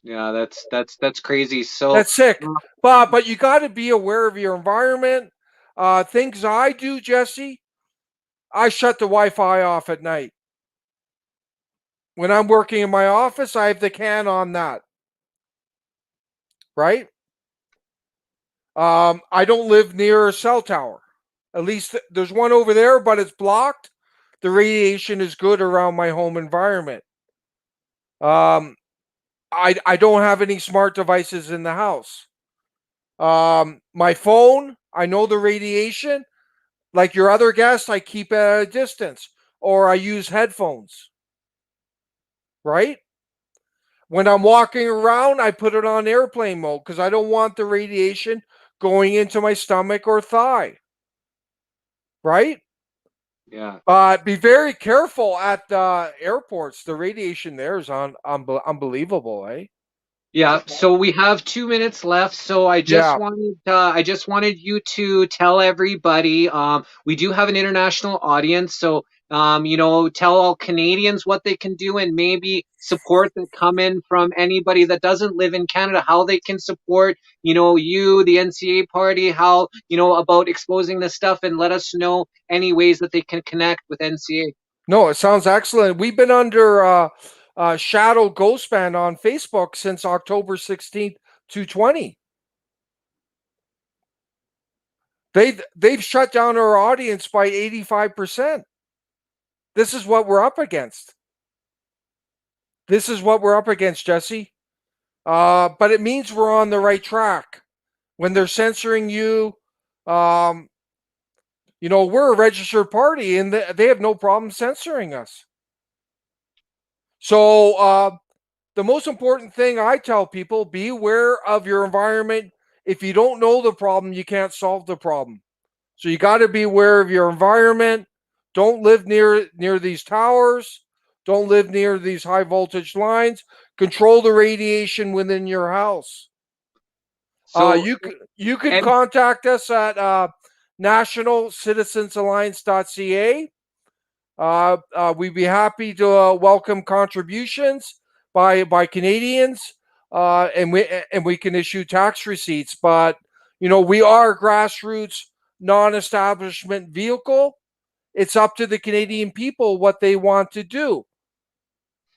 Yeah, that's crazy. So that's sick. But you got to be aware of your environment. Things I do, Jesse, I shut the Wi-Fi off at night. When I'm working in my office, I have the CAN on that. Right? I don't live near a cell tower. At least there's one over there, but it's blocked. The radiation is good around my home environment. I don't have any smart devices in the house. My phone, I know the radiation. Like your other guests, I keep at a distance or I use headphones. Right? When I'm walking around, I put it on airplane mode because I don't want the radiation going into my stomach or thigh. Right? Yeah. But be very careful at the airports. The radiation there is unbelievable, eh? Yeah, so we have 2 minutes left. So I just wanted you to tell everybody. We do have an international audience, so tell all Canadians what they can do, and maybe support that come in from anybody that doesn't live in Canada, how they can support, you, the NCA party, how, about exposing this stuff, and let us know any ways that they can connect with NCA. No, it sounds excellent. We've been under Shadow Ghost Band on Facebook since October 16th, 2020. They've shut down our audience by 85%. This is what we're up against. This is what we're up against, Jesse. But it means we're on the right track. When they're censoring you, we're a registered party and they have no problem censoring us. So the most important thing I tell people, be aware of your environment. If you don't know the problem, you can't solve the problem. So you got to be aware of your environment. Don't live near these towers. Don't live near these high voltage lines. Control the radiation within your house. So you can contact us at nationalcitizensalliance.ca. We'd be happy to welcome contributions by Canadians, and we can issue tax receipts. But we are a grassroots, non-establishment vehicle. It's up to the Canadian people what they want to do.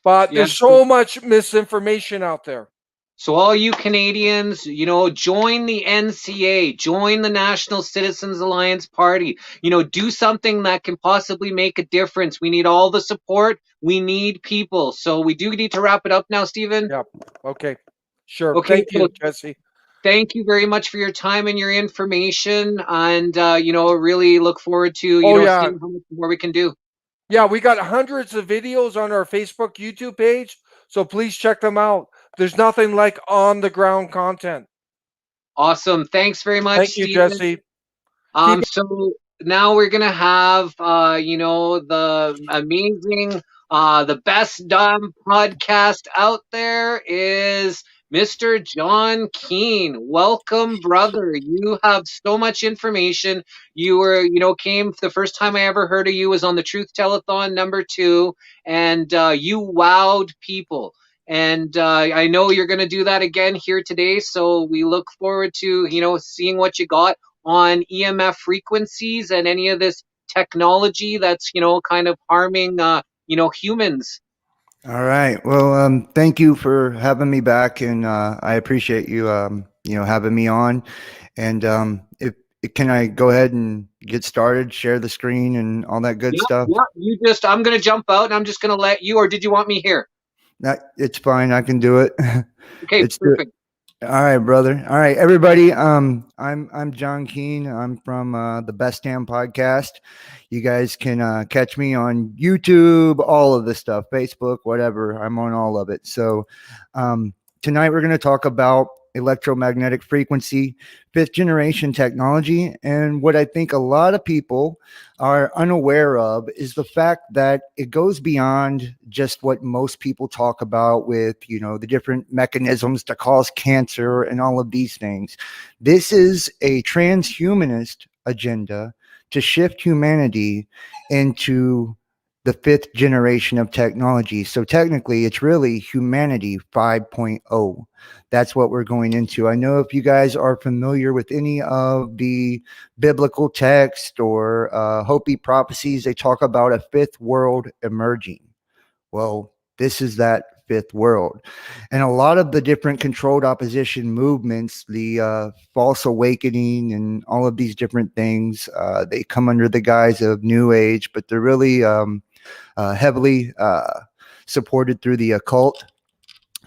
But there's so much misinformation out there. So all you Canadians, join the NCA, join the National Citizens Alliance Party, do something that can possibly make a difference. We need all the support. We need people. So we do need to wrap it up now, Stephen. Yeah. Okay. Sure. Okay, thank you, Jesse. thank you very much for your time and your information. And, really look forward to, Oh yeah. seeing how much more we can do. Yeah, we got hundreds of videos on our Facebook, YouTube page, so please check them out. There's nothing like on the ground content. Awesome. Thanks very much, Thank you, Stephen. Jesse. Keep So now we're gonna have, the amazing, the best dumb podcast out there is Mr. John Keane. Welcome, brother. You have so much information. You were, came the first time I ever heard of you was on the Truth Telethon #2, and you wowed people. And I know you're going to do that again here today. So we look forward to, seeing what you got on EMF frequencies and any of this technology that's, kind of harming, humans. All right. Well, thank you for having me back, and I appreciate you, having me on. And if can I go ahead and get started, share the screen, and all that good stuff? Yeah. I'm going to jump out and I'm just going to let you, or did you want me here? It's fine. I can do it. Okay, Let's do it. perfect. All right, brother. All right, everybody. I'm John Keane. I'm from the Best Damn Podcast. You guys can catch me on YouTube, all of this stuff, Facebook, whatever. I'm on all of it. So tonight we're going to talk about electromagnetic frequency, 5th generation technology, and what I think a lot of people are unaware of is the fact that it goes beyond just what most people talk about with, the different mechanisms to cause cancer and all of these things. This is a transhumanist agenda to shift humanity into the 5th generation of technology. So technically, it's really humanity 5.0. That's what we're going into. I know if you guys are familiar with any of the biblical text or Hopi prophecies, they talk about a 5th world emerging. Well, this is that 5th world. And a lot of the different controlled opposition movements, the false awakening and all of these different things, they come under the guise of New Age, but they're really heavily supported through the occult.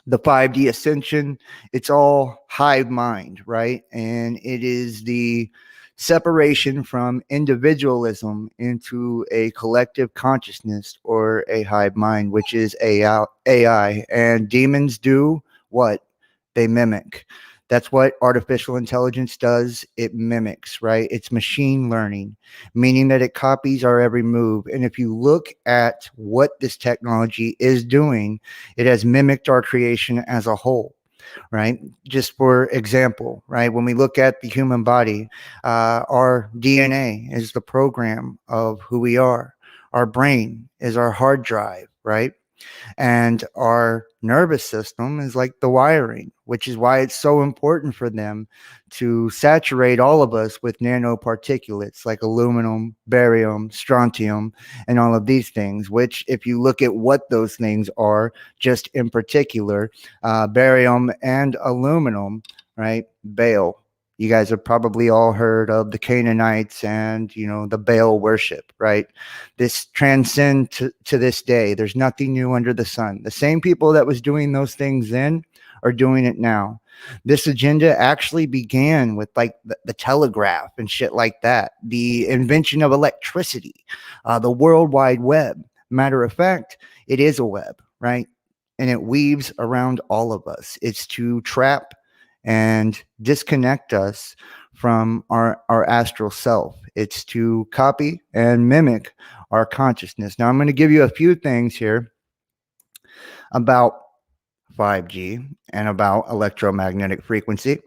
The 5D ascension, it's all hive mind, right? And it is the separation from individualism into a collective consciousness or a hive mind, which is AI. And demons do what? They mimic. That's what artificial intelligence does. It mimics, right? It's machine learning, meaning that it copies our every move. And if you look at what this technology is doing, it has mimicked our creation as a whole, right? Just for example, right? When we look at the human body, our DNA is the program of who we are. Our brain is our hard drive, right? And our nervous system is like the wiring, which is why it's so important for them to saturate all of us with nanoparticulates like aluminum, barium, strontium, and all of these things, which if you look at what those things are, just in particular, barium and aluminum, right? Baal. You guys have probably all heard of the Canaanites and, the Baal worship, right? This transcends to this day. There's nothing new under the sun. The same people that was doing those things then are doing it now. This agenda actually began with like the telegraph and shit like that, the invention of electricity, the World Wide Web. Matter of fact, it is a web, right? And it weaves around all of us. It's to trap and disconnect us from our astral self. It's to copy and mimic our consciousness. Now, I'm going to give you a few things here about 5G and about electromagnetic frequency,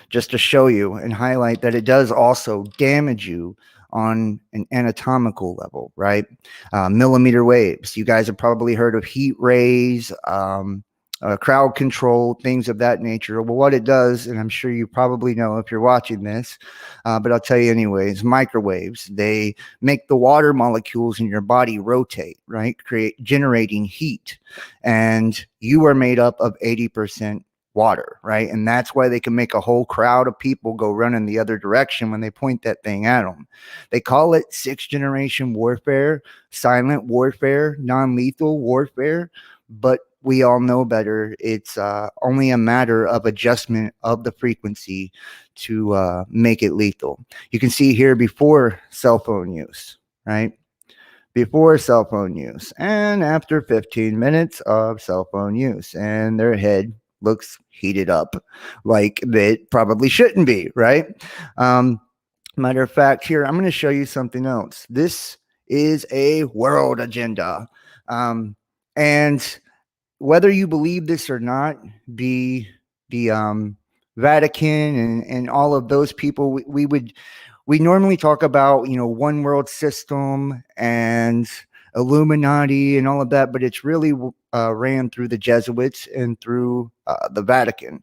just to show you and highlight that it does also damage you on an anatomical level, right? Millimeter waves. You guys have probably heard of heat rays, crowd control, things of that nature. Well, what it does, and I'm sure you probably know if you're watching this, but I'll tell you anyways, microwaves, they make the water molecules in your body rotate, right? Generating heat. And you are made up of 80% water, right? And that's why they can make a whole crowd of people go running the other direction when they point that thing at them. They call it 6th generation warfare, silent warfare, non-lethal warfare. But we all know better. It's only a matter of adjustment of the frequency to make it lethal. You can see here before cell phone use, right? Before cell phone use and after 15 minutes of cell phone use, and their head looks heated up like it probably shouldn't be, right? Matter of fact, here, I'm going to show you something else. This is a world agenda. And whether you believe this or not, the Vatican and all of those people, we normally talk about, you know, one world system and Illuminati and all of that, but it's really ran through the Jesuits and through the Vatican.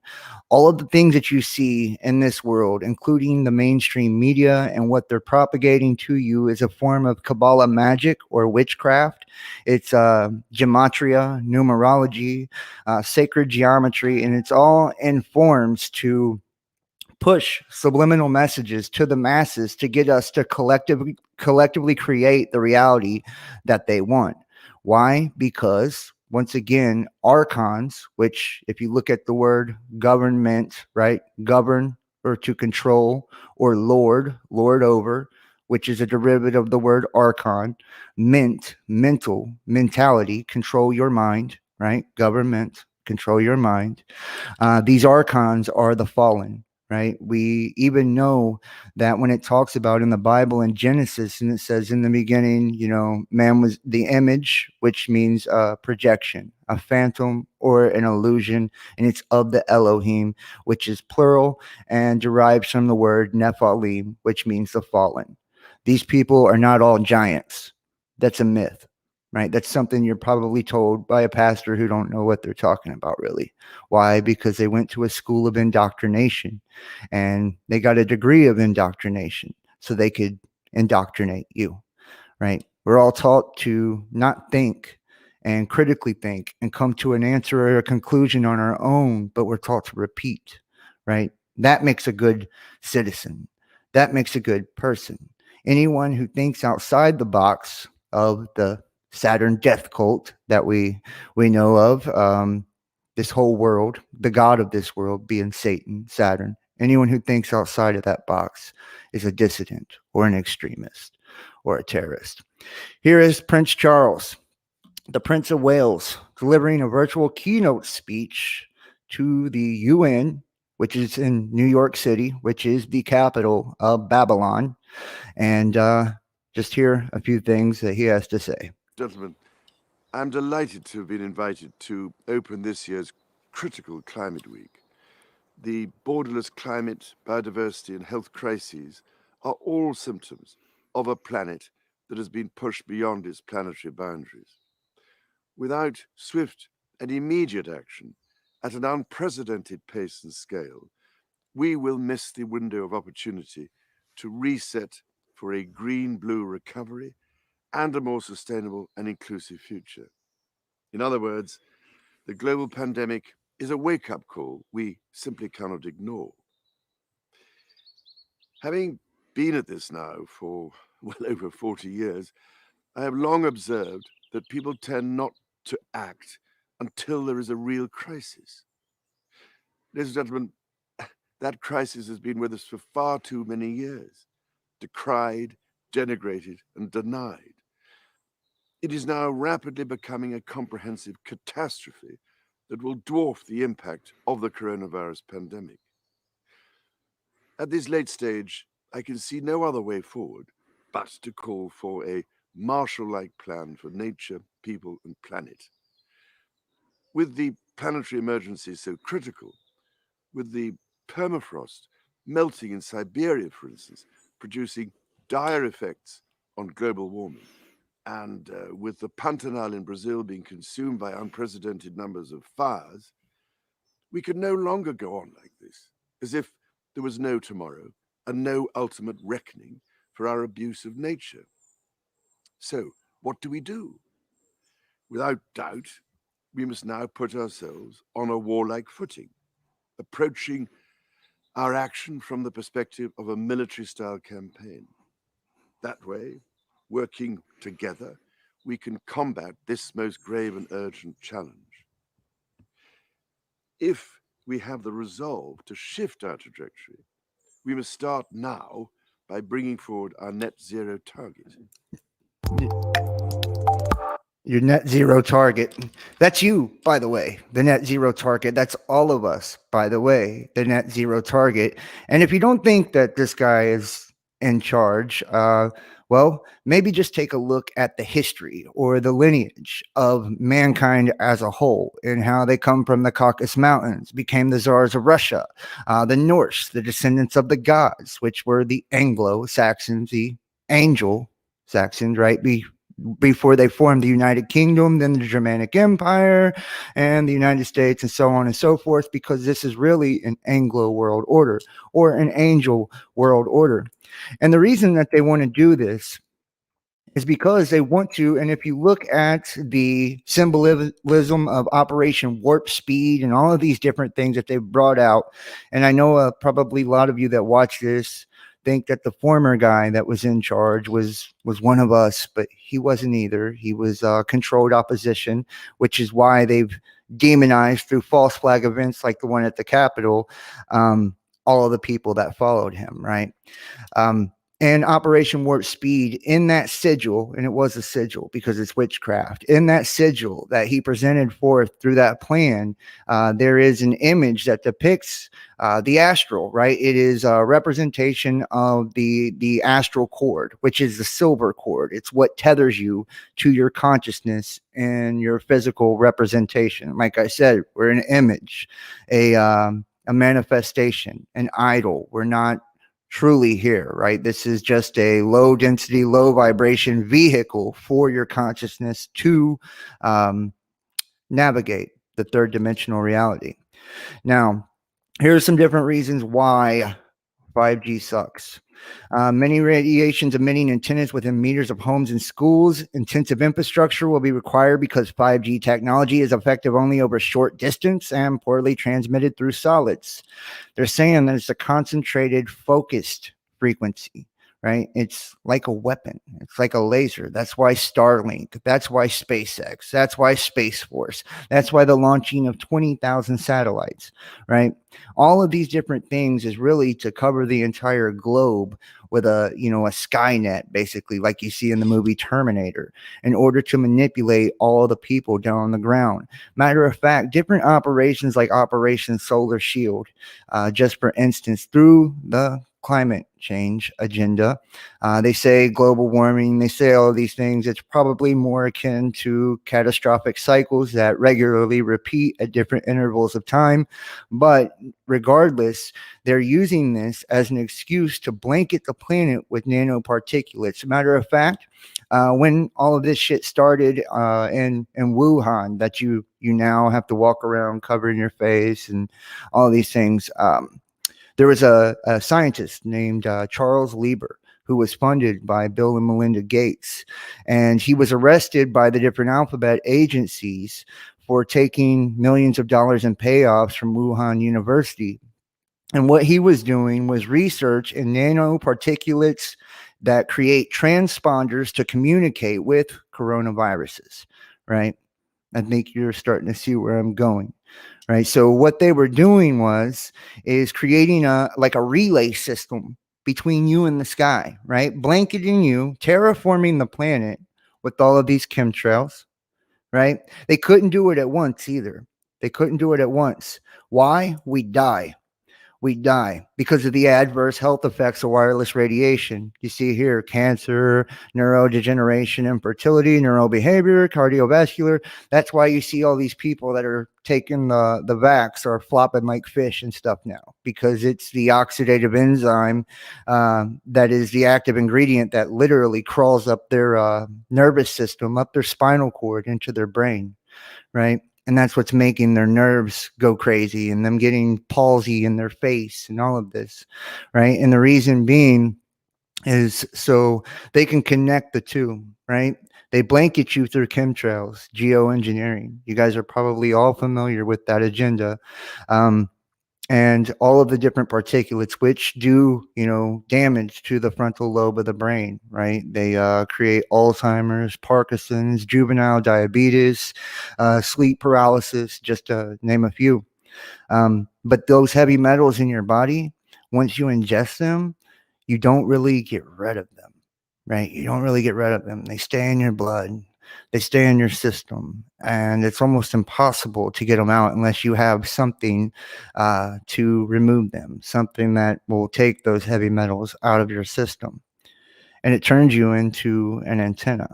All of the things that you see in this world, including the mainstream media and what they're propagating to you, is a form of Kabbalah magic or witchcraft. It's gematria, numerology, sacred geometry, and it's all in forms to push subliminal messages to the masses to get us to collectively create the reality that they want. Why? Because once again, archons, which if you look at the word government, right? Govern or to control, or lord over, which is a derivative of the word archon, mental, mentality, control your mind, right? Government, control your mind. These archons are the fallen, right? We even know that when it talks about in the Bible in Genesis, and it says in the beginning, you know, man was the image, which means projection, a phantom or an illusion, and it's of the Elohim, which is plural and derives from the word Nephilim, which means the fallen. These people are not all giants. That's a myth, right? That's something you're probably told by a pastor who don't know what they're talking about, really. Why? Because they went to a school of indoctrination and they got a degree of indoctrination so they could indoctrinate you, right? We're all taught to not think and critically think and come to an answer or a conclusion on our own, but we're taught to repeat, right? That makes a good citizen. That makes a good person. Anyone who thinks outside the box of the Saturn death cult that we know of, this whole world, the god of this world being Satan, Saturn. Anyone who thinks outside of that box is a dissident or an extremist or a terrorist. Here is Prince Charles, the Prince of Wales, delivering a virtual keynote speech to the UN, which is in New York City, which is the capital of Babylon. And just hear a few things that he has to say. Gentlemen, I'm delighted to have been invited to open this year's critical climate week. The borderless climate, biodiversity, and health crises are all symptoms of a planet that has been pushed beyond its planetary boundaries. Without swift and immediate action at an unprecedented pace and scale, we will miss the window of opportunity to reset for a green-blue recovery and a more sustainable and inclusive future. In other words, the global pandemic is a wake-up call we simply cannot ignore. Having been at this now for well over 40 years, I have long observed that people tend not to act until there is a real crisis. Ladies and gentlemen, that crisis has been with us for far too many years, decried, denigrated, and denied. It is now rapidly becoming a comprehensive catastrophe that will dwarf the impact of the coronavirus pandemic. At this late stage, I can see no other way forward but to call for a Marshall-like plan for nature, people, and planet. With the planetary emergency so critical, with the permafrost melting in Siberia, for instance, producing dire effects on global warming, and with the Pantanal in Brazil being consumed by unprecedented numbers of fires, we could no longer go on like this, as if there was no tomorrow and no ultimate reckoning for our abuse of nature. So, what do we do? Without doubt, we must now put ourselves on a warlike footing, approaching our action from the perspective of a military-style campaign. That way, working together, we can combat this most grave and urgent challenge. If we have the resolve to shift our trajectory, we must start now by bringing forward our net zero target. Your net zero target. That's you, by the way. The net zero target. That's all of us, by the way. The net zero target. And if you don't think that this guy is in charge, well, maybe just take a look at the history or the lineage of mankind as a whole and how they come from the Caucasus Mountains, became the czars of Russia, the Norse, the descendants of the gods, which were the Anglo-Saxons, the angel Saxons, right? Before they formed the United Kingdom, then the Germanic Empire and the United States, and so on and so forth, because this is really an Anglo world order or an angel world order. And the reason that they want to do this is because they want to, and if you look at the symbolism of Operation Warp Speed and all of these different things that they've brought out, and I know probably a lot of you that watch this think that the former guy that was in charge was one of us, but he wasn't either. He was controlled opposition, which is why they've demonized through false flag events like the one at the Capitol, all of the people that followed him, right? And Operation Warp Speed, in that sigil, and it was a sigil because it's witchcraft, in that sigil that he presented forth through that plan, there is an image that depicts the astral, right? It is a representation of the astral cord, which is the silver cord. It's what tethers you to your consciousness and your physical representation. Like I said, we're an image, a manifestation, an idol. We're not truly here, right? This is just a low density, low vibration vehicle for your consciousness to navigate the third dimensional reality. Now, here are some different reasons why 5G sucks. Many radiations emitting antennas within meters of homes and schools. Intensive infrastructure will be required because 5G technology is effective only over short distance and poorly transmitted through solids. They're saying that it's a concentrated, focused frequency, right? It's like a weapon. It's like a laser. That's why Starlink. That's why SpaceX. That's why Space Force. That's why the launching of 20,000 satellites, right? All of these different things is really to cover the entire globe with a Skynet, basically, like you see in the movie Terminator, in order to manipulate all the people down on the ground. Matter of fact, different operations like Operation Solar Shield, just for instance, through the climate change agenda. They say global warming, they say all of these things. It's probably more akin to catastrophic cycles that regularly repeat at different intervals of time. But regardless, they're using this as an excuse to blanket the planet with nanoparticulates. Matter of fact, when all of this shit started in Wuhan, that you now have to walk around covering your face and all these things, there was a scientist named Charles Lieber who was funded by Bill and Melinda Gates, and he was arrested by the different alphabet agencies for taking millions of dollars in payoffs from Wuhan University. And what he was doing was research in nanoparticulates that create transponders to communicate with coronaviruses, right? I think you're starting to see where I'm going. Right. So what they were doing is creating a relay system between you and the sky, right? Blanketing you, terraforming the planet with all of these chemtrails, right? They couldn't do it at once either. They couldn't do it at once. Why? We die because of the adverse health effects of wireless radiation. You see here, cancer, neurodegeneration, infertility, neurobehavior, cardiovascular. That's why you see all these people that are taking the vax are flopping like fish and stuff now, because it's the oxidative enzyme that is the active ingredient that literally crawls up their nervous system, up their spinal cord into their brain, right? And that's what's making their nerves go crazy and them getting palsy in their face and all of this, right? And the reason being is so they can connect the two, right? They blanket you through chemtrails, geoengineering. You guys are probably all familiar with that agenda. And all of the different particulates which do, damage to the frontal lobe of the brain, right? They create Alzheimer's, Parkinson's, juvenile diabetes, sleep paralysis, just to name a few. But those heavy metals in your body, once you ingest them, you don't really get rid of them, right? You don't really get rid of them. They stay in your blood, they stay in your system, and it's almost impossible to get them out unless you have something to remove them, something that will take those heavy metals out of your system. And it turns you into an antenna,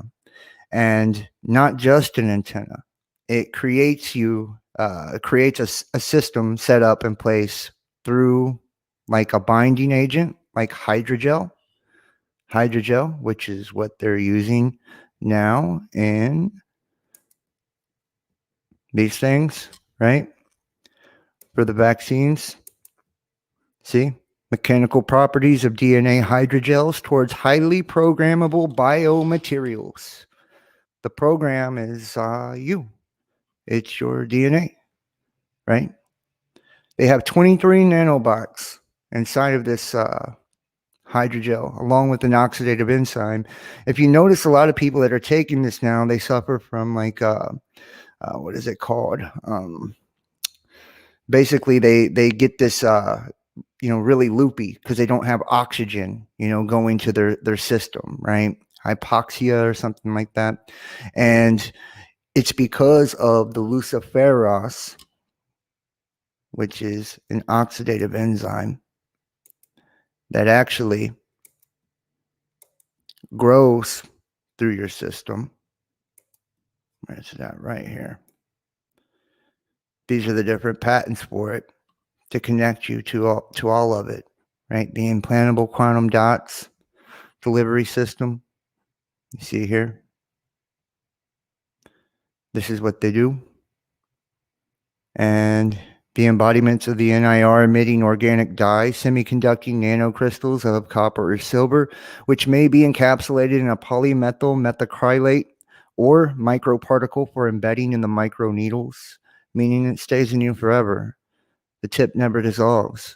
and not just an antenna. It creates a system set up in place through like a binding agent, like hydrogel, which is what they're using now in these things, right? For the vaccines. See? Mechanical properties of DNA hydrogels towards highly programmable biomaterials. The program is you. It's your DNA, right? They have 23 nanobots inside of this hydrogel, along with an oxidative enzyme. If you notice, a lot of people that are taking this now, they suffer from like, what is it called? Basically, they get this, really loopy because they don't have oxygen, going to their system, right? Hypoxia or something like that. And it's because of the luciferase, which is an oxidative enzyme that actually grows through your system. Where's that? Right here. These are the different patents for it to connect you to all of it, right? The implantable quantum dots delivery system. You see here? This is what they do. And the embodiments of the NIR emitting organic dye, semiconducting nanocrystals of copper or silver, which may be encapsulated in a polymethyl methacrylate or microparticle for embedding in the microneedles, meaning it stays in you forever. The tip never dissolves.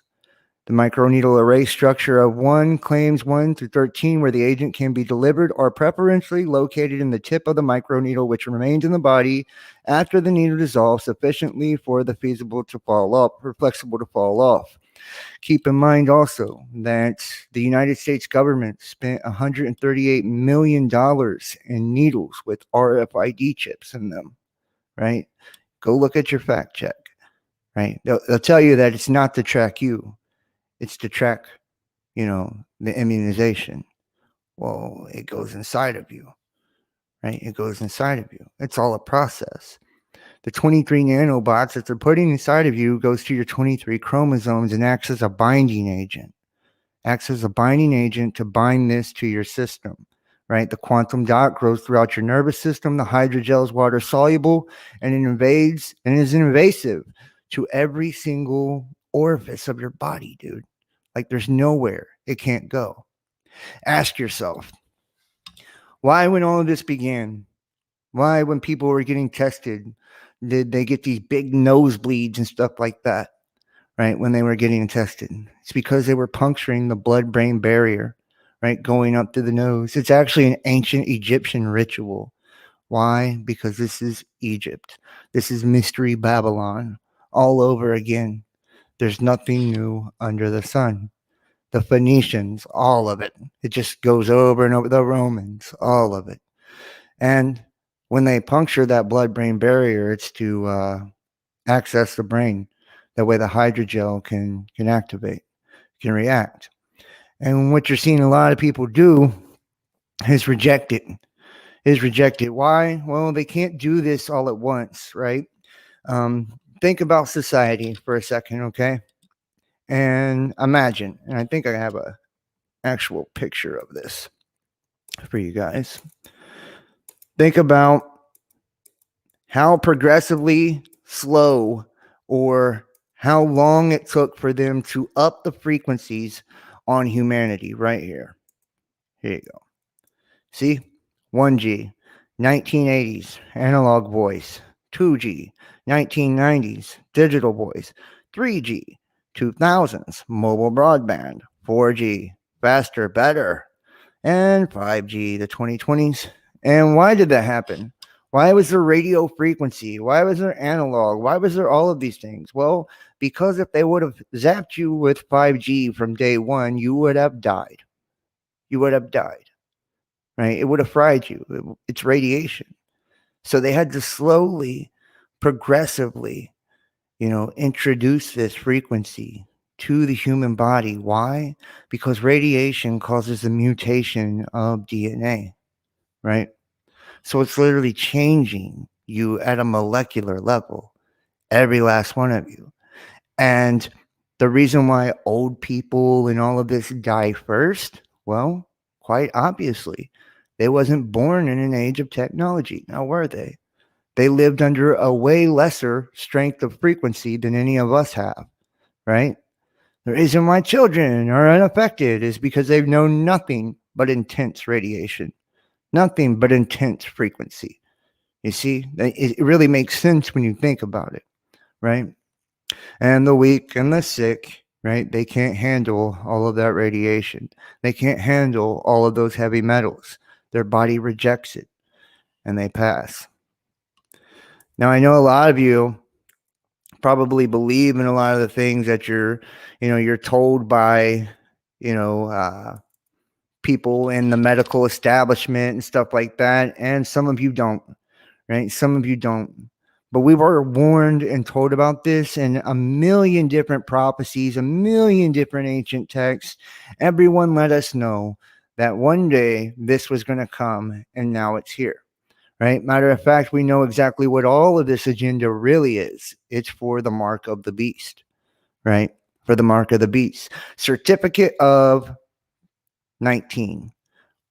The microneedle array structure of 1 claims 1 through 13, where the agent can be delivered, are preferentially located in the tip of the microneedle, which remains in the body after the needle dissolves sufficiently for the flexible to fall off. Keep in mind also that the United States government spent $138 million in needles with RFID chips in them, right? Go look at your fact check, right? They'll tell you that it's not to track you. It's to track, the immunization. Well, it goes inside of you, right? It goes inside of you. It's all a process. The 23 nanobots that they're putting inside of you goes to your 23 chromosomes and acts as a binding agent. To bind this to your system, right? The quantum dot grows throughout your nervous system. The hydrogel is water soluble and it invades and is invasive to every single orifice of your body, dude. Like there's nowhere it can't go. Ask yourself, why, when all of this began, why, when people were getting tested, did they get these big nosebleeds and stuff like that, right? When they were getting tested, it's because they were puncturing the blood-brain barrier, right? Going up to the nose. It's actually an ancient Egyptian ritual. Why? Because this is Egypt. This is Mystery Babylon all over again. There's nothing new under the sun. The Phoenicians, all of it. It just goes over and over. The Romans, all of it. And when they puncture that blood-brain barrier, it's to access the brain. That way the hydrogel can activate, can react. And what you're seeing a lot of people do is reject it. Why? Well, they can't do this all at once, right? Think about society for a second, okay? And imagine, and I think I have a actual picture of this for you guys. Think about how progressively slow or how long it took for them to up the frequencies on humanity right here. Here you go. See? 1G, 1980s, analog voice. 2G, 1990s, digital voice. 3G, 2000s, mobile broadband. 4G, faster, better. And 5G, the 2020s. And why did that happen? Why was there radio frequency? Why was there analog? Why was there all of these things? Well, because if they would have zapped you with 5G from day one, you would have died. You would have died, right? It would have fried you. It's radiation. So they had to slowly, progressively, introduce this frequency to the human body. Why? Because radiation causes the mutation of DNA, right? So it's literally changing you at a molecular level, every last one of you. And the reason why old people and all of this die first, well, quite obviously, they wasn't born in an age of technology. Now, were they? They lived under a way lesser strength of frequency than any of us have, right? The reason why children are unaffected is because they've known nothing but intense radiation, nothing but intense frequency. You see, it really makes sense when you think about it, right? And the weak and the sick, right? They can't handle all of that radiation. They can't handle all of those heavy metals. Their body rejects it and they pass. Now, I know a lot of you probably believe in a lot of the things that you're told by, people in the medical establishment and stuff like that. And some of you don't, right? Some of you don't. But we were warned and told about this in a million different prophecies, a million different ancient texts. Everyone let us know that one day this was going to come, and now it's here, right? Matter of fact, we know exactly what all of this agenda really is. It's for the mark of the beast, right? For the mark of the beast. Certificate of 19.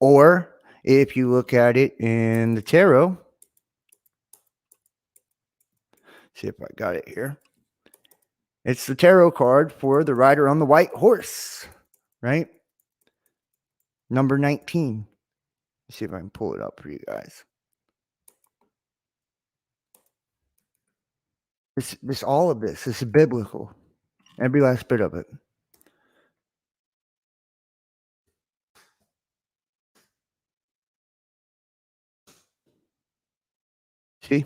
Or if you look at it in the tarot, see if I got it here. It's the tarot card for the rider on the white horse, right? Number 19. Let's see if I can pull it up for you guys. All of this is biblical. Every last bit of it. See?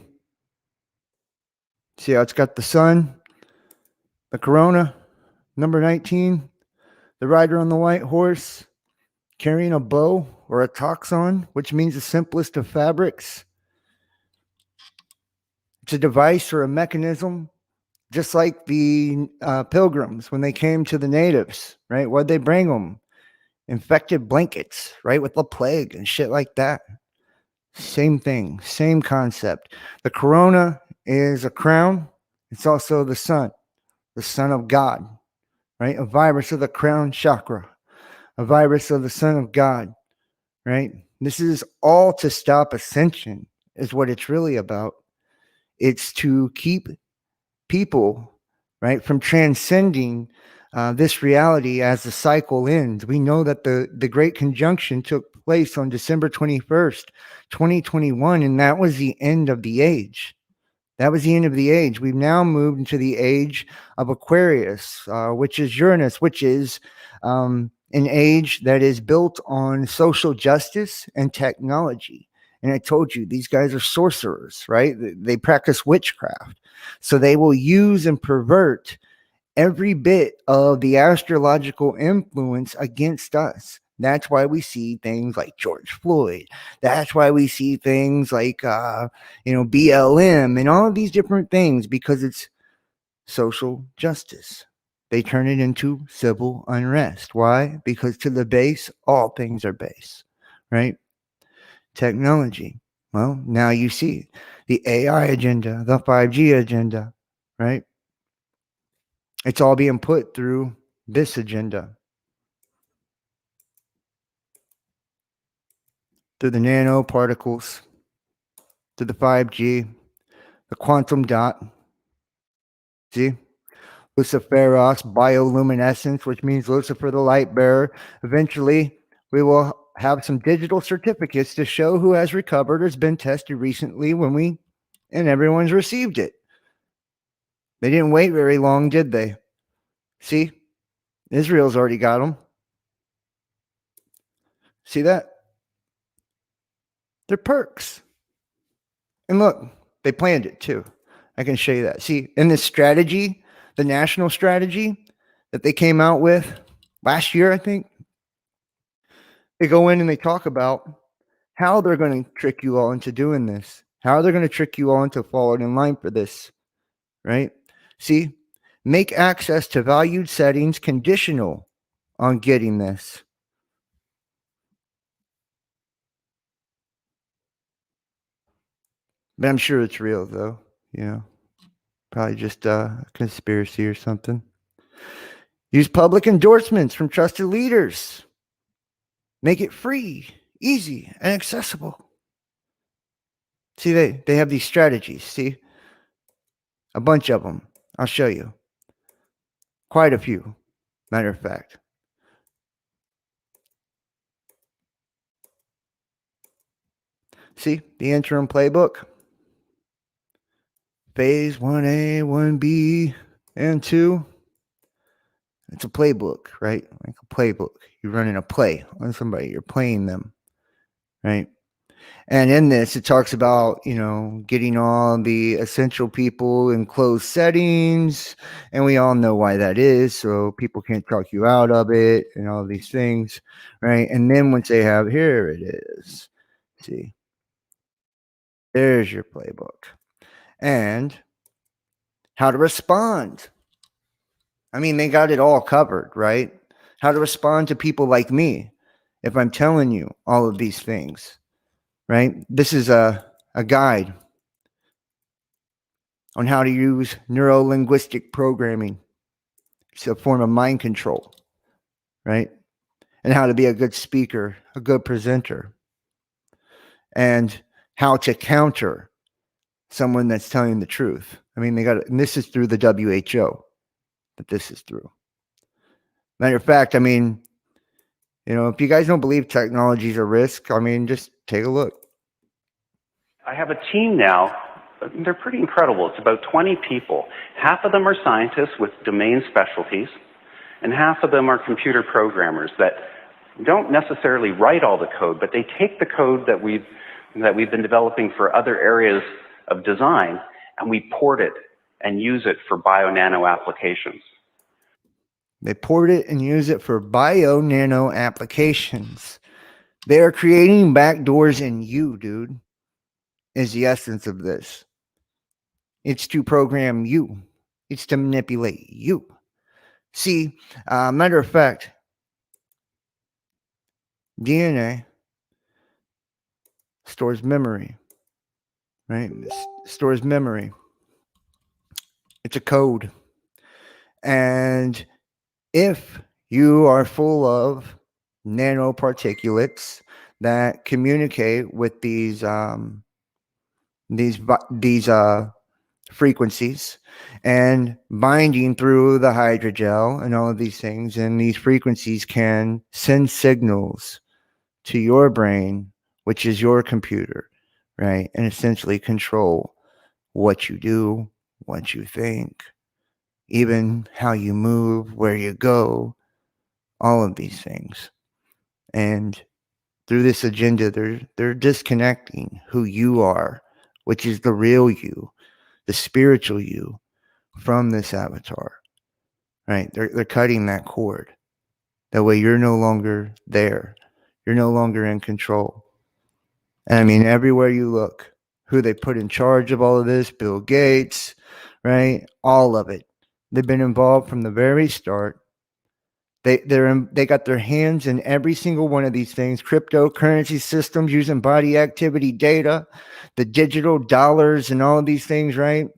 See how it's got the sun, the corona, number 19, the rider on the white horse, carrying a bow or a toxon, which means the simplest of fabrics. It's a device or a mechanism, just like the pilgrims when they came to the natives, right? What'd they bring them? Infected blankets, right? With the plague and shit like that. Same thing, same concept. The corona is a crown. It's also the sun of God, right? A virus of the crown chakra, a virus of the son of God, right? This is all to stop ascension, is what it's really about. It's to keep people, right, from transcending this reality as the cycle ends. We know that the Great Conjunction took place on December 21st, 2021, and that was the end of the age. That was the end of the age. We've now moved into the age of Aquarius, which is Uranus, which is an age that is built on social justice and technology. And I told you, these guys are sorcerers, right? They practice witchcraft. So they will use and pervert every bit of the astrological influence against us. That's why we see things like George Floyd. That's why we see things like, BLM and all of these different things, because it's social justice. They turn it into civil unrest. Why? Because to the base, all things are base, right? Technology. Well, now you see the AI agenda, the 5G agenda, right? It's all being put through this agenda, through the nanoparticles, through the 5G, the quantum dot. See? Luciferos bioluminescence, which means Lucifer the light bearer. Eventually, we will have some digital certificates to show who has recovered or has been tested recently and everyone's received it. They didn't wait very long, did they? See? Israel's already got them. See that? They're perks. And look, they planned it too. I can show you that. See, in this strategy, the national strategy that they came out with last year, I think, they go in and they talk about how they're going to trick you all into doing this, how they're going to trick you all into falling in line for this, right? See, make access to valued settings conditional on getting this. But I'm sure it's real, though, probably just a conspiracy or something. Use public endorsements from trusted leaders. Make it free, easy, and accessible. See, they have these strategies, see? A bunch of them. I'll show you. Quite a few, matter of fact. See, the interim playbook. Phase 1A, 1B, and 2. It's a playbook, right? Like a playbook. You're running a play on somebody. You're playing them, right? And in this, it talks about, getting all the essential people in closed settings. And we all know why that is. So people can't talk you out of it and all these things, right? And then once they have, here it is. See, there's your playbook. And how to respond. I mean, they got it all covered, right? How to respond to people like me if I'm telling you all of these things, right? This is a guide on how to use neuro-linguistic programming. It's a form of mind control, right? And how to be a good speaker, a good presenter, and how to counter someone that's telling the truth. I mean, and this is through the WHO that this is through. Matter of fact, I mean, if you guys don't believe technology is a risk, I mean, just take a look. I have a team now. They're pretty incredible. It's about 20 people. Half of them are scientists with domain specialties, and half of them are computer programmers that don't necessarily write all the code, but they take the code that we've been developing for other areas of design, and we port it and use it for bio-nano applications. They port it and use it for bio-nano applications. They are creating backdoors in you, dude, is the essence of this. It's to program you. It's to manipulate you. See, matter of fact, DNA stores memory, right? It stores memory. It's a code. And if you are full of nanoparticulates that communicate with these frequencies and binding through the hydrogel and all of these things, and these frequencies can send signals to your brain, which is your computer, right? And essentially control what you do, what you think, even how you move, where you go, all of these things. And through this agenda, they're disconnecting who you are, which is the real you, the spiritual you, from this avatar, right? They're cutting that cord. That way you're no longer there. You're no longer in control. And I mean, everywhere you look, who they put in charge of all of this, Bill Gates, right? All of it. They've been involved from the very start. They got their hands in every single one of these things. Cryptocurrency systems using body activity data, the digital dollars and all of these things, right?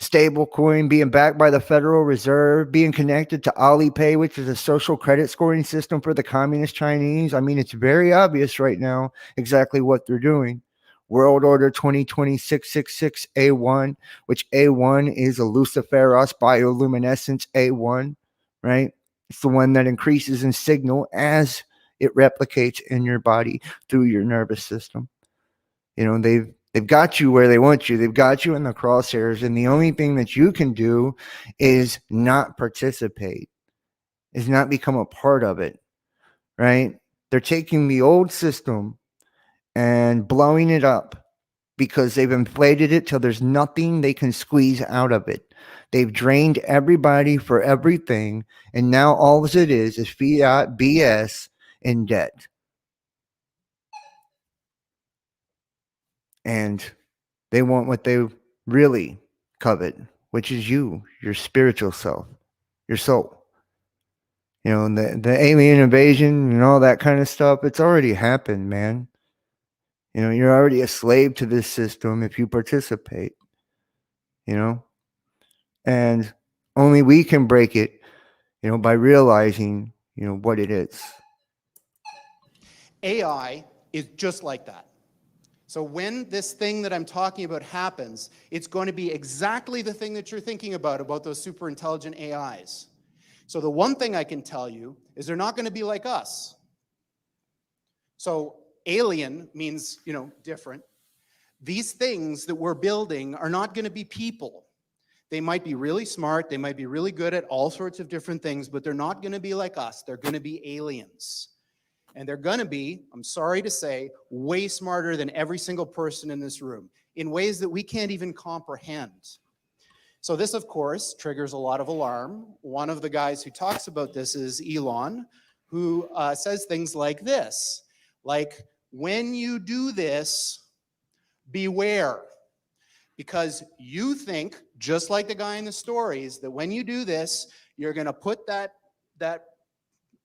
Stable coin being backed by the Federal Reserve, being connected to Alipay, which is a social credit scoring system for the communist Chinese. I mean, it's very obvious right now exactly what they're doing. World Order 2020-666 A1, which A1 is a Luciferos bioluminescence A1, right? It's the one that increases in signal as it replicates in your body through your nervous system. They've got you where they want you. They've got you in the crosshairs. And the only thing that you can do is not participate, is not become a part of it, right? They're taking the old system and blowing it up because they've inflated it till there's nothing they can squeeze out of it. They've drained everybody for everything, and now all it is fiat BS and debt. And they want what they really covet, which is you, your spiritual self, your soul. You know, the alien invasion and all that kind of stuff, it's already happened, man. You know, you're already a slave to this system if you participate, you know? And only we can break it, you know, by realizing, you know, what it is. AI is just like that. So when this thing that I'm talking about happens, it's going to be exactly the thing that you're thinking about those super intelligent AIs. So the one thing I can tell you is they're not going to be like us. So alien means, you know, different. These things that we're building are not going to be people. They might be really smart, they might be really good at all sorts of different things, but they're not going to be like us. They're going to be aliens. And they're going to be, I'm sorry to say, way smarter than every single person in this room in ways that we can't even comprehend. So this, of course, triggers a lot of alarm. One of the guys who talks about this is Elon, who says things like this, like, when you do this, beware. Because you think, just like the guy in the stories, that when you do this, you're going to put that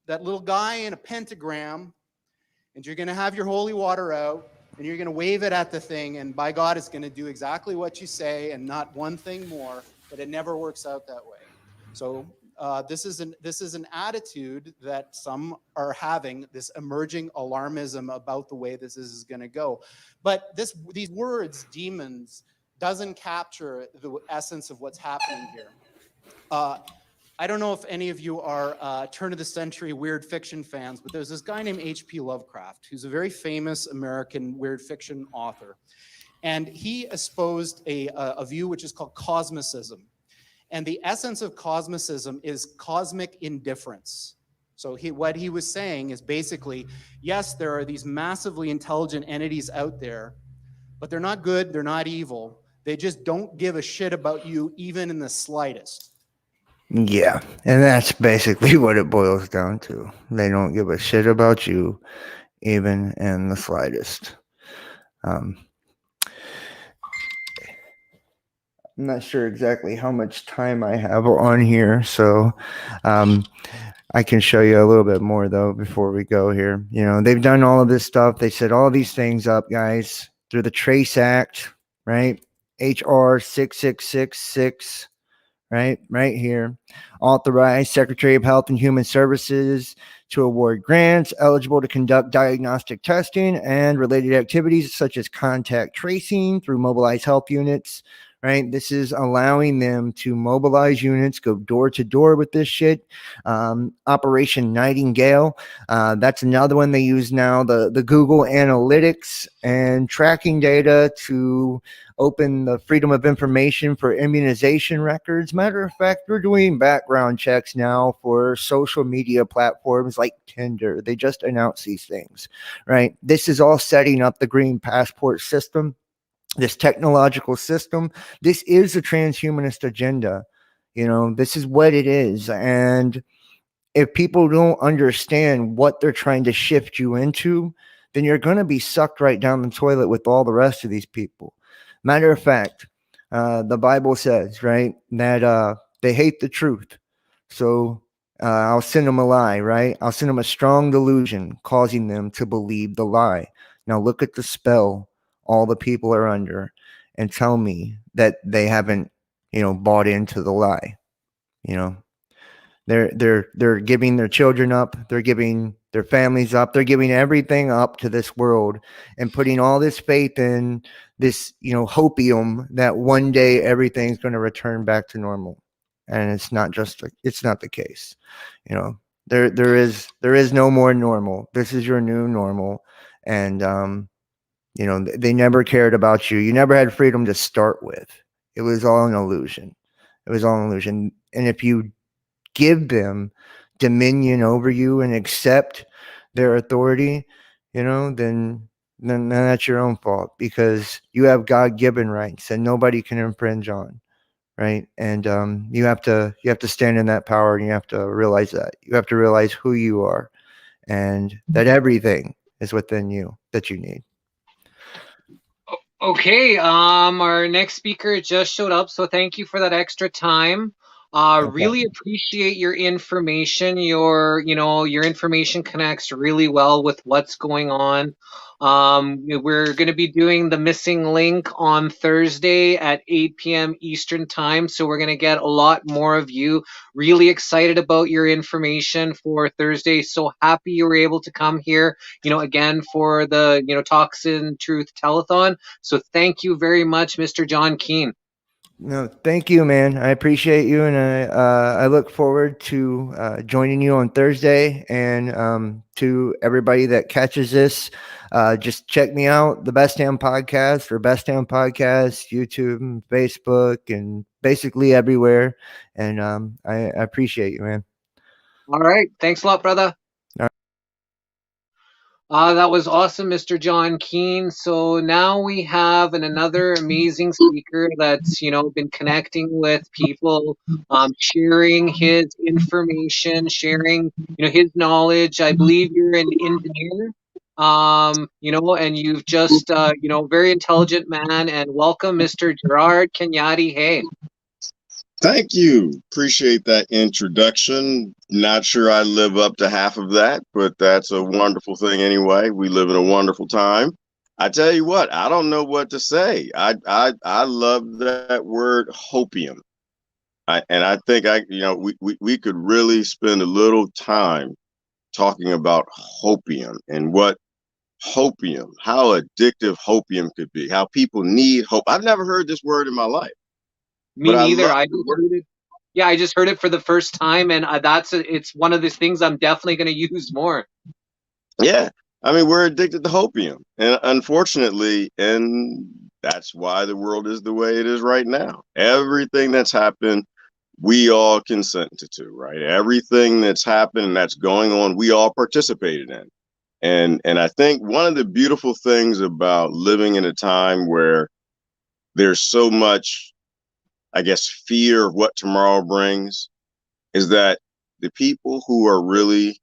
little guy in a pentagram, and you're going to have your holy water out, and you're going to wave it at the thing, and by God, it's going to do exactly what you say and not one thing more, but it never works out that way. So this is an attitude that some are having, this emerging alarmism about the way this is going to go. But these words, demons, doesn't capture the essence of what's happening here. I don't know if any of you are turn-of-the-century weird fiction fans, but there's this guy named H.P. Lovecraft, who's a very famous American weird fiction author. And he espoused a view which is called cosmicism. And the essence of cosmicism is cosmic indifference. So what he was saying is basically, yes, there are these massively intelligent entities out there, but they're not good, they're not evil. They just don't give a shit about you even in the slightest. Yeah, and that's basically what it boils down to. They don't give a shit about you, even in the slightest. I'm not sure exactly how much time I have on here, so I can show you a little bit more, though, before we go here. You know, they've done all of this stuff. They set all these things up, guys, through the Trace Act, right? HR 6666. Right here. Authorized Secretary of Health and Human Services to award grants eligible to conduct diagnostic testing and related activities such as contact tracing through mobilized health units. Right. This is allowing them to mobilize units, go door to door with this shit. Operation Nightingale. That's another one they use now. The Google Analytics and tracking data to open the Freedom of Information for immunization records. Matter of fact, we're doing background checks now for social media platforms like Tinder. They just announced these things, right? This is all setting up the green passport system, this technological system. This is a transhumanist agenda. You know, this is what it is. And if people don't understand what they're trying to shift you into, then you're going to be sucked right down the toilet with all the rest of these people. Matter of fact, the Bible says, right, that they hate the truth. So I'll send them a lie, right? I'll send them a strong delusion, causing them to believe the lie. Now look at the spell all the people are under and tell me that they haven't, you know, bought into the lie. You know, they're giving their children up, they're giving their families up, they're giving everything up to this world and putting all this faith in this, you know, hopium that one day everything's going to return back to normal. And it's not the case. You know, there is no more normal. This is your new normal. And you know, they never cared about you. You never had freedom to start with. It was all an illusion. It was all an illusion. And if you give them dominion over you and accept their authority, you know, then then that's your own fault, because you have God-given rights and nobody can infringe on, right? And you have to stand in that power, and you have to realize that. You have to realize who you are, and that everything is within you that you need. Okay, our next speaker just showed up, so thank you for that extra time. Really appreciate your information. Your information connects really well with what's going on. We're going to be doing the missing link on Thursday at 8 p.m. Eastern time, so we're going to get a lot more of you. Really excited about your information for Thursday. So happy you were able to come here, again for the, Toxin Truth Telethon. So thank you very much, Mr. John Keane. No, thank you, man. I appreciate you, and I look forward to joining you on Thursday. And to everybody that catches this, just check me out, the Best Damn Podcast, or Best Damn Podcast, YouTube, and Facebook, and basically everywhere. And I appreciate you, man. All right, thanks a lot, brother. That was awesome, Mr. John Keane. So now we have another amazing speaker that's, been connecting with people, sharing his information, sharing, his knowledge. I believe you're an engineer, and you've just, very intelligent man. And welcome, Mr. Gerard Kenyati. Hey. Thank you. Appreciate that introduction. Not sure I live up to half of that, but that's a wonderful thing anyway. We live in a wonderful time. I tell you what, I don't know what to say. I love that word hopium. I think we could really spend a little time talking about hopium and what hopium, how addictive hopium could be, how people need hope. I've never heard this word in my life. Me neither. I just heard it for the first time, and it's one of these things I'm definitely going to use more. Yeah, I mean, we're addicted to hopium, and unfortunately, and that's why the world is the way it is right now. Everything that's happened, we all consented to, right? Everything that's happened and that's going on, we all participated in. And I think one of the beautiful things about living in a time where there's so much, I guess, fear of what tomorrow brings, is that the people who are really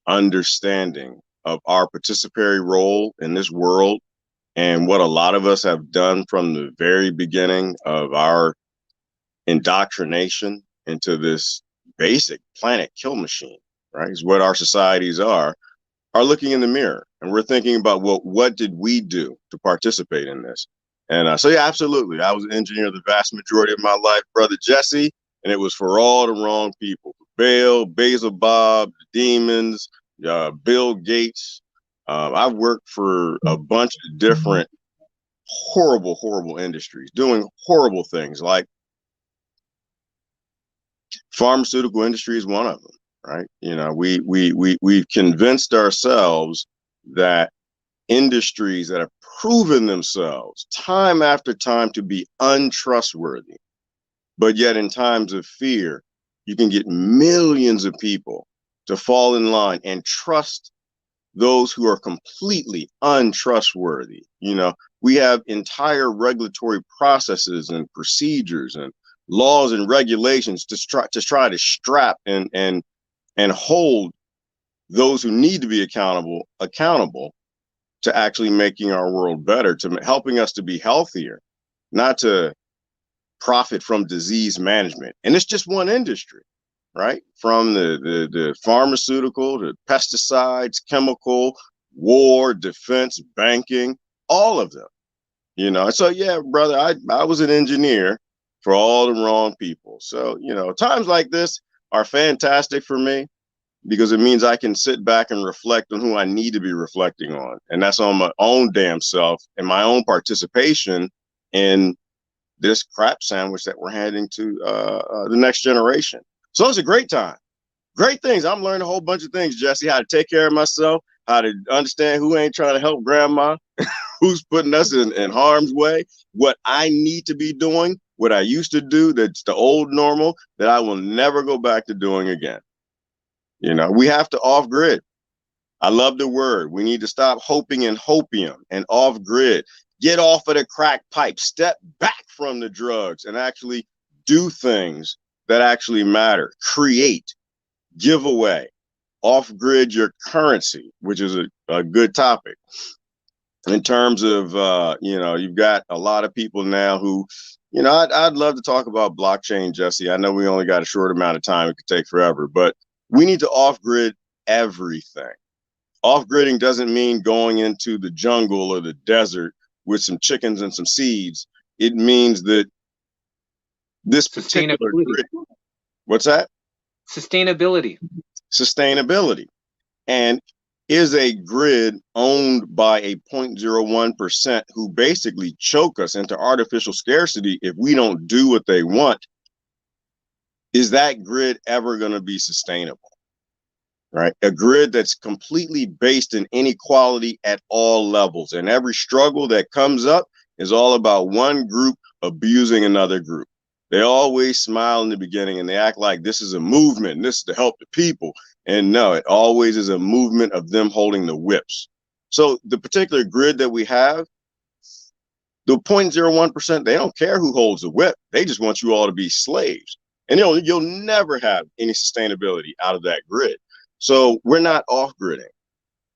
understanding of our participatory role in this world and what a lot of us have done from the very beginning of our indoctrination into this basic planet kill machine, right, is what our societies are looking in the mirror. And we're thinking about, well, what did we do to participate in this? And so, yeah, absolutely. I was an engineer the vast majority of my life, brother Jesse, and it was for all the wrong people. Basil Bob, the demons, Bill Gates. I've worked for a bunch of different horrible, horrible industries, doing horrible things, like pharmaceutical industry is one of them, right? We've convinced ourselves that industries that have proven themselves time after time to be untrustworthy, but yet in times of fear, you can get millions of people to fall in line and trust those who are completely untrustworthy. We have entire regulatory processes and procedures and laws and regulations to try to strap and hold those who need to be accountable to actually making our world better, to helping us to be healthier, not to profit from disease management. And it's just one industry, right? From the pharmaceutical to pesticides, chemical, war, defense, banking, all of them. So yeah, brother, I was an engineer for all the wrong people. So, times like this are fantastic for me, because it means I can sit back and reflect on who I need to be reflecting on. And that's on my own damn self and my own participation in this crap sandwich that we're handing to the next generation. So it's a great time. Great things. I'm learning a whole bunch of things, Jesse, how to take care of myself, how to understand who ain't trying to help grandma, who's putting us in harm's way, what I need to be doing, what I used to do, that's the old normal that I will never go back to doing again. We have to off grid. I love the word. We need to stop hoping in hopium and off grid. Get off of the crack pipe. Step back from the drugs and actually do things that actually matter. Create, give away, off grid your currency, which is a good topic. In terms of, you've got a lot of people now who, I'd love to talk about blockchain, Jesse. I know we only got a short amount of time. It could take forever, but we need to off grid everything. Off gridding doesn't mean going into the jungle or the desert with some chickens and some seeds. It means that this particular grid, what's that? Sustainability. And is a grid owned by a 0.01% who basically choke us into artificial scarcity if we don't do what they want. Is that grid ever going to be sustainable? Right? A grid that's completely based in inequality at all levels. And every struggle that comes up is all about one group abusing another group. They always smile in the beginning and they act like this is a movement and this is to help the people. And no, it always is a movement of them holding the whips. So the particular grid that we have, the 0.01%, they don't care who holds the whip. They just want you all to be slaves. And you'll never have any sustainability out of that grid. So we're not off gridding.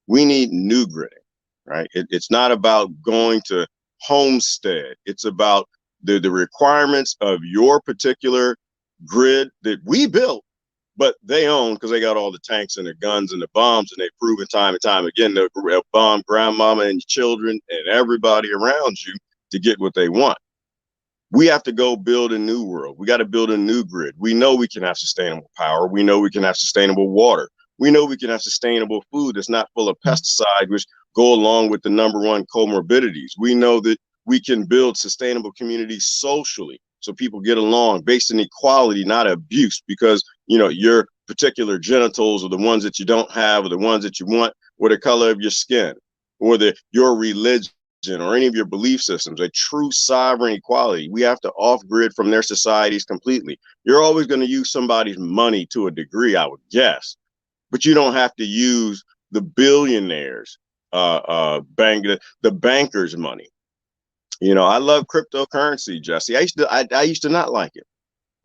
We need new gridding, right? It's not about going to homestead. It's about the requirements of your particular grid that we built, but they own because they got all the tanks and the guns and the bombs, and they've proven time and time again they'll bomb grandmama and your children and everybody around you to get what they want. We have to go build a new world. We got to build a new grid. We know we can have sustainable power. We know we can have sustainable water. We know we can have sustainable food that's not full of pesticide, which go along with the #1 comorbidities. We know that we can build sustainable communities socially so people get along based in equality, not abuse, because, your particular genitals are the ones that you don't have or the ones that you want, or the color of your skin, or your religion or any of your belief systems. A true sovereign equality. We have to off-grid from their societies completely. You're always going to use somebody's money to a degree, I would guess. But you don't have to use the billionaires, the bankers' money. I love cryptocurrency, Jesse. I used to not like it.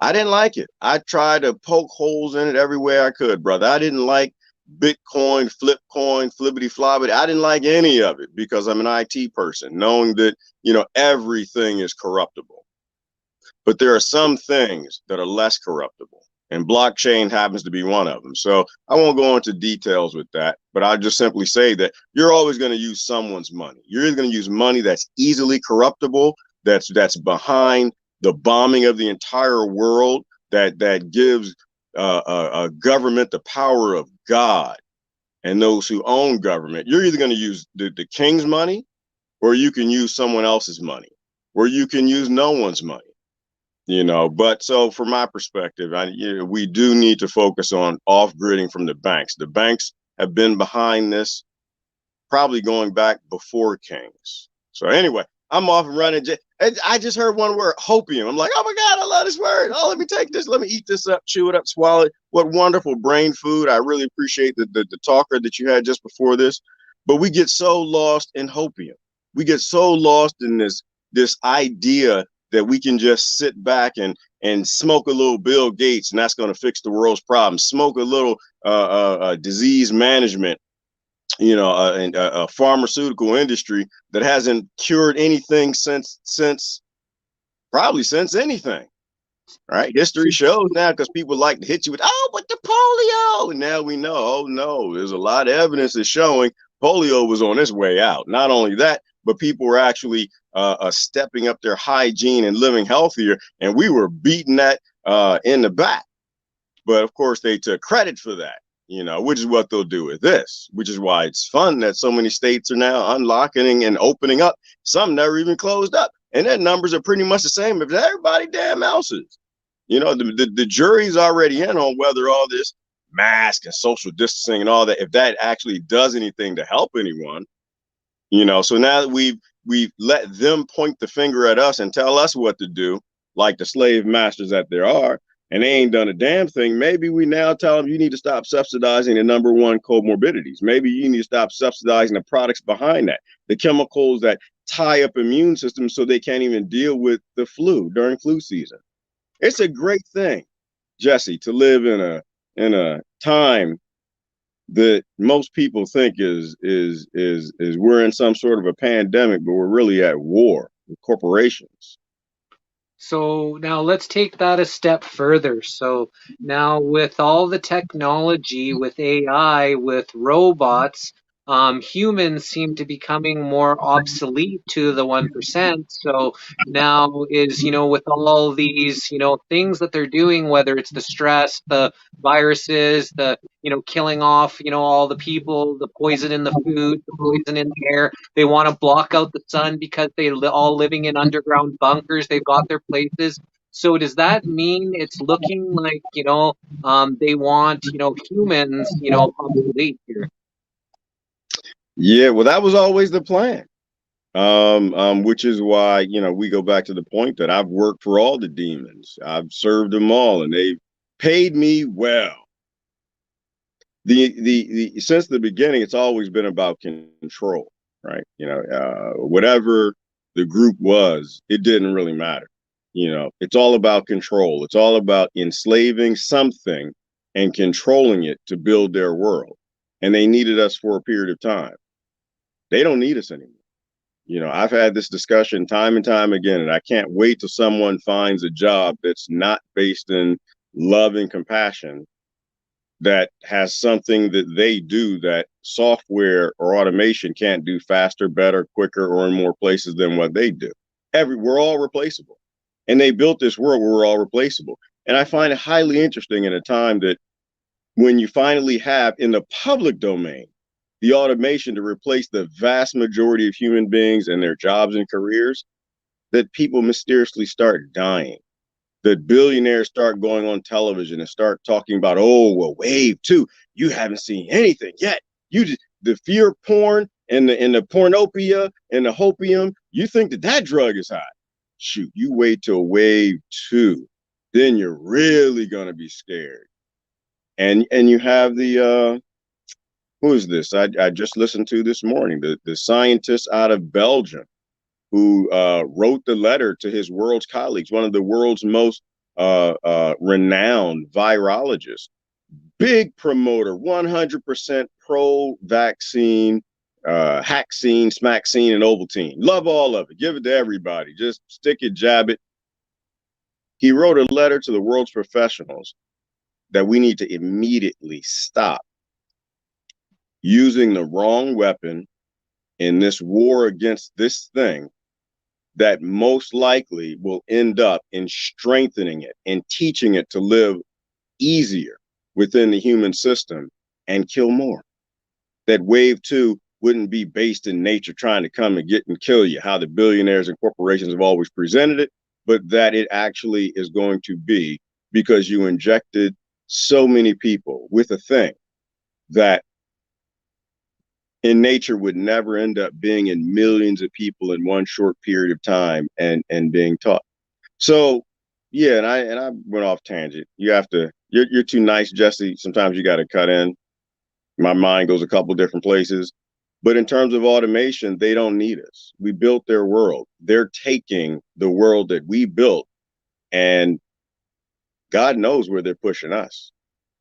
I didn't like it. I tried to poke holes in it everywhere I could, brother. I didn't like Bitcoin, Flipcoin, flippity floppity. I didn't like any of it because I'm an IT person, knowing that, everything is corruptible. But there are some things that are less corruptible. And blockchain happens to be one of them. So I won't go into details with that, but I'll just simply say that you're always going to use someone's money. You're either going to use money that's easily corruptible, that's behind the bombing of the entire world, that gives a government the power of God and those who own government. You're either going to use the king's money, or you can use someone else's money, or you can use no one's money. But so from my perspective, we do need to focus on off-gridding from the banks. The banks have been behind this, probably going back before kings. So anyway, I'm off and running. I just heard one word, hopium. I'm like, oh my God, I love this word. Oh, let me take this. Let me eat this up, chew it up, swallow it. What wonderful brain food. I really appreciate the talker that you had just before this. But we get so lost in hopium. We get so lost in this idea that we can just sit back and smoke a little Bill Gates and that's going to fix the world's problems. Smoke a little disease management, and a pharmaceutical industry that hasn't cured anything since anything. Right? History shows now, because people like to hit you with, but the polio. And now we know, oh no, there's a lot of evidence that's showing polio was on its way out. Not only that, but people were actually stepping up their hygiene and living healthier, and we were beating that in the back. But of course, they took credit for that, which is what they'll do with this, which is why it's fun that so many states are now unlocking and opening up. Some never even closed up, and their numbers are pretty much the same as everybody damn else's. The jury's already in on whether all this mask and social distancing and all that, if that actually does anything to help anyone. So now that we've let them point the finger at us and tell us what to do, like the slave masters that there are, and they ain't done a damn thing. Maybe we now tell them you need to stop subsidizing the #1 comorbidities. Maybe you need to stop subsidizing the products behind that, the chemicals that tie up immune systems so they can't even deal with the flu during flu season. It's a great thing, Jesse, to live in a time that most people think is we're in some sort of a pandemic, but we're really at war with corporations. So now let's take that a step further. So now with all the technology, with AI, with robots, humans seem to be becoming more obsolete to the 1%. So now is, with all these, things that they're doing, whether it's the stress, the viruses, the, killing off, all the people, the poison in the food, the poison in the air, they want to block out the sun because all living in underground bunkers. They've got their places. So does that mean it's looking like, they want, humans, obsolete here? Yeah, well, that was always the plan. Which is why, we go back to the point that I've worked for all the demons. I've served them all, and they've paid me well. The since the beginning, it's always been about control, right? Whatever the group was, it didn't really matter. It's all about control. It's all about enslaving something and controlling it to build their world. And they needed us for a period of time. They don't need us anymore. I've had this discussion time and time again, and I can't wait till someone finds a job that's not based in love and compassion, that has something that they do that software or automation can't do faster, better, quicker, or in more places than what they do. We're all replaceable. And they built this world where we're all replaceable. And I find it highly interesting in a time that when you finally have in the public domain the automation to replace the vast majority of human beings and their jobs and careers, that people mysteriously start dying. That billionaires start going on television and start talking about, oh, well, wave 2, you haven't seen anything yet. The fear porn and the pornopia and the hopium, you think that drug is hot. Shoot, you wait till wave 2, then you're really gonna be scared. And you have the who is this? I just listened to this morning, the scientist out of Belgium who wrote the letter to his world's colleagues, one of the world's most renowned virologists, big promoter, 100% pro-vaccine, vaccine, smaxine, and Ovaltine. Love all of it. Give it to everybody. Just stick it, jab it. He wrote a letter to the world's professionals that we need to immediately stop using the wrong weapon in this war against this thing that most likely will end up in strengthening it and teaching it to live easier within the human system and kill more. That wave 2 wouldn't be based in nature trying to come and get and kill you, how the billionaires and corporations have always presented it, but that it actually is going to be because you injected so many people with a thing that in nature would never end up being in millions of people in one short period of time and being taught. So yeah, and I went off tangent. You're too nice, Jesse. Sometimes you got to cut in. My mind goes a couple different places. But in terms of automation, they don't need us. We built their world. They're taking the world that we built, and God knows where they're pushing us.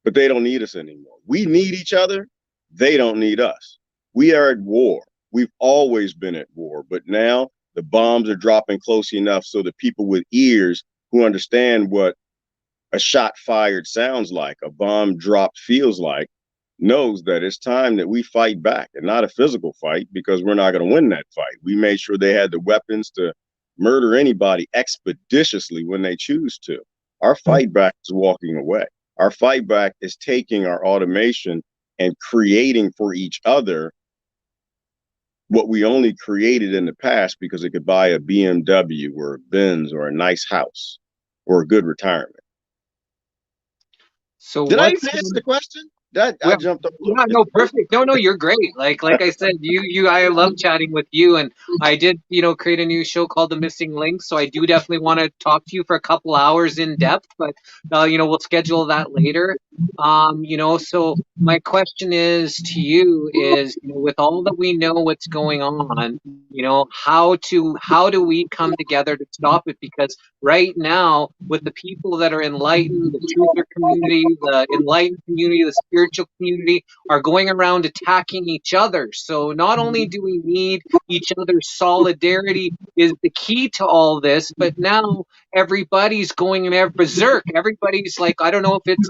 But they don't need us anymore. We need each other. They don't need us. We are at war. We've always been at war, but now the bombs are dropping close enough so that people with ears who understand what a shot fired sounds like, a bomb dropped feels like, knows that it's time that we fight back, and not a physical fight, because we're not going to win that fight. We made sure they had the weapons to murder anybody expeditiously when they choose to. Our fight back is walking away. Our fight back is taking our automation and creating for each other what we only created in the past because it could buy a BMW or a Benz or a nice house or a good retirement. So did I even answer the question? I jumped up a little Yeah, bit. no, perfect. No, you're great. Like I said, I love chatting with you, and I did, create a new show called The Missing Link. So I do definitely want to talk to you for a couple hours in depth, but we'll schedule that later. So my question is to you is, with all that we know what's going on, how do we come together to stop it? Because right now, with the people that are enlightened, the truther community, the enlightened community, the spiritual community, are going around attacking each other. So not only do we need each other's solidarity is the key to all this, but now everybody's going berserk. Everybody's like, I don't know if it's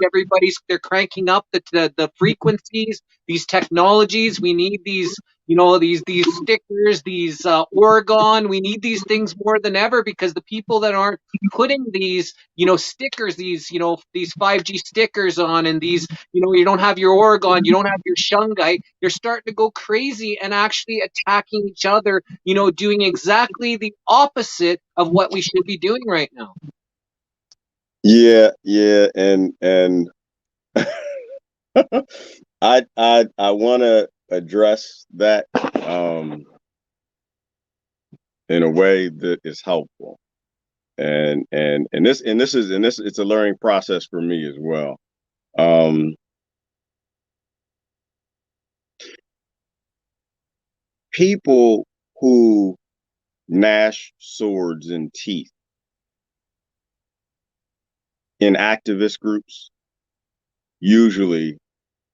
they're cranking up the frequencies, these technologies. We need these, these stickers, these Oregon. We need these things more than ever because the people that aren't putting these, stickers, these 5G stickers on, and these, you don't have your Oregon, you don't have your shungite, you're starting to go crazy and actually attacking each other, doing exactly the opposite of what we should be doing right now. Yeah, and I want to address that in a way that is helpful. And this it's a learning process for me as well. People who gnash swords and teeth in activist groups usually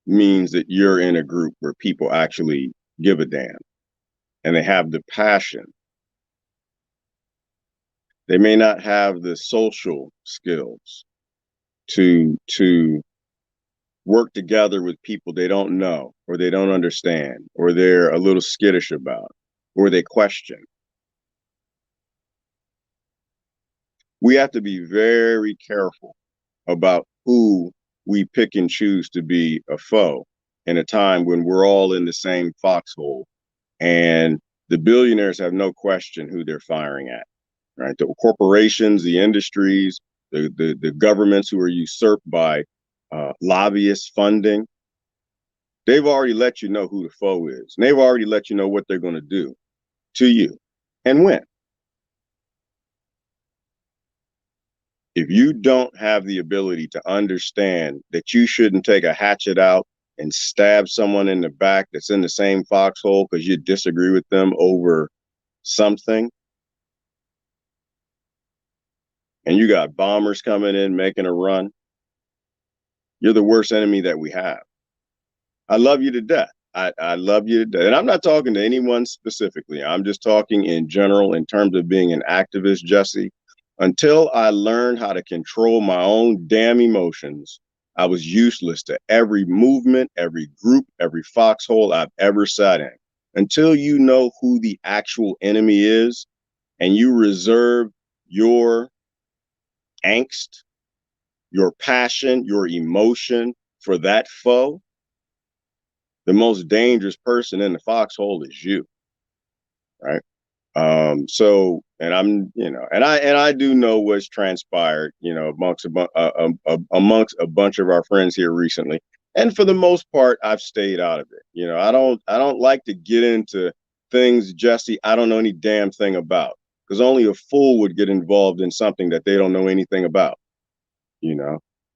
means that you're in a group where people actually give a damn and they have the passion. They may not have the social skills to work together with people they don't know or they don't understand or they're a little skittish about or they question. We have to be very careful about who we pick and choose to be a foe in a time when we're all in the same foxhole and the billionaires have no question who they're firing at, right? The corporations, the industries, the governments who are usurped by lobbyist funding, they've already let you know who the foe is. And they've already let you know what they're going to do to you and when. If you don't have the ability to understand that you shouldn't take a hatchet out and stab someone in the back that's in the same foxhole because you disagree with them over something, and you got bombers coming in making a run, you're the worst enemy that we have. I love you to death. I love you to death. And I'm not talking to anyone specifically. I'm just talking in general in terms of being an activist, Jesse. Until I learned how to control my own damn emotions, I was useless to every movement, every group, every foxhole I've ever sat in. Until you know who the actual enemy is and you reserve your angst, your passion, your emotion for that foe, the most dangerous person in the foxhole is you, right? So, and I'm, and I do know what's transpired, amongst a bunch of our friends here recently. And for the most part, I've stayed out of it. I don't like to get into things, Jesse, I don't know any damn thing about, because only a fool would get involved in something that they don't know anything about.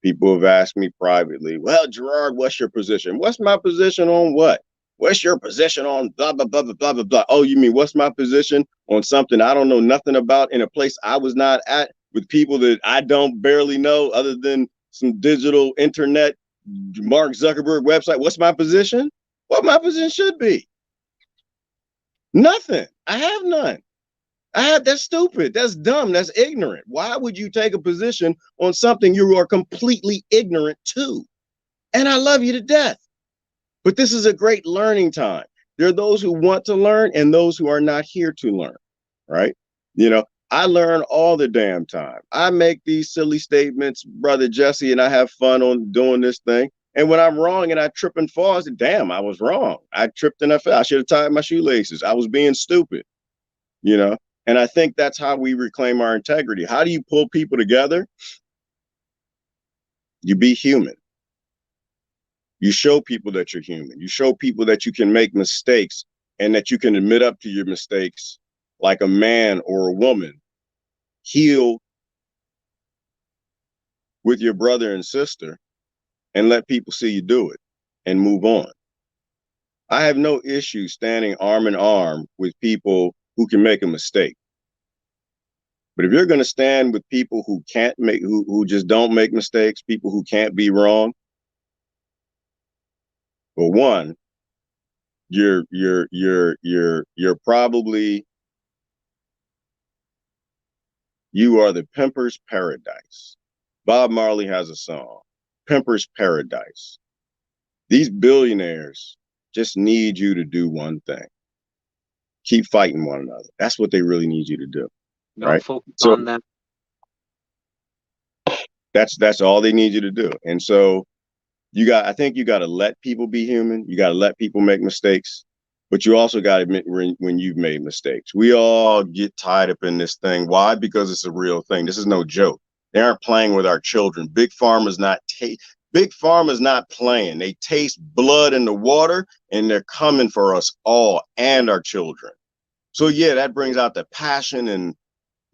People have asked me privately, well, Gerard, what's your position? What's my position on what? What's your position on blah, blah, blah, blah, blah, blah, blah. Oh, you mean what's my position on something I don't know nothing about in a place I was not at with people that I don't barely know other than some digital internet, Mark Zuckerberg website? What's my position? What my position should be? Nothing. I have none. That's stupid. That's dumb. That's ignorant. Why would you take a position on something you are completely ignorant to? And I love you to death. But this is a great learning time. There are those who want to learn and those who are not here to learn, right? I learn all the damn time. I make these silly statements, brother Jesse, and I have fun on doing this thing. And when I'm wrong and I trip and fall, I say, damn, I was wrong. I tripped and I fell. I should have tied my shoelaces. I was being stupid, And I think that's how we reclaim our integrity. How do you pull people together? You be human. You show people that you're human. You show people that you can make mistakes and that you can admit up to your mistakes like a man or a woman. Heal with your brother and sister and let people see you do it and move on. I have no issue standing arm in arm with people who can make a mistake. But if you're going to stand with people who can't make, who just don't make mistakes, people who can't be wrong, for one, you're probably, you are the pimper's paradise. Bob Marley has a song, Pimper's Paradise. These billionaires just need you to do one thing. Keep fighting one another. That's what they really need you to do. Right? Focus So on them. that's all they need you to do. And so I think you got to let people be human. You got to let people make mistakes, but you also got to admit when you've made mistakes. We all get tied up in this thing. Why? Because it's a real thing. This is no joke. They aren't playing with our children. Big Pharma's not playing. They taste blood in the water, and they're coming for us all and our children. So yeah, that brings out the passion and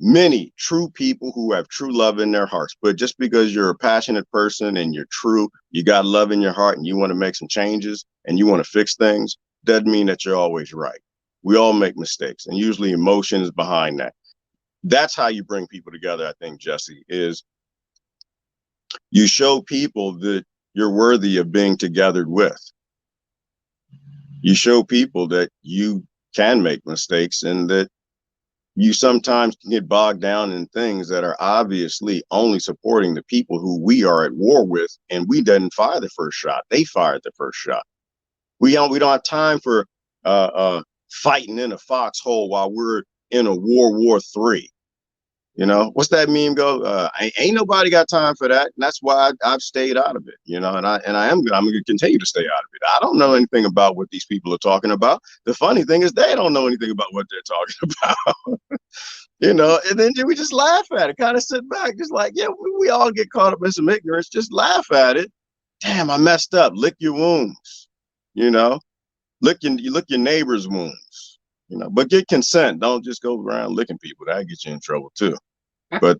many true people who have true love in their hearts. But just because you're a passionate person and you're true, you got love in your heart and you want to make some changes and you want to fix things, doesn't mean that you're always right. We all make mistakes, and usually emotion is behind that. That's how you bring people together, I think, Jesse, is you show people that you're worthy of being togethered with. You show people that you can make mistakes and that you sometimes can get bogged down in things that are obviously only supporting the people who we are at war with, and we didn't fire the first shot. They fired the first shot. We don't have time for fighting in a foxhole while we're in a World War III. You know, what's that meme go? Ain't nobody got time for that. And that's why I've stayed out of it, you know, I'm going to continue to stay out of it. I don't know anything about what these people are talking about. The funny thing is they don't know anything about what they're talking about, you know, and then we just laugh at it, kind of sit back, just like, yeah, we all get caught up in some ignorance. Just laugh at it. Damn, I messed up. Lick your wounds, you know, lick your neighbor's wounds, you know, but get consent. Don't just go around licking people. That'll get you in trouble too. But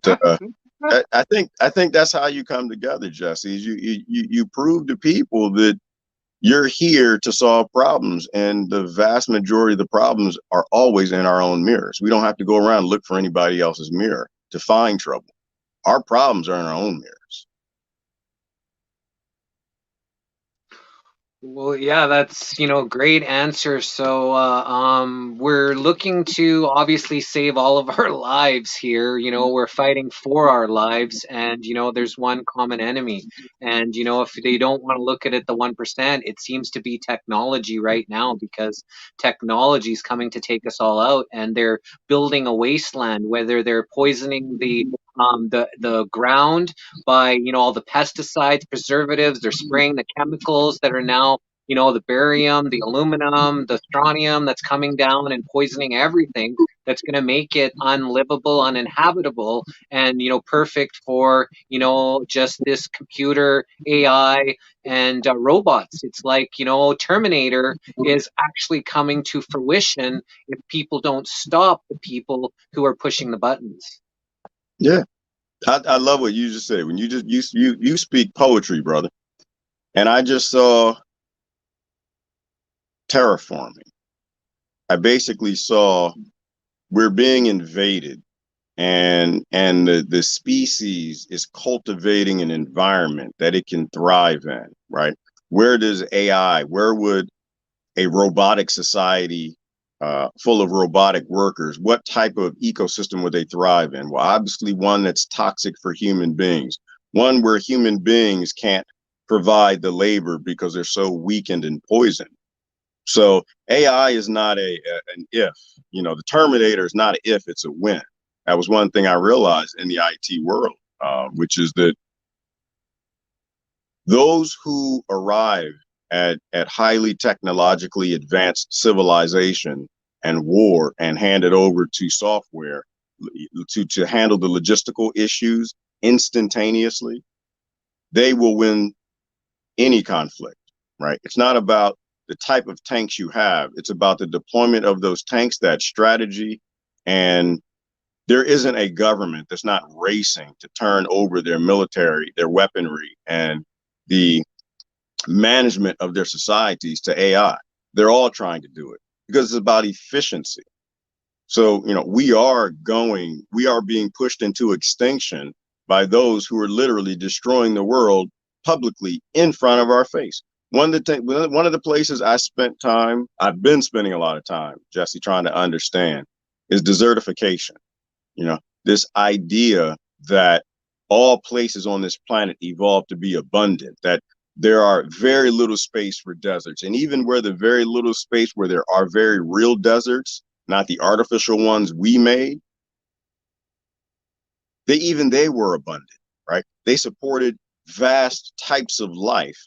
I think that's how you come together, Jesse. Is you prove to people that you're here to solve problems, and the vast majority of the problems are always in our own mirrors. We don't have to go around and look for anybody else's mirror to find trouble. Our problems are in our own mirrors. Well, yeah, that's, great answer. So, we're looking to obviously save all of our lives here. We're fighting for our lives, and, there's one common enemy. And, if they don't want to look at it, the 1%, it seems to be technology right now, because technology is coming to take us all out, and they're building a wasteland, whether they're poisoning the ground by all the pesticides, preservatives. They're spraying the chemicals that are now the barium, the aluminum, the strontium that's coming down and poisoning everything, that's going to make it unlivable, uninhabitable, and perfect for just this computer AI and robots. It's like Terminator is actually coming to fruition if people don't stop the people who are pushing the buttons. Yeah. I love what you just said. When you speak poetry, brother. And I just saw terraforming. I basically saw we're being invaded, and the species is cultivating an environment that it can thrive in, right? Where would a robotic society full of robotic workers, what type of ecosystem would they thrive in? Well, obviously one that's toxic for human beings, one where human beings can't provide the labor because they're so weakened and poisoned. So AI is not an if. The Terminator is not an if, it's a when. That was one thing I realized in the IT world, which is that those who arrive at highly technologically advanced civilization and war and hand it over to software to handle the logistical issues instantaneously, they will win any conflict. right? It's not about the type of tanks you have. It's about the deployment of those tanks, that strategy. And there isn't a government that's not racing to turn over their military, their weaponry, and the management of their societies to AI. They're all trying to do it because it's about efficiency. So, we are being pushed into extinction by those who are literally destroying the world publicly in front of our face. One of the places I've been spending a lot of time, Jesse, trying to understand is desertification. This idea that all places on this planet evolved to be abundant, that there are very little space for deserts. And even where the very little space where there are very real deserts, not the artificial ones we made, they were abundant, right? They supported vast types of life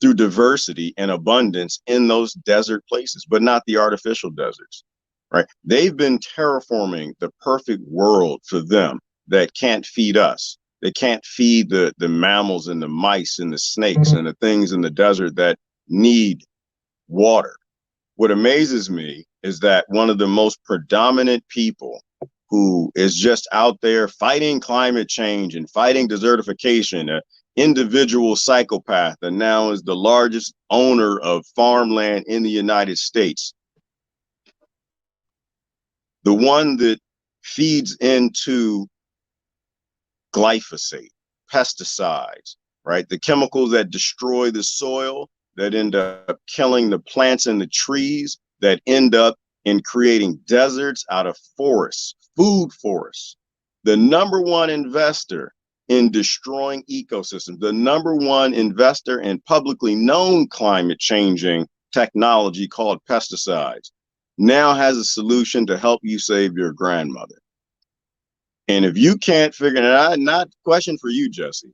through diversity and abundance in those desert places, but not the artificial deserts, right? They've been terraforming the perfect world for them that can't feed us. They can't feed the mammals and the mice and the snakes and the things in the desert that need water. What amazes me is that one of the most predominant people who is just out there fighting climate change and fighting desertification, an individual psychopath, and now is the largest owner of farmland in the United States, the one that feeds into glyphosate, pesticides, right? The chemicals that destroy the soil, that end up killing the plants and the trees, that end up in creating deserts out of forests, food forests. The number one investor in destroying ecosystems, the number one investor in publicly known climate changing technology called pesticides, now has a solution to help you save your grandmother. And if you can't figure it out, not a question for you, Jesse,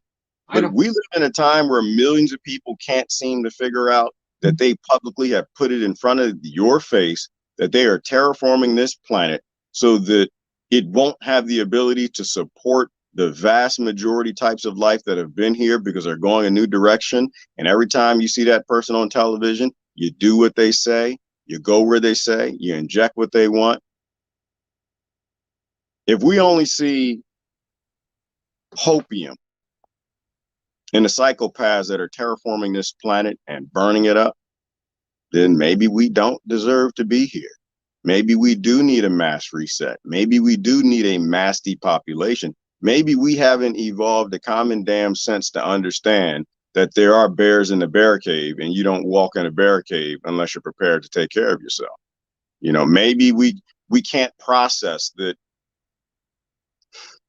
but we live in a time where millions of people can't seem to figure out that they publicly have put it in front of your face, that they are terraforming this planet so that it won't have the ability to support the vast majority types of life that have been here because they're going a new direction. And every time you see that person on television, you do what they say, you go where they say, you inject what they want. If we only see hopium and the psychopaths that are terraforming this planet and burning it up, then maybe we don't deserve to be here. Maybe we do need a mass reset. Maybe we do need a mass depopulation. Maybe we haven't evolved a common damn sense to understand that there are bears in the bear cave and you don't walk in a bear cave unless you're prepared to take care of yourself. Maybe we can't process that.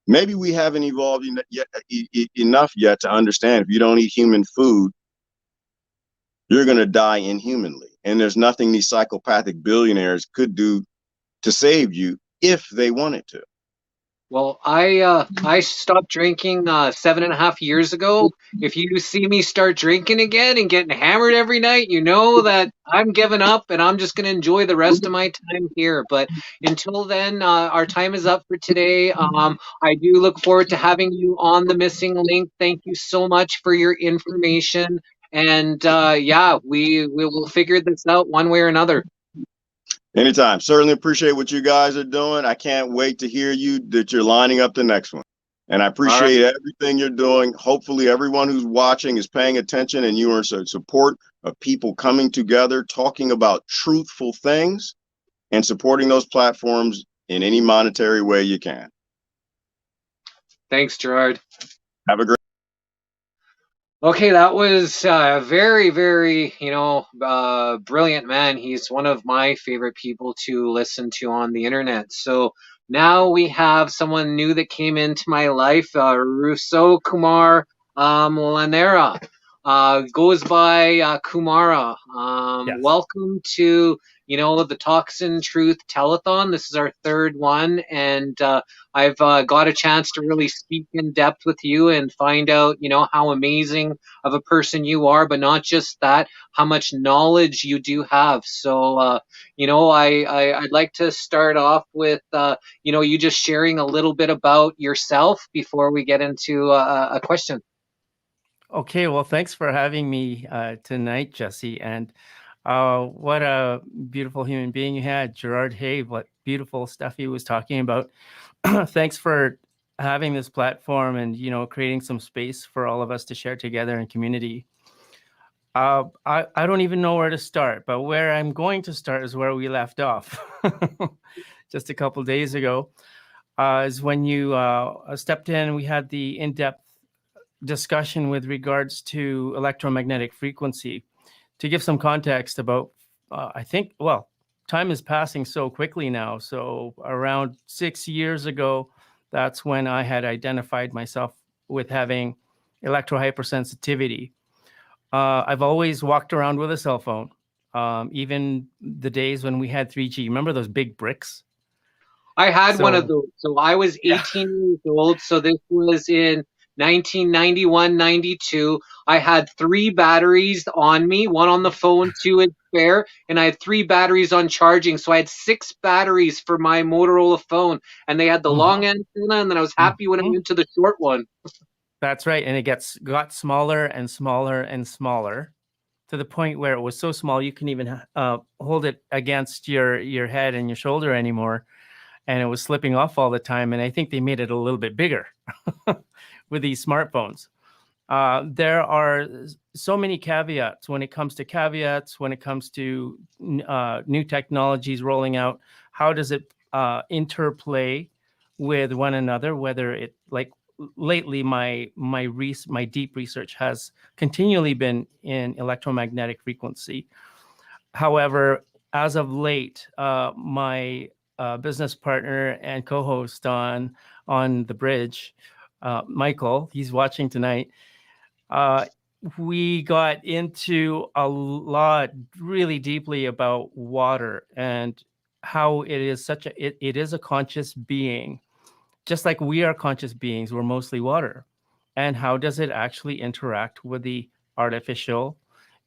Maybe we haven't evolved enough yet to understand if you don't eat human food, you're going to die inhumanly. And there's nothing these psychopathic billionaires could do to save you if they wanted to. Well, I stopped drinking 7.5 years ago. If you see me start drinking again and getting hammered every night, you know that I'm giving up and I'm just going to enjoy the rest of my time here. But until then, our time is up for today. I do look forward to having you on the Missing Link. Thank you so much for your information. And yeah, we will figure this out one way or another. Anytime. Certainly appreciate what you guys are doing. I can't wait to hear that you're lining up the next one. And I appreciate everything you're doing. Hopefully everyone who's watching is paying attention and you are in support of people coming together, talking about truthful things and supporting those platforms in any monetary way you can. Thanks, Gerard. Have a great. Okay, that was very, very, brilliant man. He's one of my favorite people to listen to on the internet. So now we have someone new that came into my life, Russo Kumar Lanera. Goes by Kumara. Yes. Welcome to, the Toxin Truth Telethon. This is our third one, and I've got a chance to really speak in depth with you and find out, how amazing of a person you are, but not just that, how much knowledge you do have. So, I'd like to start off with, you just sharing a little bit about yourself before we get into a question. Okay, well, thanks for having me tonight, Jesse. And what a beautiful human being you had, Gerard Hay. What beautiful stuff he was talking about. Thanks for having this platform and creating some space for all of us to share together in community. I don't even know where to start, but where I'm going to start is where we left off just a couple days ago. Is when you stepped in. We had the in-depth discussion with regards to electromagnetic frequency. To give some context about, I think, well, time is passing so quickly now. So around 6 years ago, that's when I had identified myself with having electrohypersensitivity. I've always walked around with a cell phone, even the days when we had 3G. Remember those big bricks? I had one of So those. So I was 18 years old. So this was in 1991, 92. I had 3 batteries on me, one on the phone, 2 in spare, and I had 3 batteries on charging. So I had 6 batteries for my Motorola phone, and they had the long antenna, and then I was happy when I went to the short one. That's right. And it got smaller and smaller and smaller to the point where it was so small you couldn't even hold it against your head and your shoulder anymore. And it was slipping off all the time. And I think they made it a little bit bigger with these smartphones. There are so many caveats when it comes to new technologies rolling out. How does it interplay with one another? Whether it, like lately, my deep research has continually been in electromagnetic frequency. However, as of late, my business partner and co-host on the bridge, Michael, he's watching tonight. We got into a lot really deeply about water and how it is it is a conscious being, just like we are conscious beings. We're mostly water. And how does it actually interact with the artificial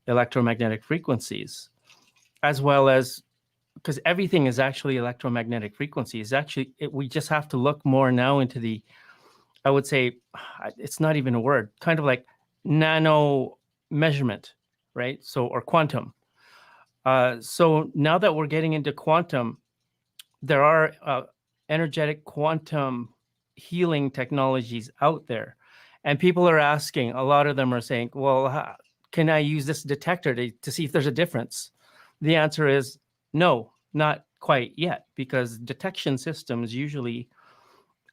electromagnetic frequencies, as well as, because everything is actually electromagnetic frequencies. We just have to look more now into the, I would say, it's not even a word, kind of like nano measurement, right? So, or quantum. So now that we're getting into quantum, there are energetic quantum healing technologies out there. And people are asking, a lot of them are saying, well, can I use this detector to see if there's a difference? The answer is no, not quite yet, because detection systems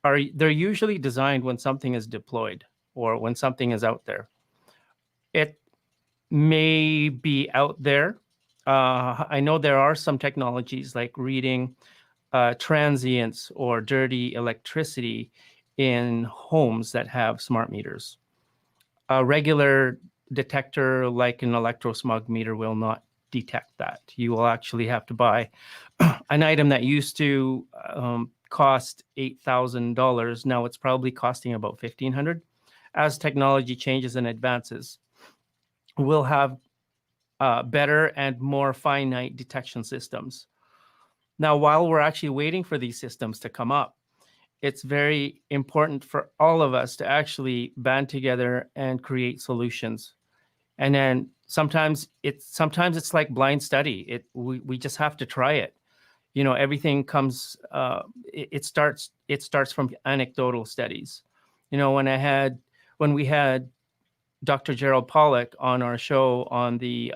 they're usually designed when something is deployed or when something is out there. It may be out there. I know there are some technologies like reading transients or dirty electricity in homes that have smart meters. A regular detector like an electrosmog meter will not detect that. You will actually have to buy an item that used to cost $8,000. Now it's probably costing about $1,500. As technology changes and advances, we'll have better and more finite detection systems. Now, while we're actually waiting for these systems to come up, it's very important for all of us to actually band together and create solutions. And then sometimes it's like blind study. We just have to try it. Everything comes. It starts from anecdotal studies. When we had Dr. Gerald Pollack on our show on the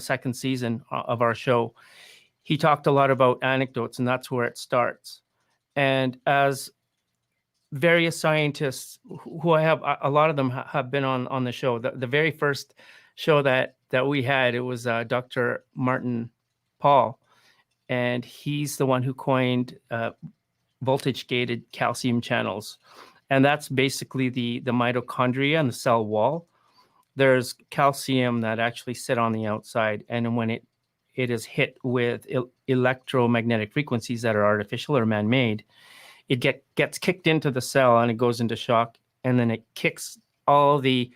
second season of our show, he talked a lot about anecdotes, and that's where it starts. And as various scientists who I have, a lot of them have been on the show. The very first show that we had, it was Dr. Martin Paul, and he's the one who coined voltage-gated calcium channels. And that's basically the mitochondria and the cell wall. There's calcium that actually sit on the outside, and when it is hit with electromagnetic frequencies that are artificial or man-made, it gets kicked into the cell and it goes into shock, and then it kicks all the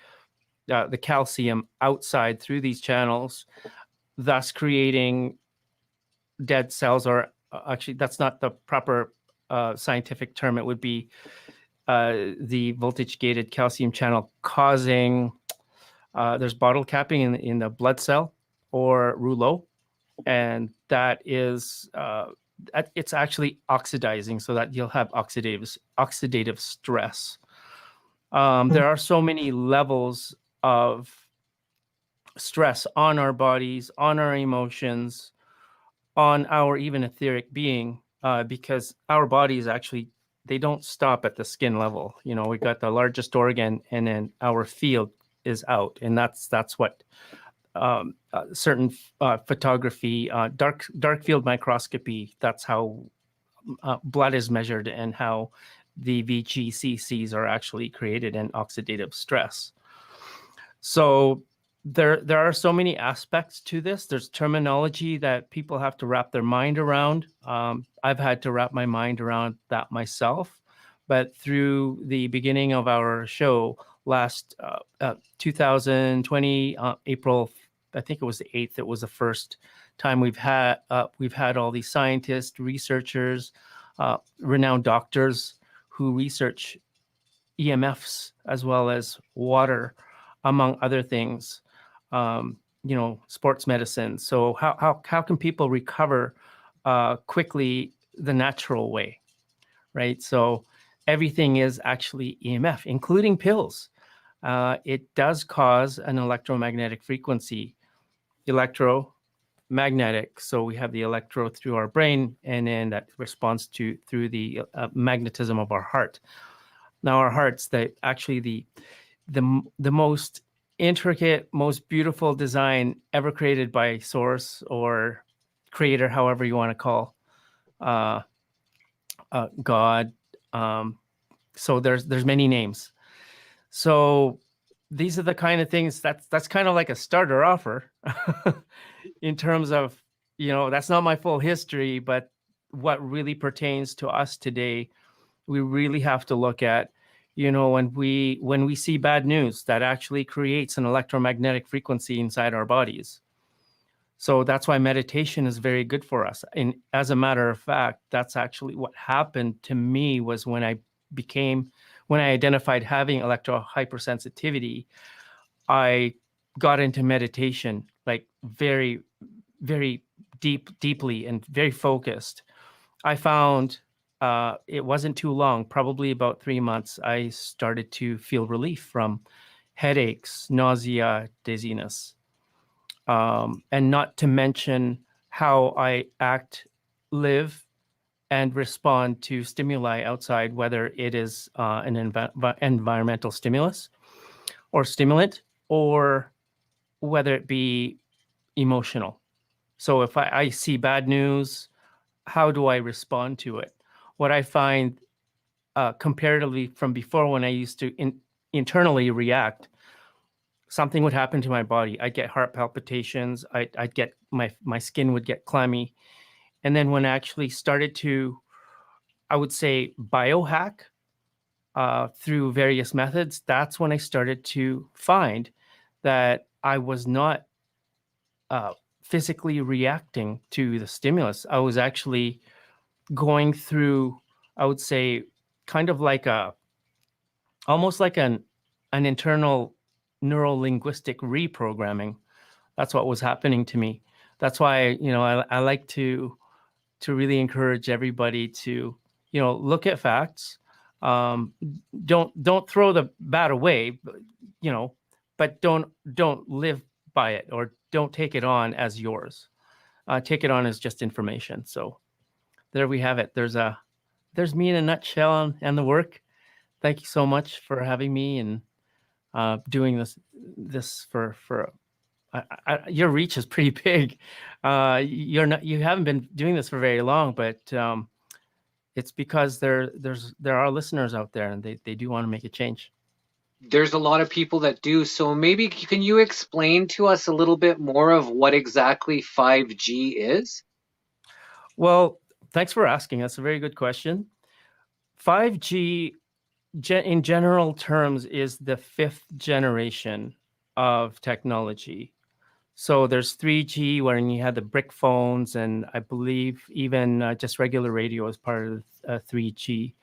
calcium outside through these channels, thus creating dead cells. Or actually, that's not the proper scientific term. It would be the voltage-gated calcium channel causing There's bottle capping in the blood cell or rouleau, and that is it's actually oxidizing, so that you'll have oxidative stress. There are so many levels of stress on our bodies, on our emotions, on our even etheric being, because our bodies actually, they don't stop at the skin level. You know, we got the largest organ, and then our field is out, and that's what certain photography, dark field microscopy. That's how blood is measured, and how the VGCCs are actually created in oxidative stress. So there are so many aspects to this. There's terminology that people have to wrap their mind around. I've had to wrap my mind around that myself. But through the beginning of our show last 2020, April, I think it was the 8th, it was the first time we've had all these scientists, researchers, renowned doctors who research EMFs as well as water, among other things, sports medicine. So how can people recover quickly the natural way, right? So everything is actually EMF, including pills. It does cause an electromagnetic frequency, electromagnetic. So we have the electro through our brain, and then that responds through the magnetism of our heart. Now our heart's actually the most intricate, most beautiful design ever created by source or creator, however you want to call God. So there's many names. So these are the kind of things that's kind of like a starter offer in terms of, that's not my full history, but what really pertains to us today, we really have to look at, when we see bad news, that actually creates an electromagnetic frequency inside our bodies. So that's why meditation is very good for us. And as a matter of fact, that's actually what happened to me, was when I identified having electro hypersensitivity, I got into meditation, like very, very deeply and very focused. I found it wasn't too long, probably about 3 months, I started to feel relief from headaches, nausea, dizziness, and not to mention how I act, live, and respond to stimuli outside, whether it is an environmental stimulus or stimulant, or whether it be emotional. So if I see bad news, how do I respond to it? What I find comparatively from before, when I used to internally react, something would happen to my body. I'd get heart palpitations. I'd get my skin would get clammy. And then when I actually started to, I would say, biohack through various methods, that's when I started to find that I was not physically reacting to the stimulus. I was actually going through, I would say, kind of like almost like an internal neuro-linguistic reprogramming. That's what was happening to me. That's why, I like to really encourage everybody to, look at facts. Don't throw the bat away, but don't live by it, or don't take it on as yours. Take it on as just information. So there we have it. There's me in a nutshell and the work. Thank you so much for having me and doing this for your reach is pretty big. You haven't been doing this for very long, but it's because there are listeners out there, and they do want to make a change. There's a lot of people that do. So maybe can you explain to us a little bit more of what exactly 5G is? Well, thanks for asking. That's a very good question. 5G, in general terms, is the 5th generation of technology. So there's 3G, wherein you had the brick phones, and I believe even just regular radio is part of 3G.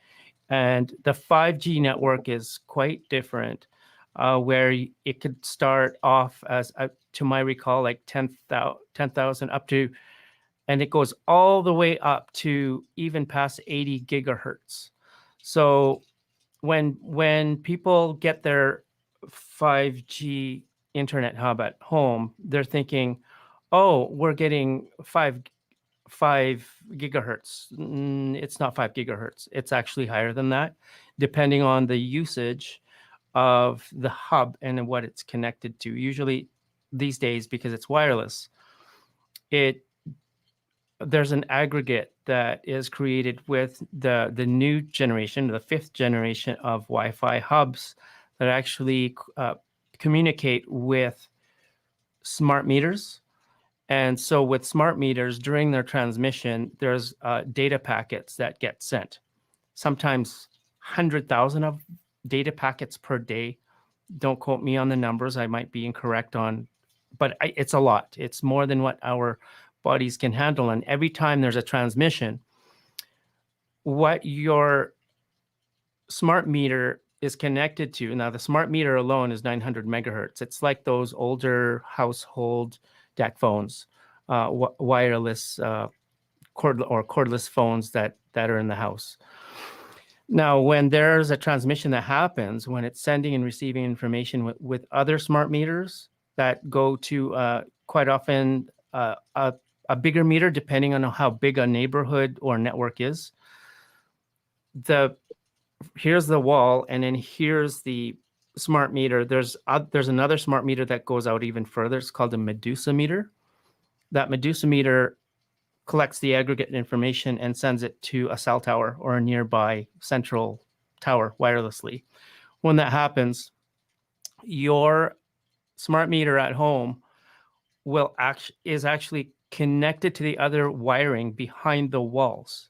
And the 5G network is quite different. where it could start off as, to my recall, like 10,000 up to, and it goes all the way up to even past 80 gigahertz. So when people get their 5G internet hub at home, they're thinking, oh, we're getting 5 gigahertz. It's not 5 gigahertz. It's actually higher than that, depending on the usage of the hub and what it's connected to. Usually these days, because it's wireless, there's an aggregate that is created with the new generation, the 5th generation of Wi-Fi hubs that actually communicate with smart meters. And so with smart meters, during their transmission, there's data packets that get sent. Sometimes 100,000 of data packets per day. Don't quote me on the numbers. I might be incorrect on, but it's a lot. It's more than what our bodies can handle. And every time there's a transmission, what your smart meter is connected to, now the smart meter alone is 900 megahertz. It's like those older household DEC phones, wireless cordless phones that are in the house. Now, when there's a transmission that happens, when it's sending and receiving information with other smart meters that go to quite often a bigger meter, depending on how big a neighborhood or network is. Here's the wall, and then here's the smart meter. There's another smart meter that goes out even further. It's called a Medusa meter. That Medusa meter collects the aggregate information and sends it to a cell tower or a nearby central tower wirelessly. When that happens, your smart meter at home is actually connected to the other wiring behind the walls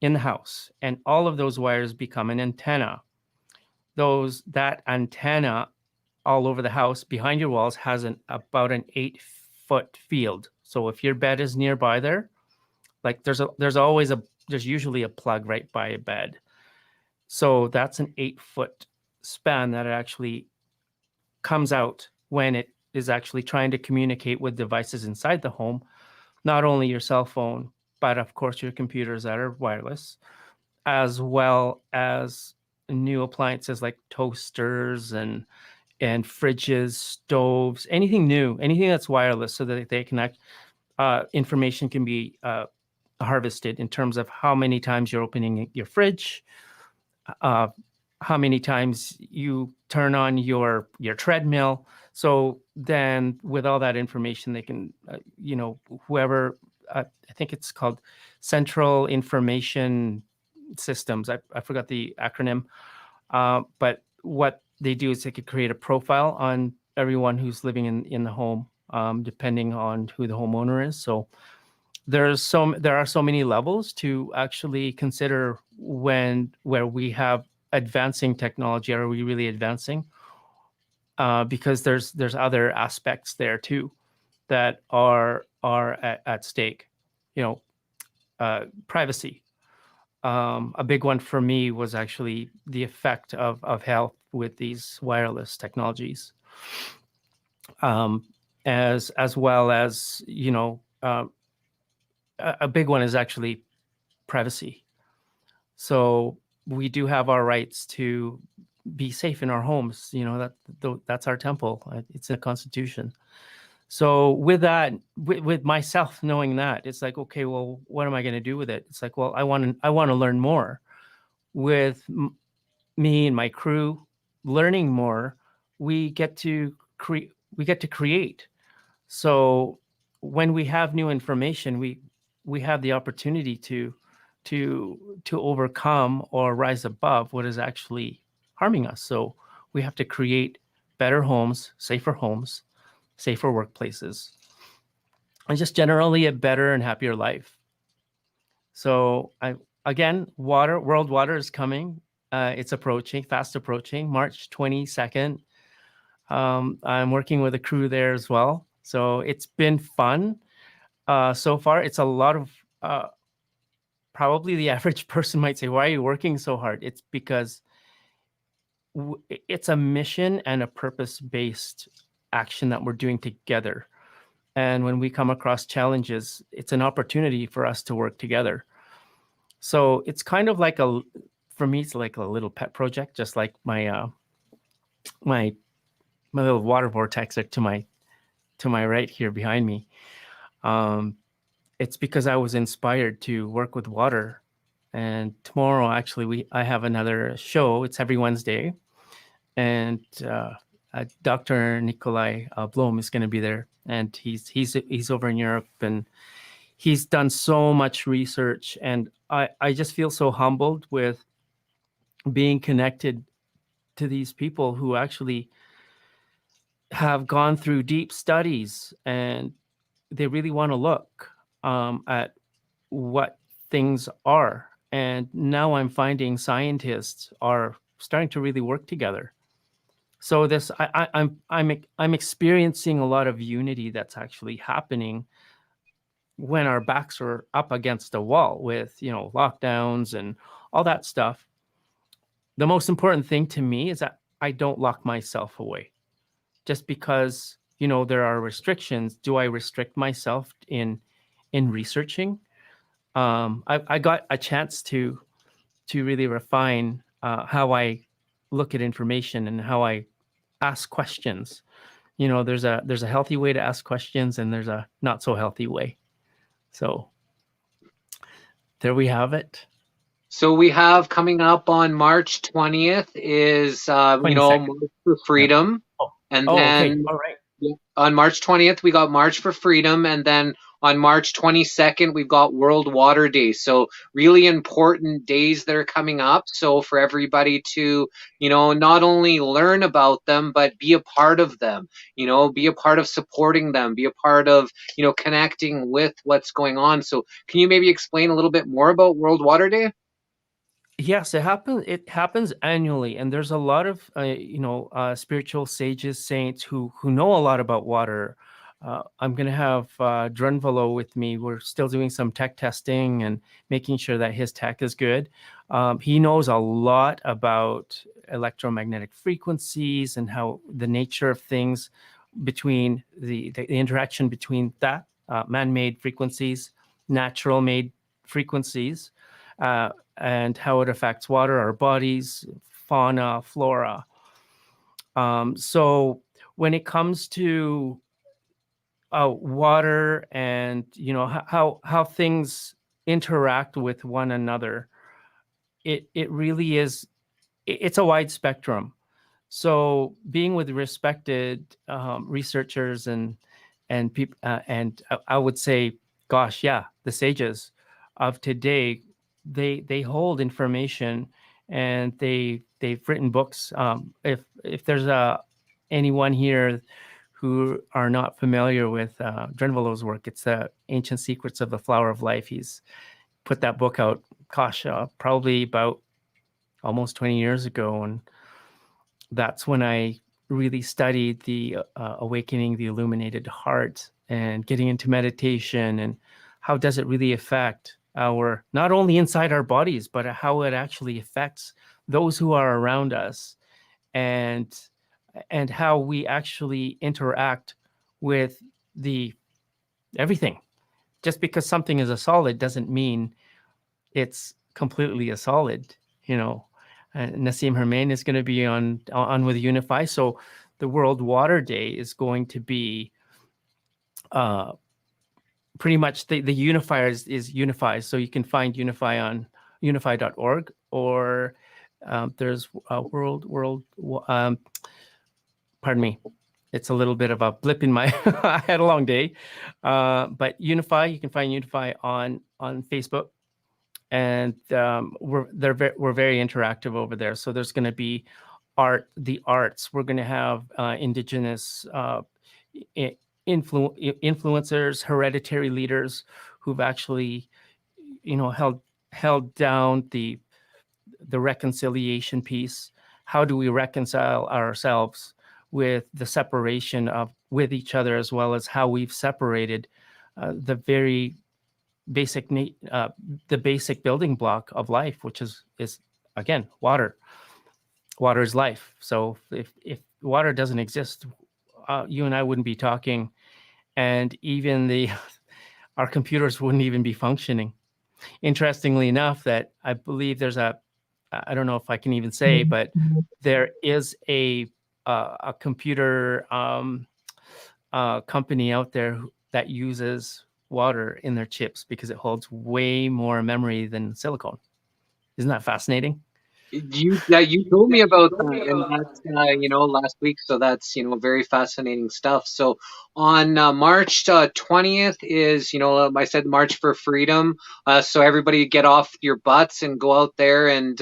in the house, and all of those wires become an antenna. That antenna all over the house behind your walls has about an 8-foot field. So if your bed is nearby there, like there's usually a plug right by a bed. So that's an 8-foot span that actually comes out when it is actually trying to communicate with devices inside the home, not only your cell phone, but of course your computers that are wireless, as well as new appliances like toasters and fridges, stoves, anything new, anything that's wireless, so that they can information can be harvested in terms of how many times you're opening your fridge, how many times you turn on your treadmill. So then with all that information, they can, whoever, I think it's called Central Information Systems. I forgot the acronym. But what they do is they could create a profile on everyone who's living in the home, depending on who the homeowner is. So there are so many levels to actually consider where we have advancing technology. Are we really advancing? Because there's other aspects there too that are at stake. Privacy. A big one for me was actually the effect of health with these wireless technologies, as well as a big one is actually privacy. So we do have our rights to be safe in our homes. That's our temple. It's in the Constitution. So with that, with myself knowing that, it's like, okay, well, what am I going to do with it? It's like, well, I want to learn more. With me and my crew learning more, we get to create. So when we have new information, we have the opportunity to overcome or rise above what is actually harming us. So we have to create better homes, safer workplaces, and just generally a better and happier life. So world water is coming. It's fast approaching, March 22nd. I'm working with a crew there as well. So it's been fun. So far, it's a lot of, probably the average person might say, why are you working so hard? It's because it's a mission and a purpose-based action that we're doing together. And when we come across challenges, it's an opportunity for us to work together. So it's kind of like for me, it's like a little pet project, just like my my little water vortex to my right here behind me. It's because I was inspired to work with water. And tomorrow, actually, I have another show. It's every Wednesday, and Dr. Nikolai Blom is going to be there, and he's over in Europe, and he's done so much research, and I just feel so humbled with being connected to these people who actually have gone through deep studies, and they really want to look at what things are. And now I'm finding scientists are starting to really work together. So this, I'm experiencing a lot of unity that's actually happening when our backs are up against a wall with, lockdowns and all that stuff. The most important thing to me is that I don't lock myself away. Just because, there are restrictions, do I restrict myself in researching? I got a chance to really refine how I look at information and how I ask questions. There's a healthy way to ask questions, and there's a not so healthy way. So there we have it. So we have coming up on March 20th is March for Freedom, and then okay. All right. On March 20th we got March for Freedom, and then on March 22nd we've got World Water Day. So really important days that are coming up. So for everybody to not only learn about them but be a part of them. Be a part of supporting them. Be a part of connecting with what's going on. So can you maybe explain a little bit more about World Water Day? Yes, it happens. It happens annually, and there's a lot of spiritual sages, saints who know a lot about water. I'm going to have Drunvalo with me. We're still doing some tech testing and making sure that his tech is good. He knows a lot about electromagnetic frequencies and how the nature of things between the interaction between that man-made frequencies, natural-made frequencies. And how it affects water, our bodies, fauna, flora. So when it comes to water and how things interact with one another, it really is. It's a wide spectrum. So being with respected researchers and people, and I would say, gosh, yeah, the sages of today. They hold information, and they've written books. If there's anyone here who are not familiar with Drunvalo's work, it's the Ancient Secrets of the Flower of Life. He's put that book out, gosh, probably about almost 20 years ago, and that's when I really studied the awakening the illuminated heart and getting into meditation, and how does it really affect our, not only inside our bodies, but how it actually affects those who are around us, and how we actually interact with everything. Just because something is a solid doesn't mean it's completely a solid. Nassim Hermain is going to be on with Unify. So the World Water Day is going to be pretty much the unifier is Unify. So you can find Unify on unify.org, or there's pardon me. It's a little bit of a blip in my, I had a long day. But Unify, you can find Unify on Facebook. And we're very interactive over there. So there's going to be the arts. We're going to have indigenous influencers, hereditary leaders who've actually, held down the reconciliation piece. How do we reconcile ourselves with the separation with each other, as well as how we've separated the very basic the basic building block of life, which is again water. water is life. So if water doesn't exist, you and I wouldn't be talking, and even our computers wouldn't even be functioning. Interestingly enough, that I believe there's I don't know if I can even say, but there is a computer company out there that uses water in their chips because it holds way more memory than silicone. Isn't that fascinating? You told me about that, and that's last week. So that's very fascinating stuff. So on March 20th is I said March for Freedom. So everybody get off your butts and go out there and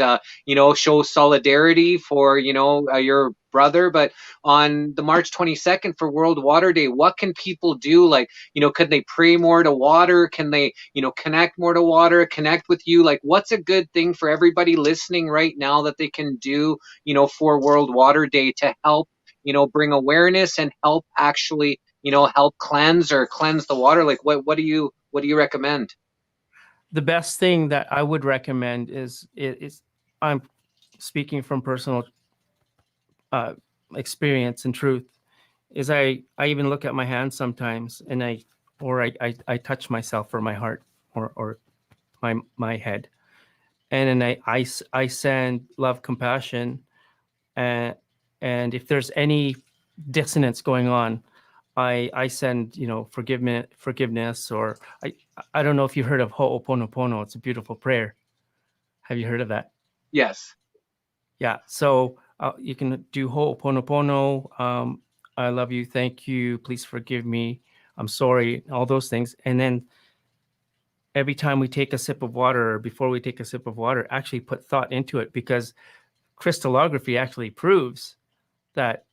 show solidarity for your brother. But on the March 22nd for World Water Day, what can people do? Like could they pray more to water? Can they connect more to water? Connect with you? Like what's a good thing for everybody listening right now that they can do for World Water Day to help bring awareness and help actually help cleanse the water? Like what do you recommend? The best thing that I would recommend is I'm speaking from personal experience and truth, is I even look at my hands sometimes and I touch myself or my heart or my head, and then I send love, compassion, and if there's any dissonance going on, I send forgiveness, or I don't know if you heard of Ho'oponopono. It's a beautiful prayer. Have you heard of that? Yes. Yeah. So you can do Ho'oponopono. I love you. Thank you. Please forgive me. I'm sorry. All those things. And then every time we take a sip of water, or before we take a sip of water, actually put thought into it, because crystallography actually proves that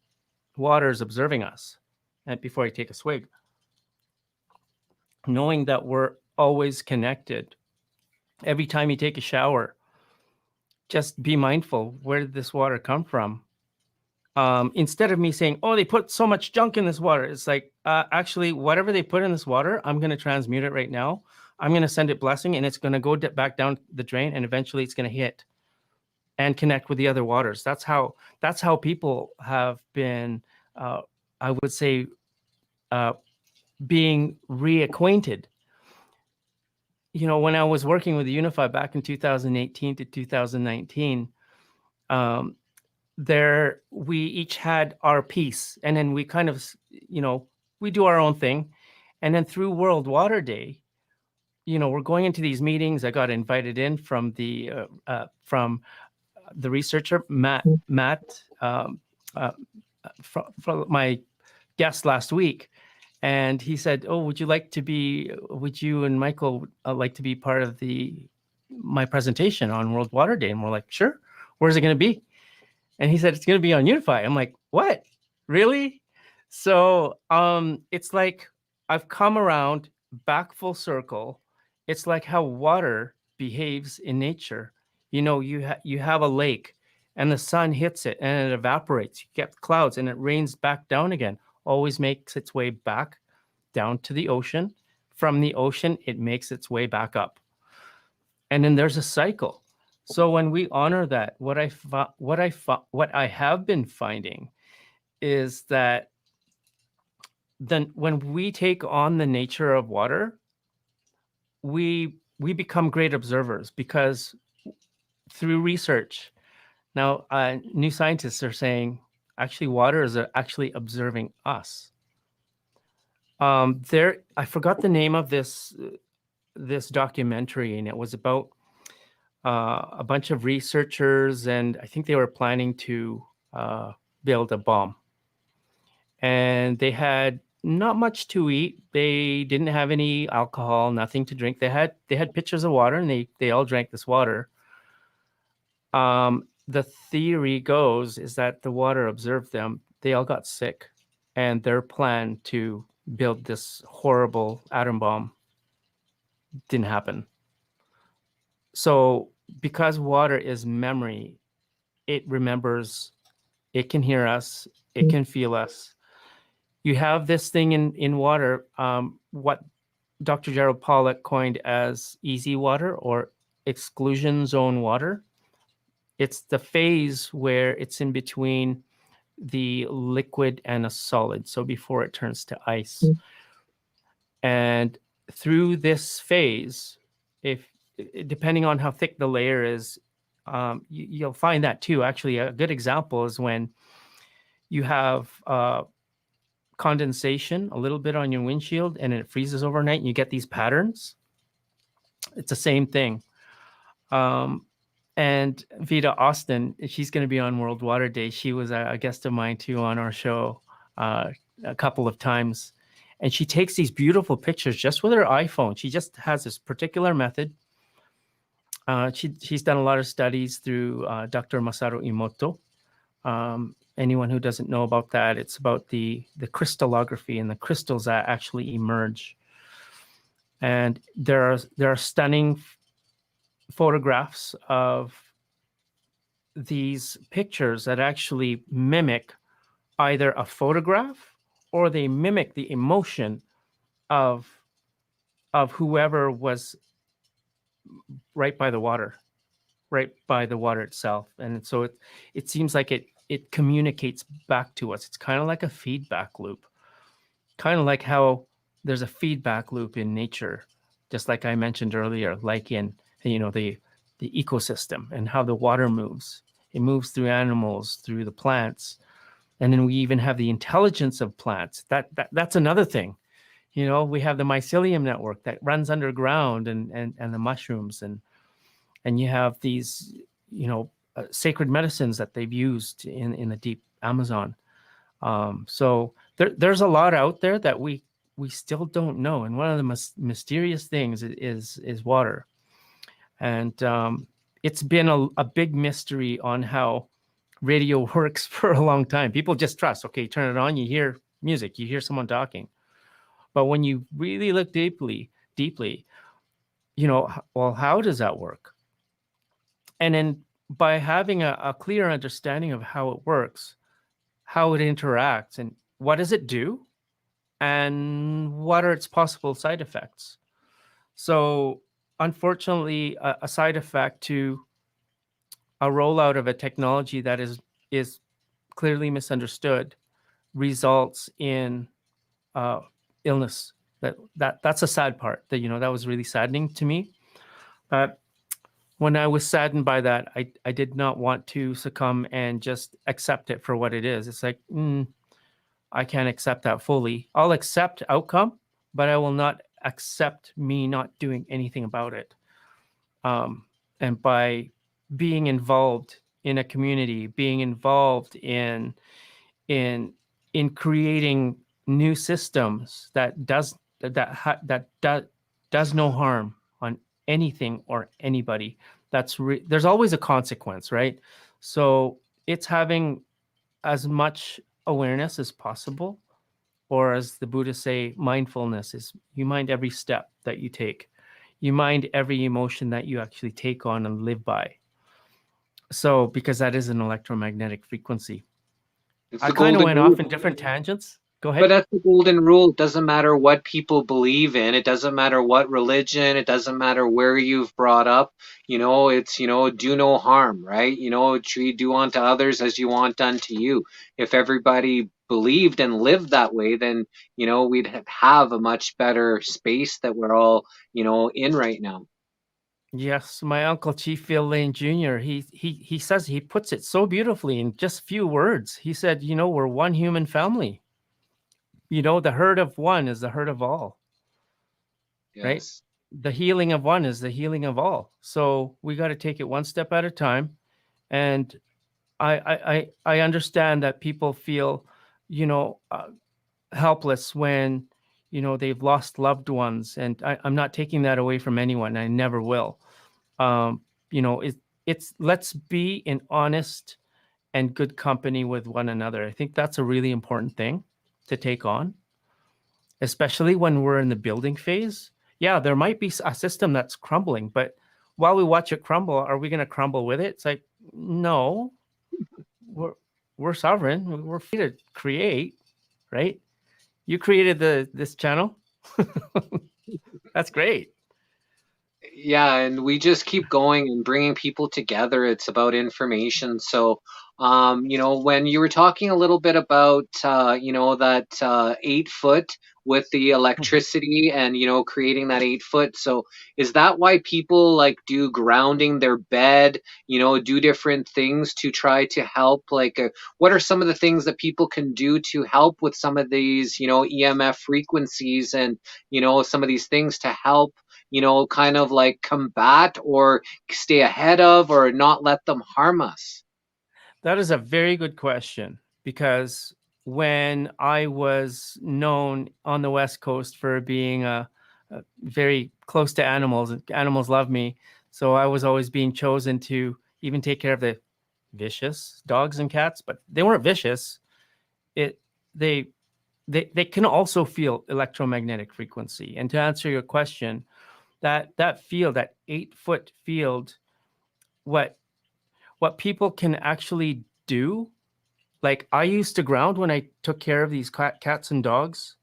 water is observing us. And before you take a swig, knowing that we're always connected. Every time you take a shower, just be mindful, where did this water come from? Instead of me saying, oh, they put so much junk in this water, it's like, actually, whatever they put in this water, I'm going to transmute it right now. I'm going to send it blessing, and it's going to go back down the drain, and eventually it's going to hit and connect with the other waters. That's how people have been, I would say, being reacquainted. When I was working with Unify back in 2018 to 2019, we each had our piece, and then we kind of, we do our own thing. And then through World Water Day, we're going into these meetings. I got invited in from the researcher, Matt, from my guest last week. And he said, oh, would you and Michael like to be part of my presentation on World Water Day? And we're like, sure. Where's it going to be? And he said, it's going to be on Unify. I'm like, what? Really? So it's like I've come around back full circle. It's like how water behaves in nature. You have a lake and the sun hits it and it evaporates. You get clouds and it rains back down again. Always makes its way back down to the ocean. From the ocean, it makes its way back up. And then there's a cycle. So when we honor that, what I have been finding is that then when we take on the nature of water, we become great observers, because through research, now new scientists are saying actually water is actually observing us. I forgot the name of this documentary, and it was about a bunch of researchers, and I think they were planning to build a bomb. And they had not much to eat. They didn't have any alcohol, nothing to drink. They had pitchers of water, and they all drank this water. The theory goes is that the water observed them. They all got sick, and their plan to build this horrible atom bomb didn't happen. So because water is memory, it remembers, it can hear us, it can feel us. You have this thing in water, what Dr. Gerald Pollack coined as easy water or exclusion zone water. It's the phase where it's in between the liquid and a solid, so before it turns to ice. And through this phase, if depending on how thick the layer is, you'll find that too. Actually, a good example is when you have condensation a little bit on your windshield and it freezes overnight and you get these patterns. It's the same thing. And Vita Austin, she's going to be on World Water Day. She was a guest of mine too on our show a couple of times. And she takes these beautiful pictures just with her iPhone. She just has this particular method. She's done a lot of studies through Dr. Masaru Emoto. Anyone who doesn't know about that, it's about the crystallography and the crystals that actually emerge. And there are stunning photographs of these pictures that actually mimic either a photograph or they mimic the emotion of whoever was right by the water itself. And so it seems like it communicates back to us. It's kind of like a feedback loop, kind of like how there's a feedback loop in nature, just like I mentioned earlier, like in, the ecosystem and how the water moves. It moves through animals, through the plants. And then we even have the intelligence of plants. That's another thing. We have the mycelium network that runs underground and the mushrooms. And you have these, sacred medicines that they've used in the deep Amazon. So there's a lot out there that we still don't know. And one of the mysterious things is water. And it's been a big mystery on how radio works for a long time. People just trust, okay, turn it on, you hear music, you hear someone talking. But when you really look deeply, well, how does that work? And then by having a clear understanding of how it works, how it interacts, and what does it do, and what are its possible side effects. So unfortunately, a side effect to a rollout of a technology that is clearly misunderstood results in illness. That's a sad part. That was really saddening to me. But when I was saddened by that, I did not want to succumb and just accept it for what it is. It's like, I can't accept that fully. I'll accept outcome, but I will not accept me not doing anything about it. And by being involved in a community, being involved in creating new systems that does no harm on anything or anybody, there's always a consequence, right? So it's having as much awareness as possible, or as the Buddhists say, mindfulness is you mind every step that you take. You mind every emotion that you actually take on and live by. So, because that is an electromagnetic frequency. I kind of went off in different tangents. Go ahead. But that's the golden rule. It doesn't matter what people believe in. It doesn't matter what religion. It doesn't matter where you've brought up. It's, do no harm, right? Do unto others as you want done to you. If everybody believed and lived that way, then, we'd have a much better space that we're all, in right now. Yes, my uncle Chief Phil Lane Jr. He says, he puts it so beautifully in just few words. He said, we're one human family. The hurt of one is the hurt of all. Yes. Right? The healing of one is the healing of all. So we got to take it one step at a time. And I understand that people feel, helpless when, they've lost loved ones. And I'm not taking that away from anyone. I never will. It's let's be in honest and good company with one another. I think that's a really important thing to take on, especially when we're in the building phase. Yeah, there might be a system that's crumbling, but while we watch it crumble, are we going to crumble with it? It's like, no, we're sovereign. We're free to create, right? You created this channel. That's great. Yeah, and we just keep going and bringing people together. It's about information. So, when you were talking a little bit about, that 8 foot with the electricity and, creating that 8 foot. So, is that why people like do grounding their bed, do different things to try to help? Like, what are some of the things that people can do to help with some of these, EMF frequencies and, some of these things to help? Kind of like combat or stay ahead of or not let them harm us? That is a very good question, because when I was known on the West Coast for being very close to animals, and animals love me, so I was always being chosen to even take care of the vicious dogs and cats, but they weren't vicious. It they they can also feel electromagnetic frequency. And to answer your question, that field, that 8 foot field, what people can actually do, like I used to ground when I took care of these cats and dogs,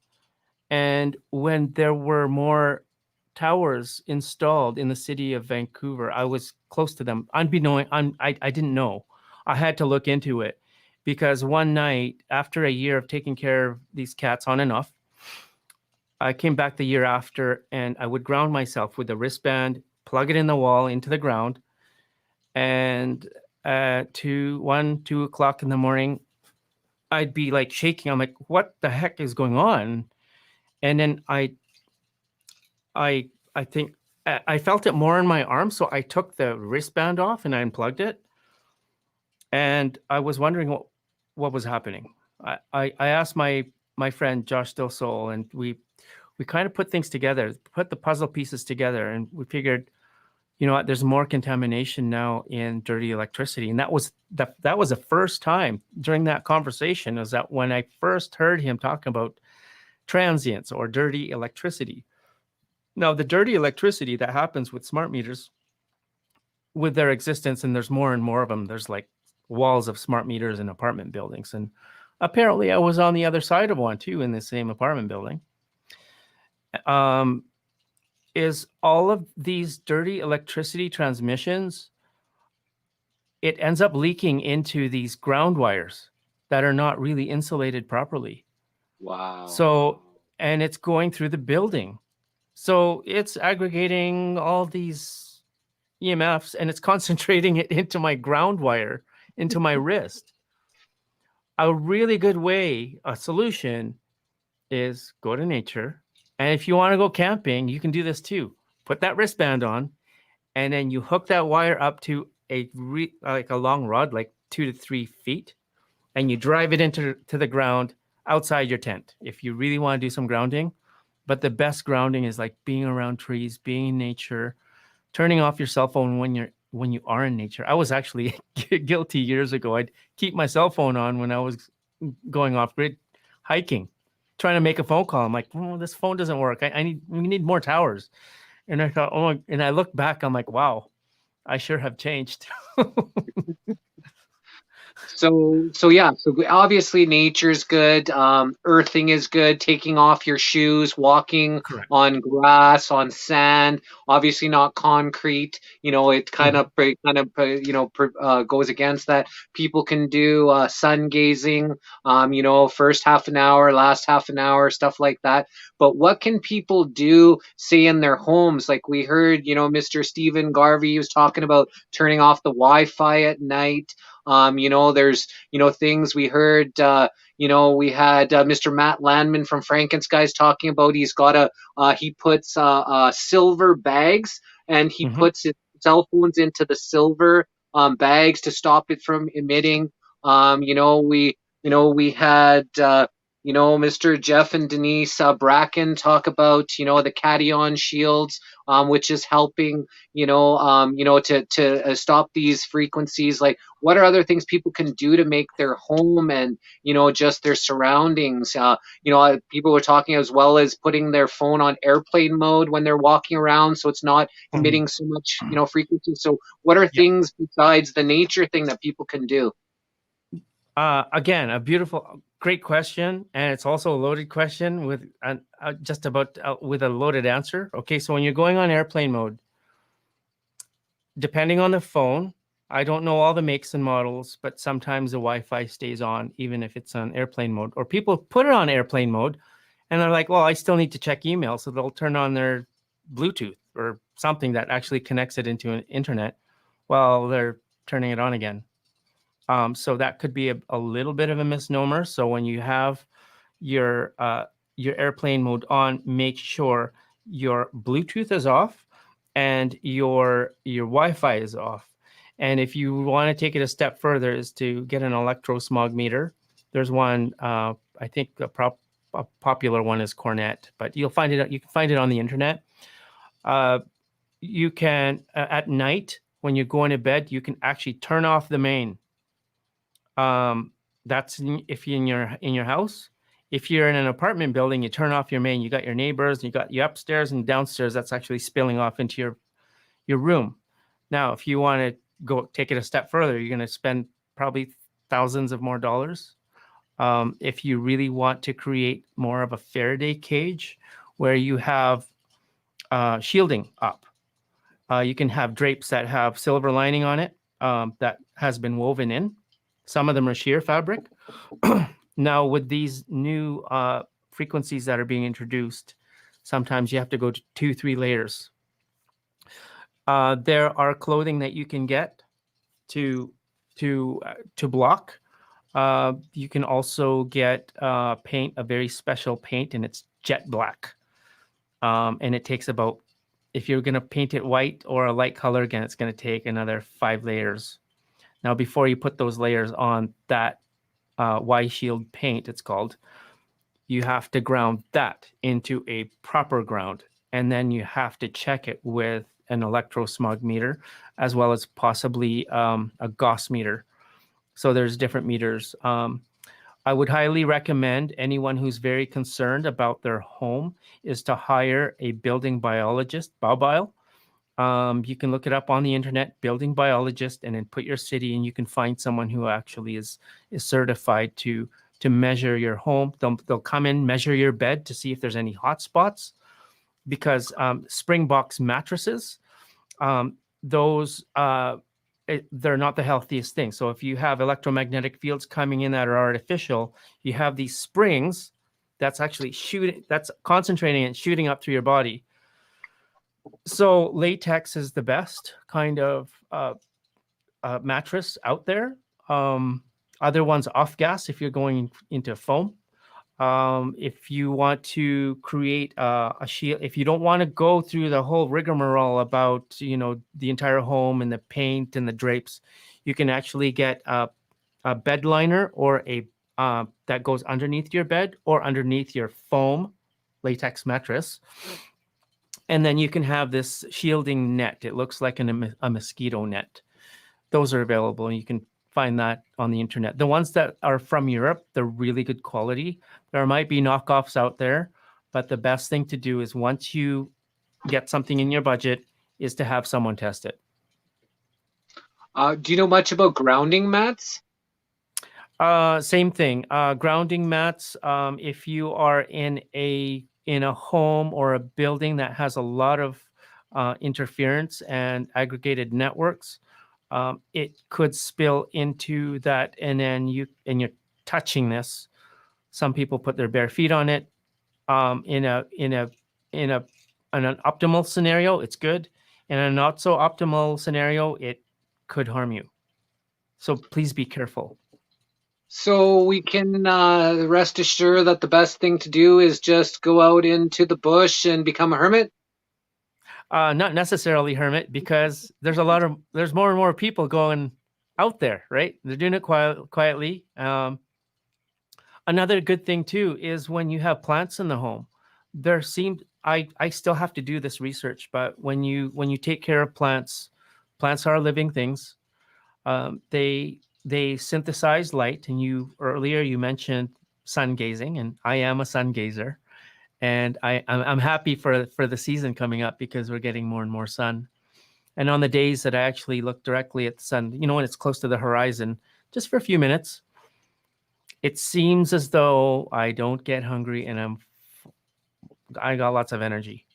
and when there were more towers installed in the city of Vancouver, I was close to them. I didn't know. I had to look into it, because one night after a year of taking care of these cats on and off, I came back the year after, and I would ground myself with a wristband, plug it in the wall into the ground, and at 2 o'clock in the morning, I'd be like shaking. I'm like, what the heck is going on? And then I think I felt it more in my arm, so I took the wristband off and I unplugged it, and I was wondering what was happening. I asked my friend Josh Still Soul, and we kind of put things together, put the puzzle pieces together, and we figured, you know what, there's more contamination now in dirty electricity. And that was the first time during that conversation, is that when I first heard him talking about transients or dirty electricity. Now, the dirty electricity that happens with smart meters, with their existence, and there's more and more of them, there's like walls of smart meters in apartment buildings. And apparently I was on the other side of one too, in the same apartment building. Is all of these dirty electricity transmissions, it ends up leaking into these ground wires that are not really insulated properly. Wow. So, and it's going through the building. So it's aggregating all these EMFs, and it's concentrating it into my ground wire, into my wrist. A really good way, a solution, is go to nature. And if you want to go camping, you can do this too. Put that wristband on, and then you hook that wire up to like a long rod, like 2 to 3 feet, and you drive it into the ground outside your tent if you really want to do some grounding. But the best grounding is like being around trees, being in nature, turning off your cell phone when you are in nature. I was actually guilty years ago. I'd keep my cell phone on when I was going off grid hiking, trying to make a phone call. I'm like, oh, this phone doesn't work. We need more towers. And I thought, and I look back, I'm like, wow, I sure have changed. So yeah, so obviously nature's good. Earthing is good. Taking off your shoes, walking on grass, on sand. Obviously not concrete. It kind of goes against that. People can do sun gazing. First half an hour, last half an hour, stuff like that. But what can people do, say in their homes? Like we heard, Mr. Stephen Garvey was talking about turning off the Wi-Fi at night. There's, things we heard, we had Mr. Matt Landman from Frankenskies talking about, he puts silver bags, and he puts his cell phones into the silver bags to stop it from emitting. We had, Mr. Jeff and Denise Bracken talk about, the cation shields, which is helping, to stop these frequencies. Like, what are other things people can do to make their home and, just their surroundings? People were talking as well as putting their phone on airplane mode when they're walking around, so it's not emitting so much, frequency. So what are things besides the nature thing that people can do? Again, great question, and it's also a loaded question with with a loaded answer. Okay, so when you're going on airplane mode, depending on the phone, I don't know all the makes and models, but sometimes the Wi-Fi stays on even if it's on airplane mode, or people put it on airplane mode and they're like, well, I still need to check email. So they'll turn on their Bluetooth or something that actually connects it into an internet while they're turning it on again. So that could be a little bit of a misnomer. So when you have your airplane mode on, make sure your Bluetooth is off and your Wi-Fi is off. And if you want to take it a step further, is to get an electrosmog meter. There's one, I think a popular one is Cornet, but you'll find it. You can find it on the internet. You can at night when you're going to bed, you can actually turn off the main. That's if you're in your house. If you're in an apartment building, you turn off your main. You got your neighbors, you got your upstairs and downstairs. That's actually spilling off into your room. Now, if you want to go take it a step further, you're going to spend probably thousands of more dollars. If you really want to create more of a Faraday cage where you have shielding up, you can have drapes that have silver lining on it that has been woven in. Some of them are sheer fabric. Now, with these new frequencies that are being introduced, sometimes you have to go to 2-3 layers. There are clothing that you can get to block. You can also get paint, a very special paint, and it's jet black. And it takes about, if you're going to paint it white or a light color, again, it's going to take another 5 layers. Now, before you put those layers on that Y-Shield paint, it's called, you have to ground that into a proper ground. And then you have to check it with an electrosmog meter, as well as possibly a Gauss meter. So there's different meters. I would highly recommend anyone who's very concerned about their home is to hire a building biologist, BioBio. You can look it up on the internet, building biologist, and then put your city, and you can find someone who actually is certified to measure your home. They'll come in, measure your bed to see if there's any hot spots, because Springbox mattresses, they're not the healthiest thing. So if you have electromagnetic fields coming in that are artificial, you have these springs that's actually that's concentrating and shooting up through your body. So latex is the best kind of mattress out there. Other ones off gas if you're going into foam. If you want to create a shield, if you don't want to go through the whole rigmarole about, the entire home and the paint and the drapes, you can actually get a bed liner or a that goes underneath your bed or underneath your foam latex mattress. And then you can have this shielding net. It looks like a mosquito net. Those are available, and you can find that on the internet. The ones that are from Europe, they're really good quality. There might be knockoffs out there, but the best thing to do is once you get something in your budget is to have someone test it. Do you know much about grounding mats? Same thing. Grounding mats, if you are in a home or a building that has a lot of interference and aggregated networks, it could spill into that, and then you're touching this. Some people put their bare feet on it. In an optimal scenario, it's good. In a not so optimal scenario, it could harm you. So please be careful. So we can rest assured that the best thing to do is just go out into the bush and become a hermit? Not necessarily hermit, because there's more and more people going out there, right? They're doing it quietly. Another good thing too is when you have plants in the home, I still have to do this research, but when you take care of plants are living things. They synthesize light, and earlier you mentioned sun gazing, and I am a sun gazer. And I'm happy for the season coming up because we're getting more and more sun. And on the days that I actually look directly at the sun, when it's close to the horizon, just for a few minutes, it seems as though I don't get hungry and I got lots of energy.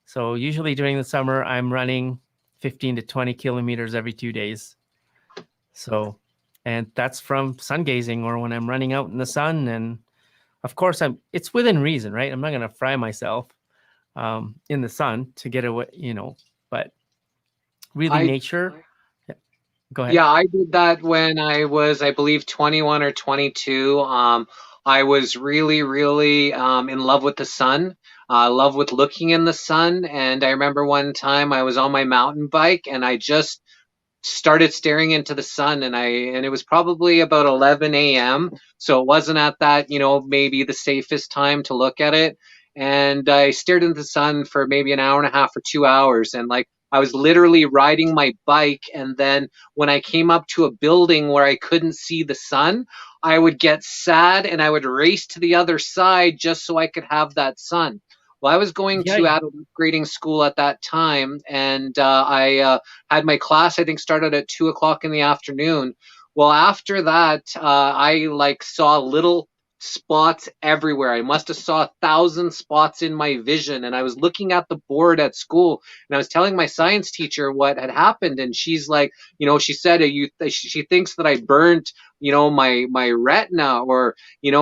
So usually during the summer, I'm running 15 to 20 kilometers every 2 days. So, and that's from sun gazing or when I'm running out in the sun. And of course, it's within reason, right? I'm not going to fry myself in the sun to get away, but really nature. Yeah. Go ahead. Yeah, I did that when I was, I believe, 21 or 22. I was really, really in love with the sun, love with looking in the sun. And I remember one time I was on my mountain bike and I just started staring into the sun, and it was probably about 11 a.m. So it wasn't at that, maybe the safest time to look at it. And I stared into the sun for maybe an hour and a half or 2 hours. And like, I was literally riding my bike. And then when I came up to a building where I couldn't see the sun, I would get sad and I would race to the other side just so I could have that sun. Well, I was going to adult grading school at that time, and I had my class, I think, started at 2 o'clock in the afternoon. Well, after that, I like saw little spots everywhere. I must have saw 1,000 spots in my vision. And I was looking at the board at school and I was telling my science teacher what had happened. And she's like, she said, she thinks that I burnt, my retina or,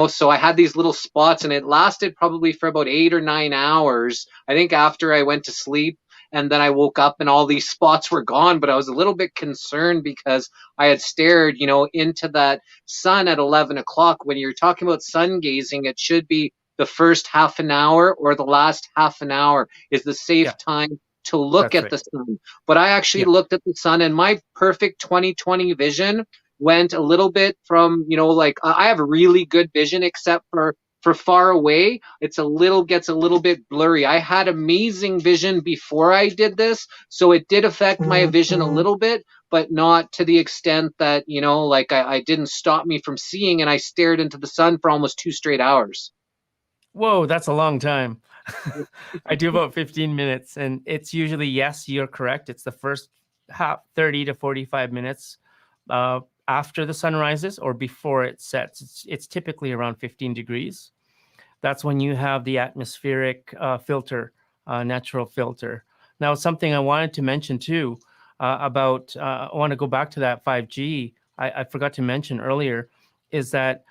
so I had these little spots and it lasted probably for about 8 or 9 hours. I think after I went to sleep, and then I woke up and all these spots were gone, but I was a little bit concerned because I had stared, into that sun at 11 o'clock. When you're talking about sun gazing, it should be the first half an hour or the last half an hour is the safe time to look at the sun. But I actually looked at the sun and my perfect 20/20 vision went a little bit from, I have really good vision except for far away, gets a little bit blurry. I had amazing vision before I did this, so it did affect my vision a little bit, but not to the extent that, I didn't stop me from seeing, and I stared into the sun for almost 2 straight hours. Whoa, that's a long time. I do about 15 minutes, and it's usually, yes, you're correct. It's the first 30 to 45 minutes after the sun rises or before it sets. It's typically around 15 degrees. That's when you have the atmospheric filter, natural filter. Now, something I wanted to mention too about, I want to go back to that 5G. I forgot to mention earlier is that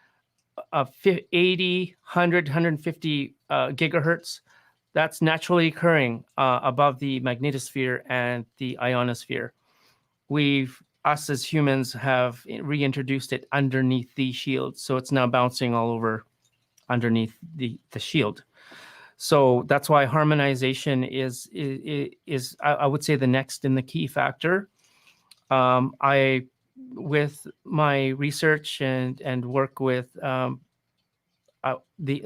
80, 100, 150 gigahertz, that's naturally occurring above the magnetosphere and the ionosphere. Us as humans have reintroduced it underneath the shield. So it's now bouncing all over underneath the shield. So that's why harmonization is I would say the next and the key factor. With my research and work with the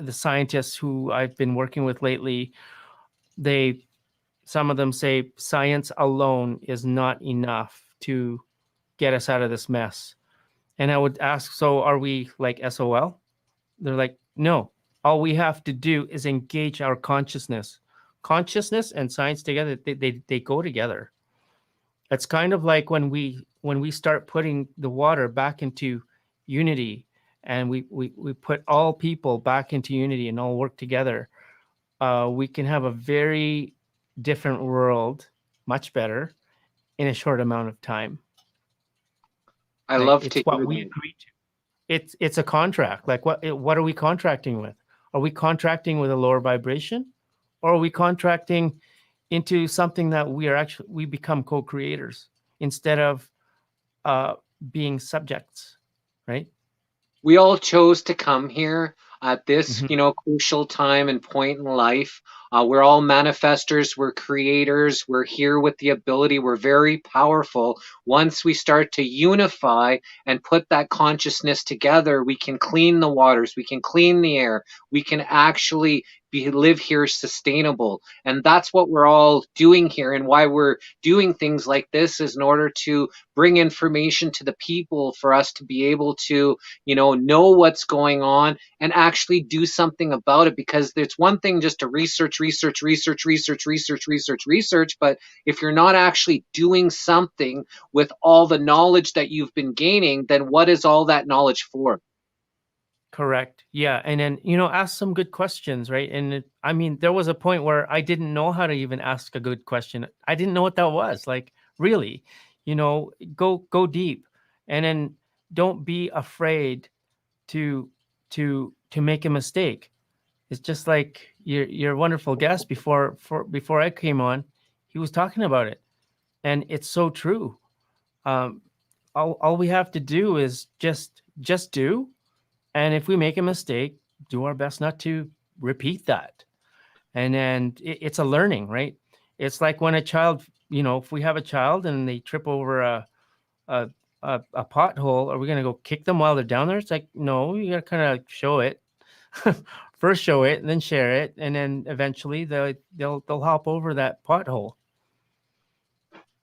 scientists who I've been working with lately, some of them say science alone is not enough to get us out of this mess. And I would ask, so are we like SOL? They're like, no, all we have to do is engage our consciousness. Consciousness and science together, they go together. It's kind of like when we start putting the water back into unity and we put all people back into unity and all work together, we can have a very different world, much better, in a short amount of time. I love it's what we agreed to. It's a contract. Like what are we contracting with? Are we contracting with a lower vibration, or are we contracting into something that we become co-creators instead of being subjects, right? We all chose to come here at this, crucial time and point in life. We're all manifestors. We're creators. We're here with the ability. We're very powerful. Once we start to unify and put that consciousness together, we can clean the waters. We can clean the air. We can actually live here sustainable. And that's what we're all doing here, and why we're doing things like this is in order to bring information to the people for us to be able to, know what's going on and actually do something about it. Because it's one thing just to research, but if you're not actually doing something with all the knowledge that you've been gaining, then what is all that knowledge for? Correct. Yeah. And then, ask some good questions, right? And there was a point where I didn't know how to even ask a good question. I didn't know what that was. Like, really, go deep, and then don't be afraid to make a mistake. It's just like your wonderful guest before I came on, he was talking about it, and it's so true. Um, all we have to do is just do, and if we make a mistake, do our best not to repeat that. And then it's a learning, right? It's like when a child, if we have a child and they trip over a pothole, are we going to go kick them while they're down there? It's like, no, you got to kind of show it. First show it and then share it, and then eventually they'll hop over that pothole.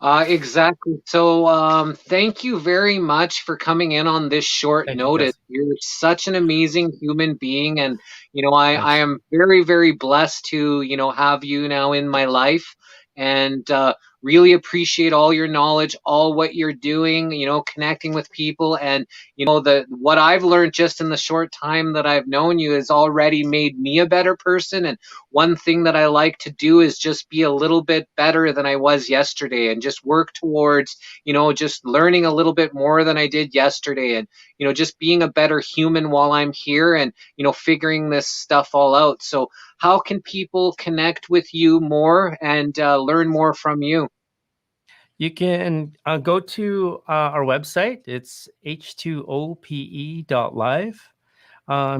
Exactly. So, thank you very much for coming in on this short notice. You're such an amazing human being, and I am very, very blessed to have you now in my life, and really appreciate all your knowledge, all what you're doing, connecting with people, and what I've learned just in the short time that I've known you has already made me a better person. And one thing that I like to do is just be a little bit better than I was yesterday, and just work towards, just learning a little bit more than I did yesterday, and, just being a better human while I'm here, and, figuring this stuff all out. So how can people connect with you more and learn more from you? You can go to our website. It's h2ope.live.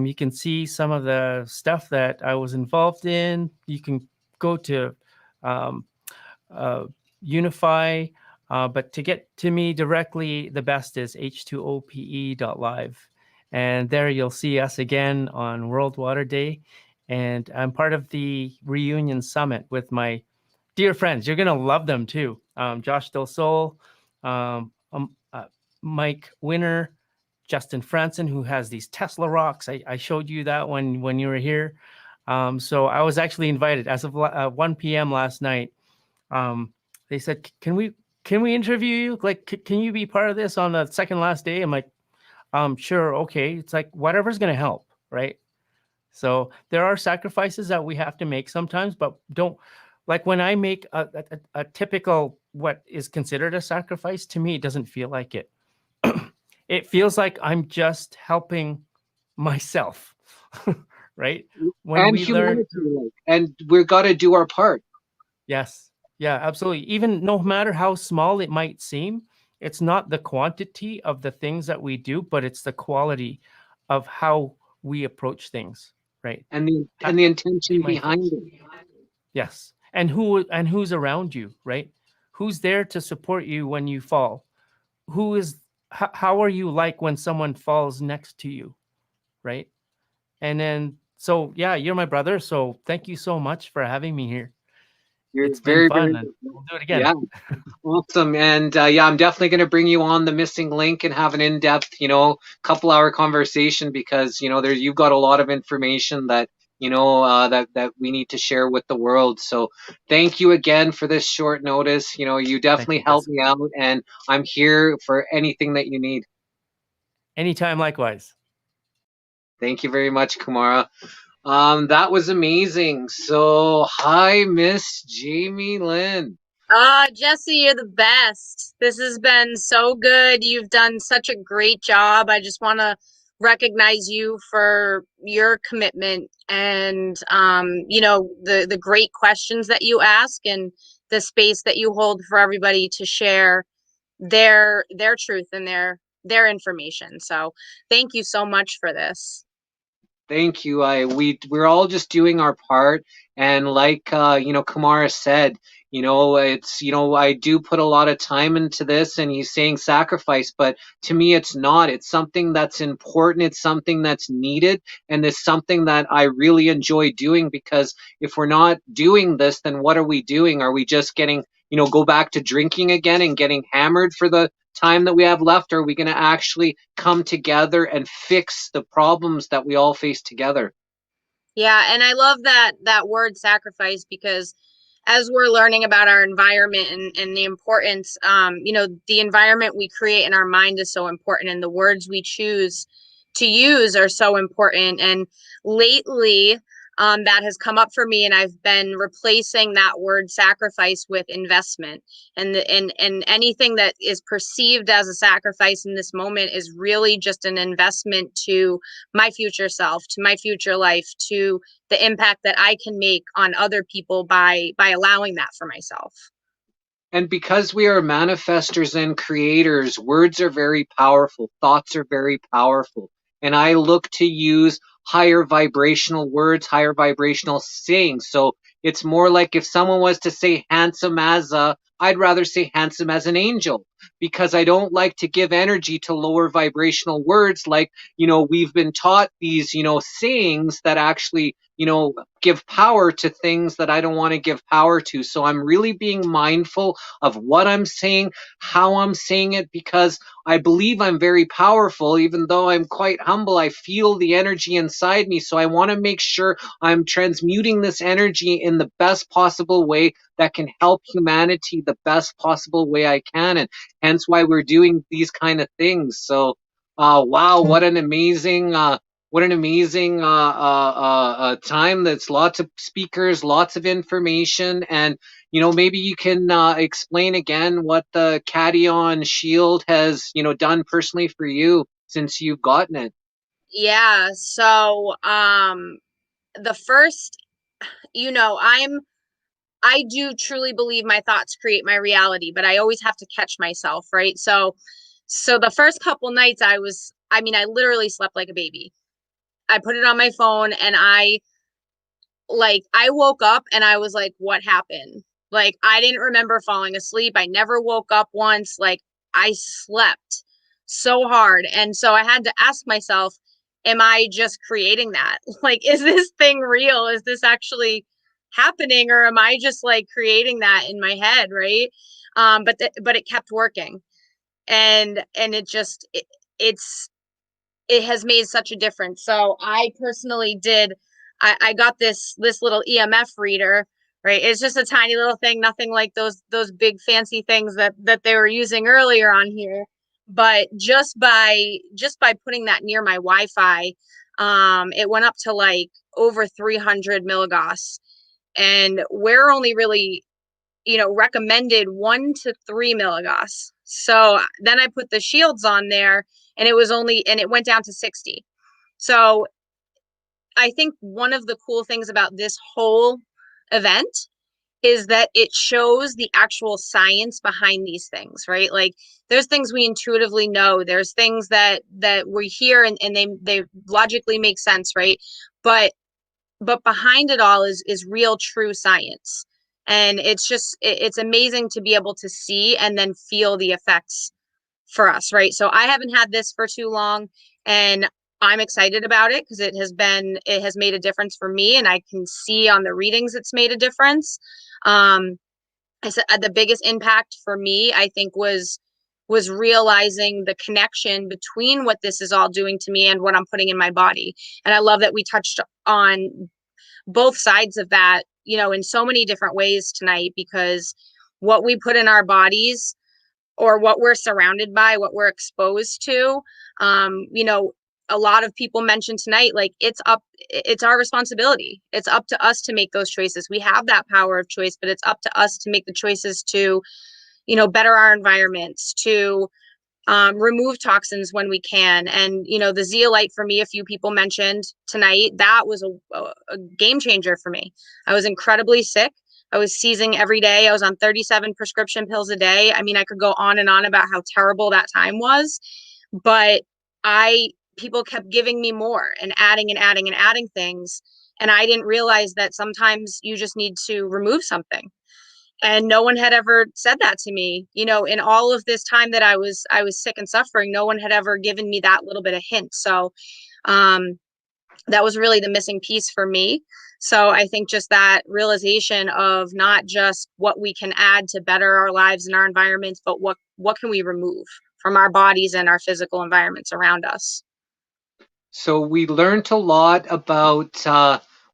You can see some of the stuff that I was involved in. You can go to Unify, but to get to me directly, the best is h2ope.live. And there you'll see us again on World Water Day. And I'm part of the reunion summit with my dear friends. You're going to love them too. Josh Del Sol, Mike Winner, Justin Franson, who has these Tesla rocks. I showed you that when you were here. So I was actually invited as of 1 p.m. last night. They said, can we interview you? Like, can you be part of this on the second last day? I'm like, sure. Okay. It's like, whatever's going to help. Right. So there are sacrifices that we have to make sometimes, but don't, like when I make a typical, what is considered a sacrifice, to me, it doesn't feel like it. It feels like I'm just helping myself. Right. When And we learn, humanity, and we've got to do our part. yes. Yeah, absolutely. Even no matter how small it might seem, it's not the quantity of the things that we do, but it's the quality of how we approach things, right? And the intention behind it. Yes. And who's around you, right? Who's there to support you when you fall? How are you like when someone falls next to you, right? And then, so yeah, you're my brother. So thank you so much for having me here. It's been fun, and we'll do it again. Yeah, awesome. And I'm definitely going to bring you on the missing link and have an in-depth, couple-hour conversation, because you've got a lot of information that that we need to share with the world. So thank you again for this short notice. You definitely helped me out, and I'm here for anything that you need. Anytime, likewise. Thank you very much, Kumara. That was amazing. So, hi, Miss Jamy Lyn. Jesse, you're the best. This has been so good. You've done such a great job. I just want to recognize you for your commitment and, the great questions that you ask, and the space that you hold for everybody to share their truth and their information. So thank you so much for this. Thank you. We're all just doing our part, and like Kumara said, it's I do put a lot of time into this, and he's saying sacrifice, but to me it's not. It's something that's important. It's something that's needed, and it's something that I really enjoy doing, because if we're not doing this, then what are we doing? Are we just getting go back to drinking again and getting hammered for the time that we have left? Or are we going to actually come together and fix the problems that we all face together? Yeah, and I love that word sacrifice, because as we're learning about our environment and the importance, the environment we create in our mind is so important, and the words we choose to use are so important. And lately, that has come up for me, and I've been replacing that word sacrifice with investment. And anything that is perceived as a sacrifice in this moment is really just an investment to my future self, to my future life, to the impact that I can make on other people by allowing that for myself. And because we are manifestors and creators, words are very powerful, thoughts are very powerful. And I look to use higher vibrational words, higher vibrational sayings. So it's more like if someone was to say handsome as I'd rather say handsome as an angel, because I don't like to give energy to lower vibrational words. Like, we've been taught these, sayings that actually, give power to things that I don't want to give power to. So I'm really being mindful of what I'm saying, how I'm saying it, because I believe I'm very powerful. Even though I'm quite humble, I feel the energy inside me. So I want to make sure I'm transmuting this energy in the best possible way that can help humanity the best possible way I can. And hence why we're doing these kind of things. So, wow, what an amazing time. That's lots of speakers, lots of information. And maybe you can explain again what the Cation Shield has done personally for you since you've gotten it. Yeah, so the first, I do truly believe my thoughts create my reality, but I always have to catch myself, right? So the first couple nights I literally slept like a baby. I put it on my phone, and I woke up and I was like, what happened? Like, I didn't remember falling asleep. I never woke up once. Like, I slept so hard. And so I had to ask myself, am I just creating that? Like, is this thing real? Is this actually happening? Or am I just like creating that in my head? Right. But it kept working. And it has made such a difference. So I personally I got this little EMF reader, right? It's just a tiny little thing, nothing like those big fancy things that they were using earlier on here. But just by putting that near my Wi-Fi, it went up to like over 300 milligauss. And we're only really, recommended 1 to 3 milligauss. So then I put the shields on there, and it went down to 60. So I think one of the cool things about this whole event is that it shows the actual science behind these things, right? Like, there's things we intuitively know, there's things that we hear, and they logically make sense, right? But behind it all is real, true science. And it's amazing to be able to see and then feel the effects for us, right? So I haven't had this for too long, and I'm excited about it because it has made a difference for me, and I can see on the readings it's made a difference. I said the biggest impact for me, I think, was realizing the connection between what this is all doing to me and what I'm putting in my body. And I love that we touched on both sides of that, in so many different ways tonight, because what we put in our bodies, or what we're surrounded by, what we're exposed to, a lot of people mentioned tonight, like, it's our responsibility. It's up to us to make those choices. We have that power of choice, but it's up to us to make the choices to, better our environments, to remove toxins when we can. And, the zeolite for me, a few people mentioned tonight, that was a game changer for me. I was incredibly sick. I was seizing every day. I was on 37 prescription pills a day. I mean, I could go on and on about how terrible that time was, but people kept giving me more and adding and adding and adding things. And I didn't realize that sometimes you just need to remove something. And no one had ever said that to me, in all of this time that I was sick and suffering. No one had ever given me that little bit of hint. So that was really the missing piece for me. So I think just that realization of not just what we can add to better our lives and our environments, but what can we remove from our bodies and our physical environments around us. So we learned a lot about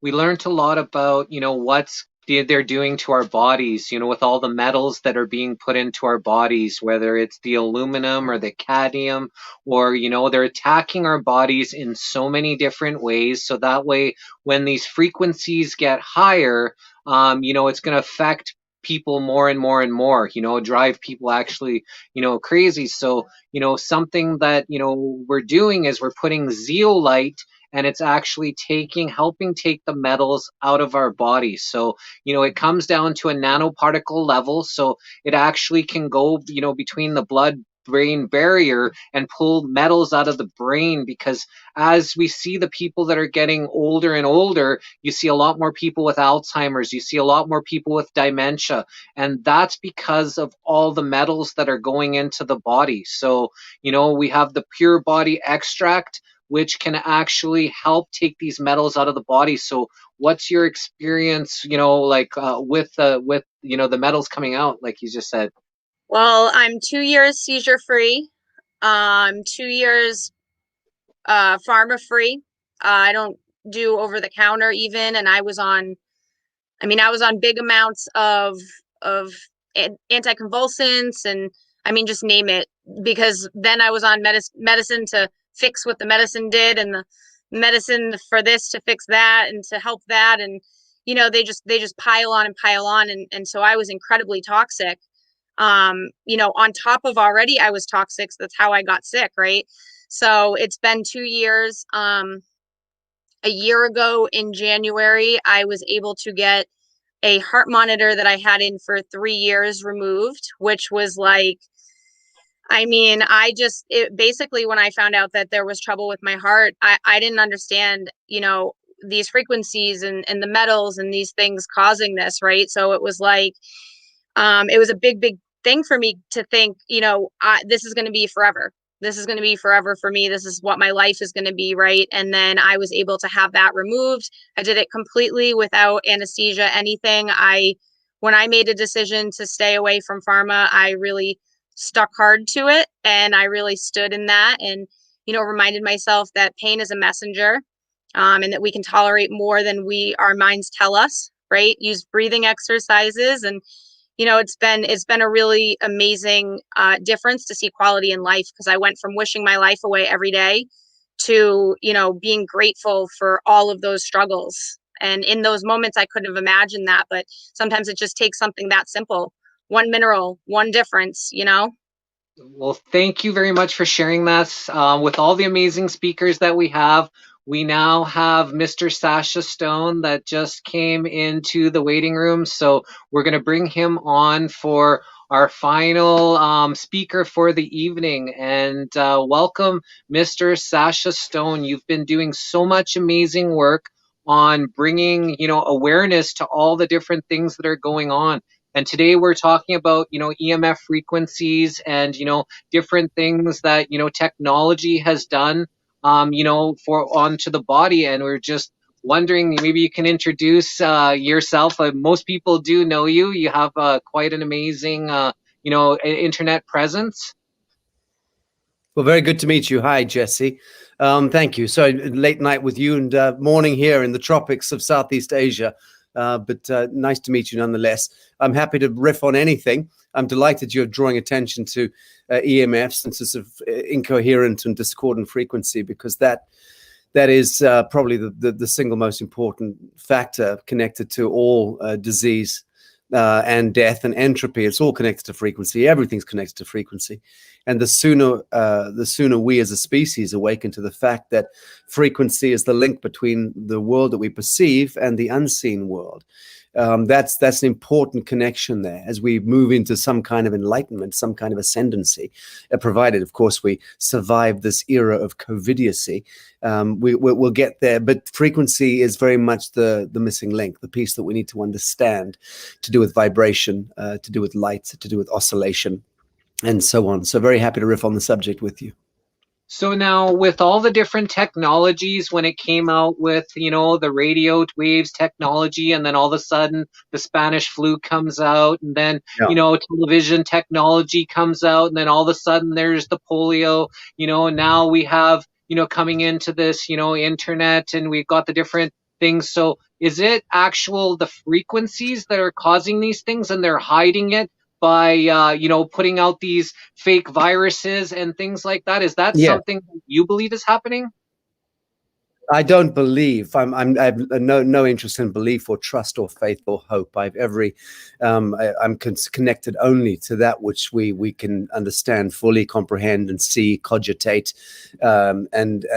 what's they're doing to our bodies, with all the metals that are being put into our bodies, whether it's the aluminum or the cadmium, or, they're attacking our bodies in so many different ways. So that way, when these frequencies get higher, it's going to affect people more and more and more, drive people actually, crazy. So, something that, we're doing is we're putting zeolite, and it's actually helping take the metals out of our body. So, it comes down to a nanoparticle level. So it actually can go, between the blood brain barrier and pull metals out of the brain, because as we see the people that are getting older and older, you see a lot more people with Alzheimer's, you see a lot more people with dementia, and that's because of all the metals that are going into the body. So, we have the pure body extract, which can actually help take these metals out of the body. So what's your experience, with the metals coming out, like you just said? Well, I'm 2 years seizure free. 2 years pharma free. I don't do over the counter even, and I was on big amounts of anticonvulsants, and just name it, because then I was on medicine to fix what the medicine did, and the medicine for this to fix that and to help that, and they just pile on and pile on, and so I was incredibly toxic. On top of already I was toxic, so that's how I got sick, right? So it's been 2 years. A year ago in January, I was able to get a heart monitor that I had in for 3 years removed, which was like, basically, when I found out that there was trouble with my heart, I didn't understand, these frequencies and the metals and these things causing this, right? So it was like, it was a big, big thing for me to think, this is going to be forever. This is going to be forever for me. This is what my life is going to be, right? And then I was able to have that removed. I did it completely without anesthesia, anything. When I made a decision to stay away from pharma, I really stuck hard to it, and I really stood in that, and reminded myself that pain is a messenger, and that we can tolerate more than our minds tell us, right? Use breathing exercises, and it's been a really amazing difference to see quality in life, because I went from wishing my life away every day to being grateful for all of those struggles. And in those moments, I couldn't have imagined that, but sometimes it just takes something that simple. One mineral, one difference. Well, thank you very much for sharing that. With all the amazing speakers that we have, we now have Mr. Sasha Stone that just came into the waiting room. So we're going to bring him on for our final speaker for the evening. And welcome, Mr. Sasha Stone. You've been doing so much amazing work on bringing, awareness to all the different things that are going on. And today we're talking about, EMF frequencies and, different things that, technology has done, onto the body. And we're just wondering, maybe you can introduce yourself. Most people do know you. You have quite an amazing, internet presence. Well, very good to meet you. Hi, Jesse. Thank you. So late night with you and morning here in the tropics of Southeast Asia. But nice to meet you nonetheless. I'm happy to riff on anything. I'm delighted you're drawing attention to EMFs and sort of incoherent and discordant frequency, because that is probably the single most important factor connected to all disease and death and entropy. It's all connected to frequency. Everything's connected to frequency. And the sooner we as a species awaken to the fact that frequency is the link between the world that we perceive and the unseen world, that's an important connection there as we move into some kind of enlightenment, some kind of ascendancy, provided, of course, we survive this era of covidiocy. We'll get there, but frequency is very much the missing link, the piece that we need to understand, to do with vibration, to do with light, to do with oscillation, and so on. So very happy to riff on the subject with you. So now, with all the different technologies, when it came out with, the radio waves technology, and then all of a sudden the Spanish flu comes out, and then, television technology comes out, and then all of a sudden there's the polio, now we have, coming into this, internet, and we've got the different things. So is it actual the frequencies that are causing these things, and they're hiding it by putting out these fake viruses and things like that? Is that Yeah. something that you believe is happening? I don't believe. I have no interest in belief or trust or faith or hope. I'm connected only to that which we can understand, fully comprehend, and see, cogitate, and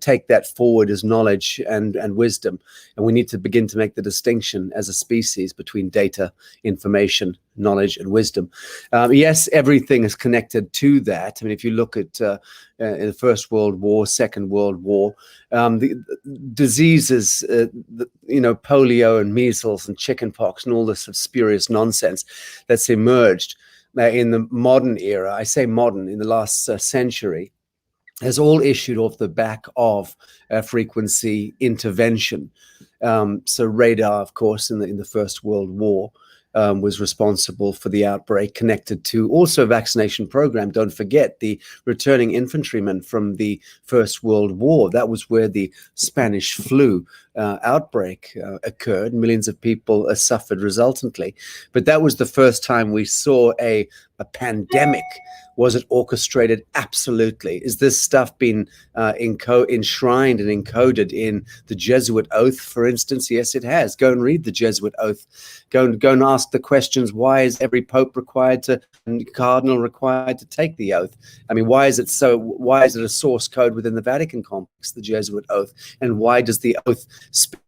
take that forward as knowledge and wisdom. And we need to begin to make the distinction as a species between data, information, knowledge, and wisdom. Yes, everything is connected to that. I mean, if you look at in the First World War, Second World War, the diseases, polio and measles and chickenpox and all this spurious nonsense that's emerged in the modern era, I say modern, in the last century, has all issued off the back of frequency intervention. So radar, of course, in the First World War, was responsible for the outbreak, connected to also a vaccination program. Don't forget the returning infantrymen from the First World War. That was where the Spanish flu outbreak occurred. Millions of people suffered resultantly. But that was the first time we saw a pandemic. Was it orchestrated? Absolutely. Is this stuff been enshrined and encoded in the Jesuit oath, for instance? Yes, it has. Go and read the Jesuit oath. Go and ask the questions. Why is every pope required to, and cardinal required to take the oath? I mean, why is it so? Why is it a source code within the Vatican complex, the Jesuit oath? And why does the oath speak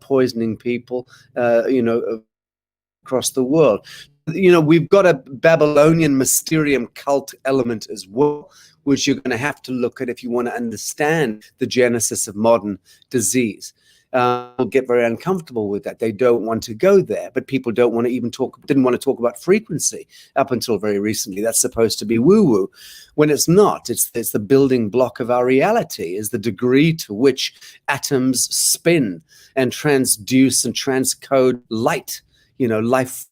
poisoning people, across the world? We've got a Babylonian Mysterium cult element as well, which you're going to have to look at if you want to understand the genesis of modern disease. Will get very uncomfortable with that. They don't want to go there, but people didn't want to talk about frequency up until very recently. That's supposed to be woo-woo, when it's not. It's the building block of our reality, is the degree to which atoms spin and transduce and transcode light, life,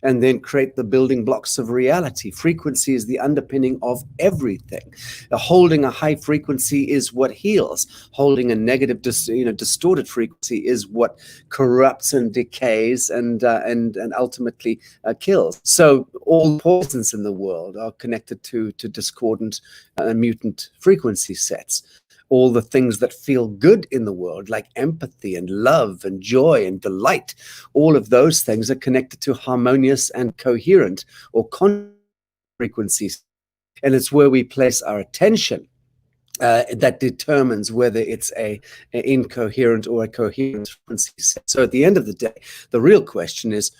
and then create the building blocks of reality. Frequency is the underpinning of everything. Holding a high frequency is what heals. Holding a negative, distorted frequency is what corrupts and decays and ultimately kills. So all poisons in the world are connected to discordant, mutant frequency sets. All the things that feel good in the world, like empathy and love and joy and delight, all of those things are connected to harmonious and coherent or frequencies. And it's where we place our attention that determines whether it's an incoherent or a coherent frequency set. So at the end of the day, the real question is,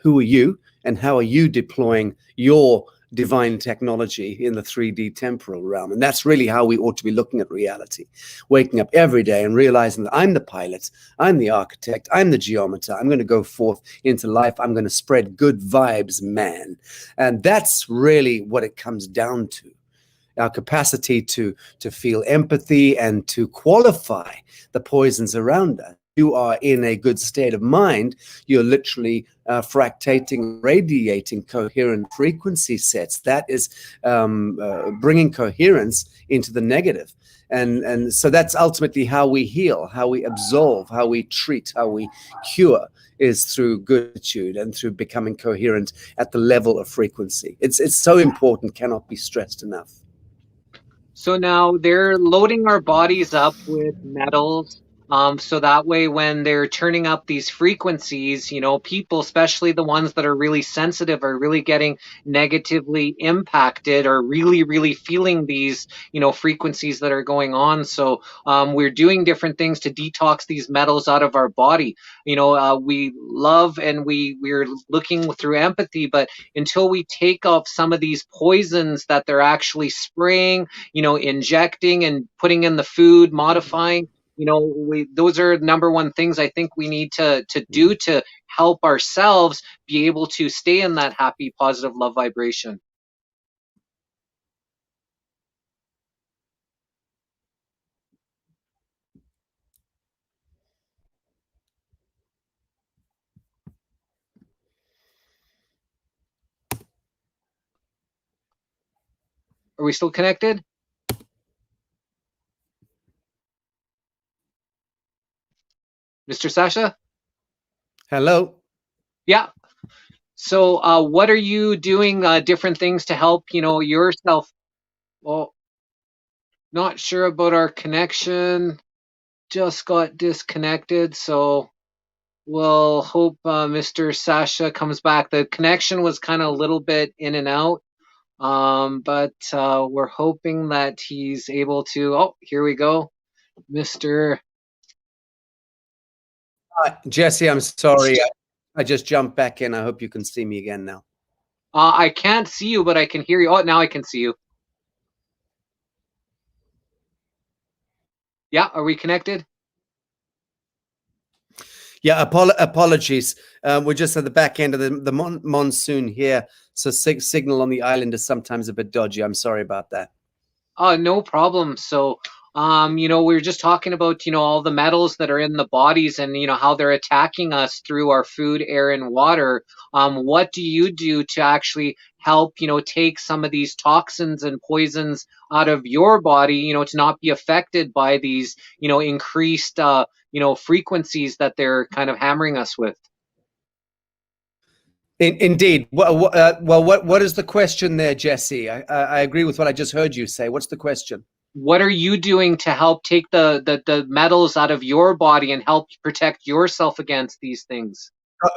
who are you, and how are you deploying your divine technology in the 3D temporal realm? And that's really how we ought to be looking at reality. Waking up every day and realizing that I'm the pilot, I'm the architect, I'm the geometer, I'm going to go forth into life, I'm going to spread good vibes, man. And that's really what it comes down to. Our capacity to feel empathy and to qualify the poisons around us. You are in a good state of mind, you're literally fractating, radiating coherent frequency sets. That is bringing coherence into the negative. And so that's ultimately how we heal, how we absolve, how we treat, how we cure, is through gratitude and through becoming coherent at the level of frequency. It's so important, cannot be stressed enough. So now they're loading our bodies up with metals. So that way, when they're turning up these frequencies, people, especially the ones that are really sensitive, are really getting negatively impacted, or really, really feeling these, frequencies that are going on. So we're doing different things to detox these metals out of our body. We love and we're looking through empathy, but until we take off some of these poisons that they're actually spraying, injecting and putting in the food, modifying, those are number one things I think we need to do to help ourselves be able to stay in that happy, positive love vibration. Are we still connected? Mr. Sasha? Hello. Yeah. So what are you doing, different things to help, yourself? Well, not sure about our connection. Just got disconnected, so we'll hope Mr. Sasha comes back. The connection was kind of a little bit in and out, but we're hoping that he's able to. Oh, here we go, Mr. Jesse, I'm sorry. I just jumped back in. I hope you can see me again now. I can't see you, but I can hear you. Oh, now I can see you. Yeah, are we connected? Yeah, apologies. We're just at the back end of the monsoon here, so signal on the island is sometimes a bit dodgy. I'm sorry about that. No problem. So, we were just talking about, all the metals that are in the bodies and, how they're attacking us through our food, air, and water. What do you do to actually help, take some of these toxins and poisons out of your body, to not be affected by these, increased, frequencies that they're kind of hammering us with? Indeed. Well, what is the question there, Jesse? I agree with what I just heard you say. What's the question? What are you doing to help take the metals out of your body and help protect yourself against these things?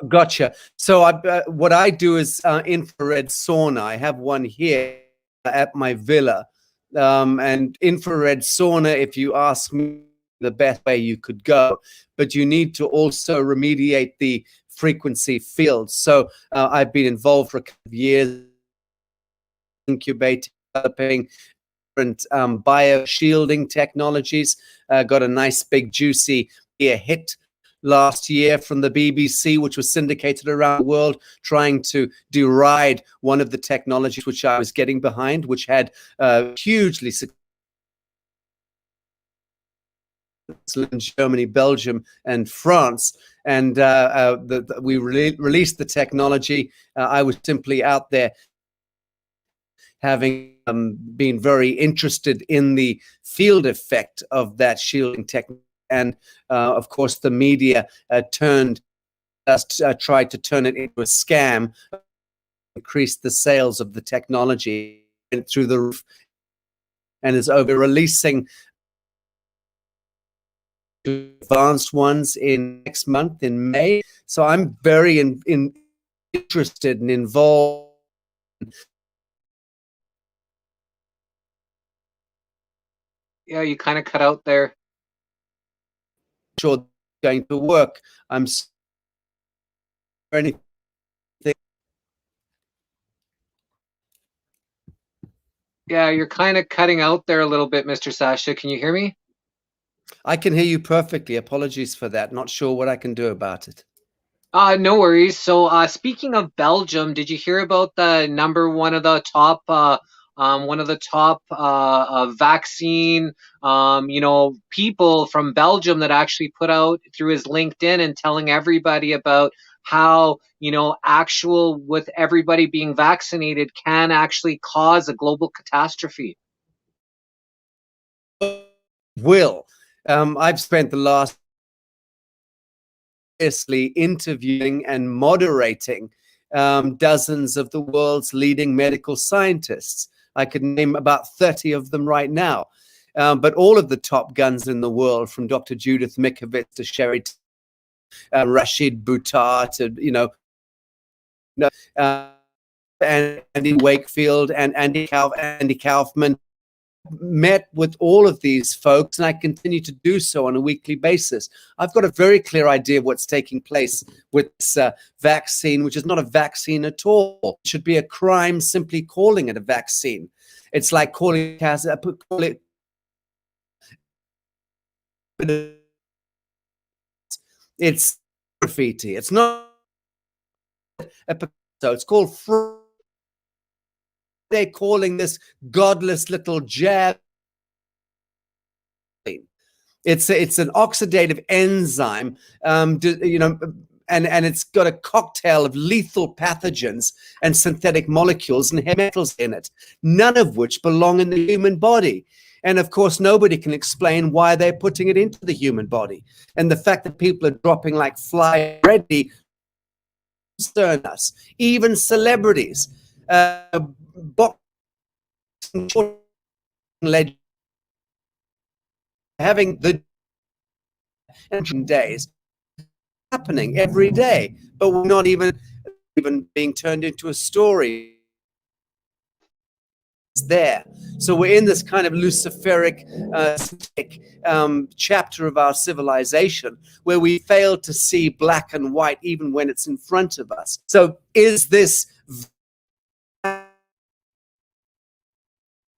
Gotcha. So what I do is infrared sauna. I have one here at my villa. And infrared sauna, if you ask me, the best way you could go. But you need to also remediate the frequency field. So I've been involved for a couple of years, incubating, developing different bio-shielding technologies. Got a nice big juicy hit last year from the BBC, which was syndicated around the world, trying to deride one of the technologies which I was getting behind, which had hugely successful in Germany, Belgium, and France. And we released the technology. I was simply out there having been very interested in the field effect of that shielding technology. And of course, the media tried to turn it into a scam, increased the sales of the technology through the roof, and is over releasing advanced ones in next month in May. So I'm very interested and involved. Yeah, you kind of cut out there. Sure, going to work. I'm anything. Yeah, you're kind of cutting out there a little bit, Mr. Sasha. Can you hear me? I can hear you perfectly. Apologies for that. Not sure what I can do about it. No worries. So, speaking of Belgium, did you hear about the one of the top vaccine, people from Belgium that actually put out through his LinkedIn and telling everybody about how, with everybody being vaccinated can actually cause a global catastrophe? I've spent the last interviewing and moderating dozens of the world's leading medical scientists. I could name about 30 of them right now. But all of the top guns in the world, from Dr. Judith Mikovits to Sherry, Rashid Buttar to, and Andy Wakefield and Andy Kaufman, met with all of these folks, and I continue to do so on a weekly basis. I've got a very clear idea of what's taking place with this vaccine, which is not a vaccine at all. It should be a crime simply calling it a vaccine. It's like calling it it's graffiti. It's not so it's called fraud. They're calling this godless little jab. It's an oxidative enzyme, and it's got a cocktail of lethal pathogens and synthetic molecules and heavy metals in it, none of which belong in the human body. And of course, nobody can explain why they're putting it into the human body. And the fact that people are dropping like flies already concern us. Even celebrities, boxing legends, having the days happening every day, but we're not even being turned into a story. It's there. So we're in this kind of Luciferic chapter of our civilization where we fail to see black and white even when it's in front of us. So is this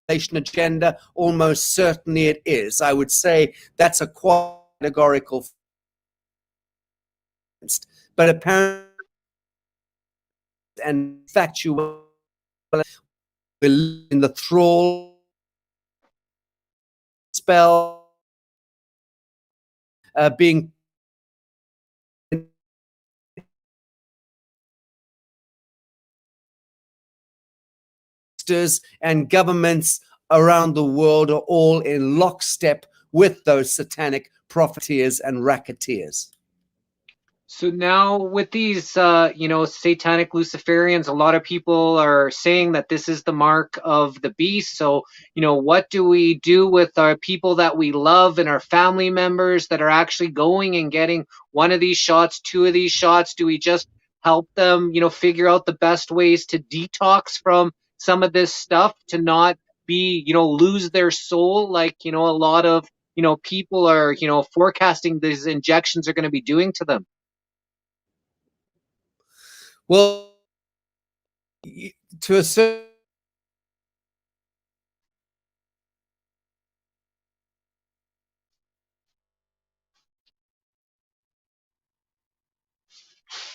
agenda? Almost certainly it is. I would say that's a categorical, but apparently and factual in the thrall spell being and governments around the world are all in lockstep with those satanic profiteers and racketeers. So now with these, satanic Luciferians, a lot of people are saying that this is the mark of the beast. So, what do we do with our people that we love and our family members that are actually going and getting one of these shots, two of these shots? Do we just help them, figure out the best ways to detox from some of this stuff to not be, lose their soul like, a lot of, people are, forecasting these injections are going to be doing to them? Well, to a certain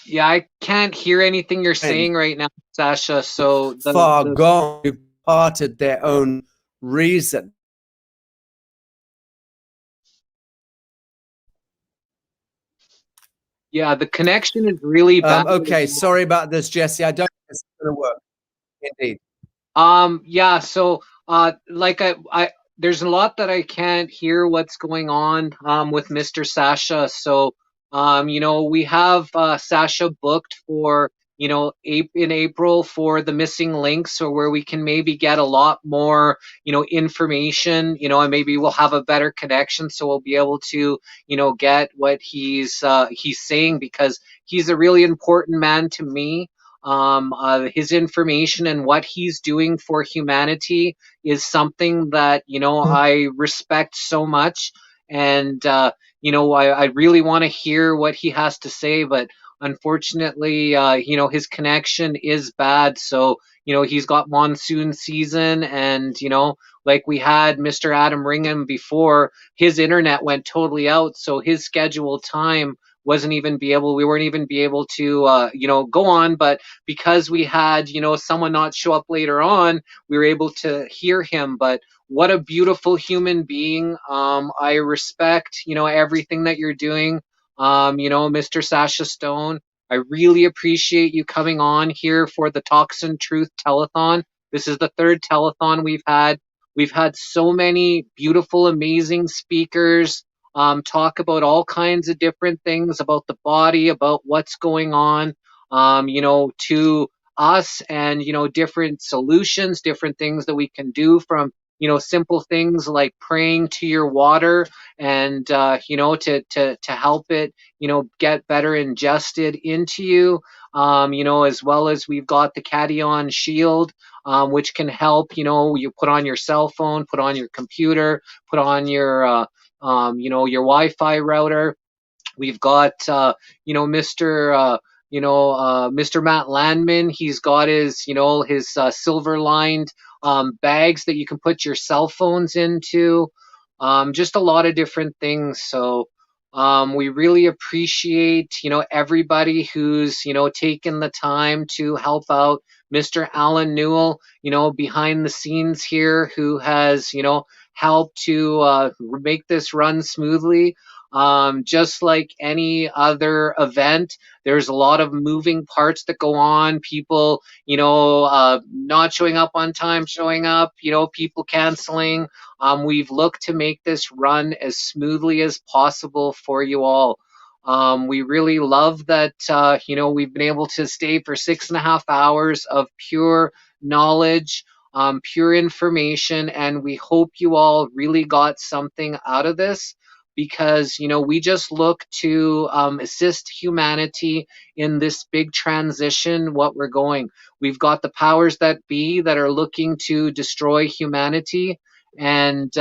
Yeah, I can't hear anything you're saying right now, Sasha. So far gone, departed their own reason. Yeah, the connection is really bad. Okay, sorry about this, Jesse. I don't think it's going to work. Indeed. Yeah, so I there's a lot that I can't hear what's going on with Mr. Sasha. So we have Sasha booked for in April for the missing links, or where we can maybe get a lot more information, and maybe we'll have a better connection, so we'll be able to get what he's saying, because he's a really important man to me. His information and what he's doing for humanity is something that I respect so much, and I really want to hear what he has to say, but unfortunately, his connection is bad. So he's got monsoon season, and like we had Mr. Adam Ringham before, his internet went totally out, so his scheduled time we weren't even be able to go on, but because we had someone not show up later on, we were able to hear him. But what a beautiful human being. I respect everything that you're doing, Mr. Sasha Stone. I really appreciate you coming on here for the Toxin Truth Telethon. This is the third telethon we've had. We've had so many beautiful, amazing speakers talk about all kinds of different things about the body, about what's going on, to us, and, different solutions, different things that we can do, from, simple things like praying to your water and, to help it, get better ingested into you, as well as we've got the Cation Shield, which can help, you put on your cell phone, put on your computer, put on your, your Wi-Fi router. We've got, Mr. Matt Landman. He's got his, his silver lined bags that you can put your cell phones into. Just a lot of different things. So we really appreciate, everybody who's, taken the time to help out Mr. Alan Newell, behind the scenes here, who has, helped to make this run smoothly. Just like any other event, there's a lot of moving parts that go on. People, not showing up on time, showing up, people canceling. We've looked to make this run as smoothly as possible for you all. We really love that, we've been able to stay for 6.5 hours of pure knowledge, pure information, and we hope you all really got something out of this, because we just look to assist humanity in this big transition. What we're going, we've got the powers that be that are looking to destroy humanity, and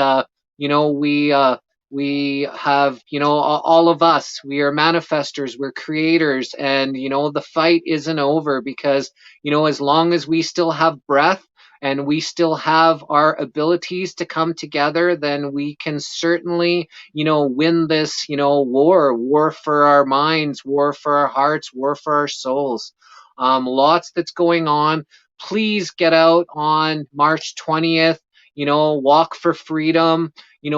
we have, all of us, we are manifestors, we're creators, and the fight isn't over, because as long as we still have breath and we still have our abilities to come together, then we can certainly, win this, war for our minds, war for our hearts, war for our souls. Lots that's going on. Please get out on March 20th, walk for freedom,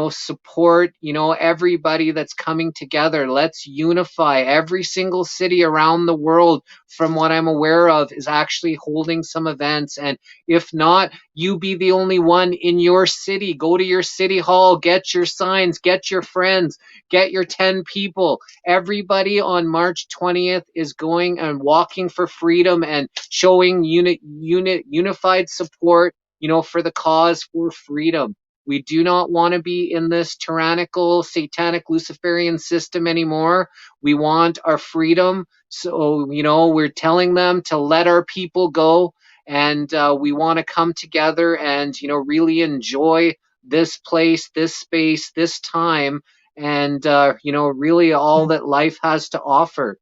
support, everybody that's coming together. Let's unify. Every single city around the world, from what I'm aware of, is actually holding some events. And if not, you be the only one in your city. Go to your city hall, get your signs, get your friends, get your 10 people. Everybody on March 20th is going and walking for freedom and showing unified support, for the cause for freedom. We do not want to be in this tyrannical, satanic, Luciferian system anymore. We want our freedom. So, we're telling them to let our people go. And we want to come together and, really enjoy this place, this space, this time, and, really all that life has to offer.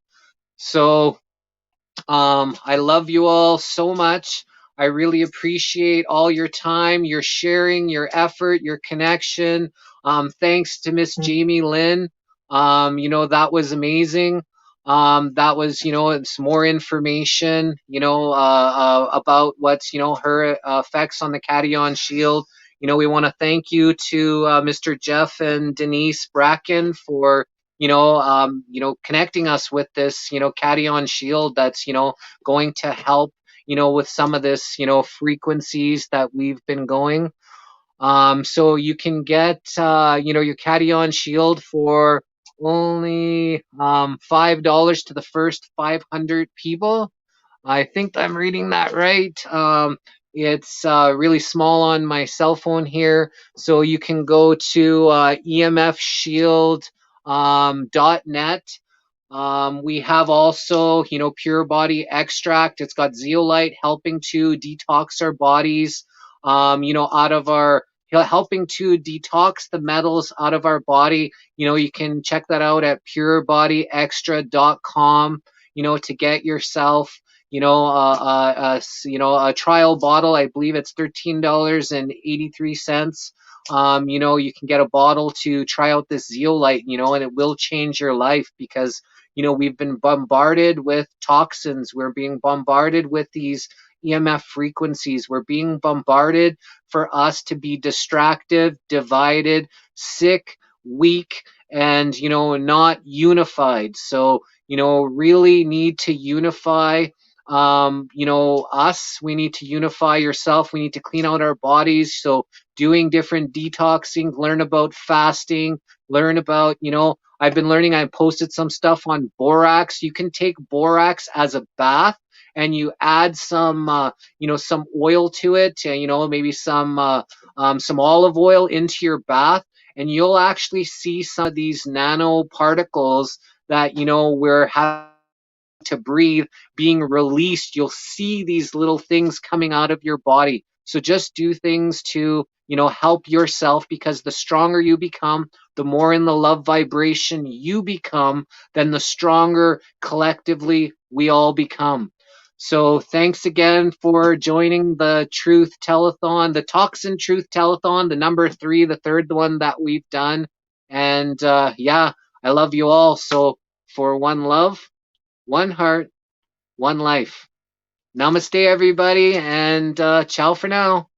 So, I love you all so much. I really appreciate all your time, your sharing, your effort, your connection. Thanks to Miss Jamy Lyn. That was amazing. That was, it's more information, about what's, her effects on the cation shield. We want to thank you to Mr. Jeff and Denise Bracken for connecting us with this, cation shield that's, going to help, with some of this, frequencies that we've been going. So you can get, your cation shield for only $5 to the first 500 people. I think I'm reading that right. It's really small on my cell phone here, so you can go to emfshield.net. We have also, Pure Body Extract. It's got zeolite helping to detox our bodies, out of our, helping to detox the metals out of our body. You can check that out at purebodyextra.com, to get yourself, a trial bottle. I believe it's $13.83. You can get a bottle to try out this zeolite, and it will change your life, because we've been bombarded with toxins. We're being bombarded with these EMF frequencies. We're being bombarded for us to be distracted, divided, sick, weak, and, not unified. So, really need to unify, us. We need to unify yourself. We need to clean out our bodies. So doing different detoxing, learn about fasting, learn about, I've been learning, I posted some stuff on borax. You can take borax as a bath, and you add some, some oil to it, maybe some olive oil into your bath, and you'll actually see some of these nanoparticles that, we're having to breathe being released. You'll see these little things coming out of your body. So just do things to, help yourself, because the stronger you become, the more in the love vibration you become, then the stronger collectively we all become. So thanks again for joining the Truth Telethon, the Toxin Truth Telethon, the number 3, the third one that we've done. And I love you all. So for one love, one heart, one life. Namaste, everybody, and ciao for now.